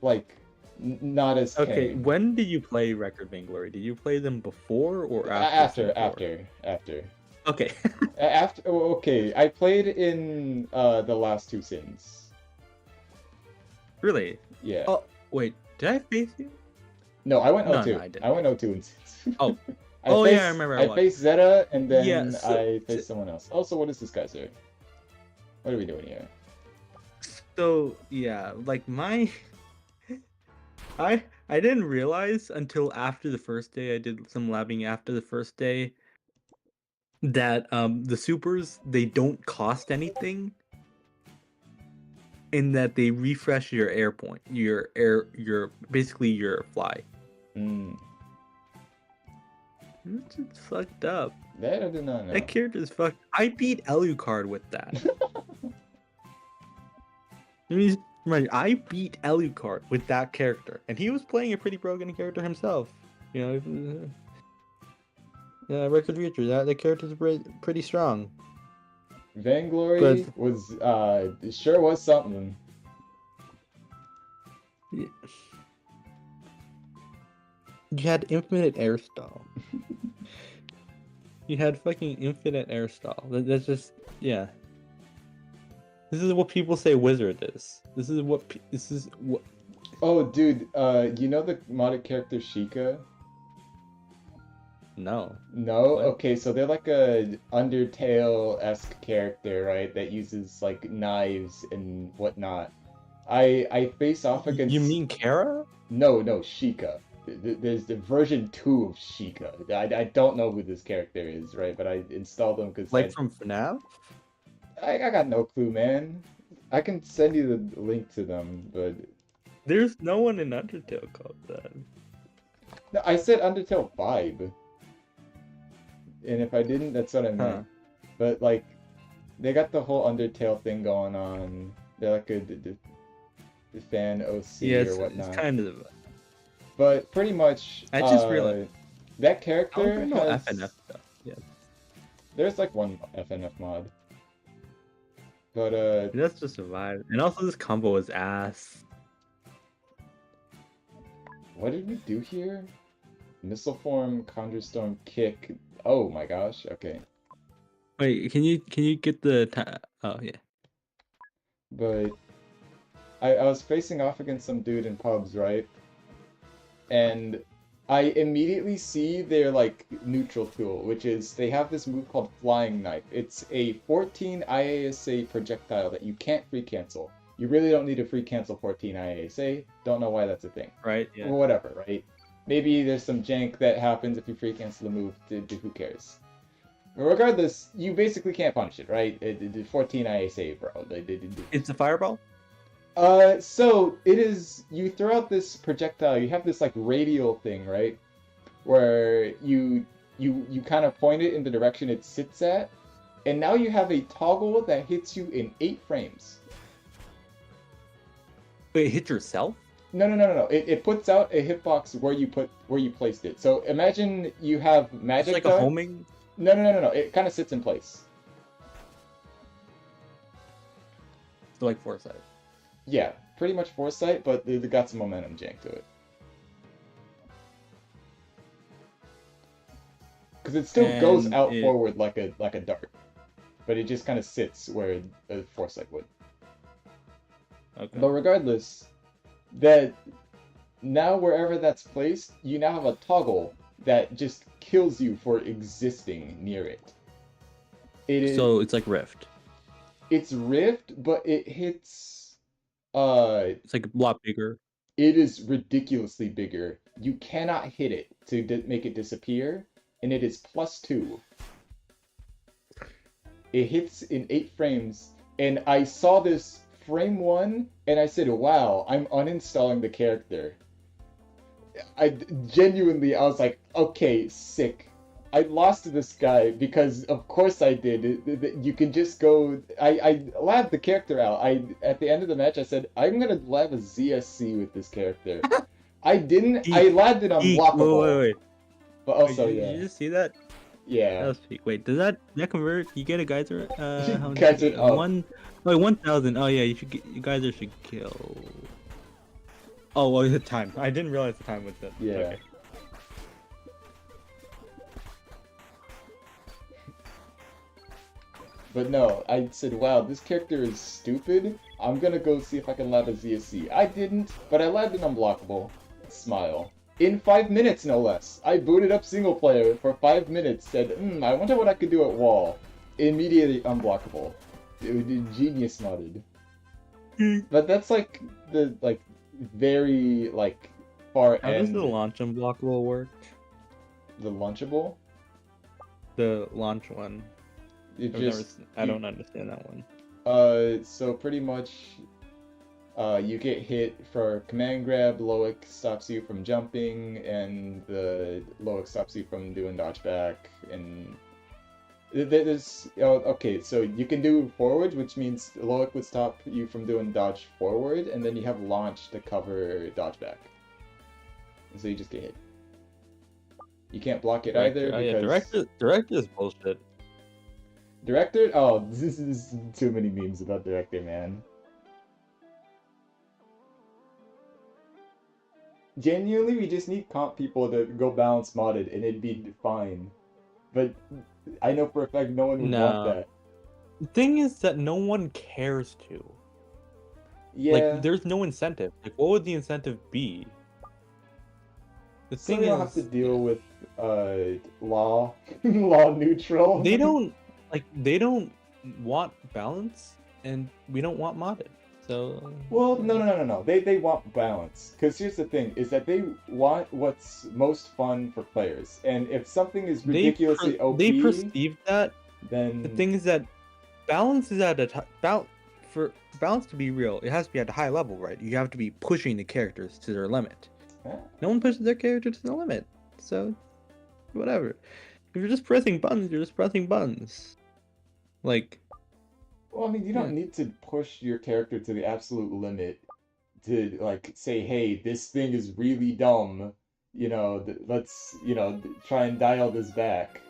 A: like not as
D: Okay,
A: tame.
D: when did you play Record Vainglory? Did you play them before or after?
A: After.
D: Okay.
A: Okay, I played in the last 2 Sins.
D: Really?
A: Yeah.
D: Oh, wait, did I face you?
A: No, I went
D: No,
A: O2.
D: I didn't.
A: I went O2 in Sins.
D: Oh.
A: I
D: Yeah, I remember I
A: I
D: won.
A: faced Zeta, and then
D: Yeah, so-
A: I faced someone else. Also, what is this guy, sir? What are we doing here?
D: So yeah, like I didn't realize until after the first day. I did some labbing after the first day that the supers, they don't cost anything, in that they refresh your air point, your basically your fly.
A: Mm,
D: It's just fucked up.
A: that I did not know.
D: That character's fucked. I beat Elucard with that. I beat Elucard with that character, and he was playing a pretty broken character himself. Yeah, Record Future. That character's pretty strong.
A: Vainglory was sure was something.
D: You had infinite air stall. You had fucking infinite air stall. That's just yeah. This is what people say wizard is. This is what.
A: Oh, dude, you know the modded character Sheikah?
D: No.
A: No?
D: What?
A: Okay, so they're like a Undertale-esque character, right? That uses like knives and whatnot. I face off against.
D: You mean Kara?
A: No, Sheikah. There's the version 2 of Sheikah. I don't know who this character is, right? But I installed them because
D: Like from FNAF?
A: I got no clue, man. I can send you the link to them, but
D: There's no one in Undertale called that.
A: no, I said Undertale vibe. And if I didn't, that's what I meant.
D: Huh.
A: But like, they got the whole Undertale thing going on. They're like fan OC
D: Yeah,
A: or
D: it's
A: whatnot.
D: kind of.
A: But pretty much,
D: I just realized
A: that
D: I
A: character
D: don't know
A: has.
D: FNF stuff. Yeah,
A: There's like one FNF mod. But
D: that's just a vibe. And also, this combo is ass.
A: what did we do here? Missile form, conjure storm, kick. Oh my gosh. Okay.
D: Wait, can you get the? Oh yeah.
A: But I was facing off against some dude in pubs, right? And I immediately see their like neutral tool, which is they have this move called Flying Knife. It's a 14 IASA projectile that you can't free cancel. You really don't need to free cancel 14 IASA. Don't know why that's a thing.
D: Right. Yeah.
A: Or whatever, right? Maybe there's some jank that happens if you free cancel the move. Who cares? But regardless, you basically can't punish it, right? 14 IASA, bro.
D: It's a fireball.
A: So it is, you throw out this projectile, you have this like radial thing, right? Where you kind of point it in the direction it sits at, and now you have a toggle that hits you in 8 frames.
D: Wait, hit yourself?
A: No. It puts out a hitbox where you placed it. So imagine you have magic.
D: It's like a homing.
A: No. It kind of sits in place.
D: So like foresight.
A: Yeah, pretty much foresight, but they got some momentum jank to it. Because it still goes out forward like a dart, but it just kind of sits where a foresight would.
D: Okay.
A: But regardless, that now wherever that's placed, you now have a toggle that just kills you for existing near it.
D: So it's like Rift.
A: It's Rift, but it hits.
D: It's like a lot bigger.
A: It is ridiculously bigger. You cannot hit it to make it disappear, and it is +2. It hits in 8 frames, and I saw this frame 1, and I said, wow, I'm uninstalling the character. I was like, okay, sick. I lost to this guy because, of course, I did. You can just go. I labbed the character out. At the end of the match, I said, I'm gonna lab a ZSC with this character. I didn't. I labbed it unblockable.
D: Wait.
A: But also,
D: Wait,
A: yeah.
D: Did you just see that?
A: Yeah.
D: That was peak. Wait, does that convert? You get a geyser?
A: Geyser up.
D: 1,000. Oh yeah, you geyser should kill. Oh, well, the time. I didn't realize the time was that.
A: Yeah.
D: Okay.
A: But no, I said, wow, this character is stupid. I'm gonna go see if I can lab a ZSC. I didn't, but I labbed an unblockable. Smile. In 5 minutes, no less. I booted up single player for 5 minutes, said, I wonder what I could do at wall. Immediately unblockable. It was genius modded. But that's like the very far
D: How
A: end.
D: does the launch unblockable work?
A: The launchable?
D: The launch one. I don't understand that one.
A: So pretty much, you get hit for command grab, Loic stops you from jumping, and the Loic stops you from doing dodge back, and there's, okay, so you can do forward, which means Loic would stop you from doing dodge forward, and then you have launch to cover dodge back. And so you just get hit. You can't block it either because...
D: Yeah, director is bullshit.
A: Director? Oh, this is too many memes about Director, man. Genuinely, we just need comp people to go balance modded, and it'd be fine. But I know for a fact no one would want that.
D: The thing is that no one cares to.
A: Yeah.
D: Like, there's no incentive. Like, what would the incentive be? The
A: So
D: thing
A: they
D: is,
A: don't have to deal with law neutral.
D: they don't want balance, and we don't want modded. So
A: Well, no. They want balance. Because here's the thing, is that they want what's most fun for players. And if something is ridiculously OP...
D: They perceive that.
A: Then...
D: The thing is that balance is at a... For balance to be real, it has to be at a high level, right? You have to be pushing the characters to their limit. No one pushes their character to the limit. So, whatever. If you're just pressing buttons, you're just pressing buttons. Like...
A: Well, I mean, you don't need to push your character to the absolute limit to like say, hey, this thing is really dumb. Let's try and dial this back.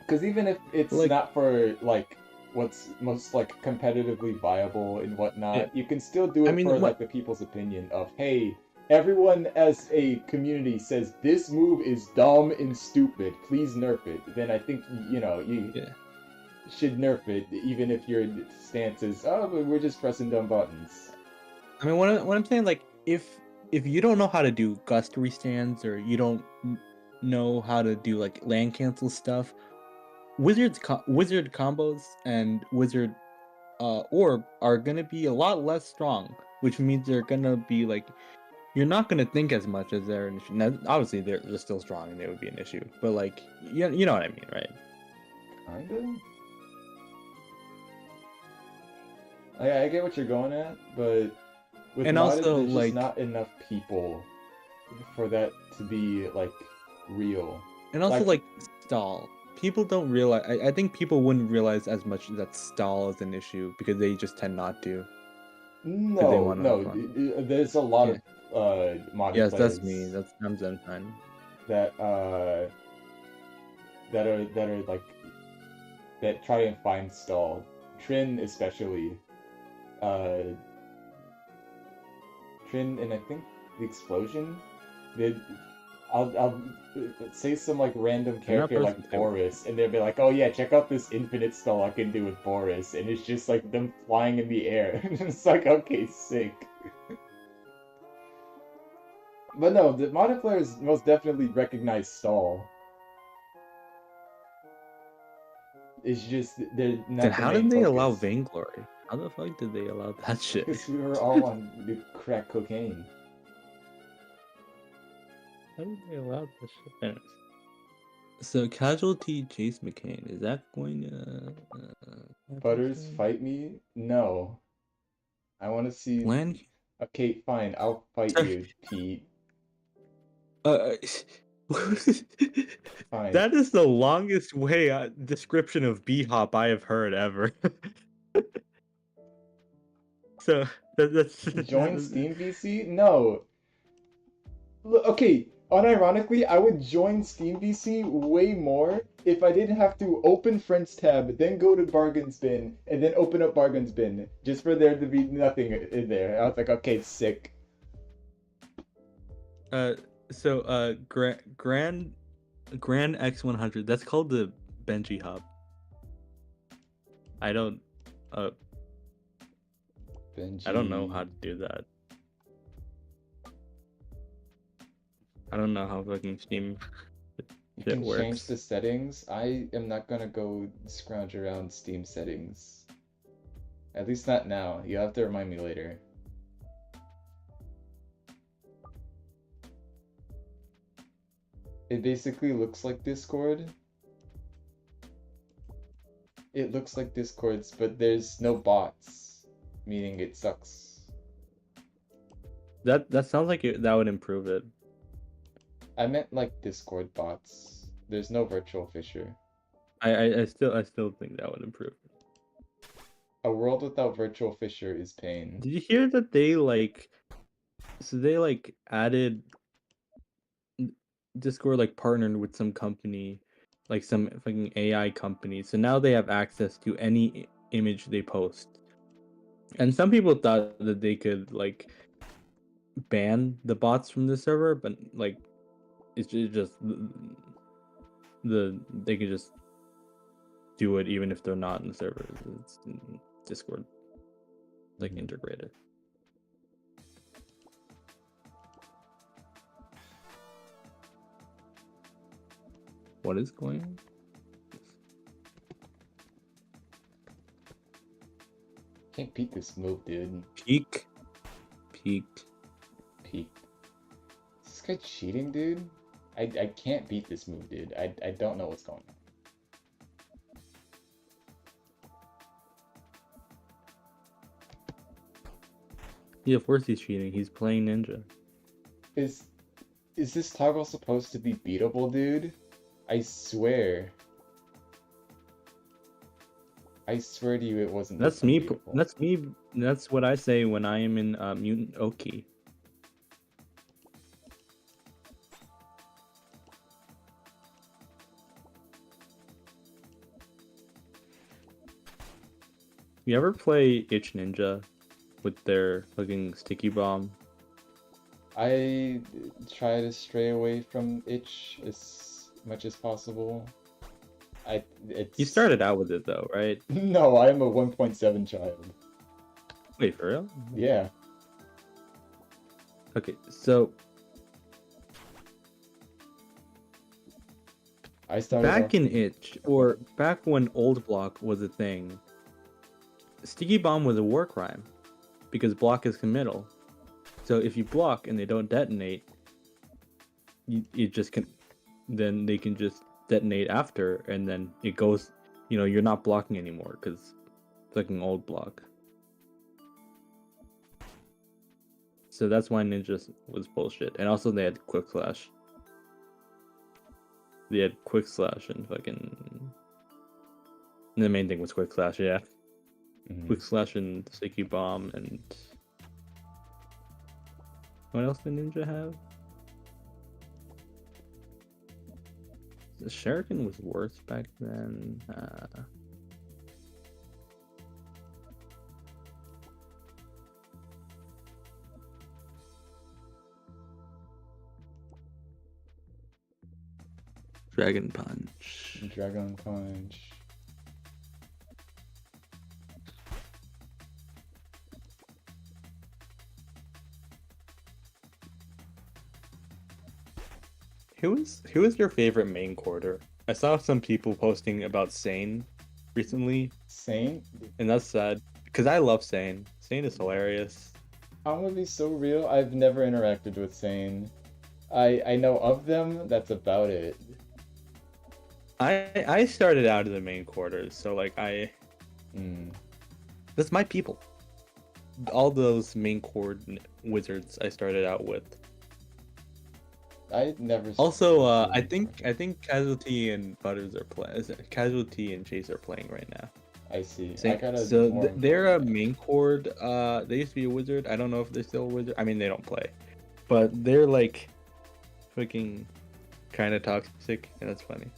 A: Because even if it's
D: Like-
A: not for like what's most like competitively viable and whatnot,
D: Yeah.
A: you can still do it
D: I mean,
A: for
D: what-
A: like the people's opinion of, hey, everyone as a community says this move is dumb and stupid, please nerf it. Then I think you
D: Yeah.
A: should nerf it, even if your stance is, oh, but we're just pressing dumb buttons.
D: I mean, what I'm saying, like, if you don't know how to do gust stands or you don't know how to do like land cancel stuff, wizard combos and wizard orb are gonna be a lot less strong, which means they're gonna be like, you're not gonna think as much as they're an issue. Now, obviously they're still strong and they would be an issue, but like, you know what I mean, right?
A: Kinda? I get what you're going at, but with
D: And
A: modded,
D: also,
A: there's
D: like-
A: just not enough people for that to be like real.
D: And also,
A: Like-
D: like, stall. People don't realize. I think people wouldn't realize as much that stall is an issue because they just tend not to.
A: No,
D: wanna
A: no,
D: have fun.
A: there's a lot
D: Yeah.
A: of modded
D: Yes,
A: players
D: that's me. That's I'm Zenfine.
A: that are like that try and find stall. Trin especially. Trin and I think the explosion. I'll say some like random
D: I'm not
A: character like
D: personally-
A: Boris, and they'll be like, "Oh yeah, check out this infinite stall I can do with Boris," and it's just like them flying in the air. It's like, okay, sick. But no, the modded players most definitely recognize stall. It's just they're not.
D: Then
A: the
D: how
A: main
D: did they allow
A: focus.
D: Vainglory? How the fuck did they allow that shit?
A: Because we were all on the crack cocaine.
D: How did they allow this shit? Anyways. So casualty Chase McCain, is that going to
A: Butters,
D: happen?
A: fight me? No. I want to see.
D: Land
A: Okay, fine. I'll fight you, Pete. Fine.
D: That is the longest description of B-hop I have heard ever. So that's
A: Join Steam VC? No. Okay, unironically, I would join Steam VC way more if I didn't have to open Friends tab, then go to Bargains Bin, and then open up Bargains Bin, just for there to be nothing in there. I was like, okay, sick.
D: Grand X100. That's called the Benji hub. I don't know how to do that. I don't know how fucking Steam
A: You
D: shit
A: can
D: works.
A: change the settings. I am not gonna go scrounge around Steam settings. At least not now. You'll have to remind me later. It basically looks like Discord. It looks like Discord's, but there's no bots, meaning it sucks.
D: That sounds like that would improve it.
A: I meant like Discord bots. There's no virtual Fisher.
D: I still think that would improve it.
A: A world without virtual Fisher is pain.
D: Did you hear that they added Discord partnered with some company, like some fucking AI company. So now they have access to any image they post. And some people thought that they could ban the bots from the server, but it's just they could just do it even if they're not in the server. It's Discord integrated. What is going on?
A: Can't beat this move, dude.
D: Peak.
A: Peak. Is this guy cheating, dude? I can't beat this move, dude. I don't know what's going on.
D: Yeah, of course he's cheating. He's playing ninja.
A: Is this toggle supposed to be beatable, dude? I swear. I swear to you, it wasn't.
D: That's
A: this
D: me.
A: beautiful.
D: That's me. That's what I say when I am in Mutant Oki. You ever play Itch Ninja with their fucking sticky bomb?
A: I try to stray away from itch as much as possible. It's...
D: You started out with it though, right?
A: No, I am a 1.7 child.
D: Wait, for real?
A: Yeah.
D: Okay, so
A: I started
D: back
A: off...
D: in Itch, or back when Old Block was a thing, Sticky Bomb was a war crime because block is committal. So if you block and they don't detonate, you just can, then they can just detonate after, and then it goes. You know, you're not blocking anymore because it's like an old block. So that's why Ninja was bullshit, and also they had Quick Slash. They had Quick Slash and fucking. And the main thing was Quick Slash, yeah. Quick Slash and Sticky Bomb and. What else did Ninja have? The Shuriken was worse back then. Dragon Punch.
A: Dragon Punch.
D: Who is your favorite main quarter? I saw some people posting about Sane recently.
A: Sane?
D: And that's sad. Because I love Sane. Sane is hilarious.
A: I'm gonna be so real, I've never interacted with Sane. I know of them, that's about it.
D: I started out in the main quarters, so like that's my people. All those main cord wizards I started out with.
A: I never.
D: Also, I think Casualty and Butters are playing. Casualty and Chase are playing right now.
A: I see.
D: They're a main cord. They used to be a wizard. I don't know if they're still a wizard. I mean, they don't play, but they're like, freaking, kind of toxic, and that's funny.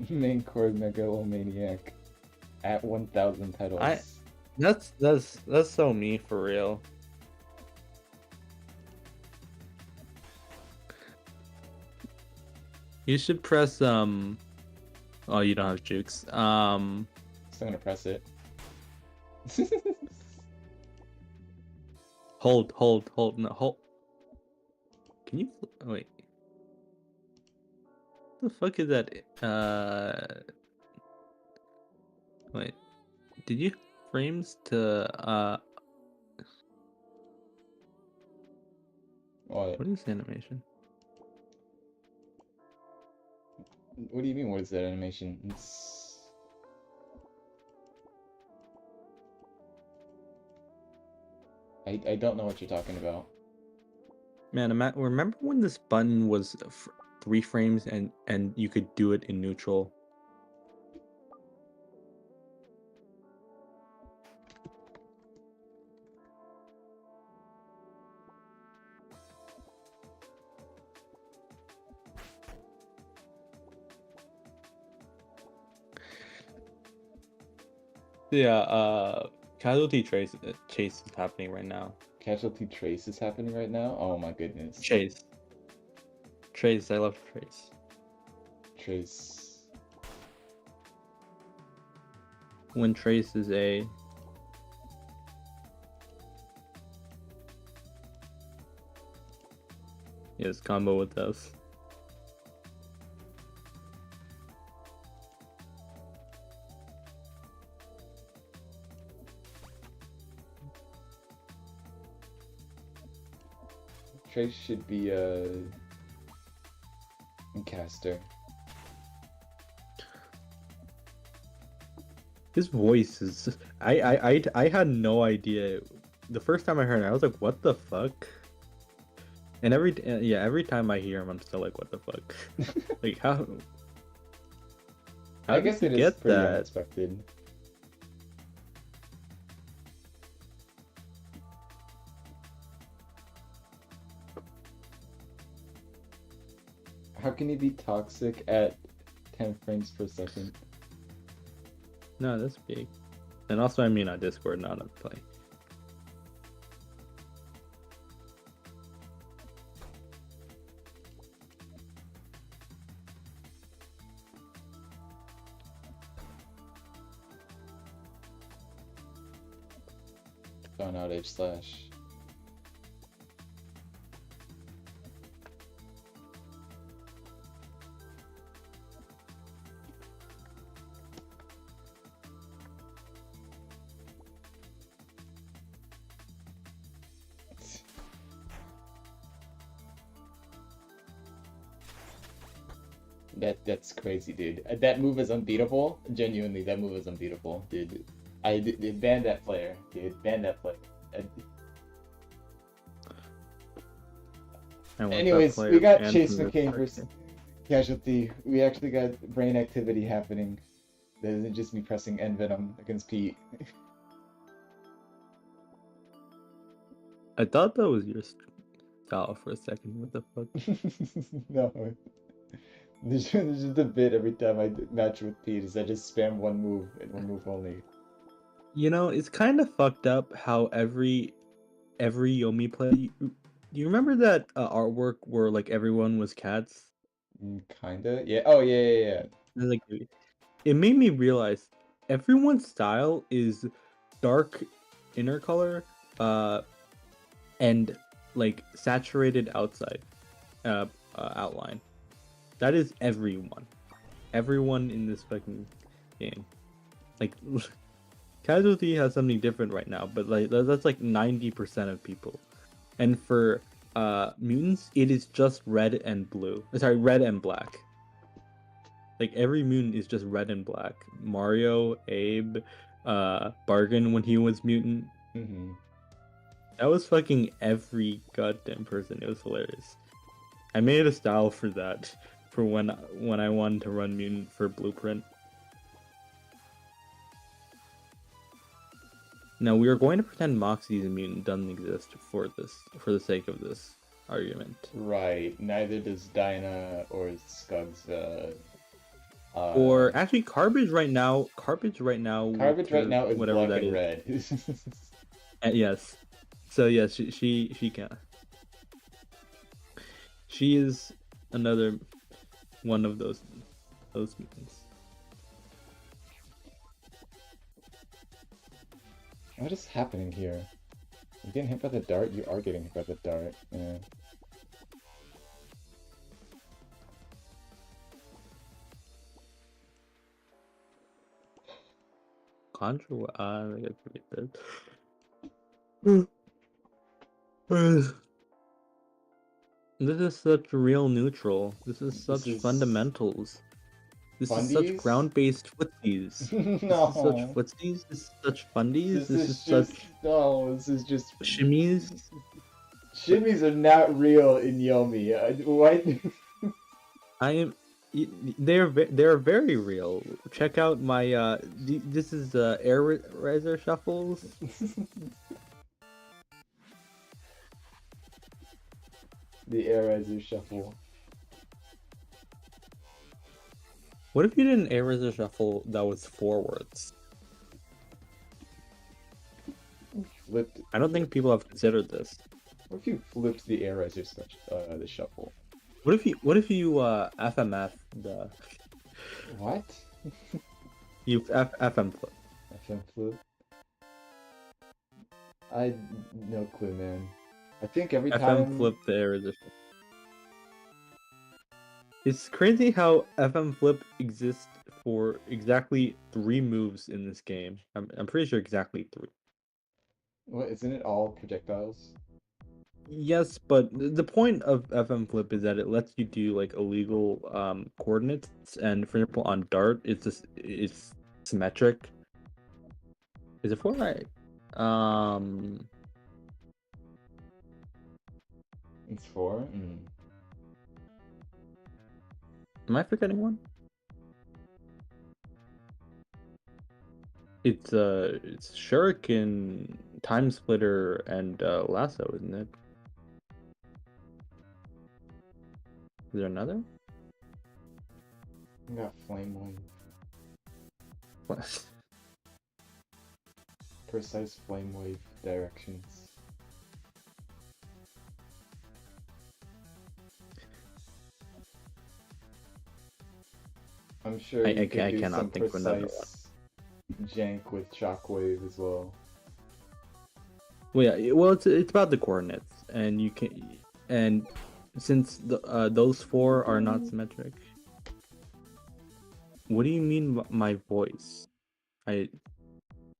A: Main cord megalomaniac at 1,000 titles.
D: That's so me for real. You should press oh, you don't have jukes.
A: So I'm gonna press it.
D: Hold, no, hold. Can you wait? What the fuck is that? Wait. Did you frames to What is animation?
A: What do you mean, what is that animation? I don't know what you're talking about.
D: Man, remember when this button was 3 frames and you could do it in neutral? Yeah, Casualty Chase is happening right now.
A: Casualty Trace is happening right now? Oh my goodness.
D: Trace, I love Trace.
A: Trace.
D: When Trace is a... Yes, combo with us.
A: Trace should be a caster.
D: His voice is... I had no idea the first time I heard it, I was like, "What the fuck?" And every time I hear him, I'm still like, "What the fuck?" Like how?
A: I
D: How
A: guess
D: did
A: it
D: you
A: is
D: get
A: pretty
D: that?
A: unexpected. How can you be toxic at 10 frames per second?
D: No, that's big. And also, I mean on Discord, not on Play.
A: Phone outage slash. That's crazy, dude. That move is unbeatable. Genuinely, that move is unbeatable, dude. Ban that player, dude. Ban that player.
D: I want that
A: Anyways,
D: player
A: we got
D: banned
A: Chase
D: from the
A: McCain
D: party.
A: versus Casualty. We actually got brain activity happening. That isn't just me pressing N Venom against Pete.
D: I thought that was your style for a second. What the fuck?
A: No. There's just a bit every time I match with Pete is I just spam one move and one move only.
D: You know, it's kind of fucked up how every Yomi play. Do you remember that artwork where like everyone was cats?
A: Kinda. Yeah. Oh yeah.
D: Like, it made me realize everyone's style is dark inner color, and like saturated outside, outline. That is everyone. Everyone in this fucking game. Like, Casualty has something different right now, but like that's like 90% of people. And for mutants, it is just red and blue. Sorry, red and black. Like every mutant is just red and black. Mario, Abe, Bargain when he was mutant.
A: Mm-hmm.
D: That was fucking every goddamn person. It was hilarious. I made a style for that. For when I wanted to run mutant for Blueprint. Now we are going to pretend Moxie's mutant doesn't exist for the sake of this argument.
A: Right. Neither does Dinah or Scuggs.
D: Or actually, Garbage right now.
A: Garbage right now is
D: whatever
A: black
D: that
A: and
D: is.
A: red.
D: Yes. So yes, she can. She is another one of those mutants.
A: What is happening here? You getting hit by the dart? You are getting hit by the dart. Yeah.
D: Conjure. I gotta forget that. This is such real neutral. This is such fundamentals. This is such ground-based footsies.
A: No.
D: This is such footsies. This is such fundies. This is
A: just
D: such
A: this is just
D: shimmies.
A: Shimmies are not real in Yomi. What?
D: I am. They're very real. Check out my this is air riser shuffles.
A: The air riser shuffle.
D: What if you did an air riser shuffle that was forwards?
A: Flipped.
D: I don't think people have considered this.
A: What if you flipped the air riser the shuffle?
D: What if you FMF the
A: What?
D: You FM flip.
A: FM flip? I no clue, man. I think every time
D: FM flip the air riser shuffle. It's crazy how FM flip exists for exactly 3 moves in this game. I'm pretty sure exactly 3.
A: What, isn't it all projectiles?
D: Yes, but the point of FM flip is that it lets you do like illegal coordinates, and for example on Dart it's symmetric. Is it 4 right?
A: It's 4?
D: Am I forgetting one? It's Shuriken, Time Splitter, and Lasso, isn't it? Is there another?
A: We got Flame Wave.
D: What?
A: Precise Flame Wave directions. I'm sure you could do some
D: cannot think of another one.
A: precise jank with Shockwave as well.
D: Well, yeah, well, it's about the coordinates, and you can, and since those 4 are not symmetric. What do you mean my voice? I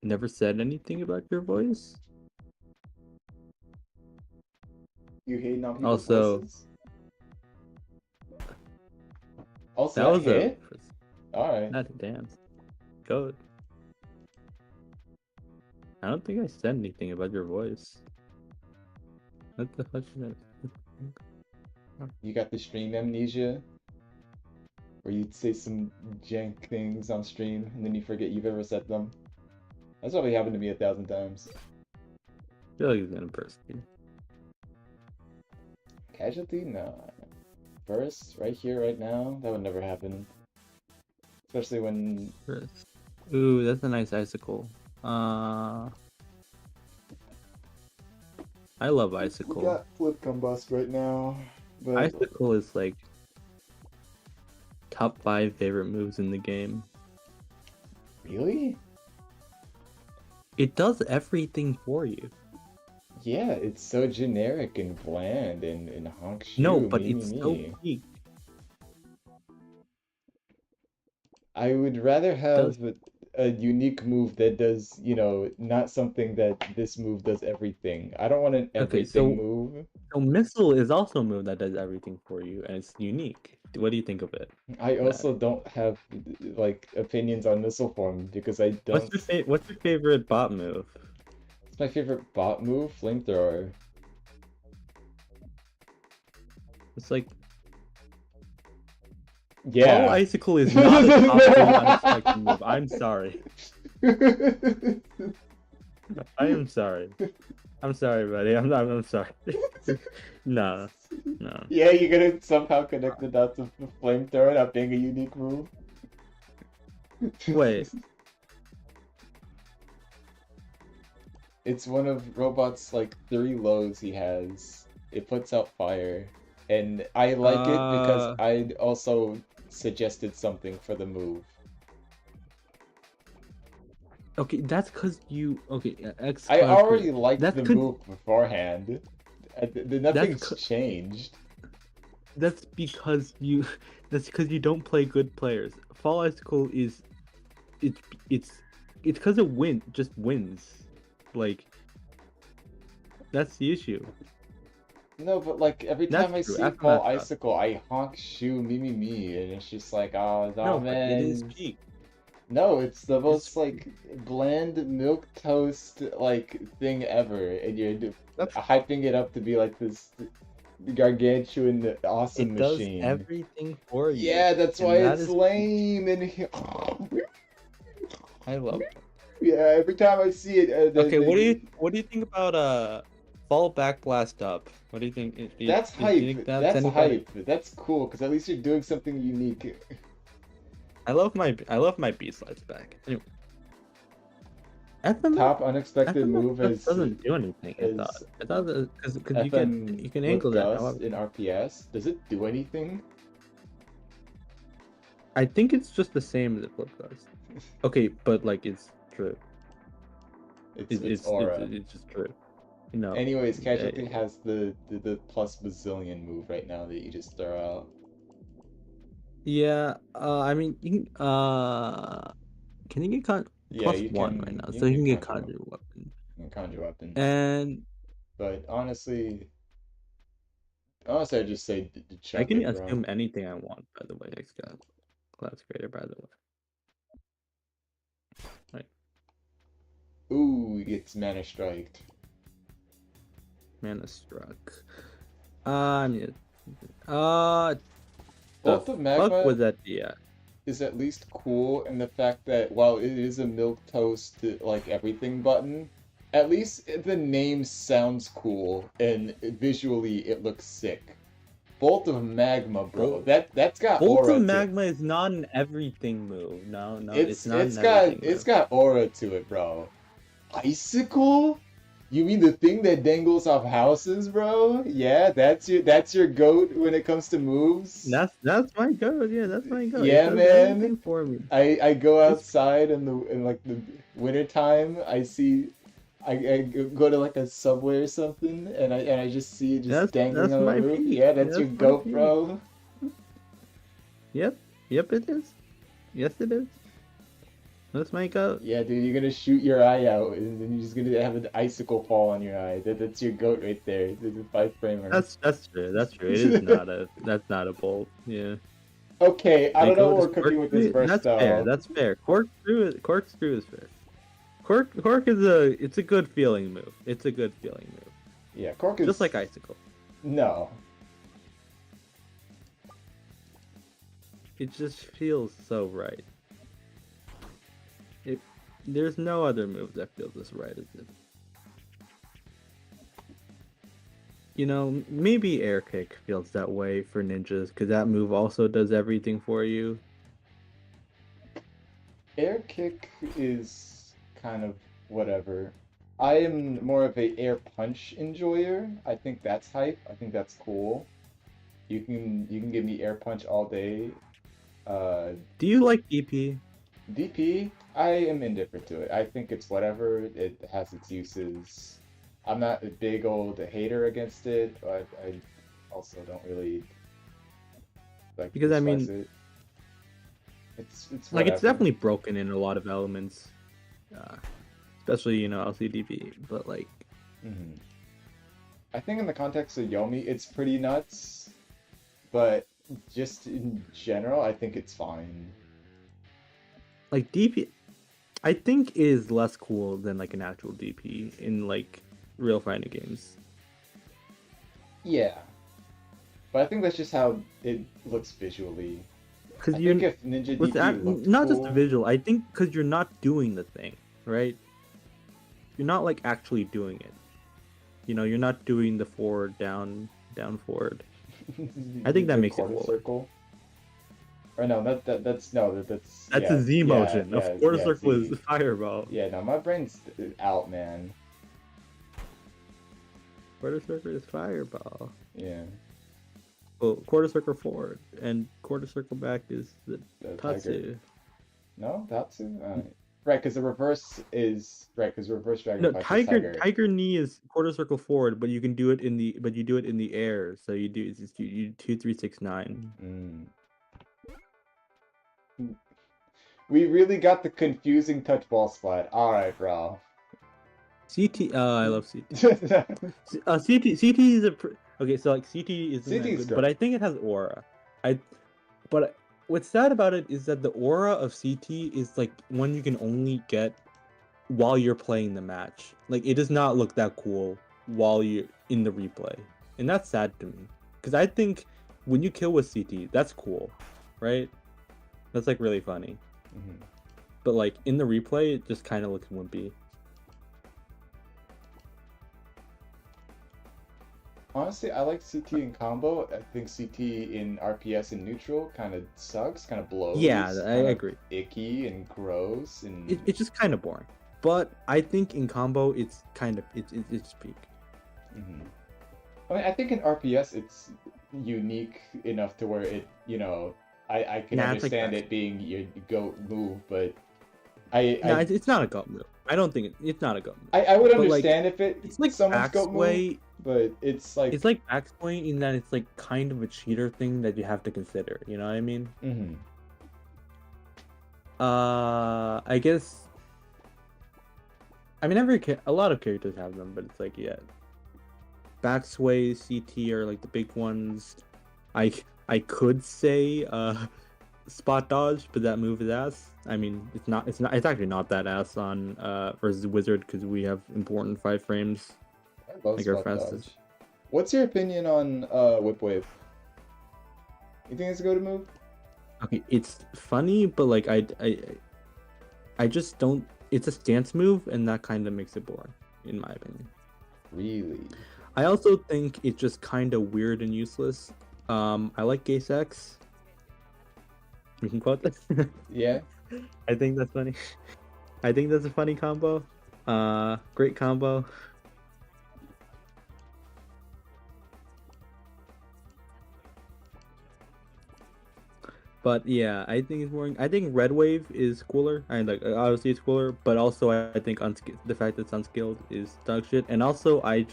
D: never said anything about your voice.
A: You hate on people's voices? Also,
D: that was
A: hit? Alright.
D: Not a dance. Go. I don't think I said anything about your voice. What the fuck is that?
A: You got the stream amnesia? Where you'd say some jank things on stream and then you forget you've ever said them? That's probably happened to me 1,000 times.
D: I feel like it's gonna burst you.
A: Casualty? No. Burst? Right here, right now? That would never happen. Especially when...
D: Burst. Ooh, that's a nice icicle. I love icicle.
A: We got flip combust right now. But...
D: Icicle is like top 5 favorite moves in the game.
A: Really?
D: It does everything for you.
A: Yeah, it's so generic and bland and honk shoe.
D: No, but it's so weak.
A: I would rather have a unique move that does, you know, not something that this move does everything. I don't want an everything move.
D: So Missile is also a move that does everything for you, and it's unique. What do you think of it?
A: I also don't have, like, opinions on Missile Form, because I don't...
D: What's your favorite bot move?
A: What's my favorite bot move? Flamethrower.
D: It's like...
A: Yeah.
D: Follow Icicle is not a top 3 unexpected move. I'm sorry. I am sorry. I'm sorry, buddy. I'm sorry. No.
A: Yeah, you're gonna somehow connect the dots of Flamethrower not being a unique move?
D: Wait.
A: It's one of Robot's, like, 3 lows he has. It puts out fire. And I like it because I also suggested something for the move.
D: Okay, that's because you... Okay,
A: I already liked the move beforehand. Nothing's changed.
D: That's because you... That's because you don't play good players. Fall Icicle is... It's because it just wins. Like... That's the issue.
A: No, but like every time I see Fall Icicle, I honk shoe me, and it's just like, oh, man.
D: It is peak.
A: No, it's the most like bland milquetoast like thing ever, and you're hyping it up to be like this gargantuan awesome machine.
D: It does everything for you.
A: Yeah, that's why it's lame. And
D: I love it.
A: Yeah, every time I see it.
D: Okay, what do you think about Fall Back Blast Up? What do you think?
A: That's hype. That's hype. That's cool because at least you're doing something unique.
D: I love my B slides back. Anyway.
A: Top unexpected move
D: doesn't do anything. I thought because you can angle that
A: in RPS. Does it do anything?
D: I think it's just the same as a flip ghost. Okay, but like it's true.
A: It's aura.
D: It's just true. You know.
A: Anyways, Casualty has the plus bazillion move right now that you just throw out.
D: Yeah, I mean, you can you get plus 1 right now, so you can get Conjure Weapon.
A: Conjure Weapon.
D: But
A: honestly, I'd just say
D: I can assume anything I want. By the way, X got Class Creator. By the way, right.
A: Ooh, he gets Mana Striked.
D: Mana Struck. Yeah. Uh, the
A: Both of
D: fuck
A: Magma
D: was that? Yeah.
A: is at least cool in the fact that while it is a milquetoast like everything button, at least the name sounds cool and visually it looks sick. Bolt of Magma, bro. That's got
D: Bolt
A: aura
D: of
A: to
D: Magma is not an everything move. No,
A: It's
D: it's not
A: it's
D: an
A: got
D: everything
A: it's
D: move.
A: got aura to it, bro. Icicle? You mean the thing that dangles off houses, bro? Yeah, that's your goat when it comes to moves.
D: That's my goat. Yeah, that's my goat.
A: Yeah,
D: It does
A: man.
D: everything for me.
A: I go
D: It's-
A: outside in like the winter time. I go to like a subway or something, and I just see it just dangling
D: that's
A: on the
D: my
A: roof.
D: peak.
A: Yeah, that's your
D: That's my
A: goat,
D: peak.
A: bro.
D: Yep, it is. Yes, it is. That's my goat.
A: Yeah, dude, you're gonna shoot your eye out, and then you're just gonna have an icicle fall on your eye. That's your goat right there. It's a 5-framer.
D: That's true. That's true. It is not a. That's not a bolt. Yeah.
A: Okay, I
D: My
A: don't know
D: goat
A: what
D: is
A: we're cooking with this
D: corkscrew.
A: verse
D: That's
A: though.
D: fair. That's fair. Corkscrew is fair. Cork is it's a good feeling move. It's a good feeling move.
A: Yeah, cork is
D: Just like icicle.
A: No.
D: It just feels so right. There's no other move that feels as right as it. You know, maybe air kick feels that way for ninjas because that move also does everything for you.
A: Air kick is kind of whatever. I am more of a air punch enjoyer. I think that's hype. I think that's cool. You can give me air punch all day.
D: Do you like DP?
A: DP, I am indifferent to it. I think it's whatever. It has its uses. I'm not a big old hater against it, but I also don't really like
D: Because I
A: despise
D: mean,
A: it. It's
D: like it's
A: whatever.
D: definitely broken in a lot of elements, especially LCDP. But like,
A: Mhm. I think in the context of Yomi, it's pretty nuts, but just in general, I think it's fine.
D: like DP, I think is less cool than like an actual DP in like real fighting games.
A: Yeah, but I think that's just how it looks visually.
D: Because
A: I
D: you
A: think if Ninja
D: with
A: DP looked
D: not just the
A: cool-
D: visual, I think because you're not doing the thing, right? You're not like actually doing it. You know, you're not doing the forward, down, forward. I think that
A: the
D: makes it
A: quarter
D: cool.
A: circle. Or no, that's
D: That's
A: yeah,
D: a Z
A: yeah,
D: motion.
A: yeah,
D: Of course,
A: yeah,
D: circle
A: Z.
D: is fireball.
A: Yeah, no, my brain's out, man.
D: Quarter circle is fireball.
A: Yeah,
D: Well, quarter circle forward and quarter circle back is the
A: the
D: Tatsu.
A: tiger. No, Tatsu. Right, because the reverse is right. Because reverse dragon
D: No,
A: punch is
D: tiger knee is quarter circle forward, but you can do it in the air. So you do 2, 3, 6, 9.
A: We really got the confusing touch ball slide. All right, bro.
D: CT. I love CT. CT is okay. So like CT isn't that
A: CT is
D: good,
A: good.
D: but I think it has aura. But what's sad about it is that the aura of CT is like one you can only get while you're playing the match. Like it does not look that cool while you're in the replay, and that's sad to me because I think when you kill with CT, that's cool, right? That's like really funny.
A: Mhm.
D: But like in the replay, it just kind of looks wimpy.
A: Honestly, I like CT in combo. I think CT in RPS and neutral kind of sucks, kind of blows.
D: Yeah, I
A: kinda
D: agree.
A: Icky and gross and.
D: It's just kind of boring. But I think in combo, it's kind of it's peak.
A: Mhm. I mean, I think in RPS it's unique enough to where it, I can
D: Nah, it's like
A: understand
D: that.
A: it being your goat move, but
D: No,
A: I
D: it's not a goat move. I don't think it's not a goat move.
A: I would
D: But, like,
A: understand if
D: It's like
A: someone's goat move,
D: backsway.
A: but it's like.
D: It's like backsway in that it's like kind of a cheater thing that you have to consider. You know what I mean?
A: Mhm.
D: I guess. I mean, a lot of characters have them, but it's like backsway, CT are like the big ones. I could say spot dodge, but that move is ass. I mean, it's actually not that ass on versus Wizard because we have important 5 frames.
A: I love
D: like our
A: spot
D: fastest.
A: dodge. What's your opinion on Whip Wave? You think it's a go-to move?
D: Okay, it's funny, but like I just don't. It's a stance move, and that kind of makes it boring, in my opinion.
A: Really?
D: I also think it's just kind of weird and useless. I like Gay Sex. We can quote this.
A: Yeah.
D: I think that's funny. I think that's a funny combo. Great combo. But yeah, I think it's boring. I think Red Wave is cooler. I like obviously it's cooler, but also I think the fact that it's unskilled is dog shit. And also I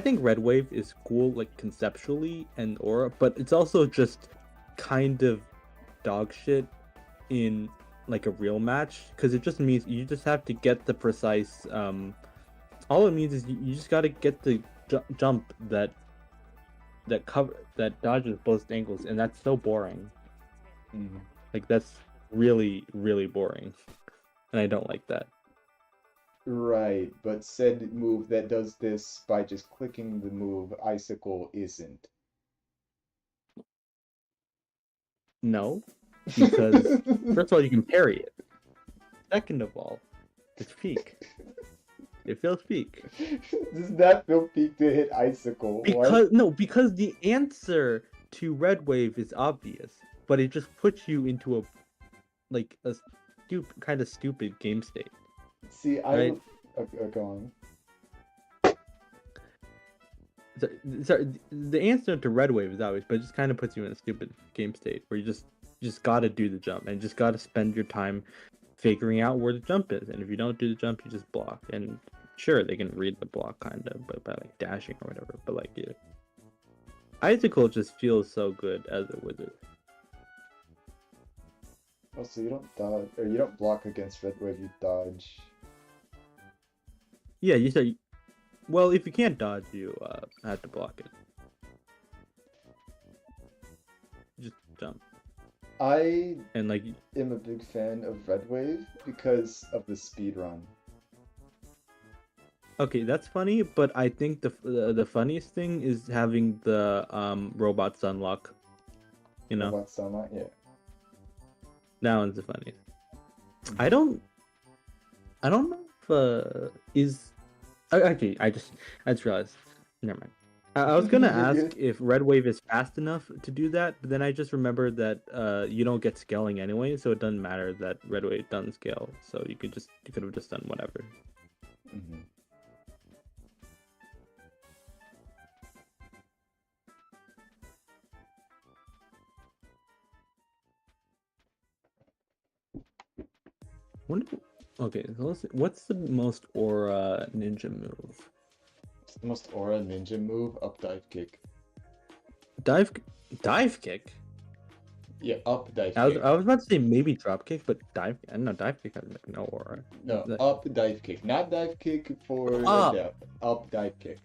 D: think Red Wave is cool like conceptually and aura, but it's also just kind of dog shit in like a real match because it just means you just have to get the precise. All it means is you just got to get the jump that dodges both angles, and that's so boring. Like that's really boring, and I don't like that.
A: Right, but said move that does this by just clicking the move Icicle isn't.
D: No, because first of all you can parry it. Second of all, it's peak. It feels peak.
A: Does that feel peak to hit Icicle?
D: Because the answer to Red Wave is obvious, but it just puts you into a kind of stupid game state.
A: See,
D: right?
A: Go on.
D: So the answer to Red Wave is obvious, but it just kind of puts you in a stupid game state where you just gotta do the jump and just gotta spend your time figuring out where the jump is, and if you don't do the jump, you just block. And sure, they can read the block kind of, but by like dashing or whatever. But like, yeah, Icicle just feels so good as a wizard.
A: Oh, so you don't dodge, or you don't block against Red Wave, you dodge.
D: Yeah, you said. Well, if you can't dodge, you have to block it. Just jump.
A: I
D: am a
A: big fan of Red Wave because of the speed run.
D: Okay, that's funny, but I think the funniest thing is having the robot sunlock. You know.
A: Robot sunlock, yeah.
D: That one's the funniest. I don't know if actually I just realized. Never mind. I was gonna ask if Red Wave is fast enough to do that, but then I just remembered that you don't get scaling anyway, so it doesn't matter that Red Wave doesn't scale. So you could have just done whatever. Okay, so what's the most aura ninja move?
A: What's the most aura ninja move? Up dive kick.
D: Dive kick?
A: Yeah, up dive kick.
D: I was about to say maybe drop kick, but dive. I don't know. Dive kick has like no aura.
A: No, up dive kick, not dive kick for depth. Up dive kick.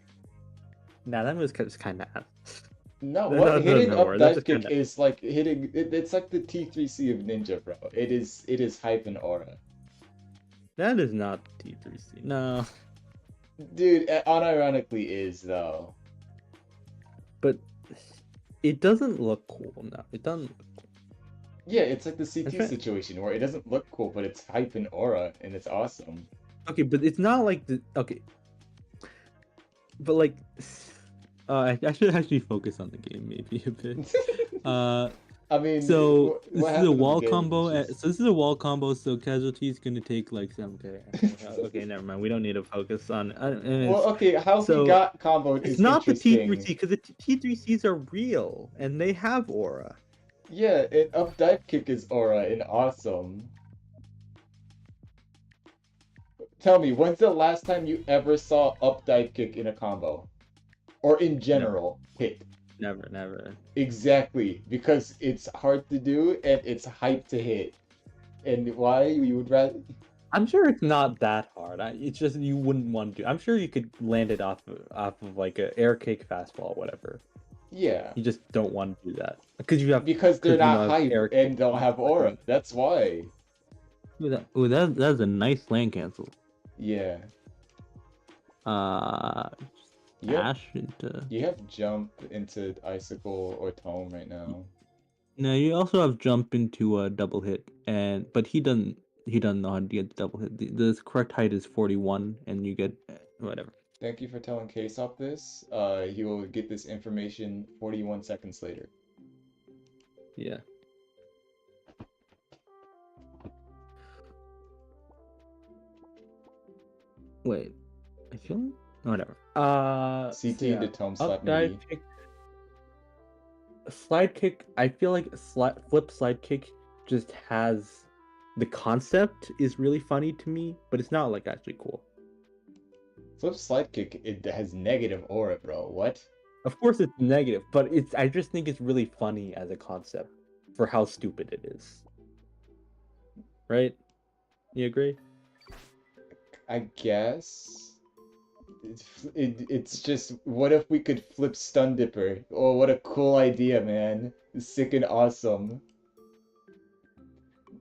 D: Nah, that move's kind of ass.
A: No, hitting up dive kick is like hitting. It's like the T3C of ninja, bro. It is hype and aura.
D: That is not T3C. No.
A: Dude, unironically is though.
D: But it doesn't look cool. No, it doesn't look cool.
A: Yeah, it's like the CT situation where it doesn't look cool, but it's hype and aura, and it's awesome.
D: Okay, but it's not like the But like, I should actually focus on the game maybe a bit.
A: I mean,
D: so this is a wall combo. So this is a wall combo. So casualty is gonna take like 7k. Okay, never mind. We don't need to focus on.
A: Well, okay. How he got comboed is
D: not the T3C because the T3Cs are real and they have aura.
A: Yeah, and up dive kick is aura and awesome. Tell me, when's the last time you ever saw up dive kick in a combo, or in general hit?
D: Never.
A: Exactly, because it's hard to do and it's hype to hit. And why you would rather?
D: I'm sure it's not that hard. It's just you wouldn't want to. I'm sure you could land it off of like a air kick fastball, whatever.
A: Yeah.
D: You just don't want to do that because
A: they're not hype and don't have aura. That's why.
D: Ooh, that's a nice land cancel.
A: Yeah.
D: Ash into.
A: You have jump into icicle or tome right now.
D: No, you also have jump into a double hit, but he doesn't know how to get double hit. The correct height is 41, and you get whatever.
A: Thank you for telling K-Sop this. He will get this information 41 seconds later.
D: Yeah. Wait, I feel whatever.
A: CT
D: So yeah,
A: into tome
D: up
A: slap
D: dive
A: midi.
D: kick, slide kick. I feel like flip slide kick just has the concept is really funny to me, but it's not like actually cool.
A: Flip slide kick, it has negative aura, bro. What?
D: Of course, it's negative, but I just think it's really funny as a concept for how stupid it is. Right? You agree?
A: I guess. It's just, what if we could flip Stun Dipper? Oh, what a cool idea, man. Sick and awesome.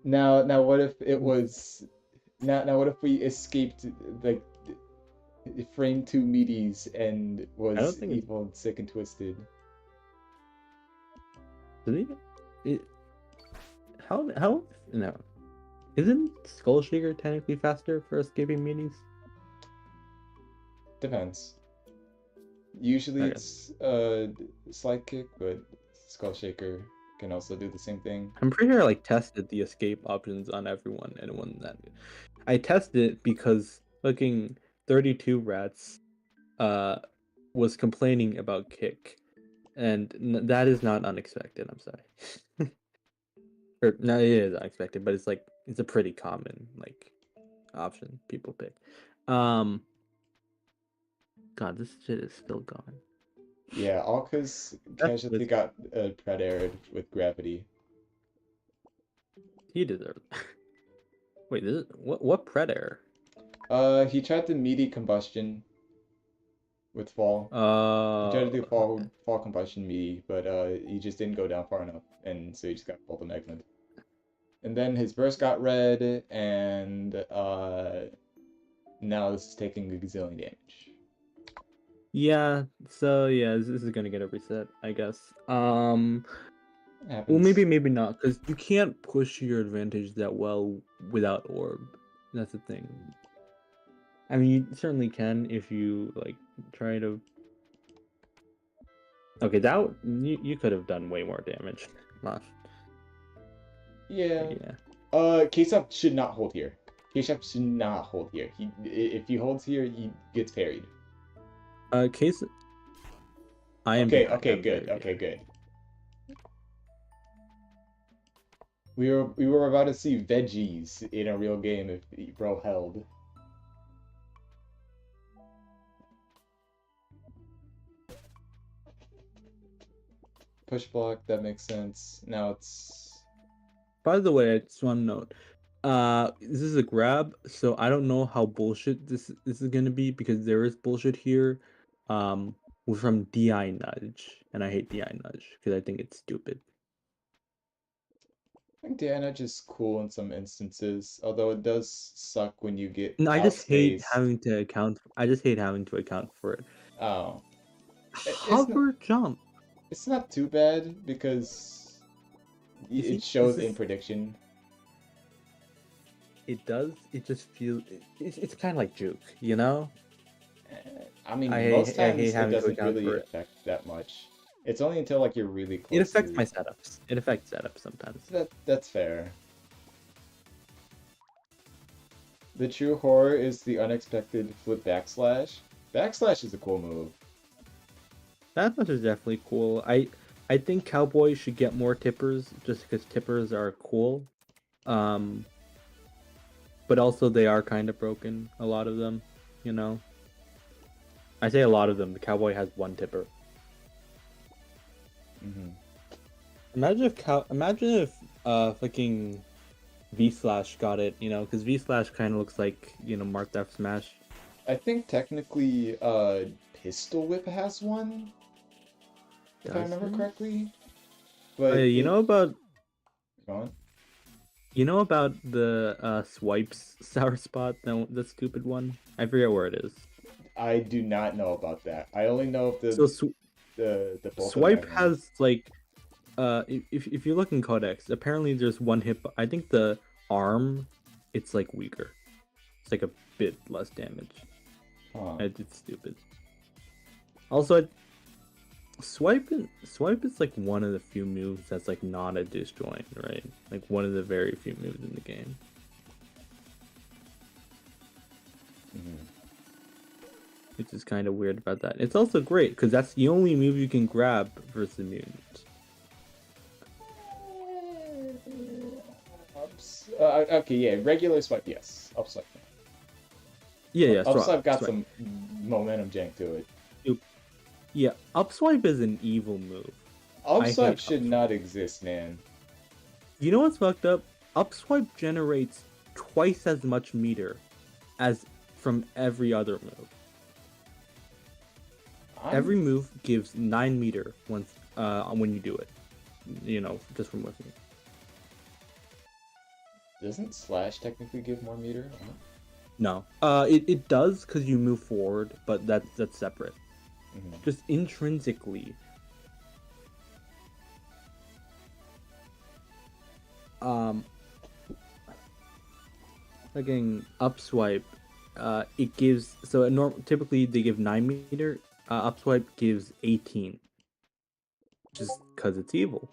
A: Now what if it was... Now what if we escaped, like, frame 2 midis and was evil and sick and twisted?
D: How no. Isn't Skull Shaker technically faster for escaping midis?
A: Depends. Usually it's slide kick, but Skull Shaker can also do the same thing.
D: I'm pretty sure I tested the escape options on everyone, and it wasn't that good. I tested it because fucking 32 rats was complaining about kick, and that is not unexpected. I'm sorry. Or no, it is unexpected, but it's a pretty common option people pick. God, this shit is still going.
A: Yeah, all because Casualty got pred-aired with gravity.
D: He deserved. Wait, this is what pred-air?
A: He tried to midi combustion with fall. He tried to do fall combustion midi, but he just didn't go down far enough, and so he just got pulled to Megland. And then his burst got red, and now this is taking a gazillion damage.
D: Yeah, so yeah, this is gonna get a reset, I guess. Well,
A: Happens.
D: maybe not, because you can't push your advantage that well without orb. That's the thing. I mean, you certainly can if you try to. Okay, that you could have done way more damage.
A: Yeah. K-Sop should not hold here. K-Sop should not hold here. If he holds here, he gets parried.
D: Case. I am.
A: Okay, good. Okay, good. We were about to see veggies in a real game if bro held. Push block, that makes sense. Now it's...
D: By the way, I just want to note, this is a grab, so I don't know how bullshit this is gonna be, because there is bullshit here, from DI Nudge, and I hate DI Nudge because I think it's stupid.
A: I think DI Nudge is cool in some instances, although it does suck when you get
D: No, I just hate
A: outspaced.
D: having to account. I just hate having to account for it.
A: Oh.
D: Hover jump.
A: It's not too bad because it shows in prediction.
D: It does. It just feels. It's kind of like juke, you know.
A: I mean, most times it doesn't really affect that much. It's only until you're really close.
D: It affects my setups. It affects setups sometimes.
A: That's fair. The true horror is the unexpected flip backslash. Backslash is a cool move.
D: That much is definitely cool. I think Cowboy should get more tippers just because tippers are cool. But also they are kind of broken, a lot of them, you know. I say a lot of them. The Cowboy has one tipper.
A: Mm-hmm.
D: Imagine if fucking V-Slash got it, you know, because V-Slash kind of looks like, you know, Marth F Smash.
A: I think technically Pistol Whip has one, if I remember correctly. But
D: you know about...
A: Go on.
D: You know about the Swipes sour spot, the stupid one? I forget where it is.
A: I do not know about that. I only know of
D: So
A: the both
D: swipe
A: of them.
D: has like if you look in codex, apparently there's one hit. I think the arm, it's like weaker. It's like a bit less damage.
A: Huh.
D: It's stupid. Also, swipe is like one of the few moves that's like not a disjoint, right? Like one of the very few moves in the game. Which is kind of weird about that. It's also great because that's the only move you can grab versus mutants.
A: Okay, yeah, regular swipe, yes. Up swipe.
D: Yeah.
A: Up swipe got
D: swipe.
A: some momentum jank to it.
D: Yeah, up swipe is an evil move.
A: Up swipe should not exist, man.
D: You know what's fucked up? Up swipe generates twice as much meter as from every other move. Every move gives 9 meter once when you do it. You know, just from looking.
A: Doesn't slash technically give more meter?
D: No. It does because you move forward, but that's separate. Just intrinsically. Again, up swipe, it gives typically they give 9 meter. Up swipe gives 18, just because it's evil.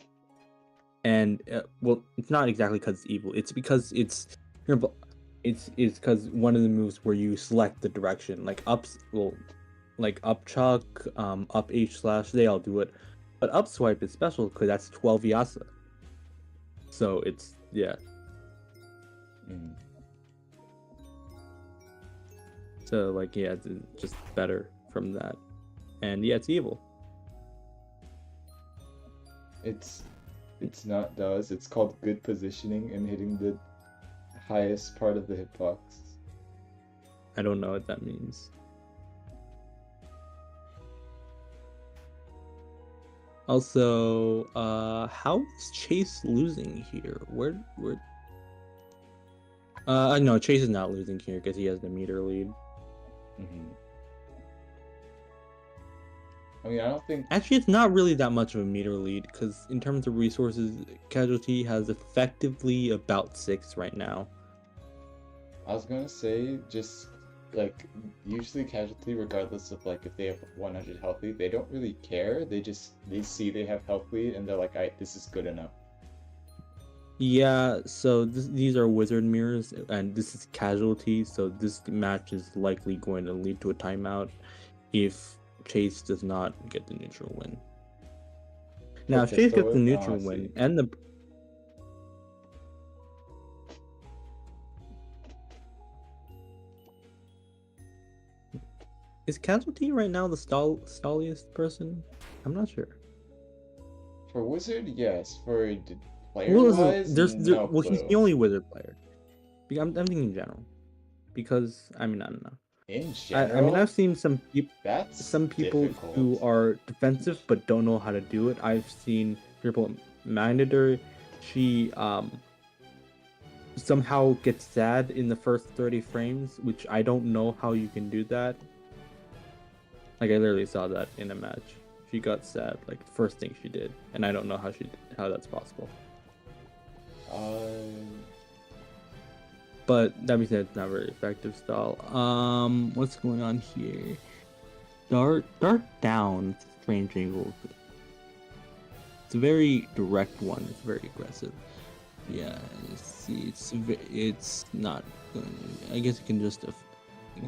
D: And well, it's not exactly because it's evil. It's because it's because one of the moves where you select the direction, like like up chuck, up H slash, they all do it. But up swipe is special because that's 12 Yasa. So it's So like it's just better from that. And yeah, it's evil.
A: It's not does. It's called good positioning and hitting the highest part of the hitbox.
D: I don't know what that means. Also, how is Chase losing here? Where? No, Chase is not losing here because he has the meter lead.
A: I mean, I don't think...
D: Actually, it's not really that much of a meter lead, because in terms of resources, Casualty has effectively about 6 right now.
A: I was gonna say, just, like, usually Casualty, regardless of, like, if they have 100 health lead, they don't really care. They see they have health lead, and they're like, alright, this is good enough.
D: Yeah, so these are wizard mirrors, and this is Casualty, so this match is likely going to lead to a timeout if Chase does not get the neutral win. Now, if Chase gets the neutral win and the... Is Casualty right now the stalliest person? I'm not sure.
A: For Wizard, yes. For
D: player-wise,
A: no
D: well, he's the only Wizard player. I'm thinking in general. Because, I mean, I don't know.
A: In general?
D: I mean, I've seen some people
A: difficult.
D: who are defensive but don't know how to do it. I've seen people Mcbutter. She somehow gets sad in the first 30 frames, which I don't know how you can do that. Like, I literally saw that in a match. She got sad, like the first thing she did, and I don't know how that's possible. But that being said, it's not very effective style. What's going on here? Dart down, strange angle. It's a very direct one. It's very aggressive. Yeah, see, it's not. I guess it can just.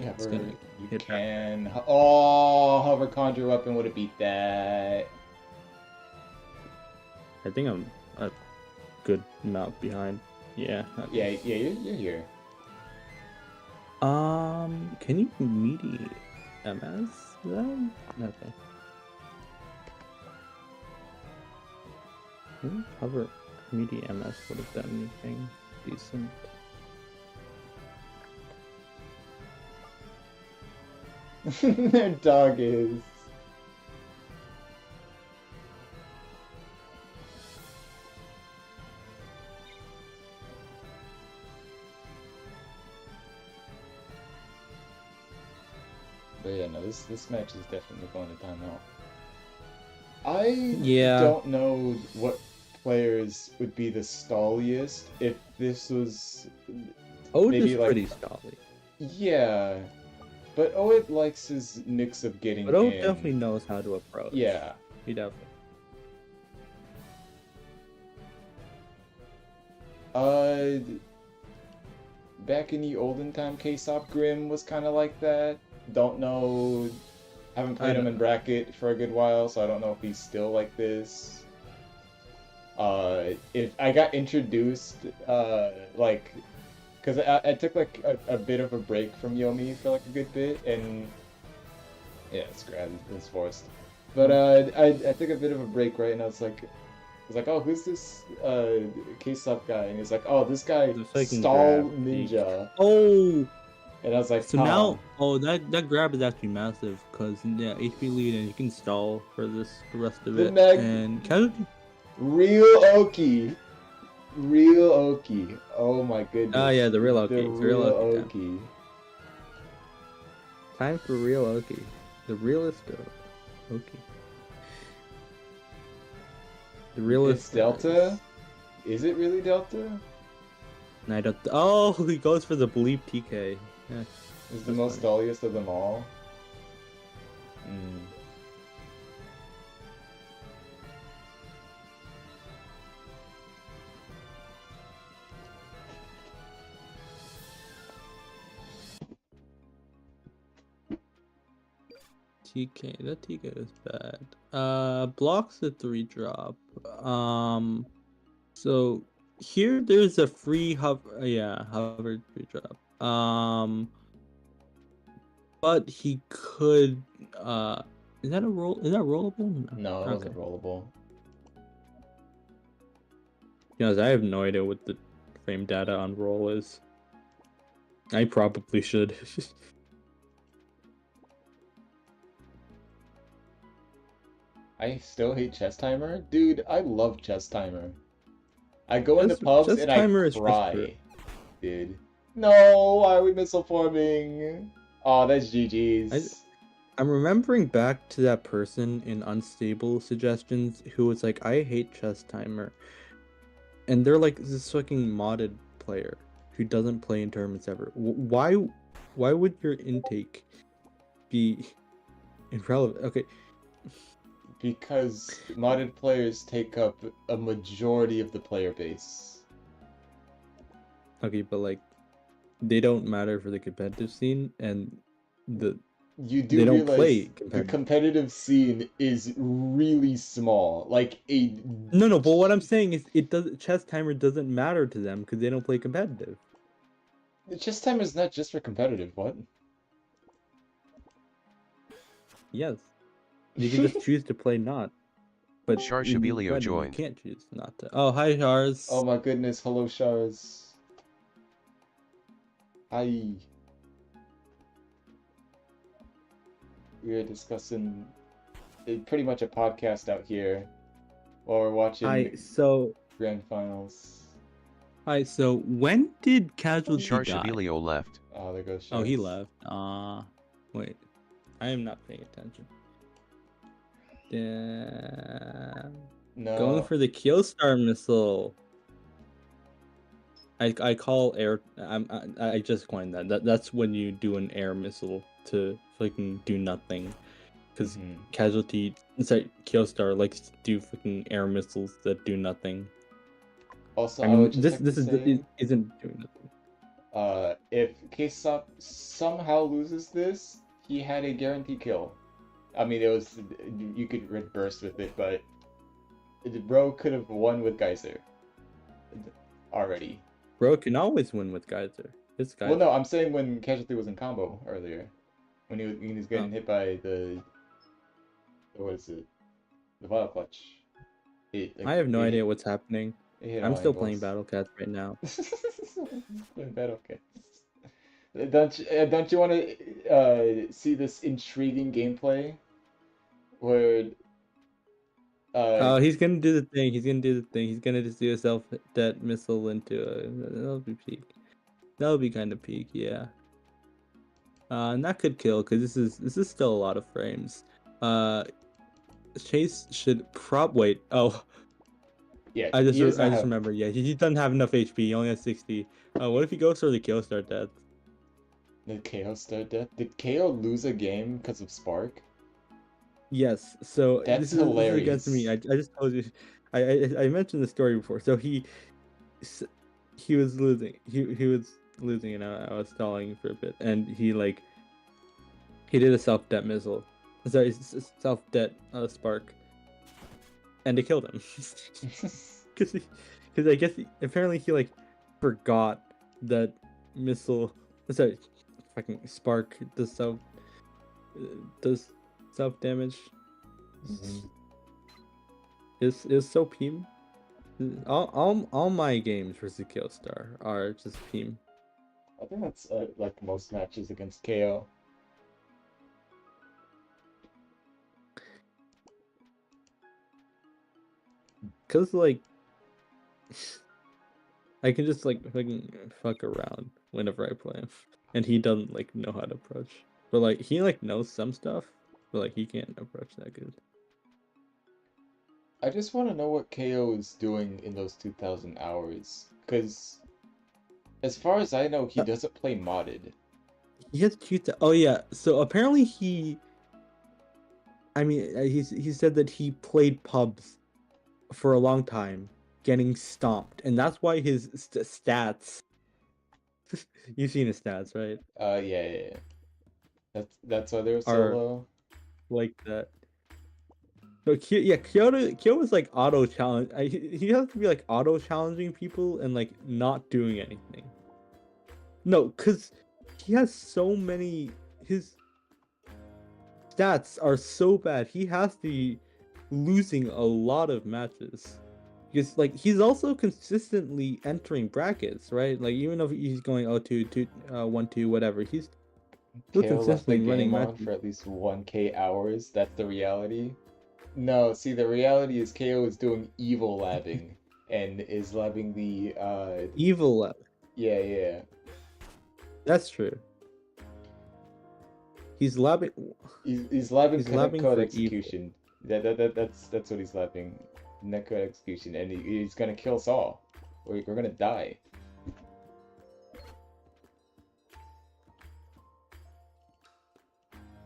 A: Yeah,
D: it's gonna
A: you can. Oh, hover conjure weapon would have beat that.
D: I think I'm a good amount behind. Yeah.
A: Okay. Yeah, you're here.
D: Can you meaty MS then? Okay. Hover meaty MS would have done anything decent.
A: Their dog is. But yeah, no, this match is definitely going to timeout. I
D: Yeah.
A: don't know what players would be the stalliest if this was
D: Ode
A: maybe
D: is
A: like
D: pretty stolly.
A: yeah, but Oed likes his mix of getting
D: But Ode
A: in.
D: definitely knows how to approach.
A: Yeah.
D: He definitely.
A: Back in the olden time, K-Sop Grim was kind of like that. Don't know. Haven't played him in bracket for a good while, so I don't know if he's still like this. If I got introduced, like, because I took like a bit of a break from Yomi for like a good bit, and yeah, it's grand, it's forced. But I took a bit of a break, right, and I was like, oh, who's this K-Sop guy? And he's like, oh, this guy Stall Ninja.
D: Oh.
A: And I was like,
D: so now, oh, that grab is actually massive because yeah, HP lead and you can stall for the rest of it. And casualty.
A: Real Oki. Oh my goodness.
D: Oh yeah, the real Oki.
A: The real Oki.
D: Time for real Oki. The realest Oki. The realest.
A: It's Delta? Is it really Delta?
D: I don't. Oh, he goes for the bleep TK. Yeah,
A: is the most stalliest of them all.
D: TK, that TK is bad. Blocks a 3-drop. So here there's a free hover. Yeah, hover 3-drop. But he could. Is that a roll? Is that rollable?
A: No, it wasn't rollable.
D: Yes, I have no idea what the frame data on roll is. I probably should.
A: I still hate Chess Timer? Dude, I love Chess Timer. I go into pubs and I cry. Dude. No, why are we missile forming? Oh, that's GG's.
D: I'm remembering back to that person in Unstable Suggestions who was like, I hate Chess Timer. And they're like this fucking modded player who doesn't play in tournaments ever. Why would your intake be irrelevant? Okay.
A: Because modded players take up a majority of the player base.
D: Okay, but like, they don't matter for the competitive scene, and they don't play competitive.
A: The competitive scene is really small. Like a
D: no, but what I'm saying is Chess Timer doesn't matter to them because they don't play competitive.
A: The Chess Timer is not just for competitive. What?
D: Yes. You can just choose to play not. But
E: Sharshabilio joined.
D: You can't choose not to. Oh, hi, Shars.
A: Oh my goodness. Hello, Shars. Hi. We are discussing pretty much a podcast out here while we're watching Grand Finals.
D: Hi, so when did Casualty die?
E: Sharshabilio left.
A: Oh, there goes Shars.
D: Oh, he left. Wait. I am not paying attention. Damn.
A: No.
D: Going for the Killstar missile. I call air. I just coined that. That's when you do an air missile to fucking do nothing. Because Casualty, sorry, Killstar likes to do fucking air missiles that do nothing.
A: Also,
D: I mean, this isn't doing nothing.
A: If K-Sop somehow loses this, he had a guaranteed kill. I mean, it was, you could red burst with it, but bro could have won with Geyser already.
D: Bro can always win with Geyser.
A: Well, no, I'm saying when Casualty was in combo earlier, when he was getting hit by the what is it? The Vile Clutch.
D: I have no idea what's happening. I'm still playing Battle Cats right now.
A: Battle Cats. Don't you want to see this intriguing gameplay? Where
D: oh, he's gonna do the thing. He's gonna just do a self-detonate missile into a. That'll be peak. That'll be kind of peak, yeah. And that could kill because this is still a lot of frames. Chase should wait. Oh,
A: Yeah,
D: I
A: he doesn't
D: just
A: have
D: remember. Yeah, he doesn't have enough HP. He only has 60. What if he goes for the kill start death?
A: the KO start death. Did KO lose a game because of Spark?
D: Yes. So
A: That's
D: this is against me.
A: hilarious.
D: I just told you. I mentioned the story before. So he was losing. He was losing, and I was stalling for a bit, and he did a self-death missile. Sorry, self-death spark, and they killed him. Because I guess apparently he forgot that missile. Sorry, fucking spark does self damage.
A: Mhm.
D: Is so Peem. All my games versus Killstar are just Peem.
A: I think that's like most matches against KO.
D: Cause I can just fucking fuck around whenever I play him, and he doesn't know how to approach. But he knows some stuff, but he can't approach that good.
A: I just want to know what KO is doing in those 2,000 hours, because as far as I know, he doesn't play modded.
D: He has cute. Oh yeah. So apparently he said that he played pubs for a long time, getting stomped, and that's why his stats. You've seen his stats, right?
A: Yeah. That's why they're so
D: Are
A: low.
D: like that. So Kyoto is auto challenge. He has to be auto challenging people and not doing anything. No, cause he has so many. His stats are so bad. He has to be losing a lot of matches. Because he's also consistently entering brackets, right? Even if he's going 0-2, 2, 1-2, whatever, he's still
A: KO left the
D: consistently running
A: game on
D: matches.
A: for at least 1K hours. That's the reality. No, see, the reality is KO is doing evil labbing and is labbing the
D: Evil lab.
A: Yeah.
D: That's true. He's labbing.
A: He's labbing
D: He's
A: connect
D: labbing
A: code
D: for
A: execution. That's what he's labbing. Connect code execution, and he's gonna kill us all. We're gonna die.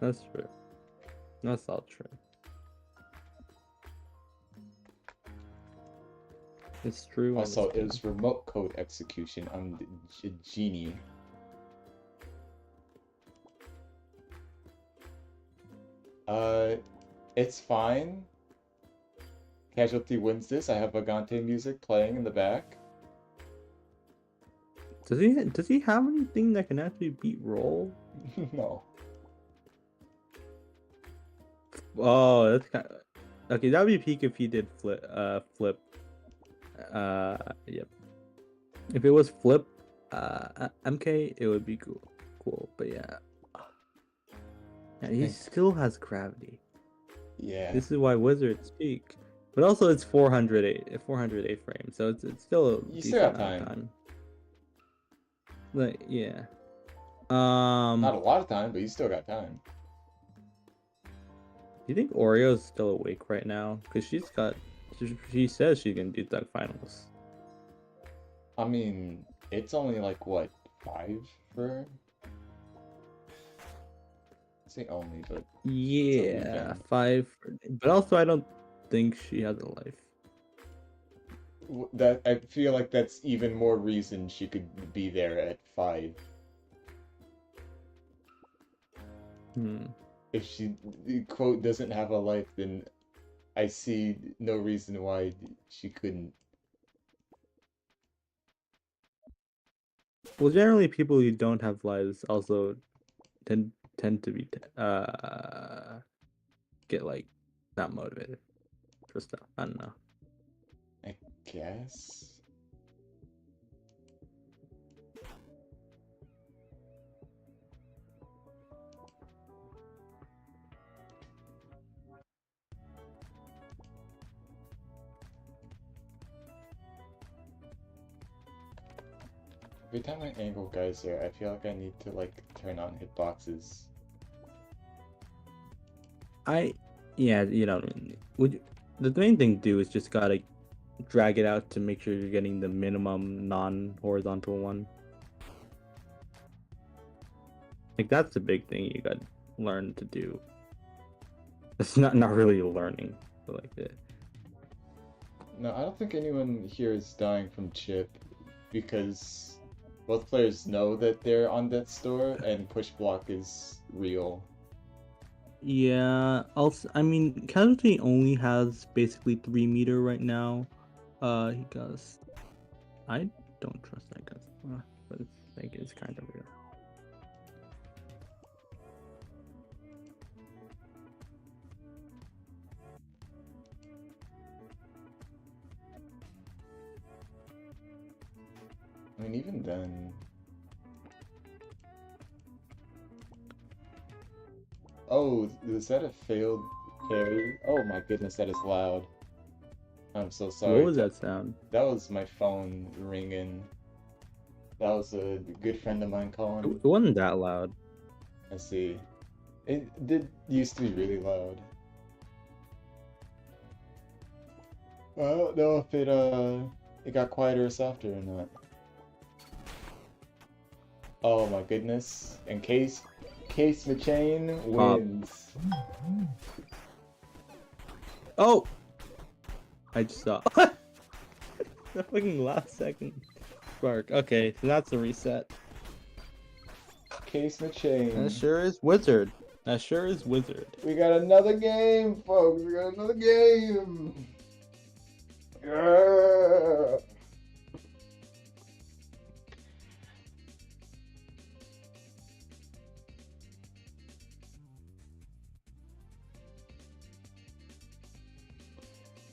D: That's true. That's all true. It's true.
A: Also, it was remote code execution. I'm the genie. It's fine. Casualty wins this. I have Vagante music playing in the back.
D: Does he have anything that can actually beat roll?
A: No.
D: Oh, that's kind of... Okay, that would be peak if he did flip. Yep. If it was flip, MK, it would be cool. But yeah, he still has gravity.
A: Yeah.
D: This is why wizards peak. But also, it's 408 frames, so it's still
A: You still have time.
D: Yeah.
A: Not a lot of time, but you still got time.
D: Do you think Oreo's still awake right now? Because she says she can do the finals.
A: I mean, it's only what, 5 for her? I say only, but
D: yeah, 5. But also, I don't think she has a life.
A: That I feel like that's even more reason she could be there at 5. If she, quote, doesn't have a life, then I see no reason why she couldn't.
D: Well, generally, people who don't have lives also tend to be get not motivated for stuff. I don't know.
A: I guess. Every time I angle Geyser, I feel like I need to like turn on hitboxes.
D: Yeah, you know, the main thing to do is just gotta drag it out to make sure you're getting the minimum non-horizontal one. Like that's the big thing you gotta learn to do. It's not really learning, but like it.
A: No, I don't think anyone here is dying from chip because both players know that they're on death's door and push block is real.
D: Yeah, also, I mean, casualty only has basically 3 meter right now. He goes. I don't trust that guy, but I think it's kind of real.
A: I mean, even then. Oh, is that a failed parry? Oh my goodness, that is loud. I'm so sorry.
D: What was that sound?
A: That was my phone ringing. That was a good friend of mine calling.
D: It wasn't that loud.
A: I see. It did used to be really loud. I don't know if it got quieter or softer or not. Oh my goodness. And Case McChain wins.
D: Oh! I just saw. The fucking last second spark. Okay, so that's a reset.
A: Case McChain.
D: That sure is Wizard. That sure is Wizard.
A: We got another game, folks. We got another game. Yeah.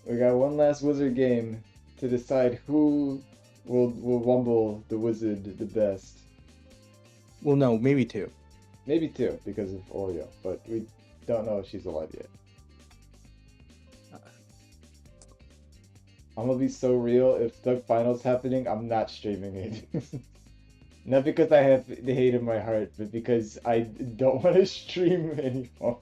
A: We got one last wizard game to decide who will rumble the wizard the best.
D: Well, no, maybe 2.
A: Maybe 2 because of Oreo, but we don't know if she's alive yet. I'm gonna be so real. If the finals happening, I'm not streaming it. Not because I have the hate in my heart, but because I don't want to stream anymore.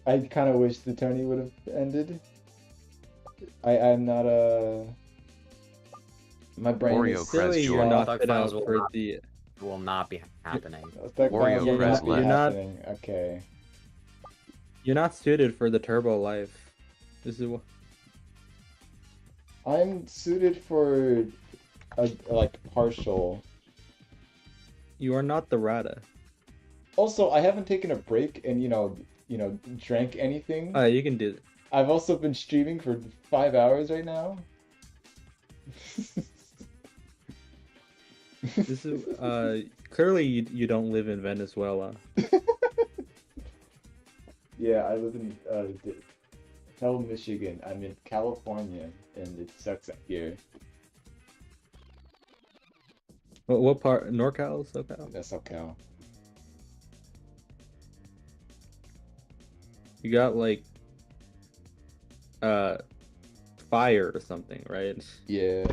A: I kind of wish the tourney would have ended. I'm not my brain
E: Oreo
A: is
E: Crest
D: Silly, you're
E: joined.
D: not
C: Thug
D: fit
C: finals
D: out
C: will
D: for
C: not-
D: the.
C: will not be happening.
E: Oreo
A: You're
E: Crest
A: not
E: left.
A: happening. Okay.
D: You're not suited for the turbo life. This is what.
A: I'm suited for a like partial.
D: You are not the Rata.
A: Also, I haven't taken a break and drank anything.
D: You can do it.
A: I've also been streaming for 5 hours right now.
D: This is clearly you don't live in Venezuela.
A: Yeah, I live in Hell, Michigan. I'm in California, and it sucks up here.
D: What part? NorCal? SoCal?
A: That's SoCal.
D: You got like fire or something, right?
A: Yeah.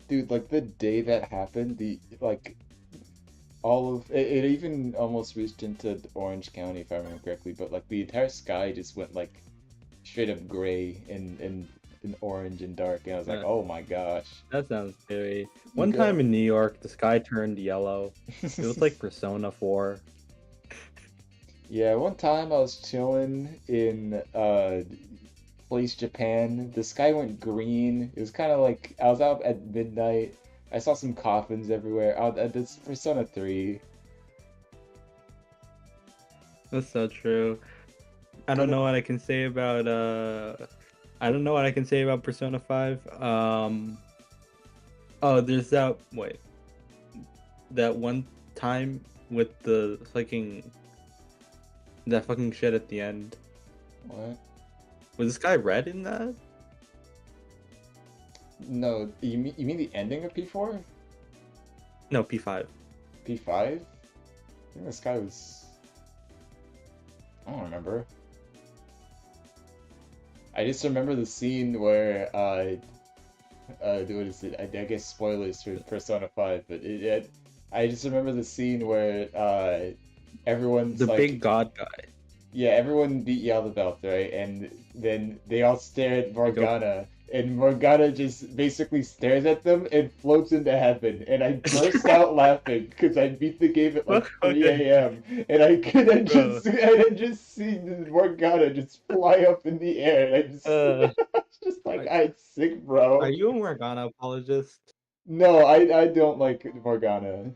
A: Dude, like the day that happened, all of it even almost reached into Orange County if I remember correctly, but like the entire sky just went like straight up gray and orange and dark, and I was like, oh my gosh.
D: That sounds scary. One time in New York, the sky turned yellow. It was like Persona 4.
A: Yeah, one time I was chilling in Place Japan. The sky went green. It was kind of like I was out at midnight. I saw some coffins everywhere. That's Persona 3.
D: That's so true. I don't know what I can say about I don't know what I can say about Persona 5. Oh, there's that one time with the that fucking shit at the end.
A: What?
D: Was this guy red in that?
A: No, you mean the ending of P4?
D: No, P5.
A: P5? I think this guy was... I don't remember. I just remember the scene where what is it? I guess spoilers for Persona 5, but I just remember the scene where everyone's
D: The
A: like,
D: big god guy.
A: yeah, everyone beat Yaldabaoth, right? And then they all stare at Morgana, and Morgana just basically stares at them and floats into heaven. And I burst out laughing because I beat the game at like 3 a.m. and I just see Morgana just fly up in the air, and I just just like, I'm sick, bro.
B: Are you a Morgana apologist?
A: No, I don't like Morgana.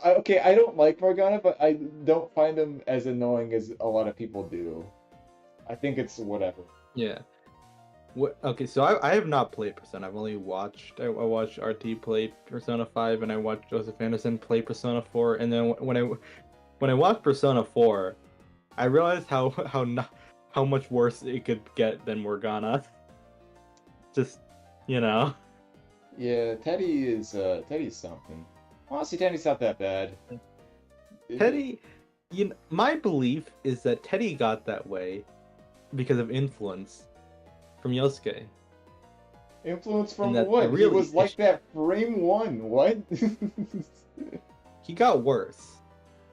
A: Okay, I don't like Morgana, but I don't find him as annoying as a lot of people do. I think it's whatever.
B: Yeah. Okay, so I have not played Persona. I've only watched. I watched RT play Persona 5, and I watched Joseph Anderson play Persona 4. And then when I watched Persona 4, I realized how much worse it could get than Morgana. Just, you know.
A: Yeah, Teddy's something. Honestly, Teddy's not that bad.
B: Teddy, my belief is that Teddy got that way because of influence from Yosuke.
A: Influence from
B: And that
A: what?
B: really
A: He was like that frame 1. What?
B: He got worse.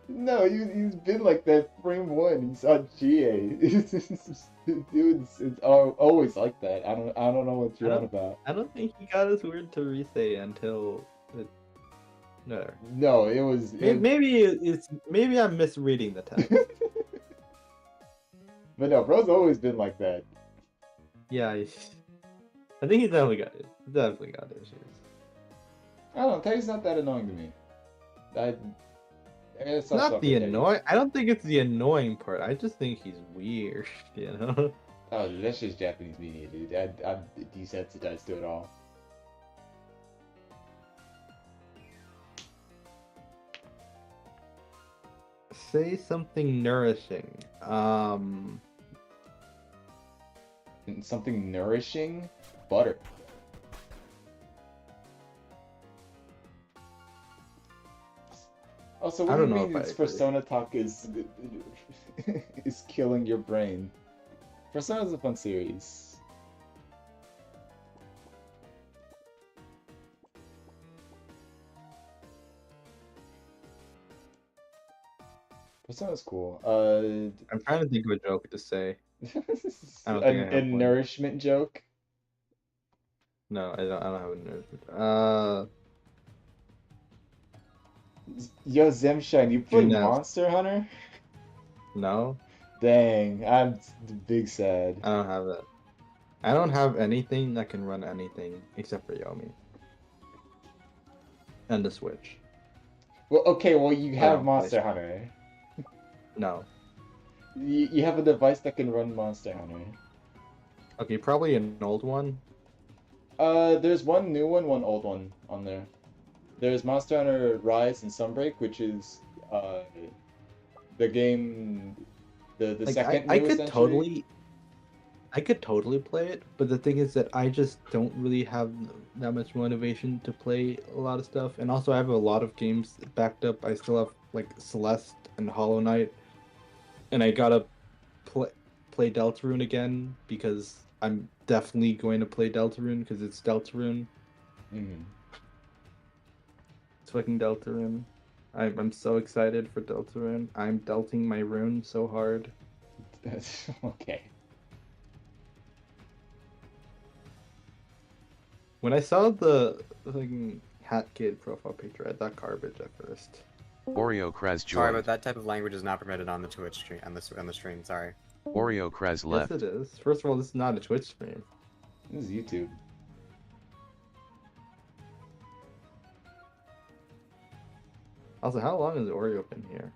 A: No, he's been like that frame 1. He's on GA. Dude's always like that. I don't know what you're on about.
B: I don't think he got as weird to Rise until no.
A: No, it was.
B: Maybe I'm misreading the text.
A: But no, bro's always been like that.
B: Yeah, I think he definitely got it. Definitely got issues.
A: I don't know. Teddy's not that annoying to me.
B: It's not the annoying. I don't think it's the annoying part. I just think he's weird. You know.
A: Oh, dude, that's just Japanese media, dude. I'm desensitized to it all.
B: Say something nourishing.
A: Something nourishing? Butter. Also, what do you mean it's Persona talk is killing your brain? Persona's a fun series. Persona's cool.
B: I'm trying to think of a joke to say.
A: A nourishment joke?
B: No, I don't have a nourishment.
A: Yo, Zemshine, you play Monster Hunter?
B: No.
A: Dang, I'm big sad.
B: I don't have it. I don't have anything that can run anything except for Yomi. And the Switch.
A: Well, okay, well you have Monster Hunter.
B: No.
A: You have a device that can run Monster Hunter.
B: Okay, probably an old one.
A: There's one new one, one old one on there. There's Monster Hunter Rise and Sunbreak, which is the game, the like, second newest entry.
B: I could totally play it, but the thing is that I just don't really have that much motivation to play a lot of stuff, and also I have a lot of games backed up. I still have like Celeste and Hollow Knight, and I gotta play Deltarune again because I'm definitely going to play Deltarune because it's Deltarune.
A: Mm-hmm.
B: It's fucking Deltarune. I'm so excited for Deltarune. I'm delting my rune so hard.
A: Okay.
B: When I saw the fucking Hat Kid profile picture, I thought garbage at first.
E: Oreo Kraz joined.
C: Sorry, but that type of language is not permitted on the Twitch stream. On the stream, sorry.
E: Oreo Kraz left.
B: Yes, it is. First of all, this is not a Twitch stream.
A: This is YouTube.
B: Also, how long has Oreo been here?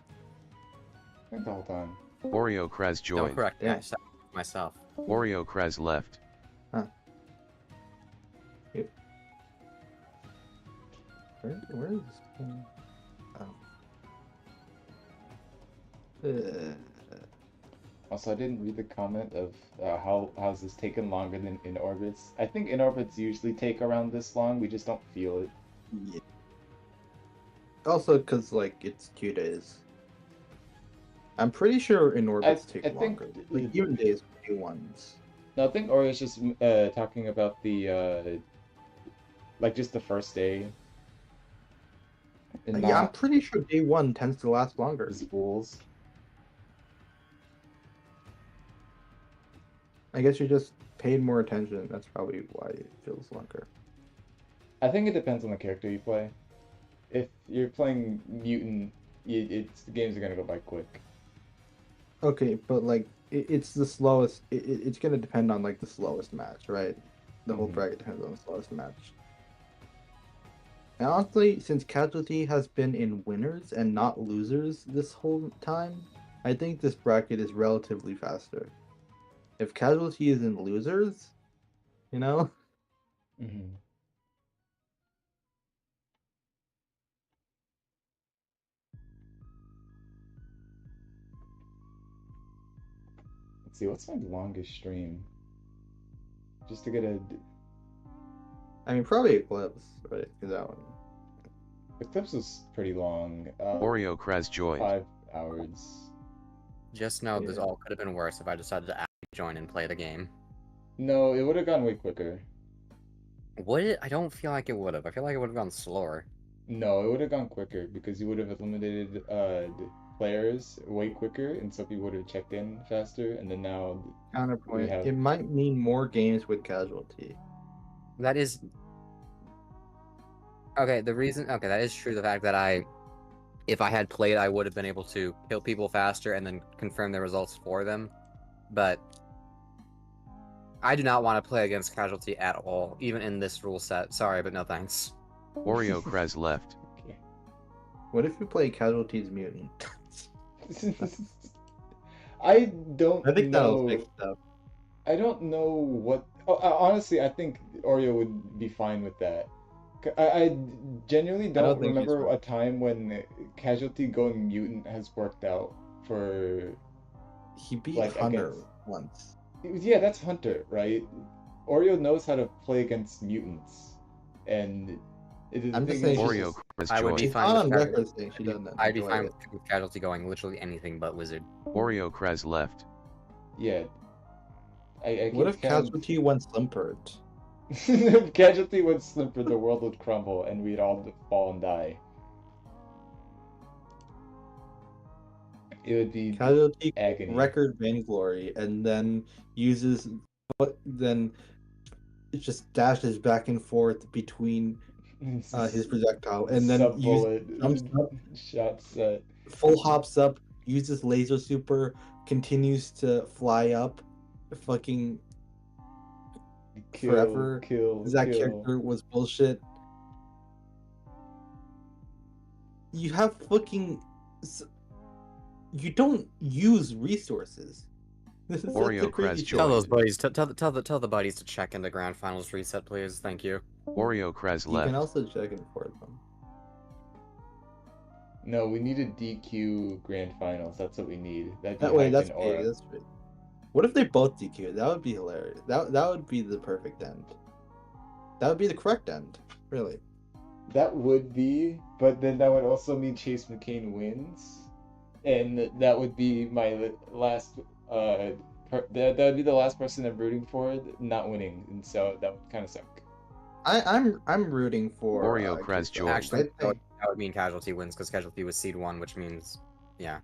A: I think the whole time.
E: Oreo Kraz joined.
C: Don't correct myself.
E: Oreo Kraz left.
B: Huh. Where is this thing? Oh.
A: Also, I didn't read the comment of how's this taken longer than in orbits. I think in orbits usually take around this long. We just don't feel it.
B: Yeah. Also, because like it's 2 days. I'm pretty sure in orbits take longer. Like even days with new ones.
A: No, I think Orio's just talking about the like just the first day. And
B: Yeah, I'm
A: not
B: pretty sure day one tends to last longer.
A: the schools.
B: I guess you just paid more attention. That's probably why it feels longer.
A: I think it depends on the character you play. If you're playing mutant, the games are gonna go by quick.
B: Okay, but like it's the slowest. It's gonna depend on like the slowest match, right? The whole
A: Mhm.
B: bracket depends on the slowest match. And honestly, since Casualty has been in winners and not losers this whole time, I think this bracket is relatively faster. If Casualty is in losers, you know,
A: Mm-hmm. Let's see, what's my longest stream? Just to get a
B: I mean probably Eclipse, right? Is that one?
A: Eclipse was pretty long.
E: Oreo Kraz joined.
A: 5 hours.
C: Just know this
B: Yeah.
C: all could have been worse if I decided to actually join and play the game.
A: No, it would have gone way quicker.
C: Would it? I don't feel like it would have. I feel like it would have gone slower.
A: No, it would have gone quicker because you would have eliminated the players way quicker, and so people would have checked in faster. And then now,
B: Counterpoint.
A: have-
B: It might mean more games with Casualty.
C: That is okay. The reason, okay, that is true. The fact that if I had played, I would have been able to kill people faster and then confirm the results for them. But I do not want to play against Casualty at all, even in this rule set. Sorry, but no thanks.
E: Oreo Kraz left.
A: Okay.
B: What if you play Casualty's Mutant?
A: I don't
B: I think that'll
A: know.
B: fix stuff.
A: I don't know what. Honestly, I think Oreo would be fine with that. I genuinely
B: I don't
A: don't
B: think he's
A: remember
B: wrong.
A: a time when Casualty going mutant has worked out for.
B: He beat
A: Like,
B: Hunter
A: against-
B: once.
A: Yeah, that's Hunter, right? Oreo knows how to play against mutants, and the
B: I'm
A: thing
B: just saying
A: is
E: Oreo Kraz
C: I would be
E: joined.
B: She's
C: fine
B: on
C: with
B: record
C: Casualty.
B: saying she doesn't
C: I'd be
B: enjoy
C: fine
B: it.
C: with Casualty going literally anything but Wizard.
E: Oreo Kraz left.
A: yeah. I
B: What
A: keep
B: if Casualty went Slimpert?
A: If Casualty would Slimper, the world would crumble, and we'd all fall and die. It would be
B: Casualty
A: agony.
B: record Vainglory and then uses then it just dashes back and forth between his projectile and then
A: Sub-bullet
B: jumps up,
A: shot set.
B: full hops up, uses laser super, continues to fly up, fucking
A: Kill,
B: forever.
A: kill,
B: That
A: kill.
B: character was bullshit. You have fucking. You don't use resources. This is
E: Oreo
B: the crazy
E: Kraz
B: shit.
C: Tell
E: joined.
C: those buddies, tell the buddies to check into Grand Finals reset, please. Thank you.
E: Oreo Kraz
B: You
E: left.
B: can also check in for them.
A: No, we need a DQ grand finals. That's what we need.
B: That way, that's
A: big.
B: big. That's big. What if they both DQ? That would be hilarious. That would be the perfect end. That would be the correct end, really.
A: That would be, but then that would also mean Chase McCain wins, and that would be my last. That would be the last person I'm rooting for not winning, and so that would kind of suck.
B: I'm rooting for
E: Oreo Kraz
B: Keystone.
E: joined.
C: Actually,
B: I think-
C: that would mean Casualty wins because Casualty was seed 1, which means, yeah.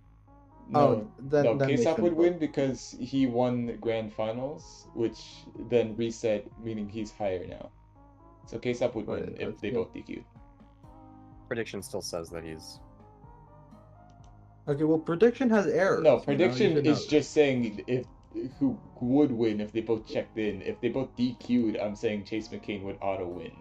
A: No,
B: then
A: no,
B: they
A: K-Sop would
B: shouldn't
A: win
B: vote.
A: because he won the grand finals, which then reset, meaning he's higher now. So K-Sop would win
B: Right,
A: if
B: that's
A: they
B: good.
A: both DQ.
C: Prediction still says that he's.
B: Okay, well, prediction has errors.
A: No,
B: you know,
A: prediction
B: you should know
A: is
B: that.
A: just saying if who would win if they both checked in. If they both DQ'd, I'm saying Chase McCain would auto win.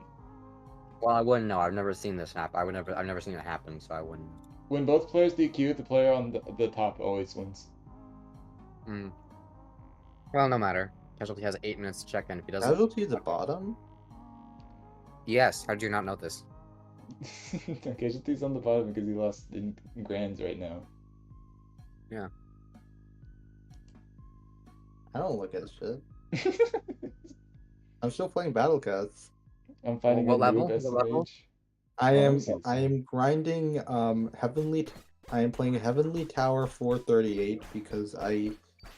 C: Well, I wouldn't know. I've never seen this happen. I've never seen it happen, so I wouldn't.
A: When both players DQ, the player on the top always wins.
C: Mm. Well, no matter. Casualty has 8 minutes to check in. If he doesn't,
B: Casualty is the bottom.
C: yes. How did you not know this?
A: Casualty's on the bottom because he lost in grands right now.
B: I don't look at shit. I'm still playing Battlecast.
A: I'm fighting
C: What
A: a new
C: level?
A: best
C: What level?
A: rage.
B: I
A: Oh,
B: am
A: this is-
B: I am grinding Heavenly. I am playing Heavenly Tower 438 because I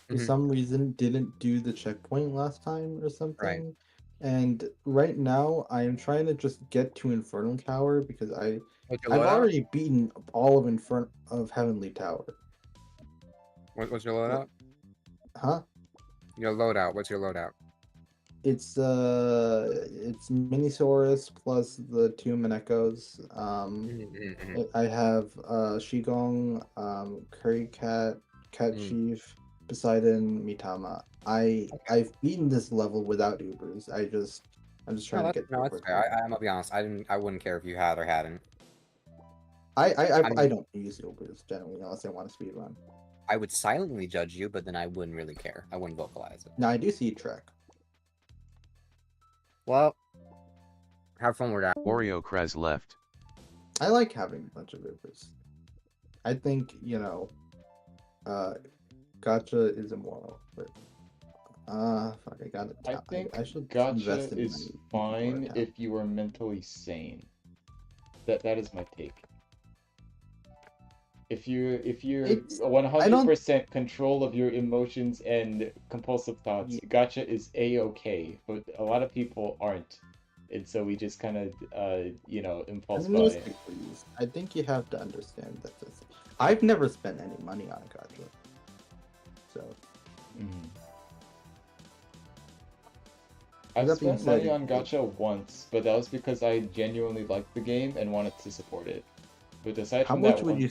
B: for
C: Mhm.
B: some reason didn't do the checkpoint last time or something. And right now I am trying to just get to Infernal Tower because
C: What's your
B: I've
C: loadout?
B: already beaten all of Heavenly Tower.
C: What's your loadout?
B: Huh?
C: Your loadout. What's your loadout?
B: It's Minisaurus plus the two Manekos. I have Shigong, Curry Cat, Cat Chief, Poseidon, Mitama. I've beaten this level without Ubers. I'm just trying to get
C: No,
B: to
C: that's fair. I'm gonna be honest. I wouldn't care if you had or hadn't.
B: I don't use Ubers generally unless I want to speedrun.
C: I would silently judge you, but then I wouldn't really care. I wouldn't vocalize it.
B: Now I do see Trek.
C: Well, have fun with that.
E: Oreo Krez left.
B: I like having a bunch of Ubers. I think, Gacha is immoral, but fuck, I got it.
A: I think
B: I should
A: Gacha
B: invest in
A: is
B: money before
A: fine
B: it
A: if you are mentally sane. That is my take. If you're
B: It's-
A: 100% control of your emotions and compulsive thoughts, Gacha is a-okay, but a lot of people aren't. And so we just kind of, impulse buy.
B: Realistic, please. I think you have to understand that I've never spent any money on Gacha. So.
A: I've
B: That being
A: spent money
B: said,
A: on Gacha once, but that was because I genuinely liked the game and wanted to support it. But aside
B: How
A: from
B: much
A: that
B: would
A: one,
B: you?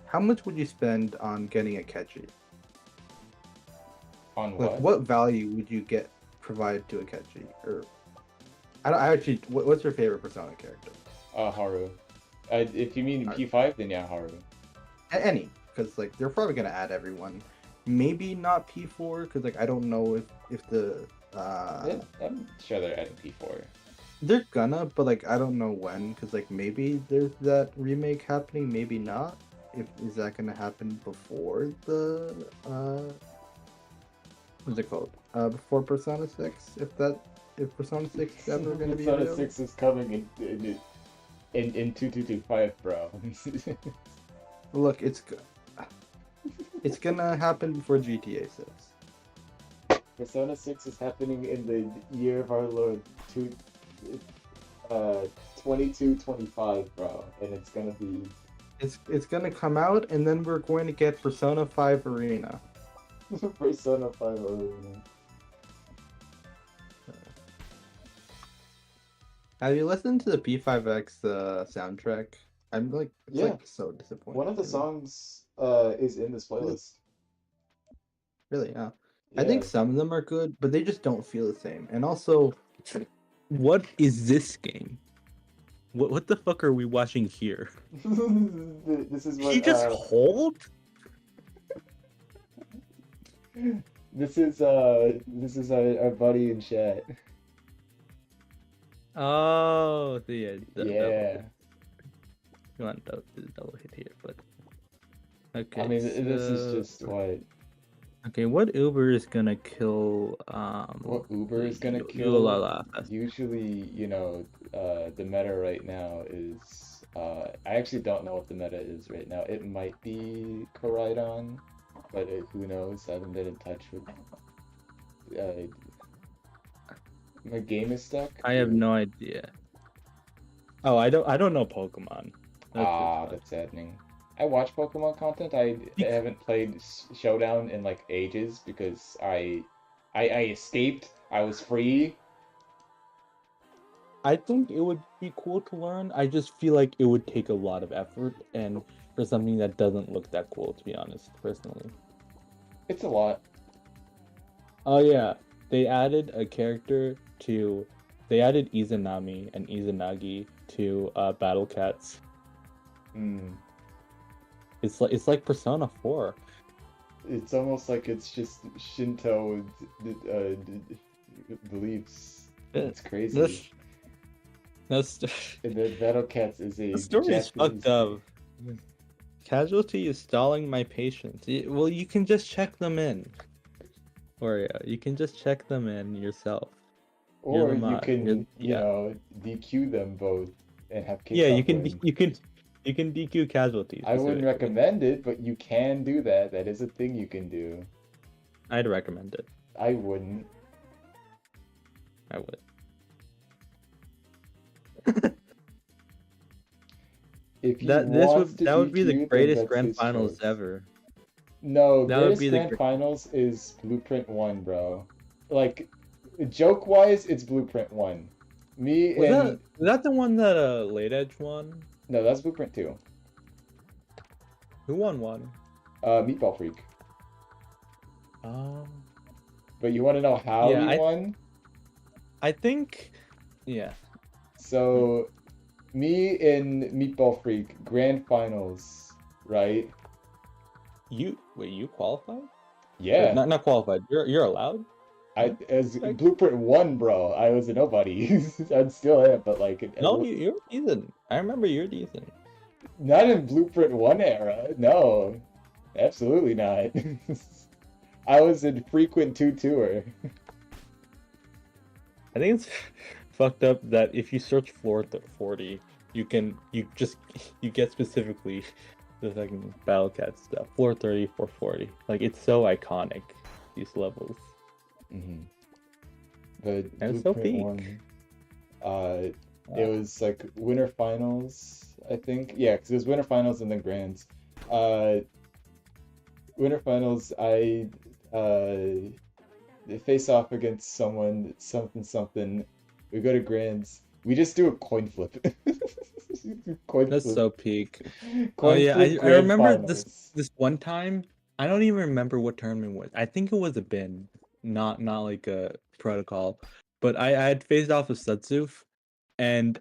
B: How much would you spend on getting a Catchy?
A: on
B: Like,
A: what?
B: what value would you get provided to a Catchy? Or, I actually, what's your favorite Persona character?
A: Haru. If you mean P5, then yeah, Haru.
B: Any, because like they're probably gonna add everyone. Maybe not P4, because like I don't know if the
A: I'm sure they're adding P4.
B: they're gonna, but like I don't know when, because like maybe there's that remake happening, maybe not. Is that gonna happen before the what's it called? Before Persona 6? If Persona 6 is ever gonna be
A: Persona
B: available?
A: 6 is coming in 2225, bro.
B: Look, it's gonna happen before GTA 6.
A: Persona 6 is happening in the year of our Lord 2225, bro, and it's gonna be.
B: It's gonna come out, and then we're going to get Persona 5 Arena.
A: Persona 5 Arena.
B: Have you listened to the P5X soundtrack? I'm like, it's
A: Yeah.
B: like so disappointed.
A: One of the songs is in this playlist.
B: Really, yeah.
A: Yeah.
B: I think some of them are good, but they just don't feel the same. And also,
D: What is this game? What the fuck are we watching here?
A: This is what
D: He just hold?
A: this is our buddy in chat.
D: Oh, so yeah.
A: Yeah.
D: You want the double hit here, but okay.
A: I mean, this is
D: so-
A: just what
D: Okay, what Uber is gonna kill?
A: what Uber is gonna
D: Yo-
A: kill.
D: Yolala.
A: Usually, the meta right now is I actually don't know what the meta is right now. It might be Koraidon, but who knows? I haven't been in touch with. My game is stuck.
D: I have no idea. Oh, I don't know Pokemon.
A: That's saddening. I watch Pokemon content. I haven't played Showdown in like ages because I escaped. I was free.
D: I think it would be cool to learn. I just feel like it would take a lot of effort and for something that doesn't look that cool, to be honest, personally.
A: It's a lot.
D: Oh yeah, they added a character to. They added Izanami and Izanagi to Battle Cats. It's like Persona 4.
A: It's almost like it's just Shinto beliefs. It's crazy.
D: That's
A: And the Battle Cats is a
D: the story is
A: Japanese-
D: fucked up. Casualty is stalling my patience. Well, you can just check them in. Or yeah, you can just check them in yourself. You're
A: Or
D: the
A: you
D: mod.
A: can,
D: You're-
A: DQ them both and have
D: Yeah, you
A: kickoff
D: can
A: win.
D: you can DQ casualties.
A: I wouldn't
D: specifically.
A: recommend it, but you can do that. That is a thing you can do.
D: I'd recommend it.
A: I wouldn't.
D: I would.
A: If he
D: That
A: wants to
D: would be
A: beat
D: the
A: you, then
D: greatest
A: that's
D: grand
A: his
D: finals
A: choice.
D: ever.
A: No,
D: That would
A: greatest
D: be the
A: grand finals is Blueprint 1, bro. Like, joke-wise, it's Blueprint 1. Me
D: Was
A: and...
D: that the one that Late Edge won?
A: No, that's Blueprint 2.
D: Who won one?
A: Meatball Freak.
D: Um,
A: But you want to know how
D: Yeah,
A: he won?
D: I think, yeah.
A: So, me and Meatball Freak, grand finals, right?
D: You qualified?
A: Yeah.
D: Not qualified. You're allowed.
A: As Blueprint 1, bro, I was a nobody. I still am, but like...
D: No, you're decent. I remember you're decent.
A: Not in Blueprint 1 era, no. Absolutely not. I was in frequent 2 tour.
D: I think it's fucked up that if you search floor 40, you get specifically the fucking Battle Cat stuff. Floor 30, 440. Like, it's so iconic, these levels.
A: Mm-hmm. But
D: And it's so
A: Blueprint
D: peak.
A: 1, it was like winter finals, I think. Yeah, because it was winter finals and then grands. Winter finals, I face off against someone, something. We go to grands. We just do a coin flip.
D: That's so peak.
A: Coin
D: yeah,
A: flip
D: I
A: grand
D: remember
A: finals.
D: this one time. I don't even remember what tournament it was. I think it was a bin, not like a protocol. But I had faced off with Sutsuf, and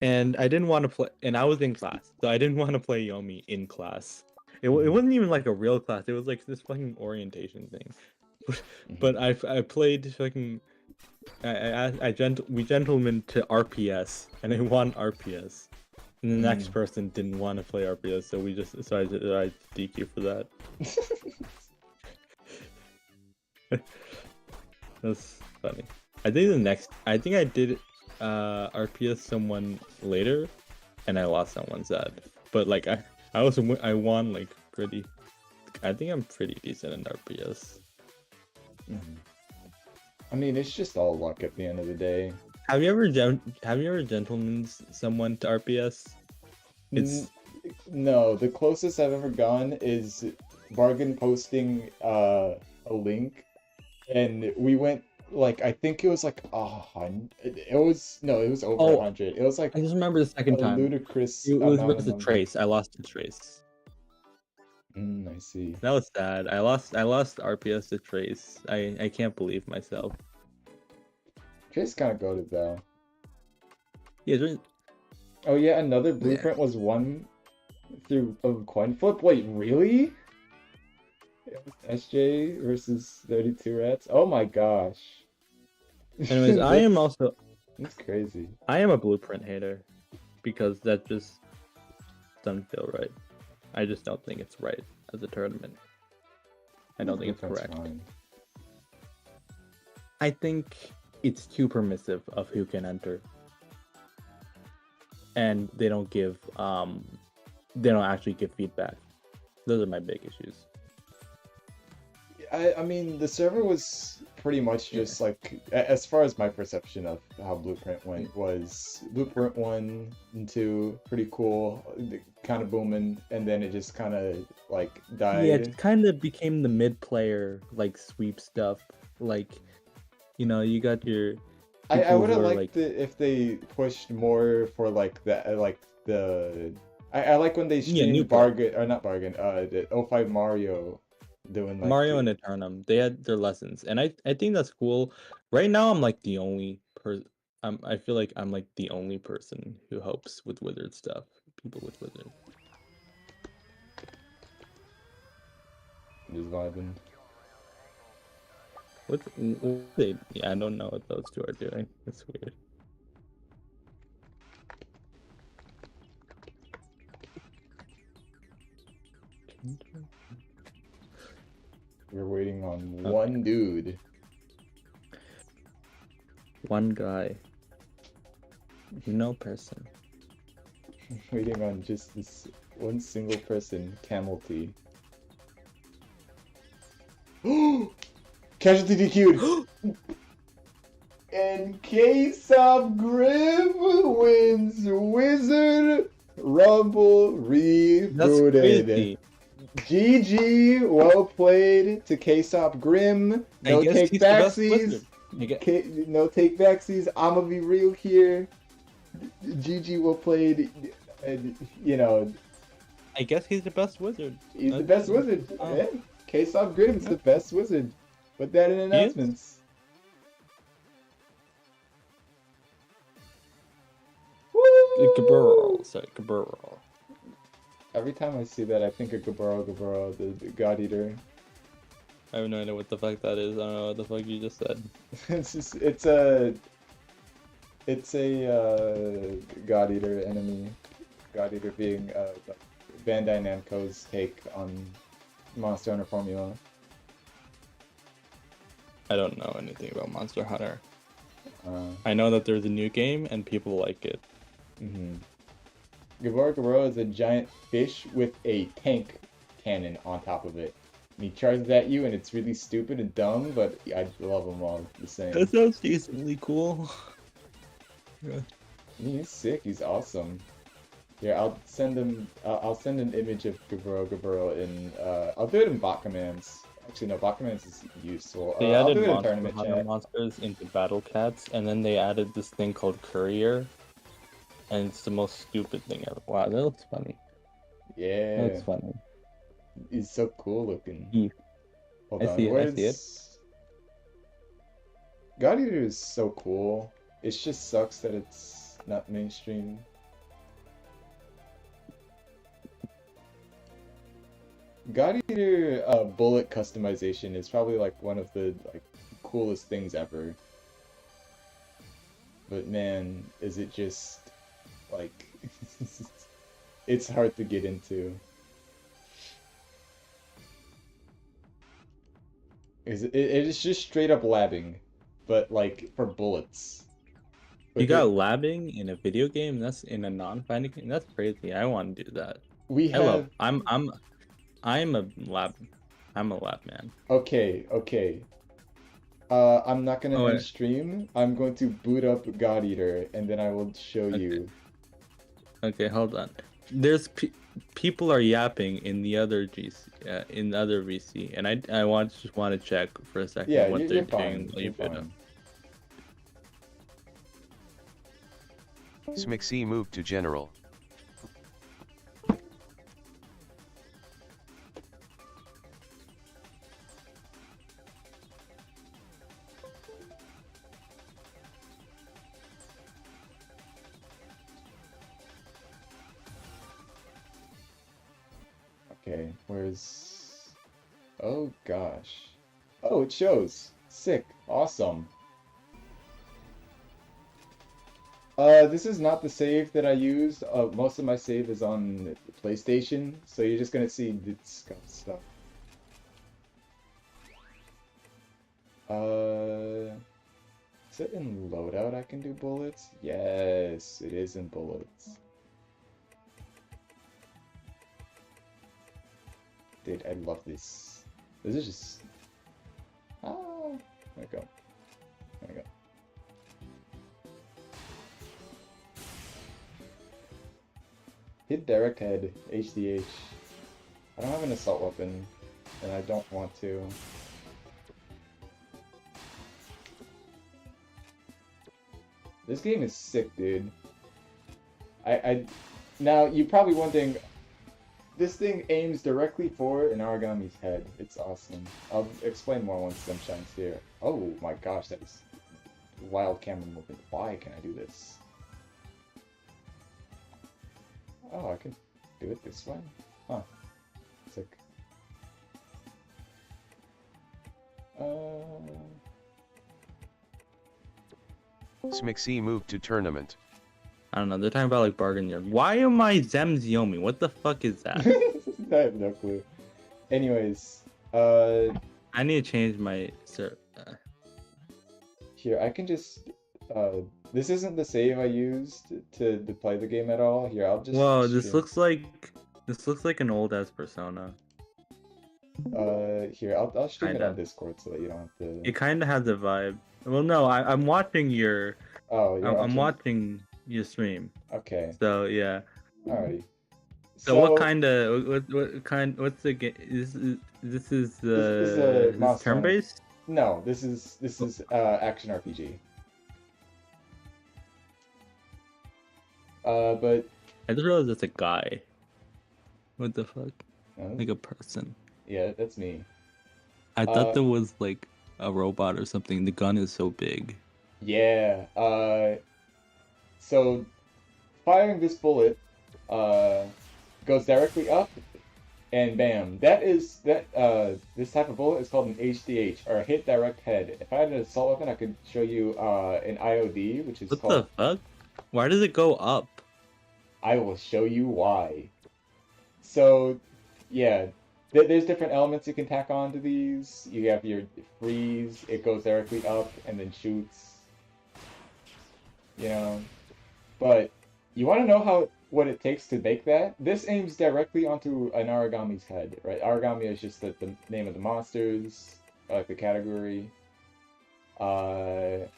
D: and I didn't want to play, and I was in class, so I didn't want to play Yomi in class. It wasn't even like a real class. It was like this fucking orientation thing. But I played fucking. We gentlemen to RPS, and I won RPS. And the next person didn't want to play RPS, so I DQ for that. That's funny. I think I did RPS someone later, and I lost someone's ad. But like I won like pretty. I think I'm pretty decent in RPS.
A: I mean, it's just all luck at the end of the day.
D: Have you ever gentlemaned someone to RPS?
A: No, the closest I've ever gone is bargain posting a link, and we went like I think it was like 100. It was over 100. It was like
D: I just remember the second time.
A: Ludicrous.
D: It was
A: amount
D: with
A: of
D: the
A: numbers.
D: Trace. I lost to Trace.
A: I see.
D: That was sad. I lost RPS to Trace. I can't believe myself.
A: Trace kind of goated though.
D: Yeah.
A: Oh yeah, another blueprint was won through a coin flip. Wait, really? SJ versus 32 Rats. Oh my gosh.
D: Anyways, I am also.
A: That's crazy.
D: I am a blueprint hater because that just doesn't feel right. I just don't think it's right as a tournament. I don't think it's correct.
A: Fine.
D: I think it's too permissive of who can enter. And they don't actually give feedback. Those are my big issues.
A: I mean, the server was pretty much just like, as far as my perception of how Blueprint went, was Blueprint 1 and 2, pretty cool, kind of booming, and then it just kind of like died.
D: Yeah, it kind of became the mid-player, like, sweep stuff. Like, you know, you got your...
A: I would have liked it if they pushed more for like the I like when they streamed the 05 Mario doing like
D: Mario and Eternum. They had their lessons, and I think that's cool. Right now, I'm like the only person. I feel like I'm like the only person who helps with Wizard stuff. People with Wizard.
A: Just vibing.
D: What they? Yeah, I don't know what those two are doing. It's weird.
A: We're waiting on one dude.
D: One guy. No person.
A: Waiting on just this one single person, Camel T. Casualty DQ'd. And K-Sop Grim wins Wizard Rumble
D: That's
A: Rebooted.
D: crazy.
A: GG, well played to K-Sop Grim. No
D: I guess
A: take
D: he's the best
A: backsies.
D: wizard. I guess-
A: No take backsies. I'ma be real here. GG, well played. And, you know,
D: I guess he's the best wizard.
A: he's the best wizard.
D: Oh.
A: Yeah. K-Sop Grim's the best wizard. Put that in announcements. Woo!
D: Gaburl. Sorry, Gaburl.
A: Every time I see that, I think of Gaburo, the God Eater.
D: I have no idea what the fuck that is. I don't know what the fuck you just said.
A: It's a God Eater enemy. God Eater being Bandai Namco's take on Monster Hunter formula.
D: I don't know anything about Monster Hunter.
A: Uh,
D: I know that there's a new game and people like it.
A: mm-hmm. Gaburo is a giant fish with a tank cannon on top of it. And he charges at you, and it's really stupid and dumb, but I love them all the same.
D: That sounds decently cool.
A: I mean, he's sick. He's awesome. Here, I'll send him. I'll send an image of Gaburo in. I'll do it in bot commands. Actually, no, bot commands is useful.
D: They
A: I'll
D: added
A: do it in
D: Monster
A: tournament
D: Hunter
A: chat.
D: monsters into Battle Cats, and then they added this thing called Courier, and it's the most stupid thing ever. Wow, that looks funny.
A: Yeah,
D: That's funny.
A: he's so cool looking.
D: Yeah.
A: Hold
D: I
A: on,
D: see it, I
A: where's...
D: see it.
A: God Eater is so cool. It just sucks that it's not mainstream. God Eater bullet customization is probably like one of the coolest things ever. But man, is it just like it's hard to get into. It is just straight up labbing, but like for bullets.
D: You
A: But
D: got labbing in a video game? That's in a non-fighting game? That's crazy. I want to do that.
A: we
D: I
A: have
D: love. I'm a lab. I'm a lab man.
A: okay. I'm not gonna
D: Oh,
A: end
D: wait.
A: stream. I'm going to boot up God Eater, and then I will show you.
D: Okay, hold on. There's people are yapping in the other GC, in the other VC, and I just want to check for a second
A: Yeah,
D: what
A: you're
D: they're
A: fine.
D: doing. while you
A: You're
D: boot up.
A: fine.
E: Smixy moved to general.
A: Okay, where's... Oh gosh. Oh, it shows. Sick. Awesome. This is not the save that I used. Most of my save is on PlayStation, so you're just gonna see this kind of stuff. Is it in loadout I can do bullets? Yes, it is in bullets. Dude, I love this. This is just... Ah, there we go. There we go. Hit direct head, HDH. I don't have an assault weapon, and I don't want to. This game is sick, dude. Now, you're probably wondering, this thing aims directly for an origami's head. It's awesome. I'll explain more once Sunshine's here. Oh my gosh, that is wild camera movement. Why can I do this? Oh, I can do it this way? Huh. Sick.
E: Smixy moved to tournament.
D: I don't know. They're talking about like bargain yard. Why am I Zemziomi? What the fuck is that?
A: I have no clue. Anyways,
D: I need to change my
A: here, I can just, this isn't the save I used to play the game at all. Here, I'll just...
D: Whoa, this
A: stream.
D: looks like an old ass Persona.
A: Here, I'll stream it on
D: Kinda.
A: Discord so that you don't have to.
D: It kind of has a vibe. Well, no, I'm watching your.
A: Oh, you're
D: I'm
A: watching?
D: watching your stream.
A: Okay.
D: So yeah.
A: Alrighty.
D: So what kind of what kind? What's the game? This is
A: Mouse
D: turn based?
A: No, this is action RPG. But
D: I just realized it's a guy. What the fuck?
A: uh,
D: Like a person.
A: yeah, that's me.
D: I thought there was like a robot or something. The gun is so big.
A: Yeah. So firing this bullet goes directly up, and bam. This type of bullet is called an HDH, or a hit direct head. If I had an assault weapon, I could show you an IOD, which is
D: What
A: called.
D: the fuck? Why does it go up?
A: I will show you why. So, yeah, there's different elements you can tack onto these. You have your freeze, it goes directly up and then shoots. You know, but you want to know what it takes to make that? This aims directly onto an origami's head, right? Origami is just the name of the monsters, like the category. Hold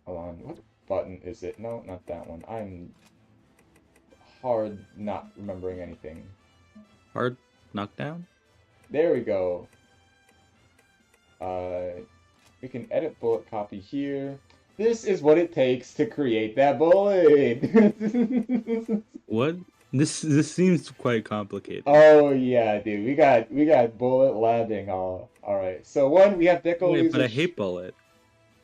A: on, what button is it? No, not that one. I'm hard not remembering anything.
D: Hard knockdown?
A: There we go. We can edit bullet copy here. This is what it takes to create that bullet.
D: What? This seems quite complicated.
A: Oh yeah, dude. We got bullet labbing all right. So one, we have deco
D: Wait,
A: laser.
D: but I hate bullet.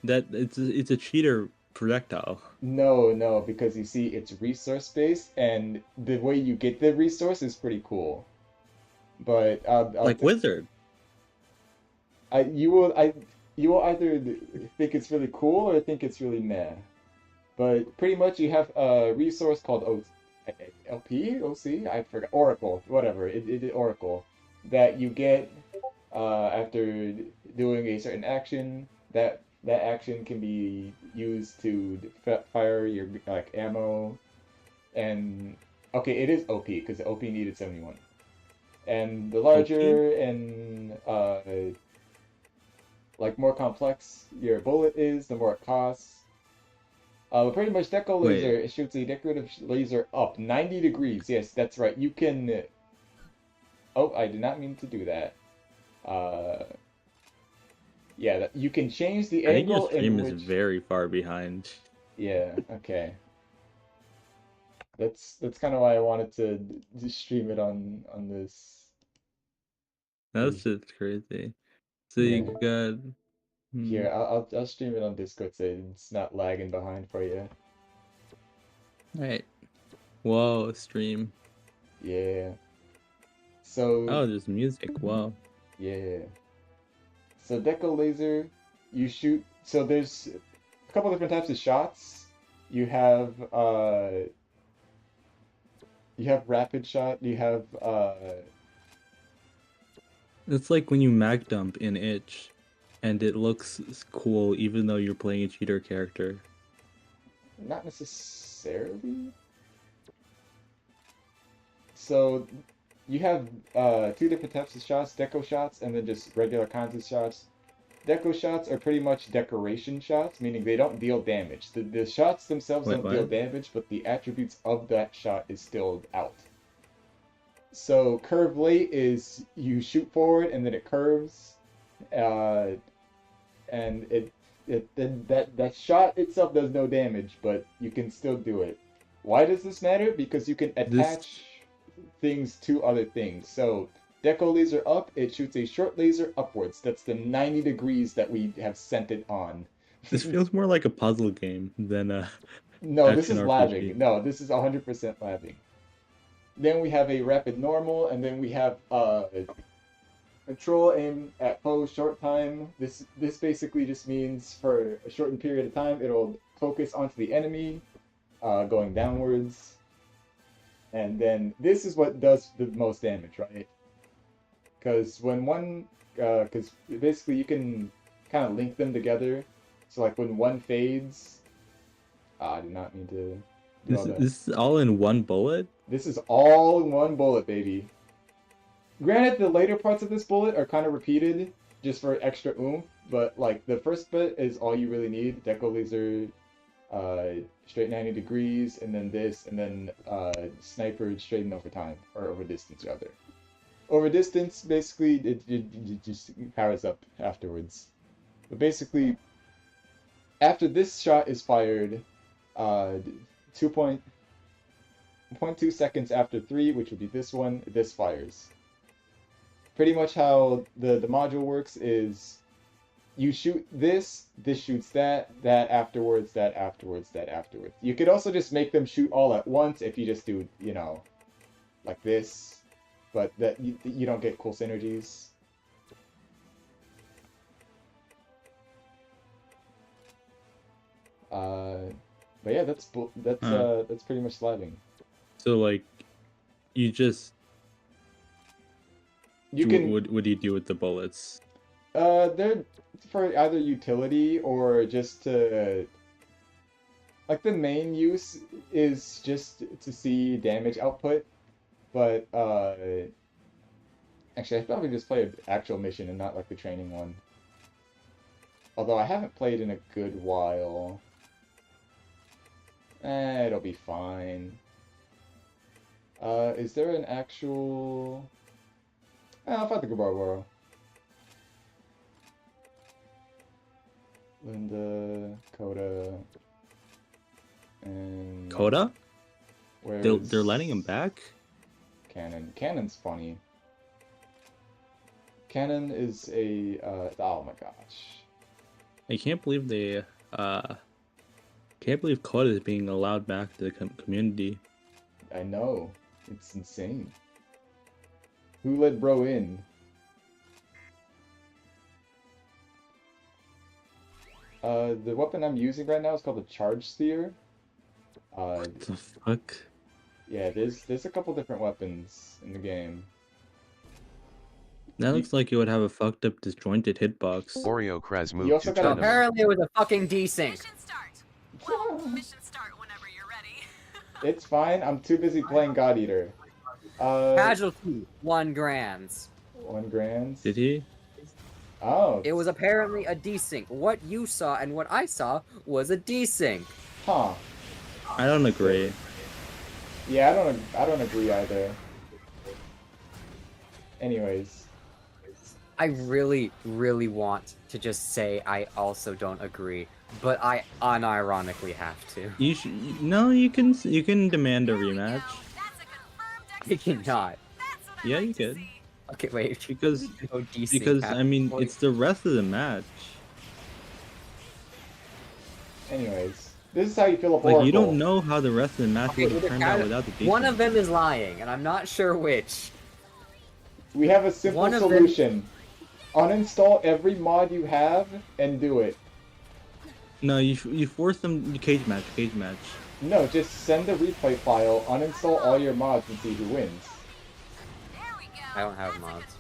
D: That it's a cheater projectile.
A: No, because you see, it's resource based, and the way you get the resource is pretty cool. But
D: Like wizard.
A: you will either think it's really cool or think it's really meh. But pretty much you have a resource called LP, OC, I forgot, Oracle, whatever, it Oracle, that you get after doing a certain action. That action can be used to fire your like ammo, and okay, it is OP because OP needed 71. And the larger and like more complex your bullet is, the more it costs. Pretty much deco laser, it shoots a decorative laser up 90 degrees. Yes, that's right. You can. Oh, I did not mean to do that. Yeah, you can change the
D: I think
A: angle
D: your stream
A: in
D: is
A: which.
D: very far behind.
A: Yeah. Okay. That's kind of why I wanted to stream it on this.
D: That's just crazy. So
A: Yeah.
D: you got.
A: Here, I'll stream it on Discord so it's not lagging behind for you.
D: Right. Whoa, stream.
A: Yeah. So.
D: Oh, there's music. Wow.
A: Yeah. So deco laser, you shoot. So there's a couple different types of shots. You have rapid shot. You have
D: It's like when you mag dump in itch, and it looks cool even though you're playing a cheater character.
A: not necessarily. So you have two different types of shots, deco shots and then just regular kinds of shots. Deco shots are pretty much decoration shots, meaning they don't deal damage. The shots themselves don't deal damage, but the attributes of that shot is still out. So curve late is you shoot forward and then it curves, and that shot itself does no damage, but you can still do it. Why does this matter? Because you can attach things to other things. So deco laser up, it shoots a short laser upwards. That's the 90 degrees that we have sent it on.
D: This feels more like a puzzle game than a.
A: No, this is
D: action
A: labbing.
D: RPG.
A: No, this is 100% labbing. Then we have a rapid normal, and then we have control aim at foe short time. This basically just means for a shortened period of time, it'll focus onto the enemy, going downwards. And then this is what does the most damage, right? Because because basically you can kind of link them together. So like when one fades, I did not mean to do all that.
D: This is all in one bullet?
A: This is all in one bullet, baby. Granted, the later parts of this bullet are kind of repeated just for extra oomph, but like the first bit is all you really need. Deco laser, straight 90 degrees, and then this, and then sniper straighten over time, or over distance rather. Over distance, basically, it just powers up afterwards. But basically, after this shot is fired, 2.2 seconds after 3, which would be this one, this fires. Pretty much how the module works is you shoot this shoots that afterwards, that afterwards, that afterwards. You could also just make them shoot all at once if you just do, you know, like this, but that you don't get cool synergies. But yeah, that's pretty much sliding.
D: So like, you just
A: can.
D: What do you do with the bullets?
A: They're for either utility or just to. Like the main use is just to see damage output, but actually I'd probably just play an actual mission and not like the training one. Although I haven't played in a good while. It'll be fine. Is there an actual... I'll fight the Gabarbaro. Linda, Coda, and...
D: Coda? They're
A: Where's
D: letting him back?
A: Cannon. Cannon's funny. Cannon is a... oh my gosh.
D: I can't believe they... Can't believe Coda is being allowed back to the community.
A: I know. It's insane. Who let bro in? The weapon I'm using right now is called the Charge Sphere.
D: What the fuck?
A: Yeah, there's a couple different weapons in the game.
D: That looks like it would have a fucked up disjointed hitbox.
E: Oreo Kraz
A: You
E: moved
A: also
E: to
A: gotta-
E: tournament.
C: Apparently it was a fucking desync.
I: Mission start. Well, mission start whenever you're ready.
A: It's fine. I'm too busy playing God Eater.
C: Casualty, 1 grand.
A: 1 grand.
D: Did he?
A: Oh.
C: It was apparently a desync. What you saw and what I saw was a desync.
A: Huh.
D: I don't agree.
A: Yeah, I don't agree either. Anyways.
C: I really, really want to just say I also don't agree, but I unironically have to.
D: You should. No, you can demand a rematch.
C: I cannot.
D: Yeah, you could.
C: Okay, wait.
D: Because
C: No desync
D: because I
C: happened.
D: mean it's the rest of the match.
A: Anyways. This is how you feel a Oracle.
D: Like you don't know how the rest of the match
C: Okay,
D: would have
C: either
D: turned out without the defense.
C: one of them is lying, and I'm not sure which.
A: We have a simple
C: One of them-
A: solution. Uninstall every mod you have and do it.
D: No, you force them to cage match.
A: No, just send the replay file, uninstall all your mods, and see who wins.
C: I don't have mods.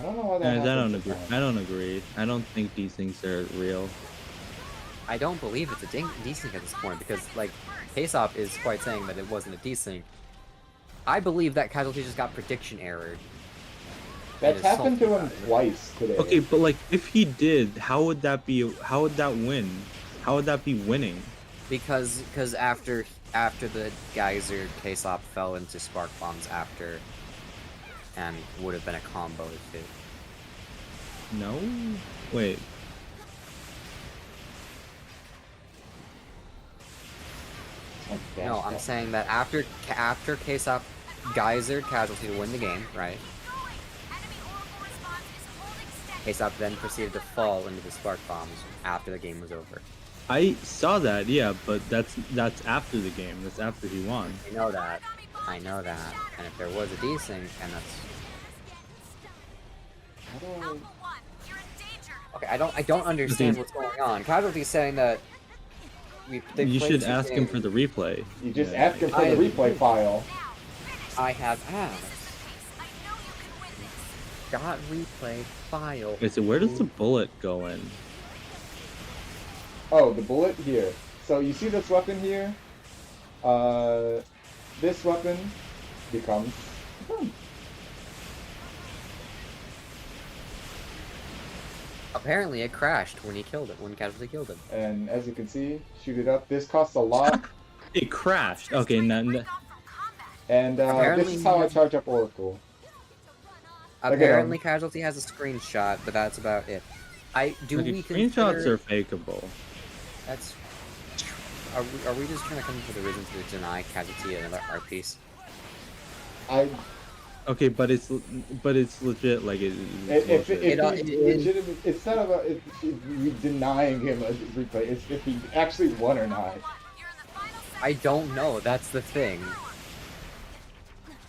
A: I don't know why that
D: I
A: happens
D: don't agree.
A: sometimes.
D: I don't agree. I don't think these things are real.
C: I don't believe it's a desync at this point, because, like, Paceop is quite saying that it wasn't a desync. I believe that Casualty just got prediction errored.
A: That's
C: and is
A: happened to
C: salty
A: him
C: about it.
A: twice today.
D: Okay, but like if he did, how would that be? How would that win? How would that be winning?
C: Because after the Geyser, Paceop fell into Spark Bombs after, and would have been a combo if it...
D: No. Wait.
C: No, I'm saying that after Paceop Geyser Casualty to win the game, right? Paceop then proceeded to fall into the Spark Bombs after the game was over.
D: I saw that, yeah, but that's after the game. That's after he won.
C: I know that. I know that. And if there was a desync, and that's... Okay, I don't understand what's going on. Casualty's saying that
D: You should ask him for the replay.
A: You just ask him for the replay file.
C: I have asked. Got replay file.
D: Wait, so where does the bullet go in?
A: Oh, the bullet here. So you see this weapon here? this weapon becomes a gun.
C: Apparently, it crashed when he killed it. When Casualty killed him.
A: And as you can see, shoot it up. This costs a lot.
D: It crashed. Okay, no.
A: And this is how I charge up Oracle.
C: Apparently, Casualty has a screenshot, but that's about it.
D: Screenshots are fakeable.
C: That's. Are we just trying to come up with a reason to deny Casualty another art piece?
D: Okay, but it's legit. Like
A: it's legitimate. It's not about you denying him a replay. It's if he actually won or not.
C: I don't know. That's the thing.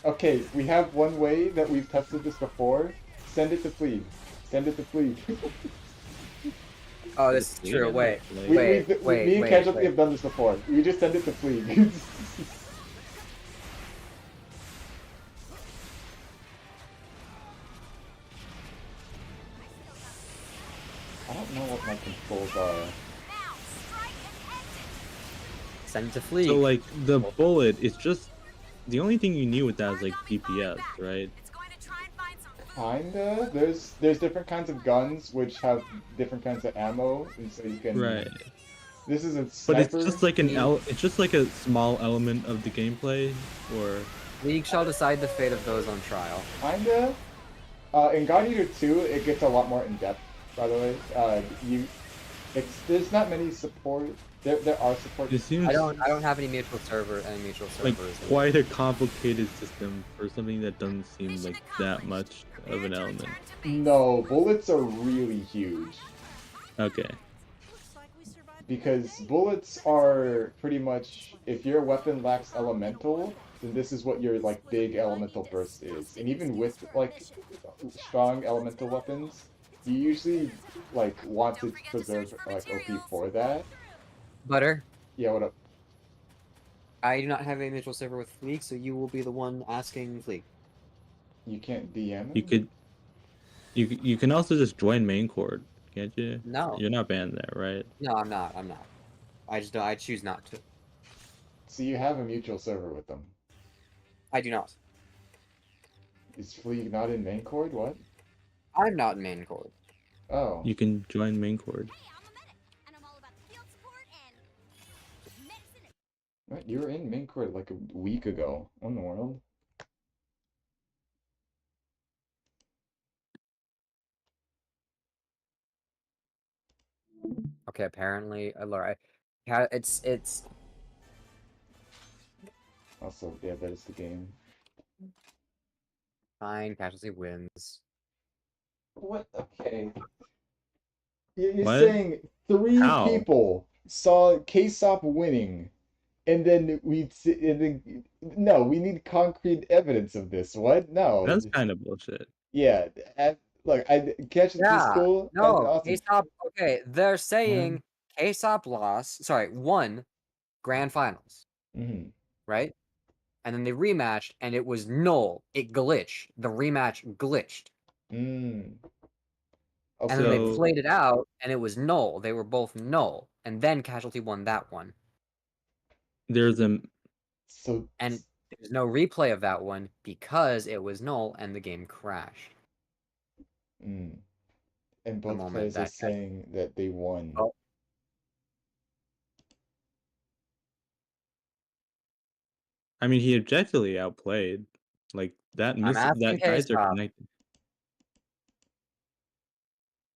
A: Okay, we have one way that we've tested this before. Send it to Fleet. Send it to Fleet.
C: Oh, this is true. Wait.
A: Me and Casualty have done this before. We just send it to Fleet. I don't know what my controls are.
C: Send it to Fleet.
D: So like the bullet, it's just the only thing you need with that is like DPS, right?
A: Kinda. There's different kinds of guns which have different kinds of ammo, and so you can.
D: Right.
A: This is a sniper.
D: But it's just like it's just like a small element of the gameplay, or.
C: League shall decide the fate of those on trial.
A: Kinda. In God Eater 2, it gets a lot more in depth. By the way, there's not many support. There are support.
D: It seems
C: I don't have any mutual servers.
D: Like quite a complicated system for something that doesn't seem like that much of an element.
A: No, bullets are really huge.
D: Okay.
A: Because bullets are pretty much, if your weapon lacks elemental, then this is what your like big elemental burst is. And even with like strong elemental weapons, you usually like want to preserve like OP for that.
C: Butter.
A: Yeah, what up?
C: I do not have a mutual server with Fleek, so you will be the one asking Fleek.
A: You can't DM?
D: You can also just join main chord, can't you?
C: No.
D: You're not banned there, right?
C: No, I'm not. I just don't. I choose not to.
A: So you have a mutual server with them?
C: I do not.
A: Is Fleek not in main chord? What?
C: I'm not in main chord.
A: Oh.
D: You can join main chord.
A: What? You were in main chord like a week ago. What in the world?
C: Okay, apparently, Laura, it's.
A: Also, yeah, that is the game.
C: Fine, Casualty wins.
A: What? Okay. You're
D: What?
A: saying three
D: How?
A: people saw K-Sop winning, and then no, we need concrete evidence of this. What? No.
D: That's kind of bullshit.
A: Yeah. Look, I catch it to school.
C: No,
A: awesome.
C: K-Sop. Okay, they're saying K-Sop lost. Sorry, won grand finals.
A: Mm-hmm.
C: Right? And then they rematched, and it was null. It glitched. The rematch glitched.
A: Mm.
C: And then they played it out, and it was null. They were both null. And then Casualty won that one.
D: There's a...
C: And there's no replay of that one because it was null and the game crashed.
A: Mm. And both players are saying that they won.
C: Oh.
D: I mean, he objectively outplayed. Like, that guys are connected.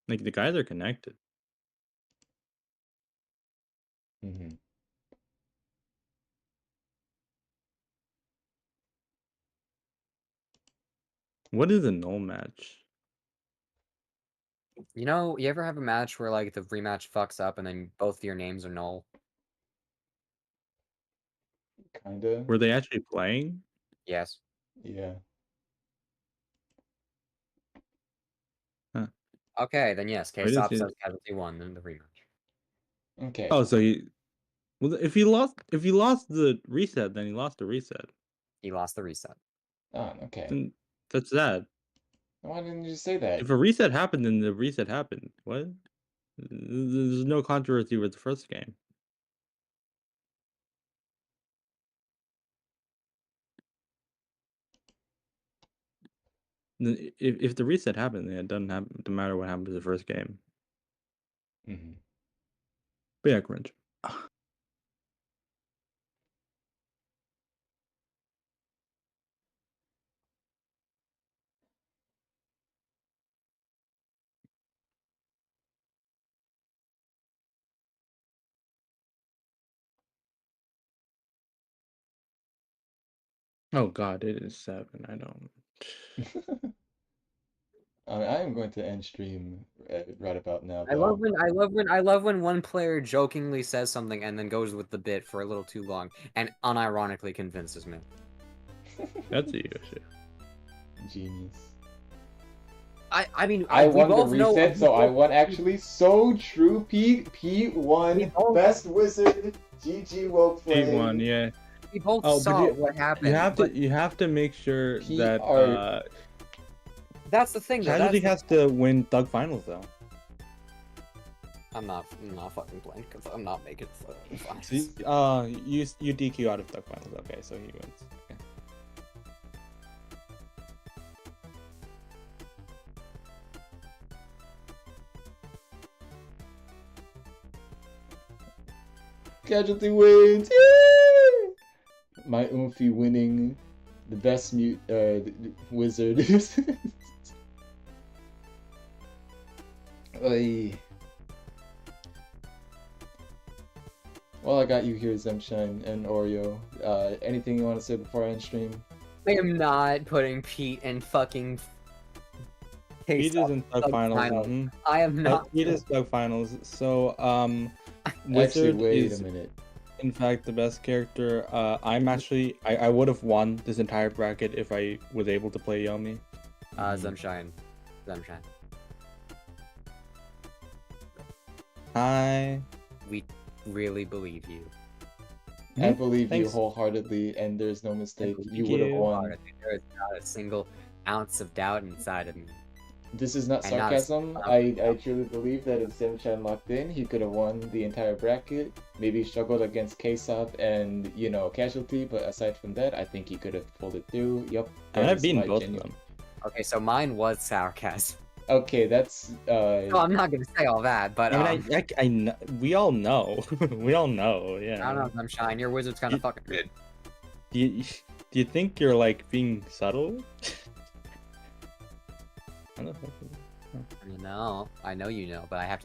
D: Like, the guys are connected.
A: Mm-hmm.
D: What is a null match?
C: You know, you ever have a match where, like, the rematch fucks up and then both of your names are null?
A: Kinda.
D: Were they actually playing?
C: Yes.
A: Yeah.
D: Huh.
C: Okay, then yes, K-Sop says Casualty won in the rematch.
A: Okay.
D: Oh, so well, if he lost the reset, then he lost the reset.
C: He lost the reset.
A: Oh, okay.
D: Then that's that.
A: Why didn't you say that?
D: If a reset happened, then the reset happened. What? There's no controversy with the first game. If the reset happened, then it doesn't matter what happened to the first game.
A: Mhm.
D: But yeah, cringe. Oh God, it is 7. I don't.
A: I am going to end stream right about now,
C: I
A: though.
C: love when one player jokingly says something and then goes with the bit for a little too long and unironically convinces me.
D: That's the issue.
A: Genius.
C: I mean,
A: I
C: we
A: won the
C: both know.
A: reset, so I won actually. So true, Pete. Pete won. Best wizard. GG, well played.
D: Pete won, yeah.
C: We both
D: Oh, but
C: saw
D: you-
C: what happened.
D: You have to make sure
A: Pete
D: that
A: are-
C: That's the thing, though.
D: Casualty has to win Thug Finals, though.
C: I'm not fucking playing because I'm not making finals.
D: See, you DQ out of Thug Finals. Okay, so he wins. Okay.
A: Casualty wins. Yay! My Oomphy winning the best wizard. Oy. Well, I got you here, Zemshine and Oreo. Anything you want to say before I end stream?
C: I am not putting Pete in fucking.
D: Pete is in Thug Finals.
C: I am not.
D: Pete is Thug Finals. So,
A: Actually,
D: Wizard
A: wait
D: is
A: a minute.
D: in fact the best character. I would have won this entire bracket if I was able to play Yomi.
C: Zemshine. We really believe you.
A: I believe
D: Thanks.
A: you wholeheartedly, and there's no mistake. You
D: Thank
A: would have
D: you.
A: won.
C: There is not a single ounce of doubt inside of me.
A: This is not
C: And not a
A: sarcasm.
C: single
A: I truly believe that if Zemshine locked in, he could have won the entire bracket. Maybe struggled against K-Sop and, Casualty, but aside from that, I think he could have pulled it through. Yup.
D: And
A: that
D: I've
A: is
D: beaten
A: my
D: both
A: genuine-
D: of them.
C: Okay, so mine was sarcasm.
A: Okay, that's
C: No, I'm not gonna say all that, but
D: I mean, we all know. We all know. Yeah.
C: I don't know, Zemshine, your wizard's kind of fucking good.
D: Do you think you're like being subtle? I don't know.
C: I know you know, but I have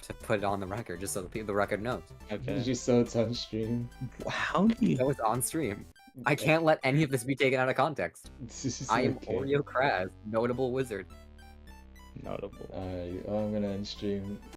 C: to put it on the record just so the record knows.
D: Okay.
A: just so it's on stream.
D: How do you?
C: That was on stream. I can't let any of this be taken out of context. I am
A: Okay.
C: Oreo Kraz, notable wizard.
D: Notable.
A: Alright, I'm gonna end stream.